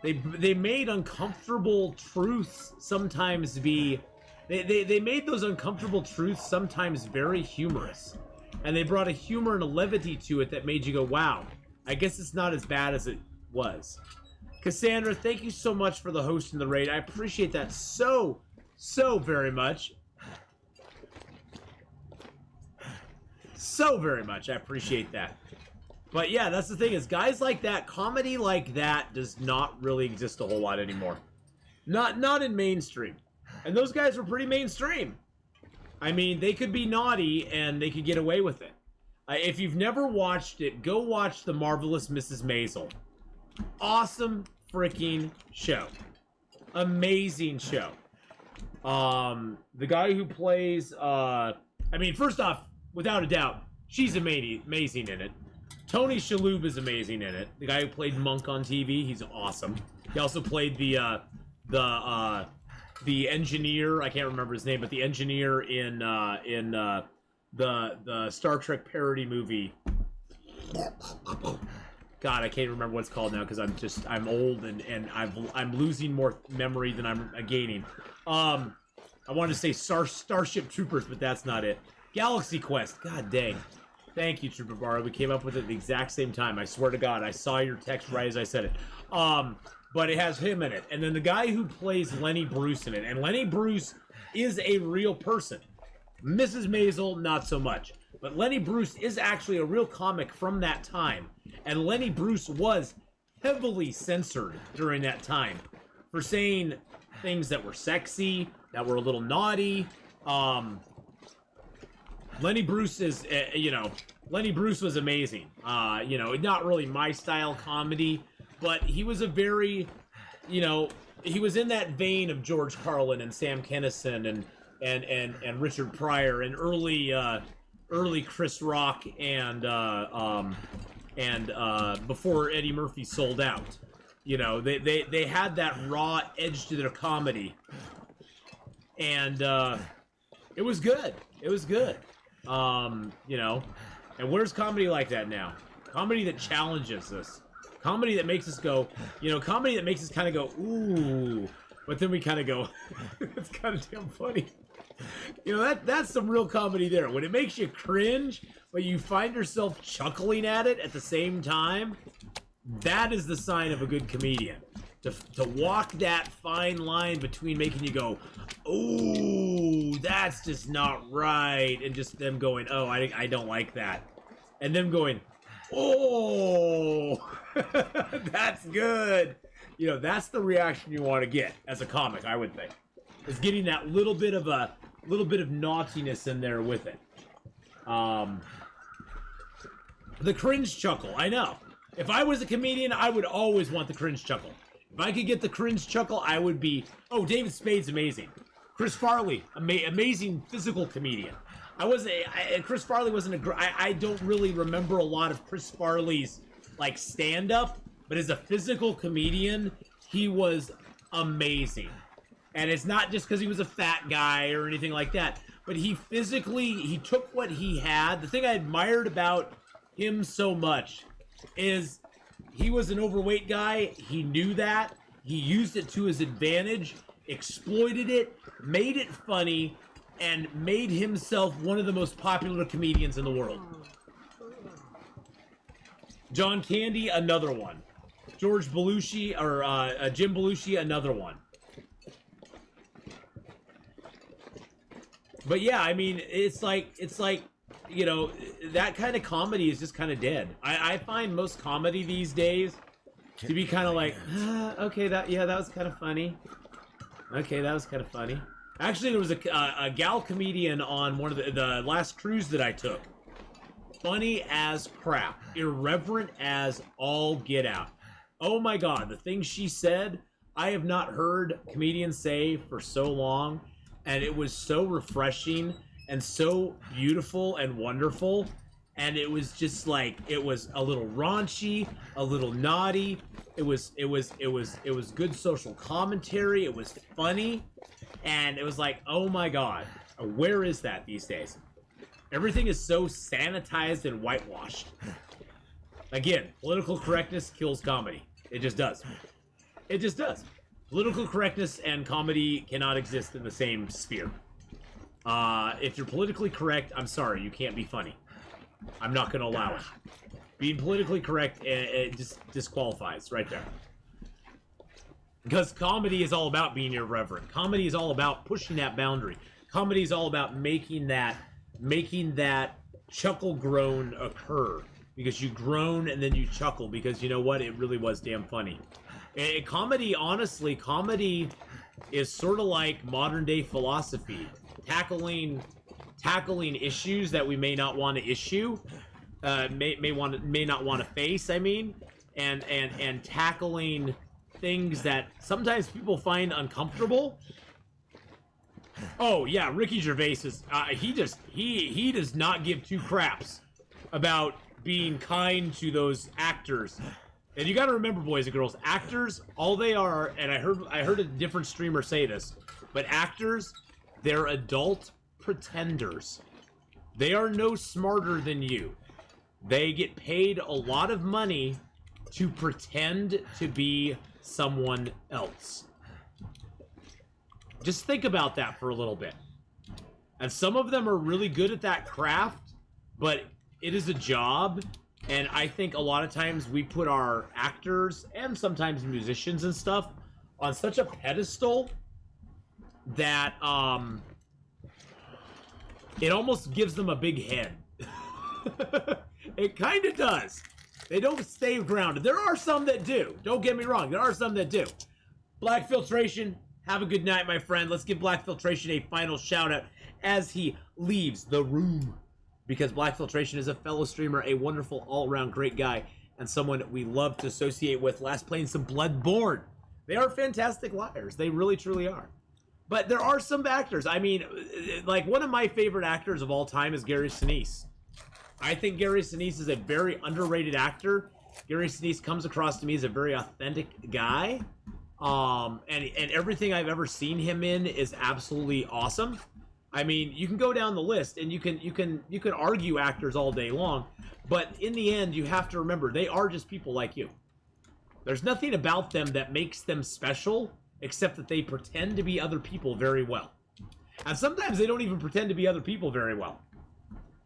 They made uncomfortable truths sometimes be... They made those uncomfortable truths sometimes very humorous. And they brought a humor and a levity to it that made you go, wow, I guess it's not as bad as it was. Cassandra, thank you so much for the host in the raid. I appreciate that so very much. So very much. I appreciate that. But yeah, that's the thing is guys like that, comedy like that does not really exist a whole lot anymore. Not in mainstream. And those guys were pretty mainstream. I mean, they could be naughty and they could get away with it. If you've never watched it, go watch The Marvelous Mrs. Maisel. Awesome freaking show. Amazing show. The guy who plays, I mean, first off, without a doubt, she's amazing in it. Tony Shalhoub is amazing in it. The guy who played Monk on TV, he's awesome. He also played the engineer, I can't remember his name, but the engineer in the Star Trek parody movie. God, I can't remember what it's called now because I'm old and I'm losing more memory than I'm gaining. I wanted to say Starship Troopers, but that's not it. Galaxy Quest. God dang. Thank you, Trooper Barrow. We came up with it at the exact same time. I swear to God, I saw your text right as I said it. But it has him in it. And then the guy who plays Lenny Bruce in it. And Lenny Bruce is a real person. Mrs. Maisel, not so much. But Lenny Bruce is actually a real comic from that time. And Lenny Bruce was heavily censored during that time for saying things that were sexy, that were a little naughty. Lenny Bruce is, Lenny Bruce was amazing. Not really my style comedy, but he was a very, he was in that vein of George Carlin and Sam Kinison and Richard Pryor and early Chris Rock and before Eddie Murphy sold out. They had that raw edge to their comedy, and it was good. It was good. And where's comedy like that now? Comedy that challenges us. Comedy that makes us go, comedy that makes us kind of go, ooh, but then we kind of go, it's kind of damn funny. That's some real comedy there. When it makes you cringe, but you find yourself chuckling at it at the same time, that is the sign of a good comedian. To walk that fine line between making you go, oh, that's just not right, and just them going, oh, I don't like that. And them going, oh, that's good. That's the reaction you want to get as a comic, I would think. Is getting that little bit of naughtiness in there with it. The cringe chuckle, I know. If I was a comedian, I would always want the cringe chuckle. If I could get the cringe chuckle, I would be... Oh, David Spade's amazing. Chris Farley, amazing physical comedian. Chris Farley wasn't I don't really remember a lot of Chris Farley's, stand-up, but as a physical comedian, he was amazing. And it's not just because he was a fat guy or anything like that, but he took what he had. The thing I admired about him so much is he was an overweight guy. He knew that. He used it to his advantage, exploited it, made it funny, and made himself one of the most popular comedians in the world. John Candy, another one. George Belushi, or Jim Belushi, another one. But yeah, I mean, it's like that kind of comedy is just kind of dead. I find most comedy these days to be kind of like, okay, that was kind of funny. Okay, that was kind of funny. Actually, there was a gal comedian on one of the last cruise that I took. Funny as crap. Irreverent as all get out. Oh my God, the things she said, I have not heard comedians say for so long. And it was so refreshing and so beautiful and wonderful. And it was just it was a little raunchy, a little naughty. It was good social commentary. It was funny. And it was oh my God, where is that these days? Everything is so sanitized and whitewashed. Again, political correctness kills comedy. It just does. It just does. Political correctness and comedy cannot exist in the same sphere. If you're politically correct, I'm sorry, you can't be funny. I'm not going to allow it. Being politically correct, it just disqualifies right there. Because comedy is all about being irreverent. Comedy is all about pushing that boundary. Comedy is all about making that chuckle groan occur. Because you groan and then you chuckle because you know what? It really was damn funny. Comedy, honestly, comedy is sort of like modern day philosophy, tackling issues that we may not want to may not want to face. I mean, and tackling things that sometimes people find uncomfortable. Oh yeah, Ricky Gervais is he does not give two craps about being kind to those actors. And you got to remember, boys and girls, actors, all they are, and I heard a different streamer say this, but actors, they're adult pretenders. They are no smarter than you. They get paid a lot of money to pretend to be someone else. Just think about that for a little bit. And some of them are really good at that craft, but it is a job. And I think a lot of times we put our actors and sometimes musicians and stuff on such a pedestal that it almost gives them a big head. It kind of does. They don't stay grounded. There are some that do. Don't get me wrong. There are some that do. Black Filtration, Have a good night, my friend. Let's give Black Filtration a final shout out as he leaves the room. Because Black Filtration is a fellow streamer, a wonderful, all-around great guy, and someone we love to associate with. Last playing some Bloodborne. They are fantastic liars. They really, truly are. But there are some actors. I mean, like, one of my favorite actors of all time is Gary Sinise. I think Gary Sinise is a very underrated actor. Gary Sinise comes across to me as a very authentic guy. And everything I've ever seen him in is absolutely awesome. I mean, you can go down the list and you can argue actors all day long, but in the end, you have to remember they are just people like you. There's nothing about them that makes them special, except that they pretend to be other people very well. And sometimes they don't even pretend to be other people very well.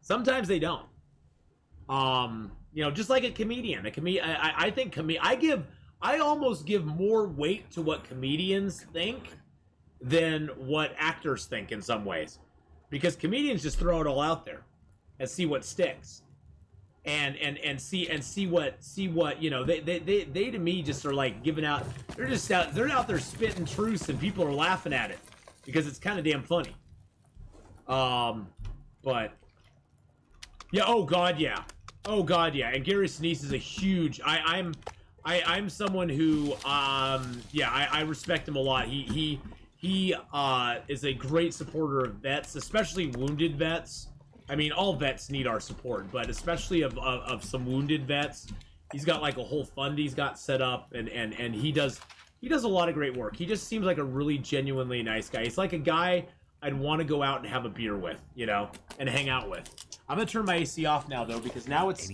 Sometimes they don't. You know, just like a comedian. I think I almost give more weight to what comedians think than what actors think in some ways, because comedians just throw it all out there and see what sticks, and see what you know. They to me just are like giving out. They're out there spitting truths and people are laughing at it because it's kind of damn funny. But yeah, oh god, yeah. And Gary Sinise is a huge. I'm someone who yeah, I respect him a lot. He is a great supporter of vets, especially wounded vets. I mean, all vets need our support, but especially of some wounded vets. He's got like a whole fund he's got set up, and he does a lot of great work. He just seems like a really genuinely nice guy. He's like a guy I'd want to go out and have a beer with, you know, and hang out with. I'm gonna turn my AC off now though, because now it's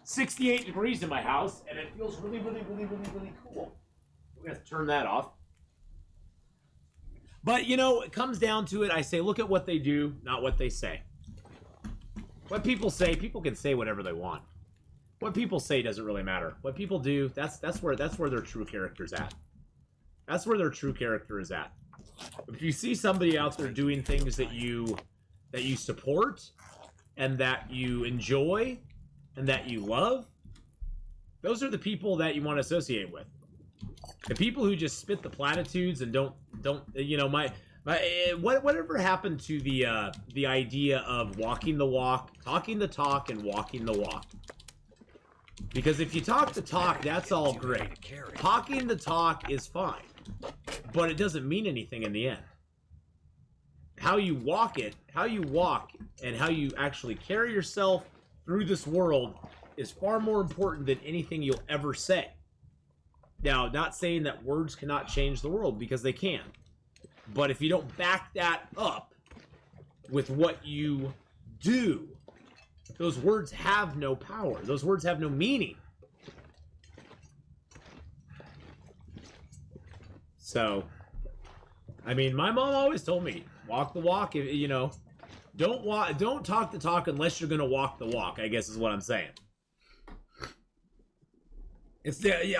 68 degrees in my house, and it feels really, really, really, really, really cool. We're gonna turn that off. But, you know, it comes down to it. I say, look at what they do, not what they say. What people say, people can say whatever they want. What people say doesn't really matter. What people do, that's where their true character's at. That's where their true character is at. If you see somebody out there doing things that you support and that you enjoy and that you love, those are the people that you want to associate with. The people who just spit the platitudes and don't you know, whatever happened to the idea of walking the walk, talking the talk, and walking the walk? Because if you talk the talk, that's all great. Talking the talk is fine, but it doesn't mean anything in the end. How you walk and how you actually carry yourself through this world is far more important than anything you'll ever say. Now, not saying that words cannot change the world, because they can. But if you don't back that up with what you do, those words have no power. Those words have no meaning. So, I mean, my mom always told me, walk the walk, you know. Don't talk the talk unless you're going to walk the walk, I guess is what I'm saying.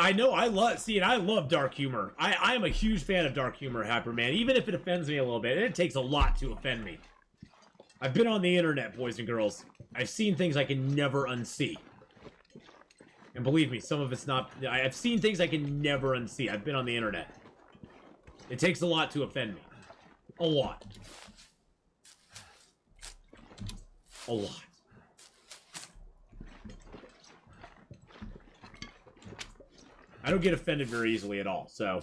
I know, I love dark humor. I am a huge fan of dark humor, Hyperman, even if it offends me a little bit. And it takes a lot to offend me. I've been on the internet, boys and girls. I've seen things I can never unsee. And believe me, some of it's not... I've seen things I can never unsee. I've been on the internet. It takes a lot to offend me. A lot. A lot. I don't get offended very easily at all, so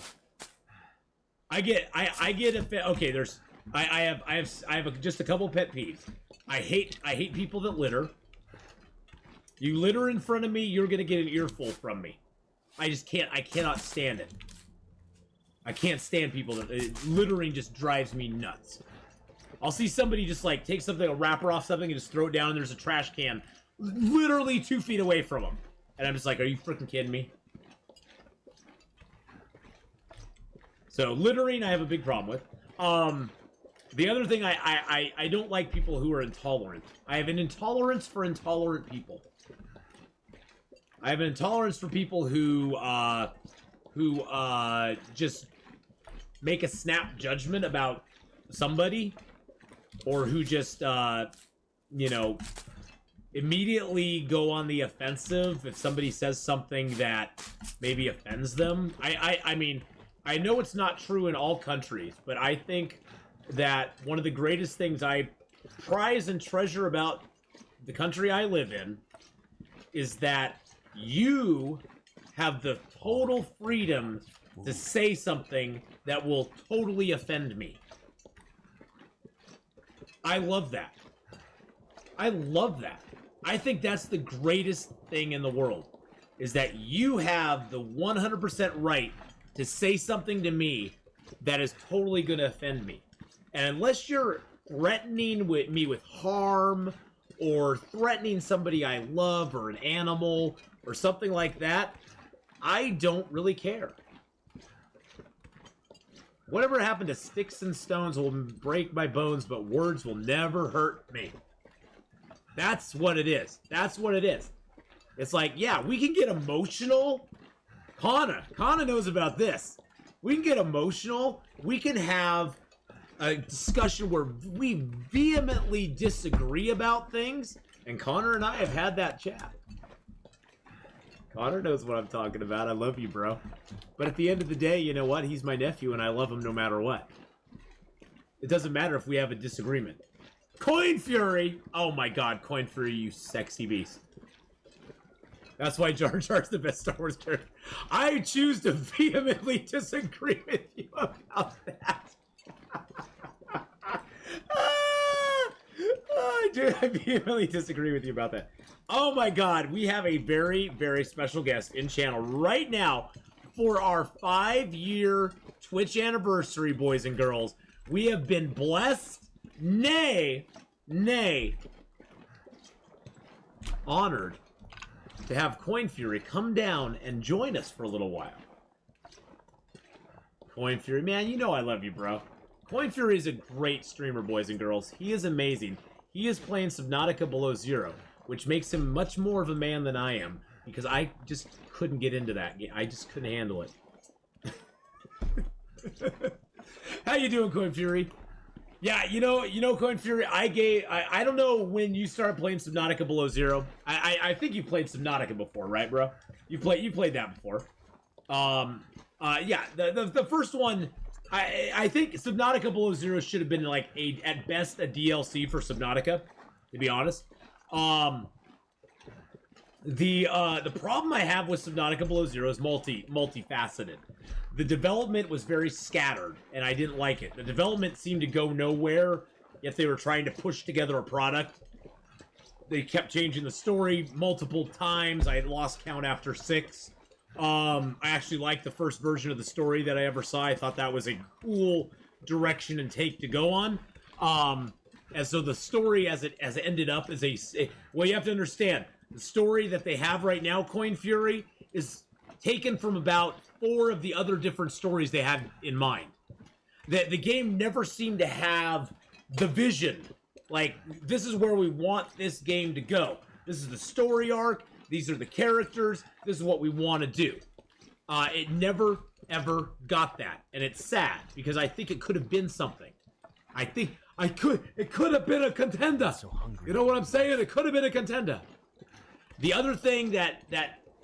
I get offended. Okay, I have just a couple pet peeves. I hate people that litter. You litter in front of me, you're gonna get an earful from me. I cannot stand it. I can't stand people that littering just drives me nuts. I'll see somebody just like take something, a wrapper off something, and just throw it down, and there's a trash can literally 2 feet away from them, and I'm just like, are you freaking kidding me? So, littering, I have a big problem with. The other thing, I don't like people who are intolerant. I have an intolerance for intolerant people. I have an intolerance for people who just make a snap judgment about somebody, or who just, you know, immediately go on the offensive if somebody says something that maybe offends them. I mean... I know it's not true in all countries, but I think that one of the greatest things I prize and treasure about the country I live in is that you have the total freedom to say something that will totally offend me. I love that. I love that. I think that's the greatest thing in the world, is that you have the 100% right to say something to me that is totally going to offend me. And unless you're threatening me with harm, or threatening somebody I love, or an animal, or something like that, I don't really care. Whatever happened to sticks and stones will break my bones, but words will never hurt me. That's what it is. That's what it is. It's like, yeah, we can get emotional. Kana knows about this. We can get emotional. We can have a discussion where we vehemently disagree about things. And Connor and I have had that chat. Connor knows what I'm talking about. I love you, bro. But at the end of the day, you know what? He's my nephew and I love him no matter what. It doesn't matter if we have a disagreement. Coin Fury! Oh my god, Coin Fury, you sexy beast. That's why Jar Jar's the best Star Wars character. I choose to vehemently disagree with you about that. I vehemently disagree with you about that. Oh my god, we have a very, very special guest in channel right now for our 5-year Twitch anniversary, boys and girls. We have been blessed, nay, honored to have Coin Fury come down and join us for a little while. Coin Fury, man, you know I love you, bro. Coin Fury is a great streamer, boys and girls. He is amazing. He is playing Subnautica Below Zero, which makes him much more of a man than I am, because I just couldn't get into that game. I just couldn't handle it. How you doing, Coin Fury? Yeah, you know, Coin Fury, I don't know when you started playing Subnautica Below Zero. I think you played Subnautica before, right, bro? You played that before. Yeah, the first one, I think Subnautica Below Zero should have been like at best a DLC for Subnautica, to be honest. The problem I have with Subnautica Below Zero is multifaceted. The development was very scattered, and I didn't like it. The development seemed to go nowhere, yet they were trying to push together a product. They kept changing the story multiple times. I had lost count after 6. I actually liked the first version of the story that I ever saw. I thought that was a cool direction and take to go on. And so the story as it ended up is well, you have to understand, the story that they have right now, Coin Fury, is taken from about 4 of the other different stories they had in mind. The game never seemed to have the vision. Like, this is where we want this game to go. This is the story arc. These are the characters. This is what we want to do. It never, ever got that. And it's sad, because I think it could have been something. It could have been a contender. So hungry. You know what I'm saying? It could have been a contender. The other thing that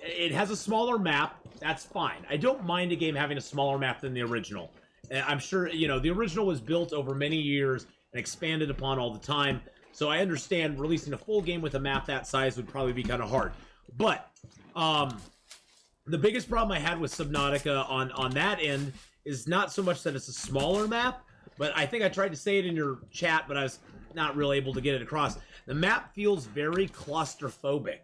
it has a smaller map. That's fine. I don't mind a game having a smaller map than the original. I'm sure, the original was built over many years and expanded upon all the time. So I understand releasing a full game with a map that size would probably be kind of hard. But the biggest problem I had with Subnautica on that end is not so much that it's a smaller map, but I think I tried to say it in your chat, but I was not really able to get it across. The map feels very claustrophobic.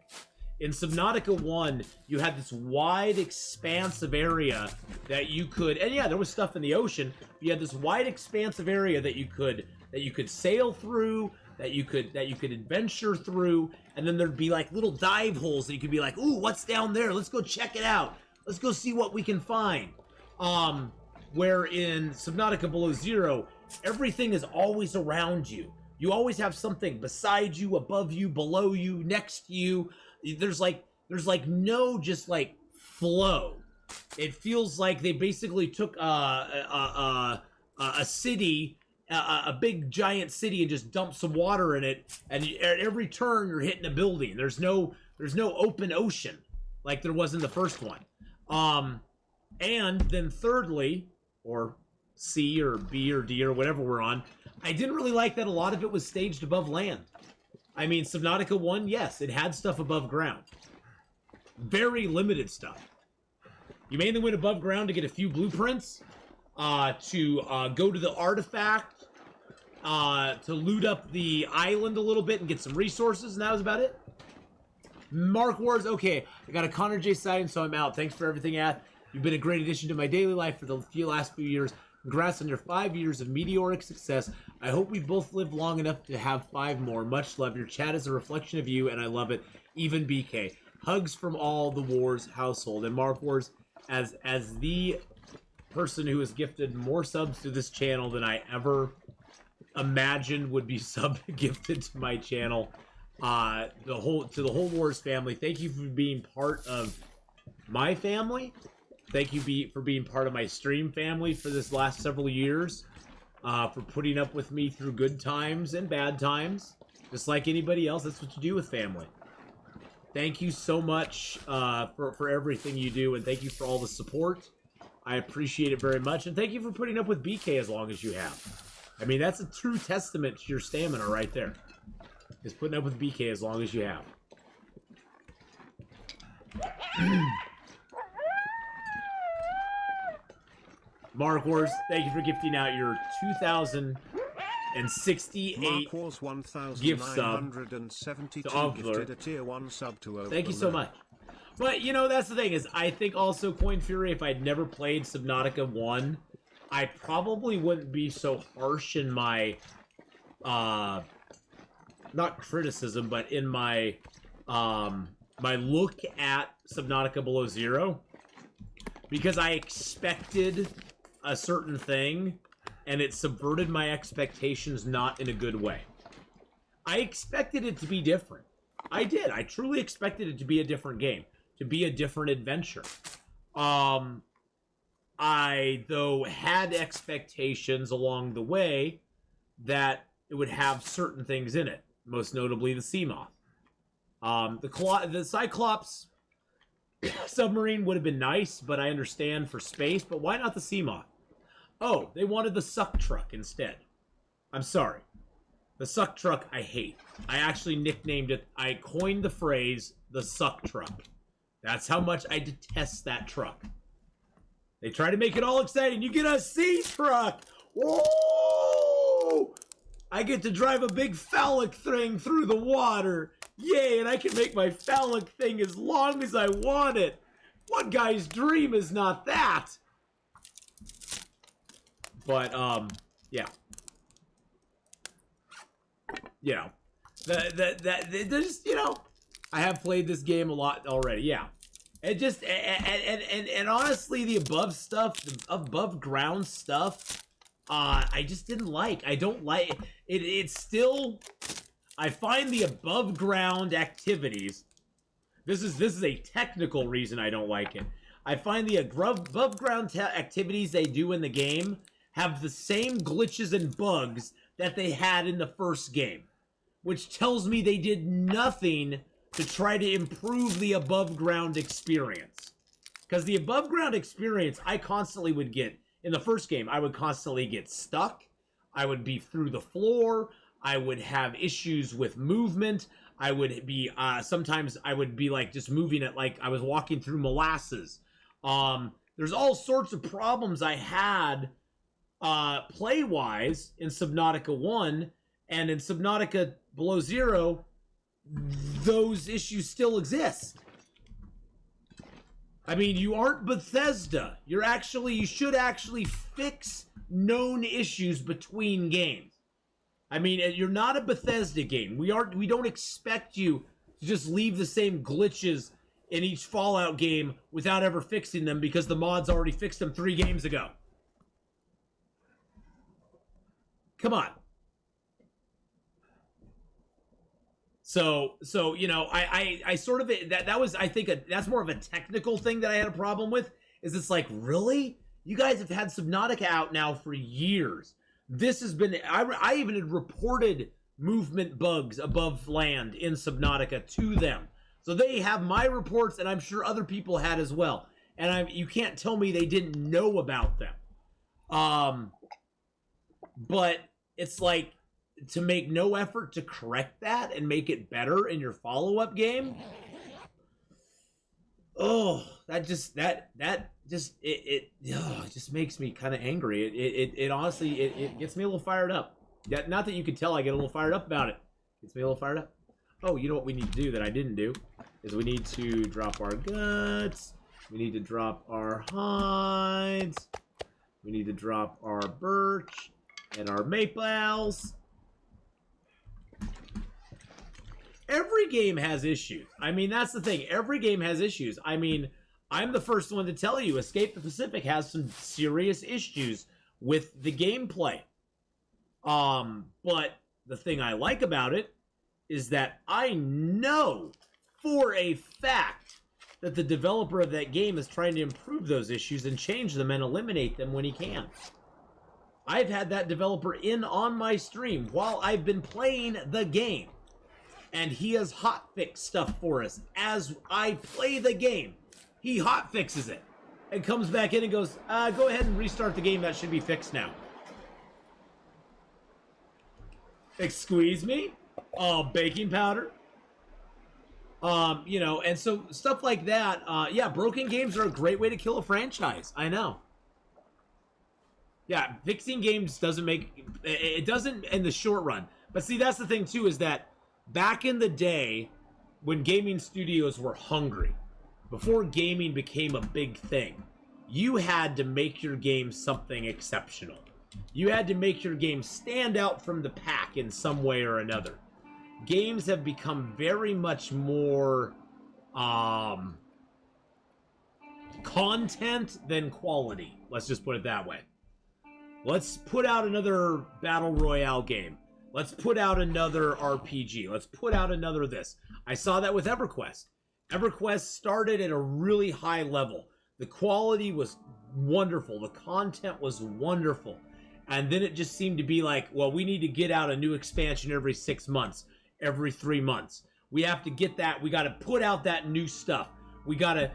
In Subnautica 1, you had this wide, expansive area that you could, and yeah, there was stuff in the ocean. You had this wide, expansive area that you could sail through, that you could adventure through, and then there'd be like little dive holes that you could be like, ooh, what's down there? Let's go check it out. Let's go see what we can find. Where in Subnautica Below Zero, everything is always around you. You always have something beside you, above you, below you, next to you. There's no just like flow. It feels like they basically took a city, a big giant city, and just dumped some water in it. And at every turn, you're hitting a building. There's no open ocean like there was in the first one. And then thirdly, or C or B or D or whatever we're on, I didn't really like that a lot of it was staged above land. I mean, Subnautica 1, yes, it had stuff above ground. Very limited stuff. You mainly went above ground to get a few blueprints, to go to the artifact, to loot up the island a little bit and get some resources, and that was about it. Mark Wars, okay, I got a Connor J sighting, so I'm out. Thanks for everything, Ath. You've been a great addition to my daily life for the last few years. Congrats on your 5 years of meteoric success. I hope we both live long enough to have 5 more. Much love. Your chat is a reflection of you, and I love it. Even BK. Hugs from all the Wars household. And Mark Wars, as the person who has gifted more subs to this channel than I ever imagined would be gifted to my channel, to the whole Wars family, thank you for being part of my family. Thank you for being part of my stream family for this last several years, for putting up with me through good times and bad times, just like anybody else. That's what you do with family. Thank you so much for everything you do, and thank you for all the support. I appreciate it very much, and thank you for putting up with BK as long as you have. I mean, that's a true testament to your stamina right there. Is putting up with BK as long as you have. Mark Wars, thank you for gifting out your 2068 Mark Wars gift sub to 1972 Ogler. gifted a tier 1 sub to Ogler. Thank you so much. But, you know, that's the thing, is I think also Coin Fury, if I'd never played Subnautica 1, I probably wouldn't be so harsh in my, not criticism, but in my, my look at Subnautica Below Zero. Because I expected a certain thing, and it subverted my expectations not in a good way. I expected it to be different. I did. I truly expected it to be a different game, to be a different adventure. I, though, had expectations along the way that it would have certain things in it, most notably the Seamoth. The Cyclops submarine would have been nice, but I understand for space, but why not the Seamoth? Oh, they wanted the suck truck instead. I'm sorry. The suck truck I hate. I actually nicknamed it, I coined the phrase, the suck truck. That's how much I detest that truck. They try to make it all exciting. You get a sea truck! Whoa! I get to drive a big phallic thing through the water. Yay, and I can make my phallic thing as long as I want it. What guy's dream is not that? But, yeah. You know, there's, you know, I have played this game a lot already, yeah. It just, and honestly, the above stuff, the above ground stuff, I just didn't like. I don't like it. It's still, I find the above ground activities, this is a technical reason I don't like it. I find the above ground activities they do in the game have the same glitches and bugs that they had in the first game, which tells me they did nothing to try to improve the above ground experience. Because the above ground experience I constantly would get in the first game, I would constantly get stuck. I would be through the floor. I would have issues with movement. I would be, sometimes I would be like just moving it like I was walking through molasses. There's all sorts of problems I had play-wise in Subnautica 1, and in Subnautica Below Zero, those issues still exist. I mean, you aren't Bethesda. You should actually fix known issues between games. I mean, you're not a Bethesda game. We don't expect you to just leave the same glitches in each Fallout game without ever fixing them because the mods already fixed them 3 games ago. Come on. So you know, I sort of, that was, I think, that's more of a technical thing that I had a problem with, is it's like, really? You guys have had Subnautica out now for years. This has been, I even had reported movement bugs above land in Subnautica to them. So they have my reports, and I'm sure other people had as well. and you can't tell me they didn't know about them. But it's like, to make no effort to correct that and make it better in your follow-up game. Oh, it just makes me kind of angry. It honestly, it gets me a little fired up. Yeah, not that you could tell I get a little fired up about it. Gets me a little fired up. Oh, you know what we need to do that I didn't do is we need to drop our guts. We need to drop our hides. We need to drop our birch and our maples. Every game has issues. I mean, that's the thing. Every game has issues. I mean, I'm the first one to tell you, Escape the Pacific has some serious issues with the gameplay. But the thing I like about it is that I know for a fact that the developer of that game is trying to improve those issues and change them and eliminate them when he can. I've had that developer in on my stream while I've been playing the game. And he has hotfix stuff for us. As I play the game, he hotfixes it. And comes back in and goes, go ahead and restart the game. That should be fixed now. Excuse me? Baking powder? You know, and so stuff like that. Yeah, broken games are a great way to kill a franchise. I know. Yeah, fixing games doesn't make... It doesn't in the short run. But see, that's the thing, too, is that back in the day, when gaming studios were hungry, before gaming became a big thing, you had to make your game something exceptional. You had to make your game stand out from the pack in some way or another. Games have become very much more content than quality. Let's just put it that way. Let's put out another Battle Royale game. Let's put out another RPG. Let's put out another this. I saw that with EverQuest. EverQuest started at a really high level. The quality was wonderful. The content was wonderful. And then it just seemed to be like, well, we need to get out a new expansion every 6 months, every 3 months. We have to get that. We got to put out that new stuff. We gotta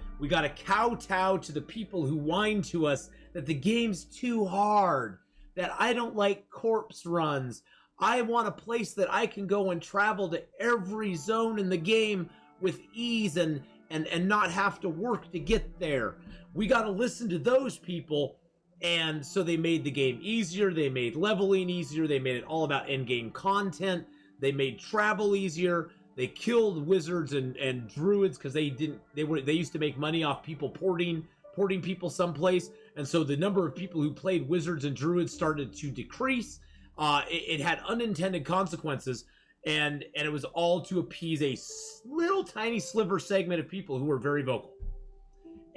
kowtow to the people who whine to us that the game's too hard, that I don't like corpse runs. I want a place that I can go and travel to every zone in the game with ease and not have to work to get there. We got to listen to those people. And so they made the game easier. They made leveling easier. They made it all about in-game content. They made travel easier. They killed wizards and druids because they used to make money off people porting people someplace. And so the number of people who played wizards and druids started to decrease. It had unintended consequences, and it was all to appease a little tiny sliver segment of people who were very vocal.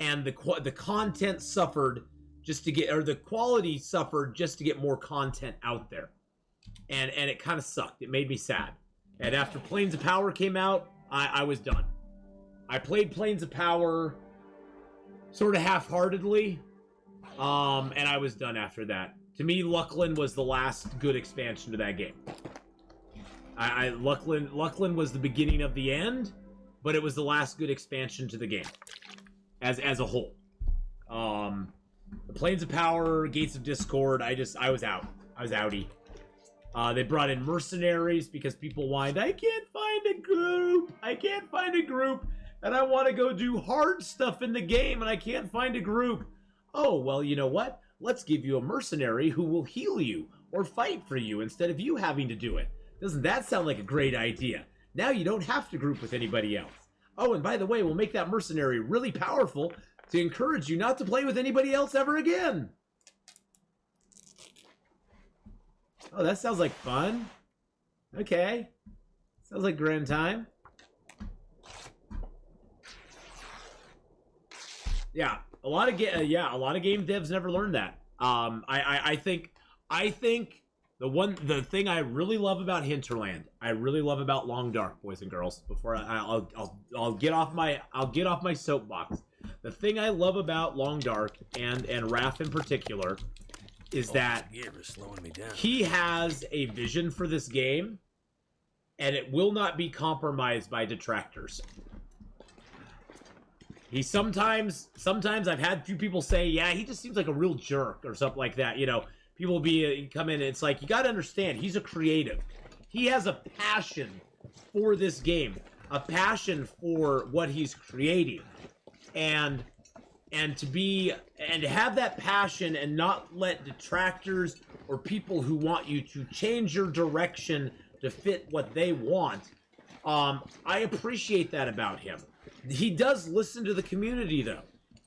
And the content suffered just to get, or the quality suffered just to get more content out there. And it kind of sucked. It made me sad. And after Planes of Power came out, I was done. I played Planes of Power sort of half-heartedly, and I was done after that. To me, Luckland was the last good expansion to that game. Luckland was the beginning of the end, but it was the last good expansion to the game as a whole. The Planes of Power, Gates of Discord, I was out. I was outie. They brought in mercenaries because people whined, I can't find a group. I can't find a group. And I want to go do hard stuff in the game and I can't find a group. Oh, well, you know what? Let's give you a mercenary who will heal you or fight for you instead of you having to do it. Doesn't that sound like a great idea? Now you don't have to group with anybody else. Oh, and by the way, we'll make that mercenary really powerful to encourage you not to play with anybody else ever again. Oh, that sounds like fun. Okay. Sounds like grand time. Yeah, a lot of game devs never learned that. I think the thing I really love about Hinterland, I really love about Long Dark, boys and girls. Before I'll get off my soapbox. The thing I love about Long Dark and Raph in particular is that he has a vision for this game, and it will not be compromised by detractors. He sometimes I've had a few people say, yeah, he just seems like a real jerk or something like that. You know, people come in and it's like, you got to understand, he's a creative. He has a passion for this game, a passion for what he's creating. And to have that passion and not let detractors or people who want you to change your direction to fit what they want, I appreciate that about him. He does listen to the community though,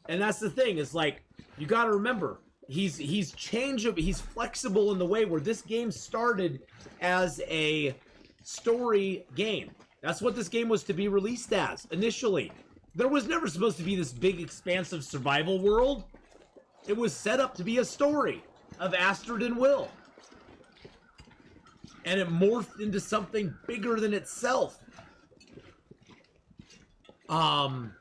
and that's the thing. Is like, you got to remember, he's changeable. He's flexible in the way where this game started as a story game. That's what this game was to be released as initially. There was never supposed to be this big, expansive survival world. It was set up to be a story of Astrid and Will. And it morphed into something bigger than itself. And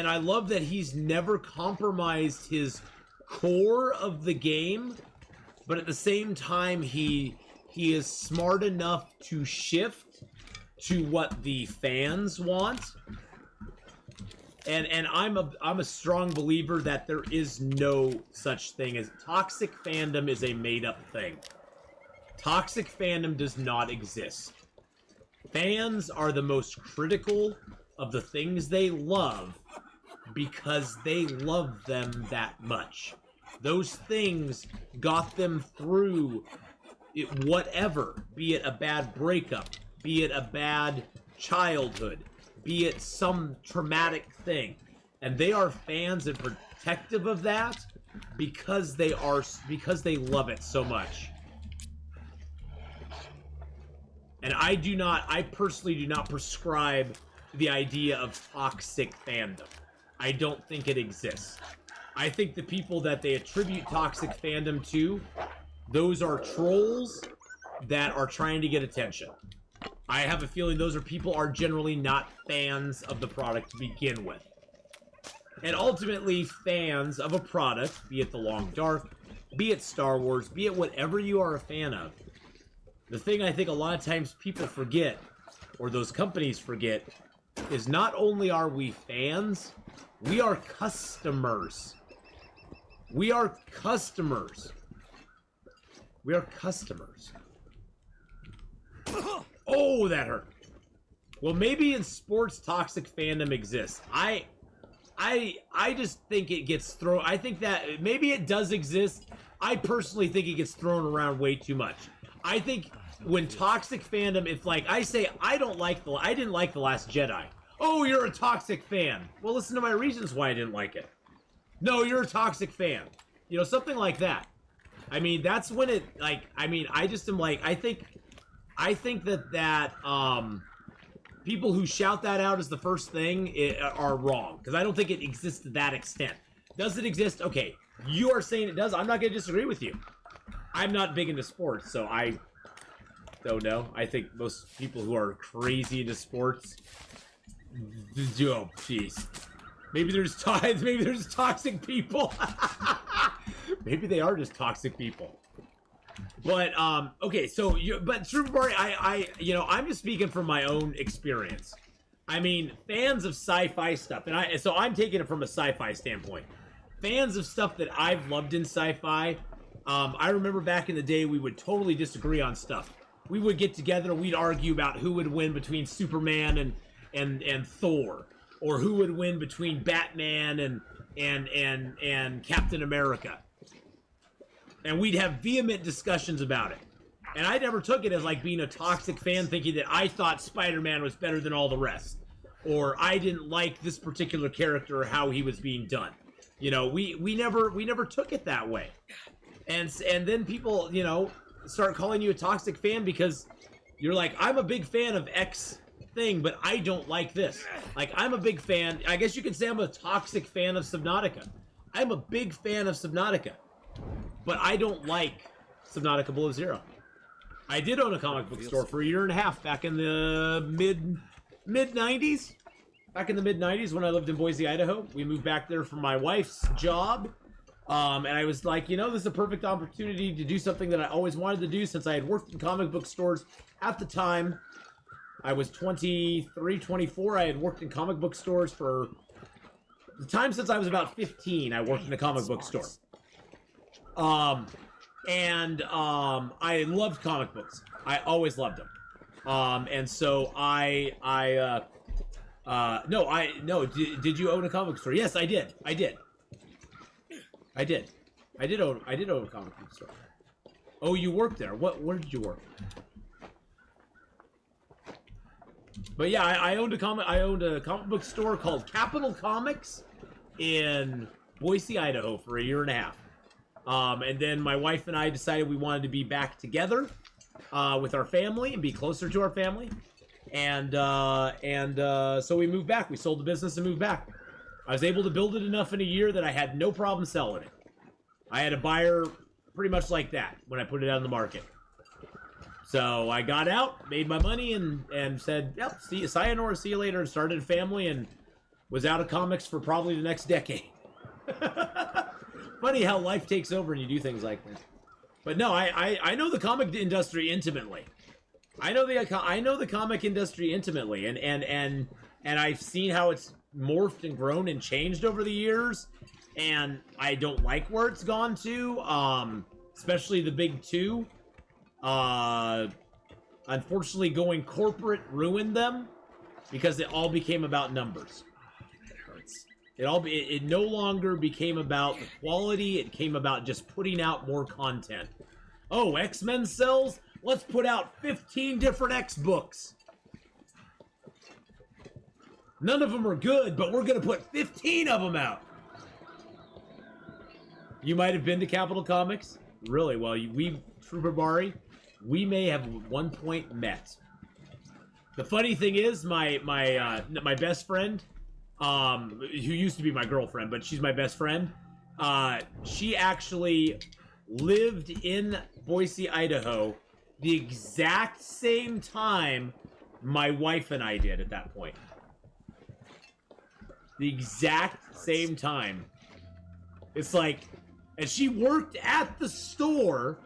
I love that he's never compromised his core of the game, but at the same time, he is smart enough to shift to what the fans want. And I'm a strong believer that there is no such thing as toxic fandom is a made-up thing. Toxic fandom does not exist. Fans are the most critical of the things they love because they love them that much. Those things got them through it, whatever, be it a bad breakup, be it a bad childhood, be it some traumatic thing. And they are fans and protective of that because they love it so much. And I personally do not prescribe to the idea of toxic fandom. I don't think it exists. I think the people that they attribute toxic fandom to, those are trolls that are trying to get attention. I have a feeling those people are generally not fans of the product to begin with. And ultimately, fans of a product, be it The Long Dark, be it Star Wars, be it whatever you are a fan of, the thing I think a lot of times people forget, or those companies forget, is not only are we fans, we are customers. We are customers. We are customers. Oh, that hurt. Well, maybe in sports, toxic fandom exists. I just think it gets thrown. I think that maybe it does exist. I personally think it gets thrown around way too much. I think when toxic fandom, if like I say I didn't like The Last Jedi. Oh, you're a toxic fan. Well, listen to my reasons why I didn't like it. No, you're a toxic fan. You know, something like that. I mean, that's when it, like, I mean, I just am like, I think that people who shout that out as the first thing are wrong. Because I don't think it exists to that extent. Does it exist? Okay, you are saying it does. I'm not going to disagree with you. I'm not big into sports, so I don't know. I think most people who are crazy into sports, oh, jeez. Maybe there's toxic people. Maybe they are just toxic people. But okay, so Super Mario, I'm just speaking from my own experience. I mean, fans of sci-fi stuff, and so I'm taking it from a sci-fi standpoint. Fans of stuff that I've loved in sci-fi. I remember back in the day, we would totally disagree on stuff. We would get together, we'd argue about who would win between Superman and Thor, or who would win between Batman and Captain America. And we'd have vehement discussions about it. And I never took it as like being a toxic fan, thinking that I thought Spider-Man was better than all the rest, or I didn't like this particular character or how he was being done. You know, we never took it that way. And then people, you know, start calling you a toxic fan because you're like, I'm a big fan of X thing, but I don't like this. Like, I'm a big fan. I guess you could say I'm a toxic fan of Subnautica. I'm a big fan of Subnautica, but I don't like Subnautica Below Zero. I did own a comic book store for a year and a half back in the mid-90s. Back in the mid-90s when I lived in Boise, Idaho. We moved back there for my wife's job. And I was like, you know, this is a perfect opportunity to do something that I always wanted to do since I had worked in comic book stores at the time. I was 23, 24. I had worked in comic book stores for the time since I was about 15. I worked in a comic book store. I loved comic books. I always loved them. And so did you own a comic book store? Yes, I did. I did own a comic book store. Oh, you worked there. Where did you work? But yeah, I owned a comic book store called Capital Comics in Boise, Idaho for a year and a half. And then my wife and I decided we wanted to be back together with our family and be closer to our family. And so we moved back. We sold the business and moved back. I was able to build it enough in a year that I had no problem selling it. I had a buyer pretty much like that when I put it out on the market. So I got out, made my money, and said, yep, sayonara, see you later, and started a family, and was out of comics for probably the next decade. Funny how life takes over and you do things like that. But no, I know the comic industry intimately. I know the comic industry intimately, and I've seen how it's morphed and grown and changed over the years, and I don't like where it's gone to, especially the big two. Unfortunately, going corporate ruined them because it all became about numbers. It no longer became about the quality. It came about just putting out more content. Oh, X-Men sells? Let's put out 15 different X books. None of them are good, but we're going to put 15 of them out. You might have been to Capital Comics. Really? Well, Trooper Bari, we may have one point met. The funny thing is, my best friend, who used to be my girlfriend, but she's my best friend, she actually lived in Boise, Idaho, the exact same time my wife and I did at that point. The exact same time. It's like, and she worked at the store,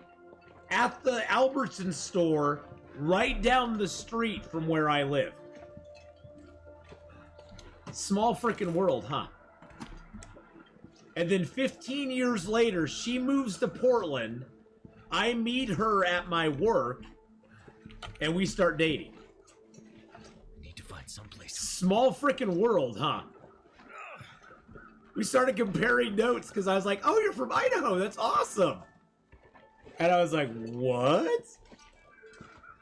at the Albertson store, right down the street from where I live. Small frickin' world, huh? And then 15 years later, she moves to Portland. I meet her at my work, and we start dating. Need to find someplace. Small frickin' world, huh? We started comparing notes because I was like, oh, you're from Idaho. That's awesome. And I was like, what?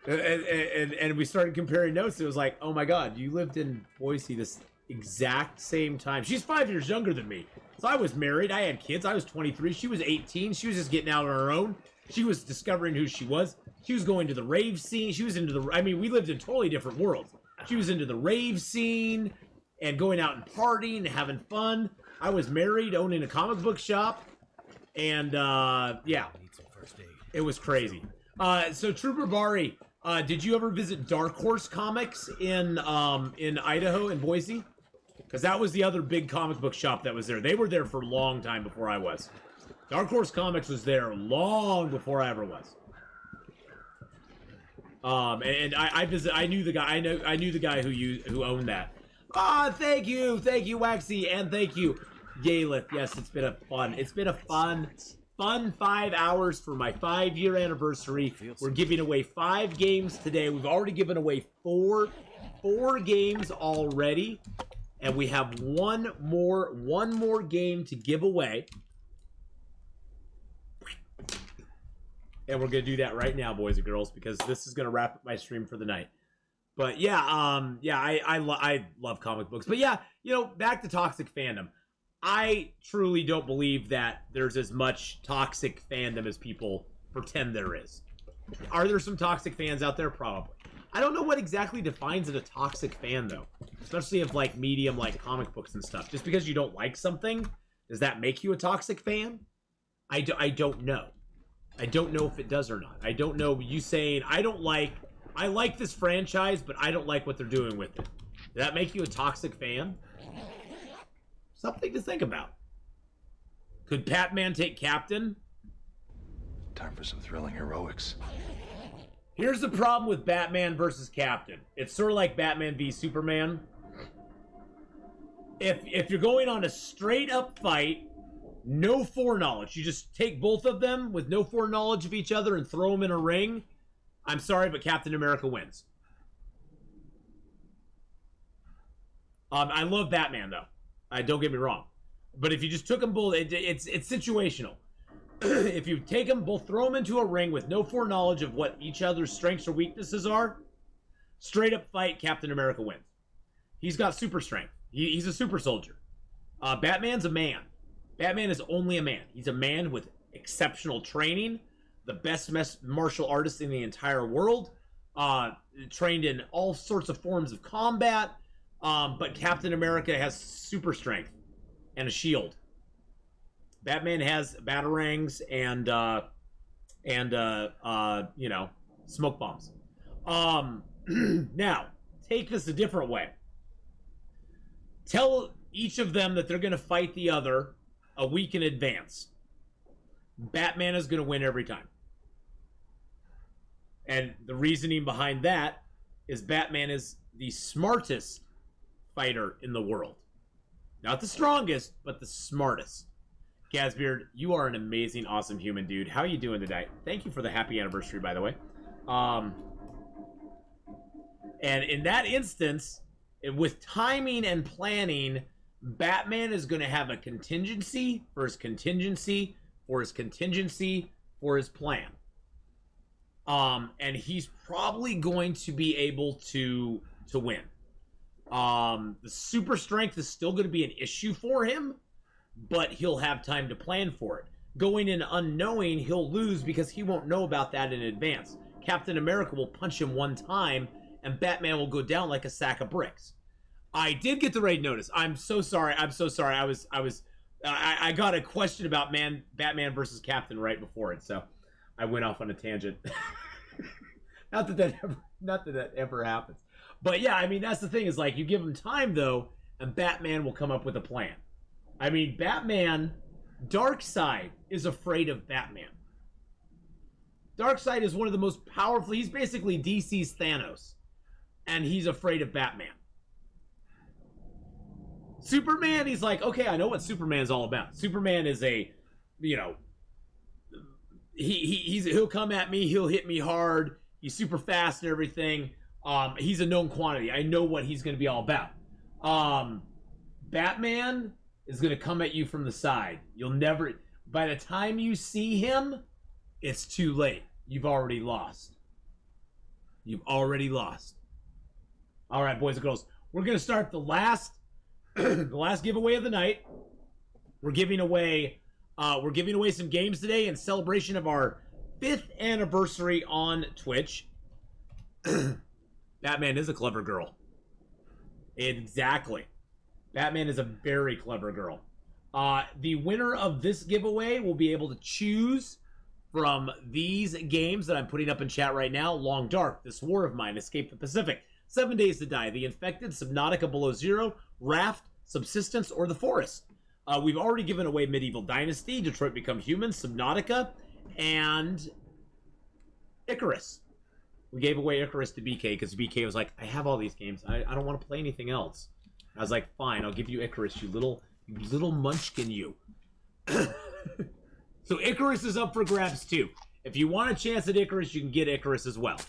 And we started comparing notes. It was like, oh my God, you lived in Boise this exact same time. She's 5 years younger than me. So I was married. I had kids. I was 23. She was 18. She was just getting out on her own. She was discovering who she was. She was going to the rave scene. She was into the, I mean, we lived in totally different worlds. She was into the rave scene and going out and partying and having fun. I was married, owning a comic book shop. And, yeah. It was crazy. So Trooper Bari, did you ever visit Dark Horse Comics in Idaho, in Boise? Because that was the other big comic book shop that was there. They were there for a long time before I was. Dark Horse Comics was there long before I ever was. And I knew the guy. I knew the guy who owned that. Thank you, Waxy, and thank you, Galeth. Yes, it's been a fun 5 hours for my 5-year anniversary. We're giving away 5 games today. We've already given away four games already, and we have one more game to give away. And we're gonna do that right now, boys and girls, because this is gonna wrap up my stream for the night. But yeah, I love comic books. But yeah, back to toxic fandom. I truly don't believe that there's as much toxic fandom as people pretend there is. Are there some toxic fans out there? Probably. I don't know what exactly defines a toxic fan, though. Especially of, like, medium, like, comic books and stuff. Just because you don't like something, does that make you a toxic fan? I don't know. I don't know if it does or not. I don't know. You saying, I like this franchise, but I don't like what they're doing with it. Does that make you a toxic fan? Something to think about. Could Patman take Captain? Time for some thrilling heroics. Here's the problem with Batman versus Captain. It's sort of like Batman v Superman. If you're going on a straight up fight, no foreknowledge, you just take both of them with no foreknowledge of each other and throw them in a ring, I'm sorry, but Captain America wins. I love Batman, though. Don't get me wrong. But if you just took them both, it's situational. If you take them both, throw them into a ring with no foreknowledge of what each other's strengths or weaknesses are, straight up fight, Captain America wins. He's got super strength. He's a super soldier. Batman's a man. Batman is only a man. He's a man with exceptional training, the best martial artist in the entire world, trained in all sorts of forms of combat, but Captain America has super strength and a shield. Batman has batarangs and you know, smoke bombs. Now, take this a different way. Tell each of them that they're going to fight the other a week in advance. Batman is going to win every time. And the reasoning behind that is Batman is the smartest fighter in the world. Not the strongest, but the smartest. Gazbeard, you are an amazing, awesome human, dude. How are you doing today? Thank you for the happy anniversary, by the way. And in that instance, with timing and planning, Batman is going to have a contingency for his contingency for his contingency for his plan. And he's probably going to be able to win. The super strength is still going to be an issue for him, but he'll have time to plan for it. Going in unknowing, he'll lose because he won't know about that in advance. Captain America will punch him one time, and Batman will go down like a sack of bricks. I did get the raid notice. I'm so sorry. I'm so sorry. I got a question about Batman versus Captain right before it, so I went off on a tangent. not that that ever happens. But yeah, I mean, that's the thing, is like, you give him time though, and Batman will come up with a plan. I mean, Darkseid is afraid of Batman. Darkseid is one of the most powerful, he's basically DC's Thanos, and he's afraid of Batman. Superman, he's like, okay, I know what Superman's all about. Superman is a, you know, he'll come at me, he'll hit me hard, he's super fast and everything. He's a known quantity. I know what he's going to be all about. Batman is going to come at you from the side. You'll never, by the time you see him, it's too late. You've already lost. You've already lost. All right, boys and girls, we're going to start the last the last giveaway of the night. We're giving away some games today in celebration of our 5th anniversary on Twitch. Batman is a clever girl. Exactly. Batman is a very clever girl. The winner of this giveaway will be able to choose from these games that I'm putting up in chat right now. Long Dark, This War of Mine, Escape the Pacific, 7 Days to Die, The Infected, Subnautica Below Zero, Raft, Subsistence, or The Forest. We've already given away Medieval Dynasty, Detroit Become Human, Subnautica, and Icarus. We gave away Icarus to BK because BK was like, I have all these games. I don't want to play anything else. I was like, fine, I'll give you Icarus, you little munchkin, you. So Icarus is up for grabs too. If you want a chance at Icarus, you can get Icarus as well.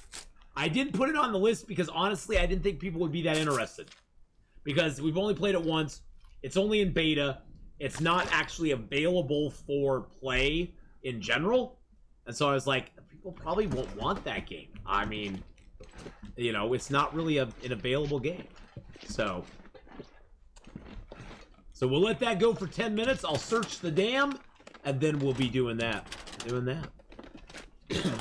I didn't put it on the list because honestly, I didn't think people would be that interested. Because we've only played it once. It's only in beta. It's not actually available for play in general. And so I was like, people probably won't want that game. I mean, you know, it's not really an available game. So we'll let that go for 10 minutes. I'll search the dam, and then we'll be doing that.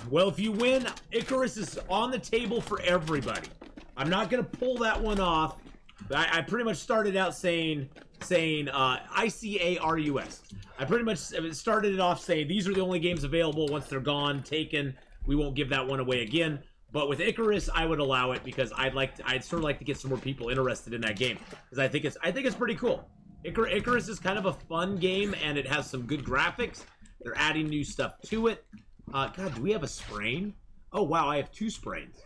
Well, if you win, Icarus is on the table for everybody. I'm not going to pull that one off. I pretty much started out saying ICARUS. I pretty much started it off saying these are the only games available. Once they're gone, taken, we won't give that one away again. But with Icarus, I would allow it because I'd sort of like to get some more people interested in that game because I think it's pretty cool. Icarus is kind of a fun game and it has some good graphics. They're adding new stuff to it. God, do we have a sprain? Oh, wow, I have 2 sprains.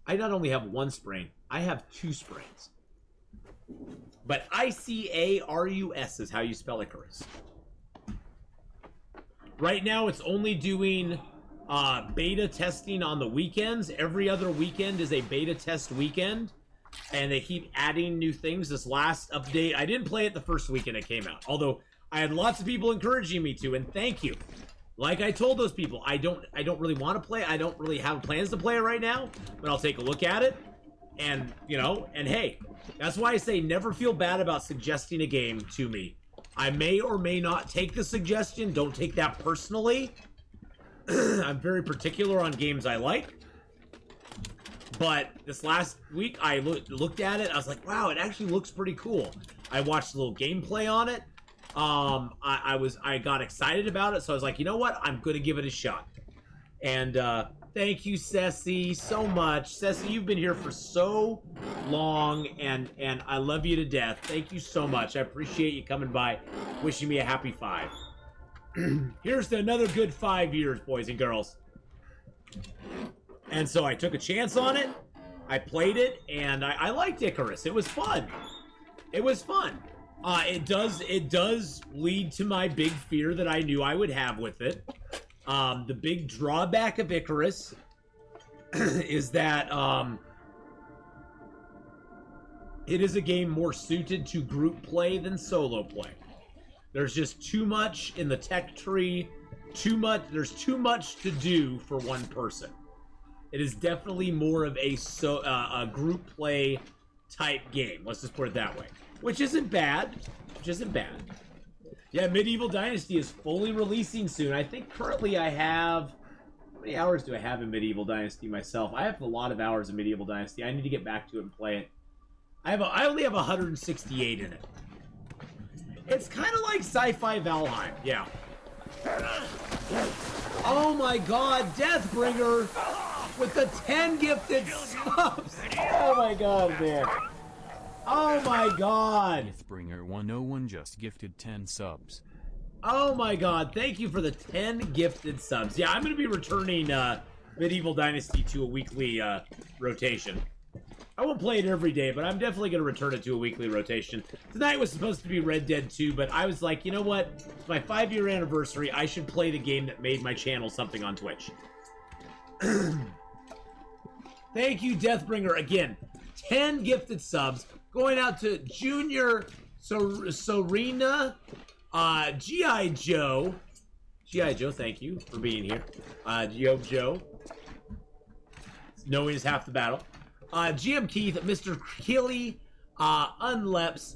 I not only have 1 sprain, I have 2 sprains. But Icarus is how you spell Icarus. Right now, it's only doing beta testing on the weekends. Every other weekend is a beta test weekend. And they keep adding new things. This last update, I didn't play it the first weekend it came out. Although, I had lots of people encouraging me to, and thank you. Like I told those people, I don't really want to play. I don't really have plans to play it right now, but I'll take a look at it. And, you know, and hey, that's why I say never feel bad about suggesting a game to me. I may or may not take the suggestion. Don't take that personally. I'm very particular on games I like. But this last week, I looked at it. I was like, wow, it actually looks pretty cool. I watched a little gameplay on it. I got excited about it, so I was like, you know what? I'm gonna give it a shot. And thank you, Ceci, so much. Ceci, you've been here for so long, and I love you to death. Thank you so much. I appreciate you coming by, wishing me a happy 5. Here's to another good 5 years, boys and girls. And so I took a chance on it. I played it, and I liked Icarus. It was fun. It was fun. It does lead to my big fear that I knew I would have with it. The big drawback of Icarus is that it is a game more suited to group play than solo play. There's just too much in the tech tree. There's too much to do for one person. It is definitely more of a group play type game. Let's just put it that way. Which isn't bad. Yeah, Medieval Dynasty is fully releasing soon. I think currently I have... How many hours do I have in Medieval Dynasty myself? I have a lot of hours in Medieval Dynasty. I need to get back to it and play it. I only have 168 in it. It's kind of like Sci-Fi Valheim. Yeah. Oh my god, Deathbringer with the 10 gifted subs. Oh my god, man. Oh my god. Deathbringer 101 just gifted 10 subs. Oh my god, thank you for the 10 gifted subs. Yeah, I'm going to be returning Medieval Dynasty to a weekly rotation. I won't play it every day, but I'm definitely going to return it to a weekly rotation. Tonight was supposed to be Red Dead 2, but I was like, you know what? It's my 5-year anniversary. I should play the game that made my channel something on Twitch. Thank you, Deathbringer. Again, 10 gifted subs. Going out to Junior Serena, G.I. Joe. G.I. Joe, thank you for being here. Joe. Knowing is half the battle. GM Keith, Mr. Killy, Unleps,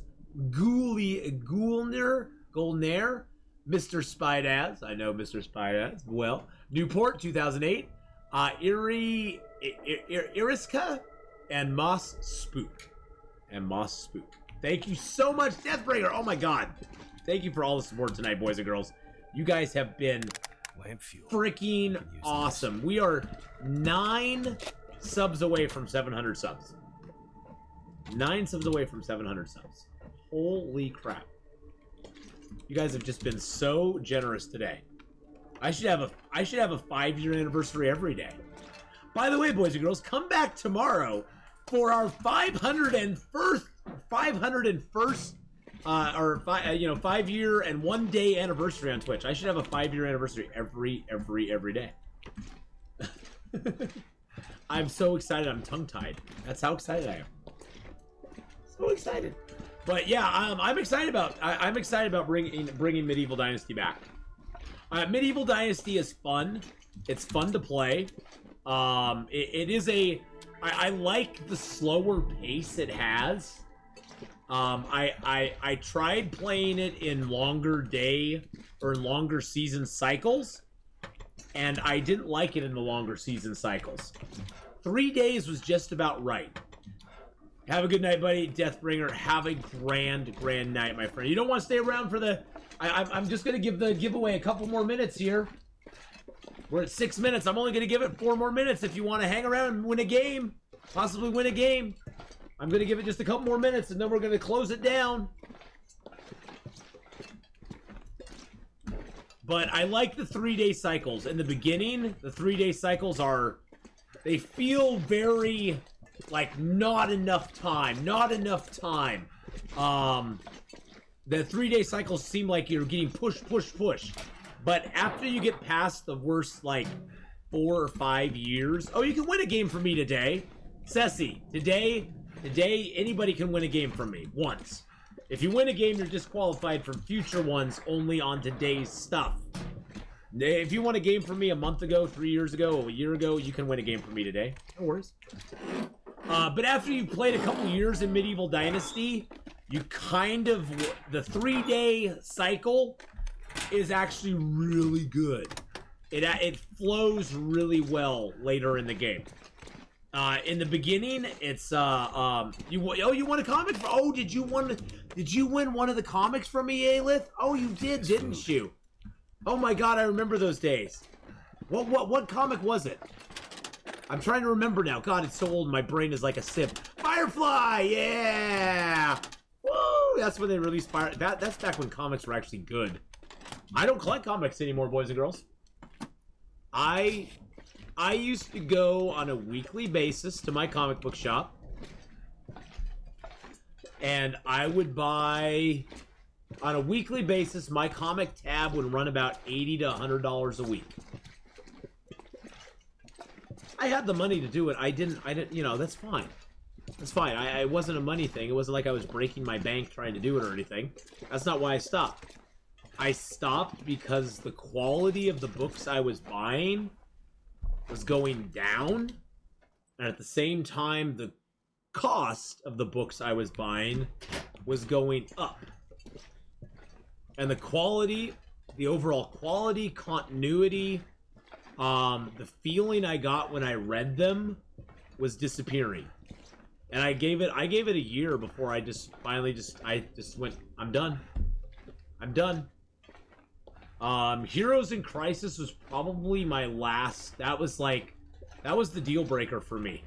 Gulner, Mr. Spydaz, I know Mr. Spydaz, well, Newport, 2008, Iriska, and Moss Spook. Thank you so much, Deathbringer. Oh my god. Thank you for all the support tonight, boys and girls. You guys have been freaking awesome. We are 9 subs away from 700 subs. 9 subs away from 700 subs. Holy crap. You guys have just been so generous today. I should have a 5-year anniversary every day. By the way, boys and girls, come back tomorrow for our 501st 5-year and 1-day anniversary on Twitch. I should have a 5-year anniversary every day. I'm so excited. I'm tongue-tied. That's how excited I am. So excited. But yeah, I'm excited about bringing Medieval Dynasty back. Medieval Dynasty is fun. It's fun to play. It is I like the slower pace it has. I tried playing it in longer day or longer season cycles, and I didn't like it in the longer season cycles. 3 days was just about right. Have a good night, buddy. Deathbringer, have a grand night, my friend. You don't want to stay around for the... I'm just going to give the giveaway a couple more minutes here. We're at 6 minutes. I'm only going to give it 4 more minutes if you want to hang around and win a game. Possibly win a game. I'm going to give it just a couple more minutes, and then we're going to close it down. But I like the 3-day cycles. In the beginning, the 3-day cycles are They feel very, like, not enough time. The 3-day cycles seem like you're getting push. But after you get past the worst, like, 4 or 5 years... Oh, you can win a game from me today. Ceci, today, anybody can win a game from me. Once. If you win a game, you're disqualified from future ones only on today's stuff. If you won a game from me a month ago, 3 years ago, a year ago, you can win a game from me today. No worries. But after you've played a couple years in Medieval Dynasty, you kind of... The 3-day cycle is actually really good. It flows really well later in the game. In the beginning, it's you won a comic? Did you win one of the comics from me, Aelith? Oh, you did, didn't you? Oh my god, I remember those days. What comic was it? I'm trying to remember now. God, it's so old. My brain is like a sieve. Firefly, yeah. Woo! That's when they released Fire. That's back when comics were actually good. I don't collect comics anymore, boys and girls. I used to go on a weekly basis to my comic book shop, and I would buy, on a weekly basis, my comic tab would run about $80 to $100 a week. I had the money to do it. I didn't, you know, that's fine. That's fine. It wasn't a money thing. It wasn't like I was breaking my bank trying to do it or anything. That's not why I stopped. I stopped because the quality of the books I was buying was going down, and at the same time the cost of the books I was buying was going up, and the quality, the overall quality, continuity, the feeling I got when I read them was disappearing. And I gave it a year before I just finally went, I'm done. Heroes in Crisis was probably my last. That was the deal breaker for me.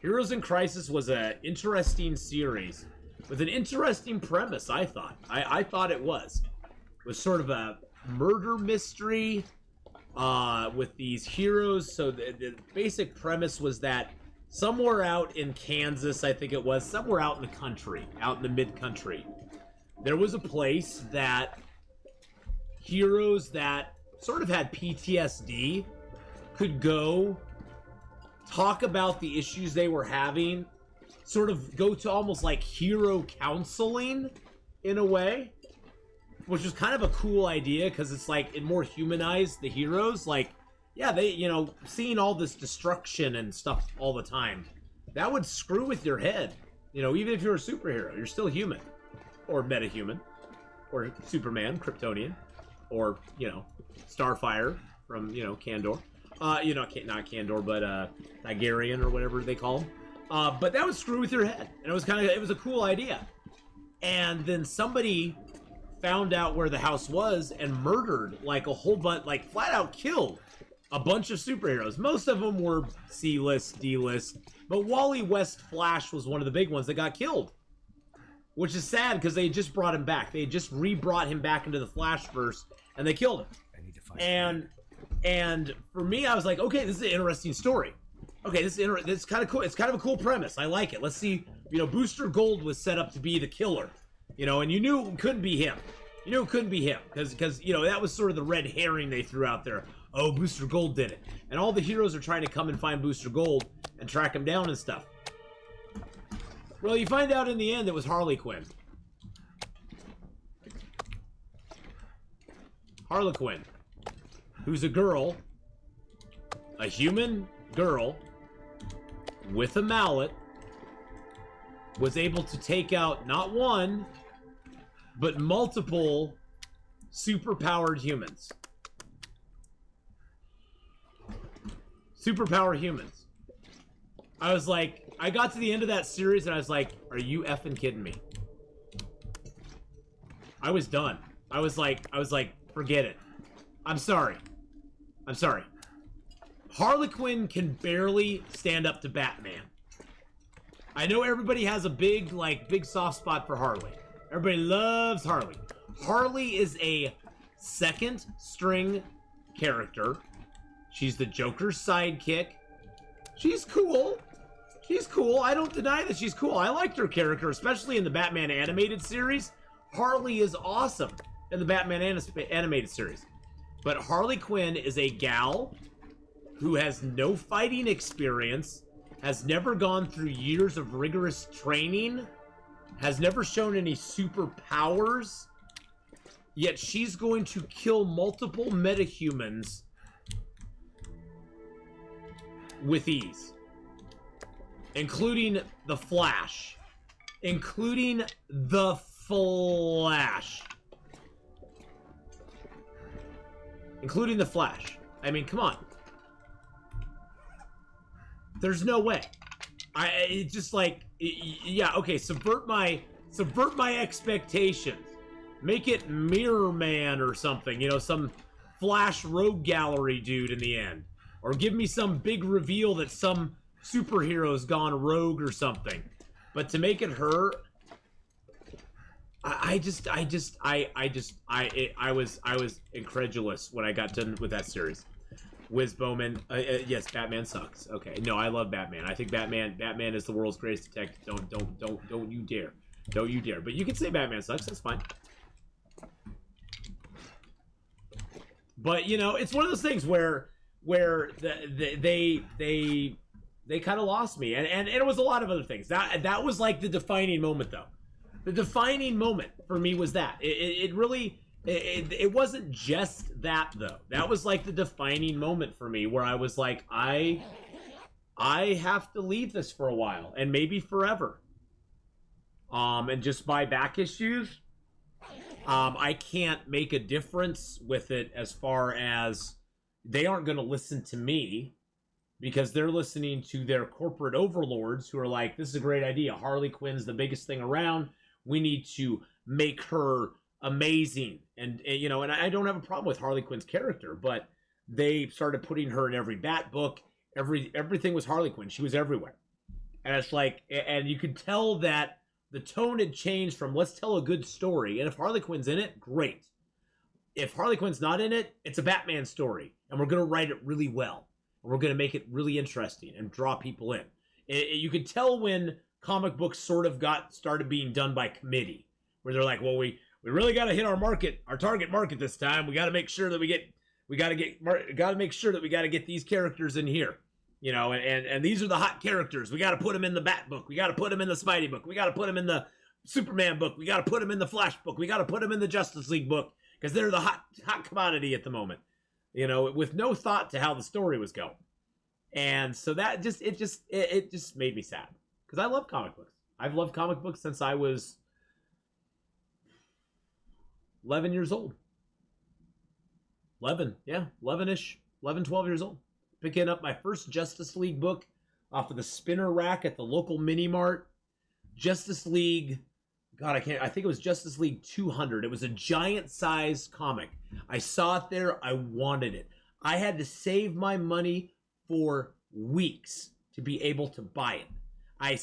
Heroes in Crisis was an interesting series with an interesting premise, I thought. I thought it was. It was sort of a murder mystery with these heroes. So the basic premise was that somewhere out in Kansas, I think it was, somewhere out in the country, out in the mid-country, there was a place that heroes that sort of had PTSD could go talk about the issues they were having, sort of go to almost like hero counseling in a way, which was kind of a cool idea because it's like it more humanized the heroes. Like, yeah, they, you know, seeing all this destruction and stuff all the time, that would screw with your head. You know, even if you're a superhero, you're still human, or metahuman, or Superman, Kryptonian, or, you know, Starfire from, you know, Kandor. You know, not Kandor, but Tigerian or whatever they call him. But that would screw with your head. And it was a cool idea. And then somebody found out where the house was and murdered like a whole bunch, like flat out killed a bunch of superheroes. Most of them were C-list, D-list. But Wally West Flash was one of the big ones that got killed. Which is sad because they just brought him back. They just re-brought him back into the Flashverse and they killed him. And for me, I was like, okay, this is an interesting story. Okay, this is kind of cool. It's kind of a cool premise. I like it. Let's see. You know, Booster Gold was set up to be the killer. You know, and you knew it couldn't be him. You knew it couldn't be him because you know that was sort of the red herring they threw out there. Oh, Booster Gold did it, and all the heroes are trying to come and find Booster Gold and track him down and stuff. Well, you find out in the end it was Harley Quinn. Harley Quinn, who's a girl, a human girl, with a mallet, was able to take out not one, but multiple superpowered humans. Superpowered humans. I was like, I got to the end of that series and I was like, are you effing kidding me? I was done. I was like, forget it. I'm sorry. Harley Quinn can barely stand up to Batman. I know everybody has a big soft spot for Harley. Everybody loves Harley. Harley is a second string character. She's the Joker's sidekick. She's cool. She's cool. I don't deny that she's cool. I liked her character, especially in the Batman animated series. Harley is awesome in the Batman animated series. But Harley Quinn is a gal who has no fighting experience, has never gone through years of rigorous training, has never shown any superpowers, yet she's going to kill multiple metahumans with ease. Including the Flash. Including the Flash. Including the Flash. I mean, come on. There's no way. It's just like, yeah, okay, subvert my expectations. Make it Mirror Man or something, you know, some Flash Rogue Gallery dude in the end. Or give me some big reveal that some superhero's gone rogue or something. But to make it her, I was incredulous when I got done with that series. Wiz Bowman, yes, Batman sucks. Okay, no, I love Batman. I think Batman is the world's greatest detective. Don't you dare. Don't you dare. But you can say Batman sucks, that's fine. But, you know, it's one of those things where they kind of lost me. And it was a lot of other things. That was like the defining moment, though. The defining moment for me was that. It really... It wasn't just that, though. That was like the defining moment for me, where I was like, I have to leave this for a while, and maybe forever. And just buy back issues. I can't make a difference with it as far as they aren't going to listen to me, because they're listening to their corporate overlords who are like, this is a great idea. Harley Quinn's the biggest thing around. We need to make her amazing. And you know, and I don't have a problem with Harley Quinn's character, but they started putting her in every Bat book. Everything was Harley Quinn. She was everywhere. And it's like, and you could tell that the tone had changed from let's tell a good story. And if Harley Quinn's in it, great. If Harley Quinn's not in it, it's a Batman story. And we're going to write it really well. And we're going to make it really interesting and draw people in. You could tell when comic books sort of started being done by committee, where they're like, well, we really got to hit our target market this time. We got to make sure that we got to make sure that we got to get these characters in here, you know, and these are the hot characters. We got to put them in the Bat book. We got to put them in the Spidey book. We got to put them in the Superman book. We got to put them in the Flash book. We got to put them in the Justice League book, because they're the hot commodity at the moment, you know, with no thought to how the story was going. And so that just made me sad, because I love comic books. I've loved comic books since I was 11 years old. 11-ish, 11, 12 years old. Picking up my first Justice League book off of the spinner rack at the local mini mart. Justice League, God, I think it was Justice League 200. It was a giant size comic. I saw it there. I wanted it. I had to save my money for weeks to be able to buy it. I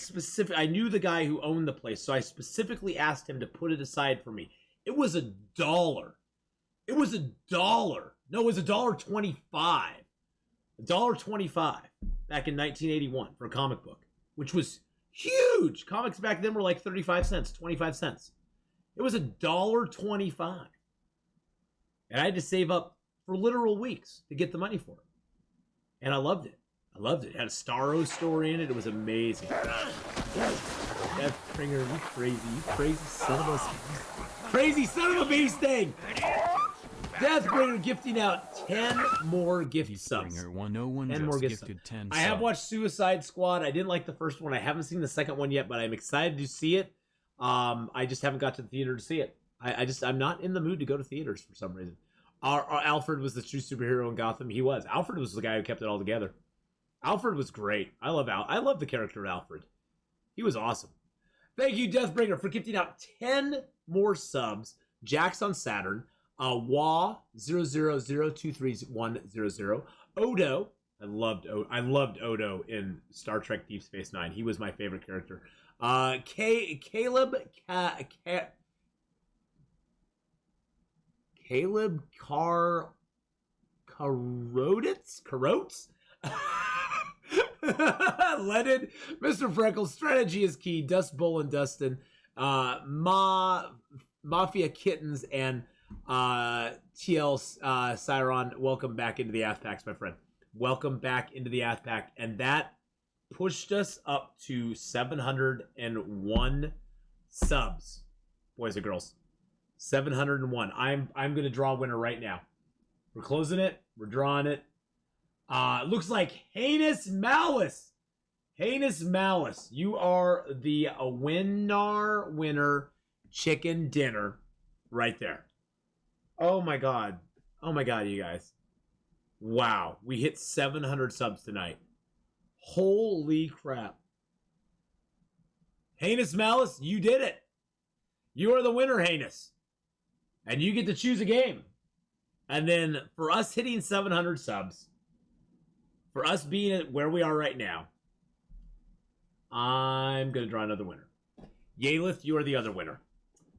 knew the guy who owned the place, so I specifically asked him to put it aside for me. It was $1. It was $1. No, it was $1.25. $1.25 back in 1981 for a comic book, which was huge. Comics back then were like 35 cents, 25 cents. It was $1.25. And I had to save up for literal weeks to get the money for it. And I loved it. It had a Starro story in it. It was amazing. Deathbringer, you crazy son of a bee sting! Deathbringer gifting out 10 more gift subs. 10 more gift subs. 10 I have watched Suicide Squad. I didn't like the first one. I haven't seen the second one yet, but I'm excited to see it. I just haven't got to the theater to see it. I'm not in the mood to go to theaters for some reason. Our Alfred was the true superhero in Gotham. He was. Alfred was the guy who kept it all together. Alfred was great. I love the character of Alfred. He was awesome. Thank you, Deathbringer, for gifting out 10 more subs. Jax on Saturn. Wah 0002310. Odo. I loved Odo in Star Trek Deep Space Nine. He was my favorite character. Caleb Carotes? Lennon, Mr. Freckles, strategy is key. Dust Bowl and Dustin, Mafia Kittens, and TL Cyron. Welcome back into the Ath Packs, my friend. Welcome back into the Ath Pack, and that pushed us up to 701 subs, boys and girls. 701. I'm gonna draw a winner right now. We're closing it. We're drawing it. Looks like Heinous Malice. Heinous Malice. You are the winner chicken dinner right there. Oh my god. Oh my god, you guys. Wow. We hit 700 subs tonight. Holy crap. Heinous Malice, you did it. You are the winner, Heinous. And you get to choose a game. And then for us hitting 700 subs, for us being at where we are right now, I'm going to draw another winner. Yalith, you are the other winner.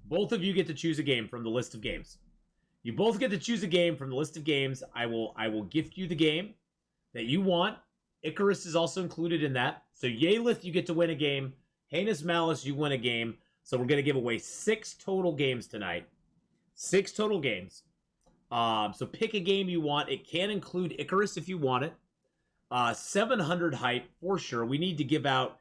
Both of you get to choose a game from the list of games. You both get to choose a game from the list of games. I will gift you the game that you want. Icarus is also included in that. So Yalith, you get to win a game. Heinous Malice, you win a game. So we're going to give away 6 total games tonight. 6 total games. So pick a game you want. It can include Icarus if you want it. 700 hype for sure. We need to give out.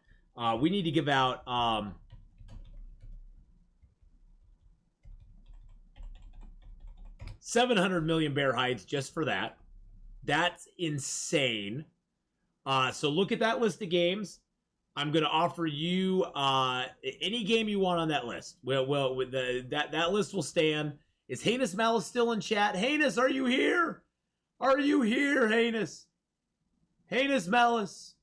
700 million bear hides just for that. That's insane. So look at that list of games. I'm going to offer you any game you want on that list. Well, that list will stand. Is Heinous Malice still in chat? Heinous, are you here? Are you here, Heinous? Heinous Malice.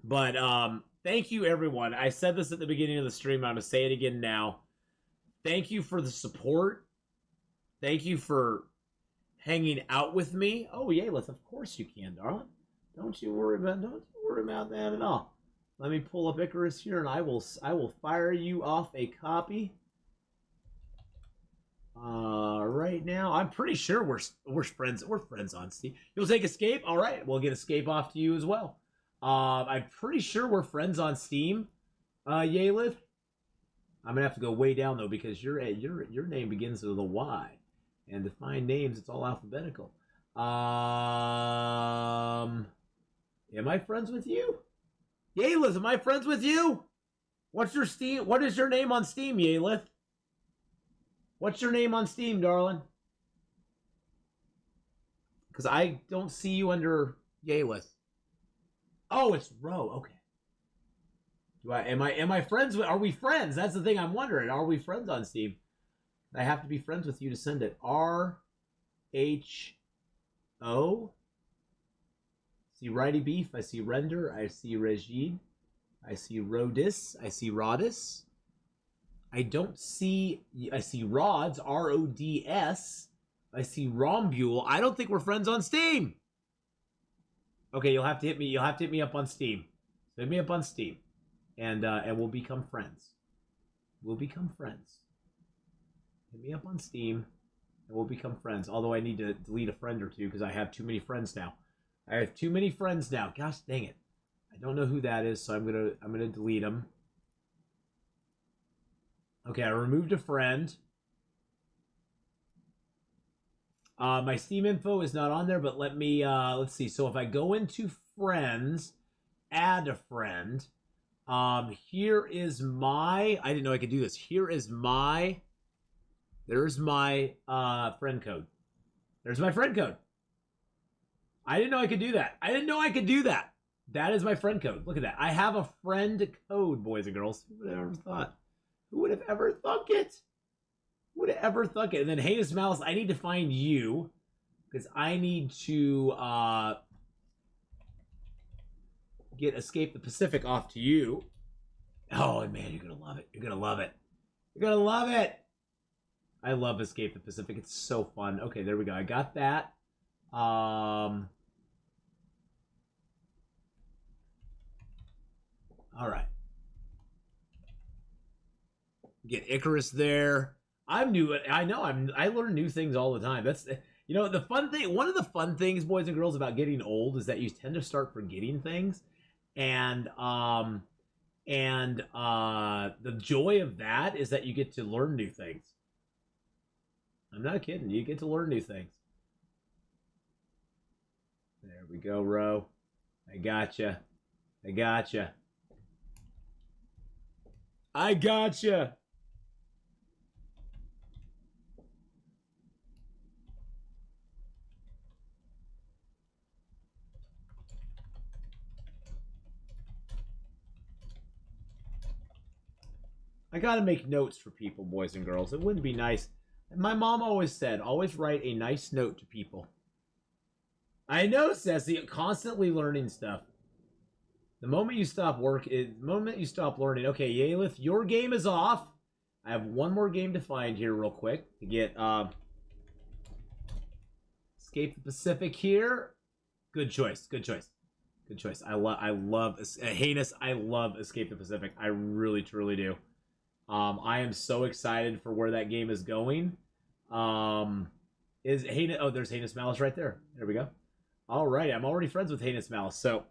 But thank you, everyone. I said this at the beginning of the stream. I'm going to say it again now. Thank you for the support. Thank you for hanging out with me. Oh, Yalith, of course you can, darling. Don't you worry about that at all. Let me pull up Icarus here, and I will fire you off a copy. Right now, I'm pretty sure we're friends. We're friends on Steam. You'll take Escape. All right, we'll get Escape off to you as well. I'm pretty sure we're friends on Steam. Yalith. I'm gonna have to go way down though because your name begins with a Y, and to find names, it's all alphabetical. Am I friends with you? Yalith, am I friends with you? What's your Steam? What is your name on Steam, Yalith? What's your name on Steam, darling? Because I don't see you under Yalith. Oh, it's Ro. Okay. Am I friends with? Are we friends? That's the thing I'm wondering. Are we friends on Steam? I have to be friends with you to send it. RHO. See Righty Beef. I see Render. I see Regine. I see Rodis. I see Rodis. I don't see. I see Rods. RODS. I see Rombule. I don't think we're friends on Steam. Okay, you'll have to hit me. You'll have to hit me up on Steam. So hit me up on Steam, and we'll become friends. We'll become friends. Hit me up on Steam, and we'll become friends. Although I need to delete a friend or two because I have too many friends now. I have too many friends now. Gosh dang it! I don't know who that is, so I'm gonna delete them. Okay, I removed a friend. My Steam info is not on there, but let me, let's see. So if I go into friends, add a friend, here is my, I didn't know I could do this. Here is my, there's my, friend code. There's my friend code. I didn't know I could do that. I didn't know I could do that. That is my friend code. Look at that. I have a friend code, boys and girls. Who would have ever thought? Who would have ever thunk it? Would have ever thunk it? And then Heinous Malice, I need to find you because I need to get Escape the Pacific off to you. Oh man, you're gonna love it. You're gonna love it. You're gonna love it. I love Escape the Pacific. It's so fun. Okay, there we go. I got that. All right. Get Icarus there. I'm new. I know. I learn new things all the time. You know, the fun thing, one of the fun things, boys and girls, about getting old is that you tend to start forgetting things. And the joy of that is that you get to learn new things. I'm not kidding. You get to learn new things. There we go, Ro. I gotcha. I gotcha. I gotcha. I gotta make notes for people, boys and girls. It wouldn't be nice. My mom always said, always write a nice note to people. I know, Ceci, constantly learning stuff. The moment you stop learning, okay, Yalith, your game is off. I have one more game to find here real quick to get Escape the Pacific here. Good choice, good choice. Good choice. I love Heinous, I love Escape the Pacific. I really, truly do. I am so excited for where that game is going. Is Heinous, oh, there's Heinous Malice right there. There we go. All right, I'm already friends with Heinous Malice, so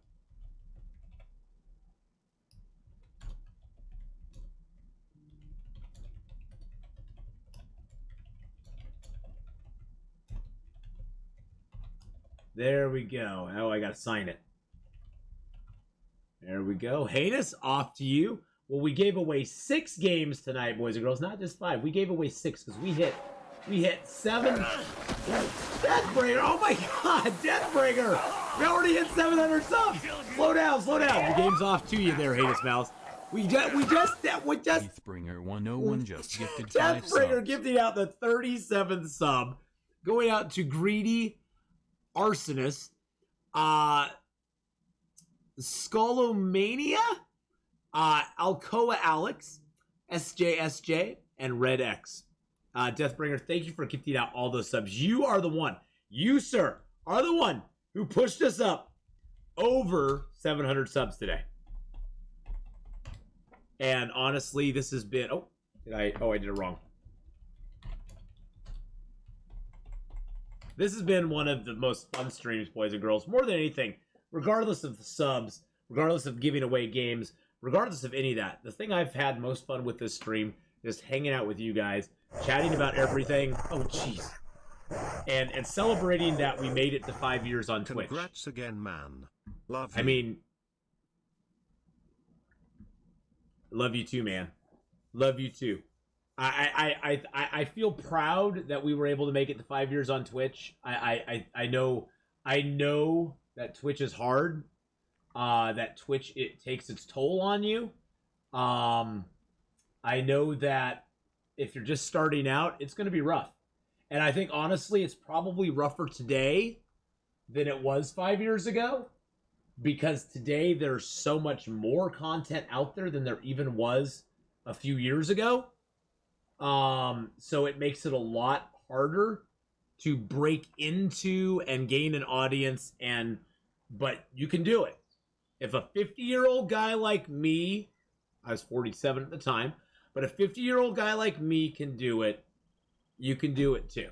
there we go. Oh, I gotta sign it. There we go. Heinous, off to you. Well, we gave away 6 games tonight, boys and girls. Not just 5. We gave away 6 because we hit 7. Deathbringer! Oh my God, Deathbringer! We already hit 700 subs. Slow down, slow down. The game's off to you there, Heinous Mouse. We just. Deathbringer 101 just gifted 5 Deathbringer subs. gifting out the 37th sub, going out to Greedy Arsonist, Skullomania, Alcoa Alex, SJSJ, and Red X. Deathbringer, thank you for gifting out all those subs. You are the one. You, sir, are the one who pushed us up over 700 subs today. And honestly, this has been... I did it wrong. This has been one of the most fun streams, boys and girls. More than anything, regardless of the subs, regardless of giving away games, regardless of any of that, the thing I've had most fun with this stream is hanging out with you guys, chatting about everything. Oh, jeez. And celebrating that we made it to 5 years on Twitch. Congrats again, man. Love you. I mean, love you too, man. Love you too. I feel proud that we were able to make it to 5 years on Twitch. I know that Twitch is hard. That Twitch, it takes its toll on you. I know that if you're just starting out, it's going to be rough. And I think, honestly, it's probably rougher today than it was 5 years ago. Because today there's so much more content out there than there even was a few years ago. So it makes it a lot harder to break into and gain an audience. But you can do it. If a 50-year-old guy like me, I was 47 at the time, but a 50-year-old guy like me can do it, you can do it too.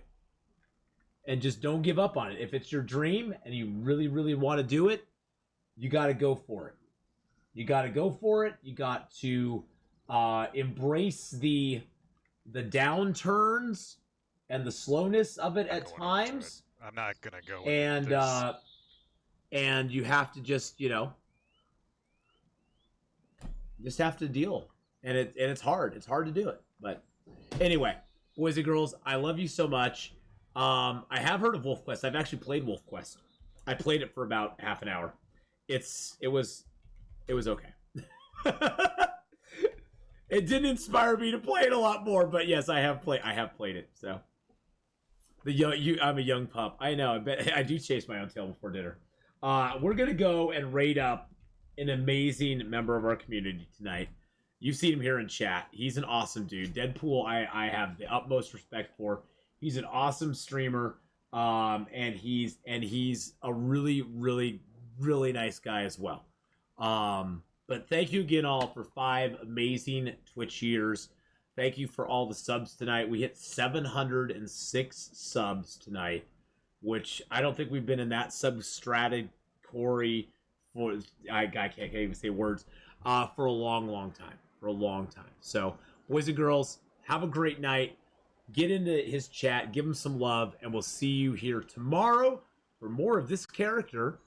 And just don't give up on it. If it's your dream and you really, really want to do it, you got to go for it. You got to go for it. You got to embrace the downturns and the slowness of it at times. I'm not gonna go. And you have to just, just have to deal. And it's hard. It's hard to do it. But anyway, boys and girls, I love you so much. I have heard of Wolf Quest. I've actually played Wolf Quest. I played it for about half an hour. It was okay. It didn't inspire me to play it a lot more, but yes, I have played it. So I'm a young pup. I know. I bet I do chase my own tail before dinner. We're gonna go and raid up an amazing member of our community tonight. You've seen him here in chat. He's an awesome dude. Deadpool, I have the utmost respect for. He's an awesome streamer, and he's a really, really, really nice guy as well. But thank you again all for 5 amazing Twitch years. Thank you for all the subs tonight. We hit 706 subs tonight. which I don't think we've been in that substratory for I can't even say words for a long time. For a long time. So, boys and girls, have a great night. Get into his chat, give him some love, and we'll see you here tomorrow for more of this character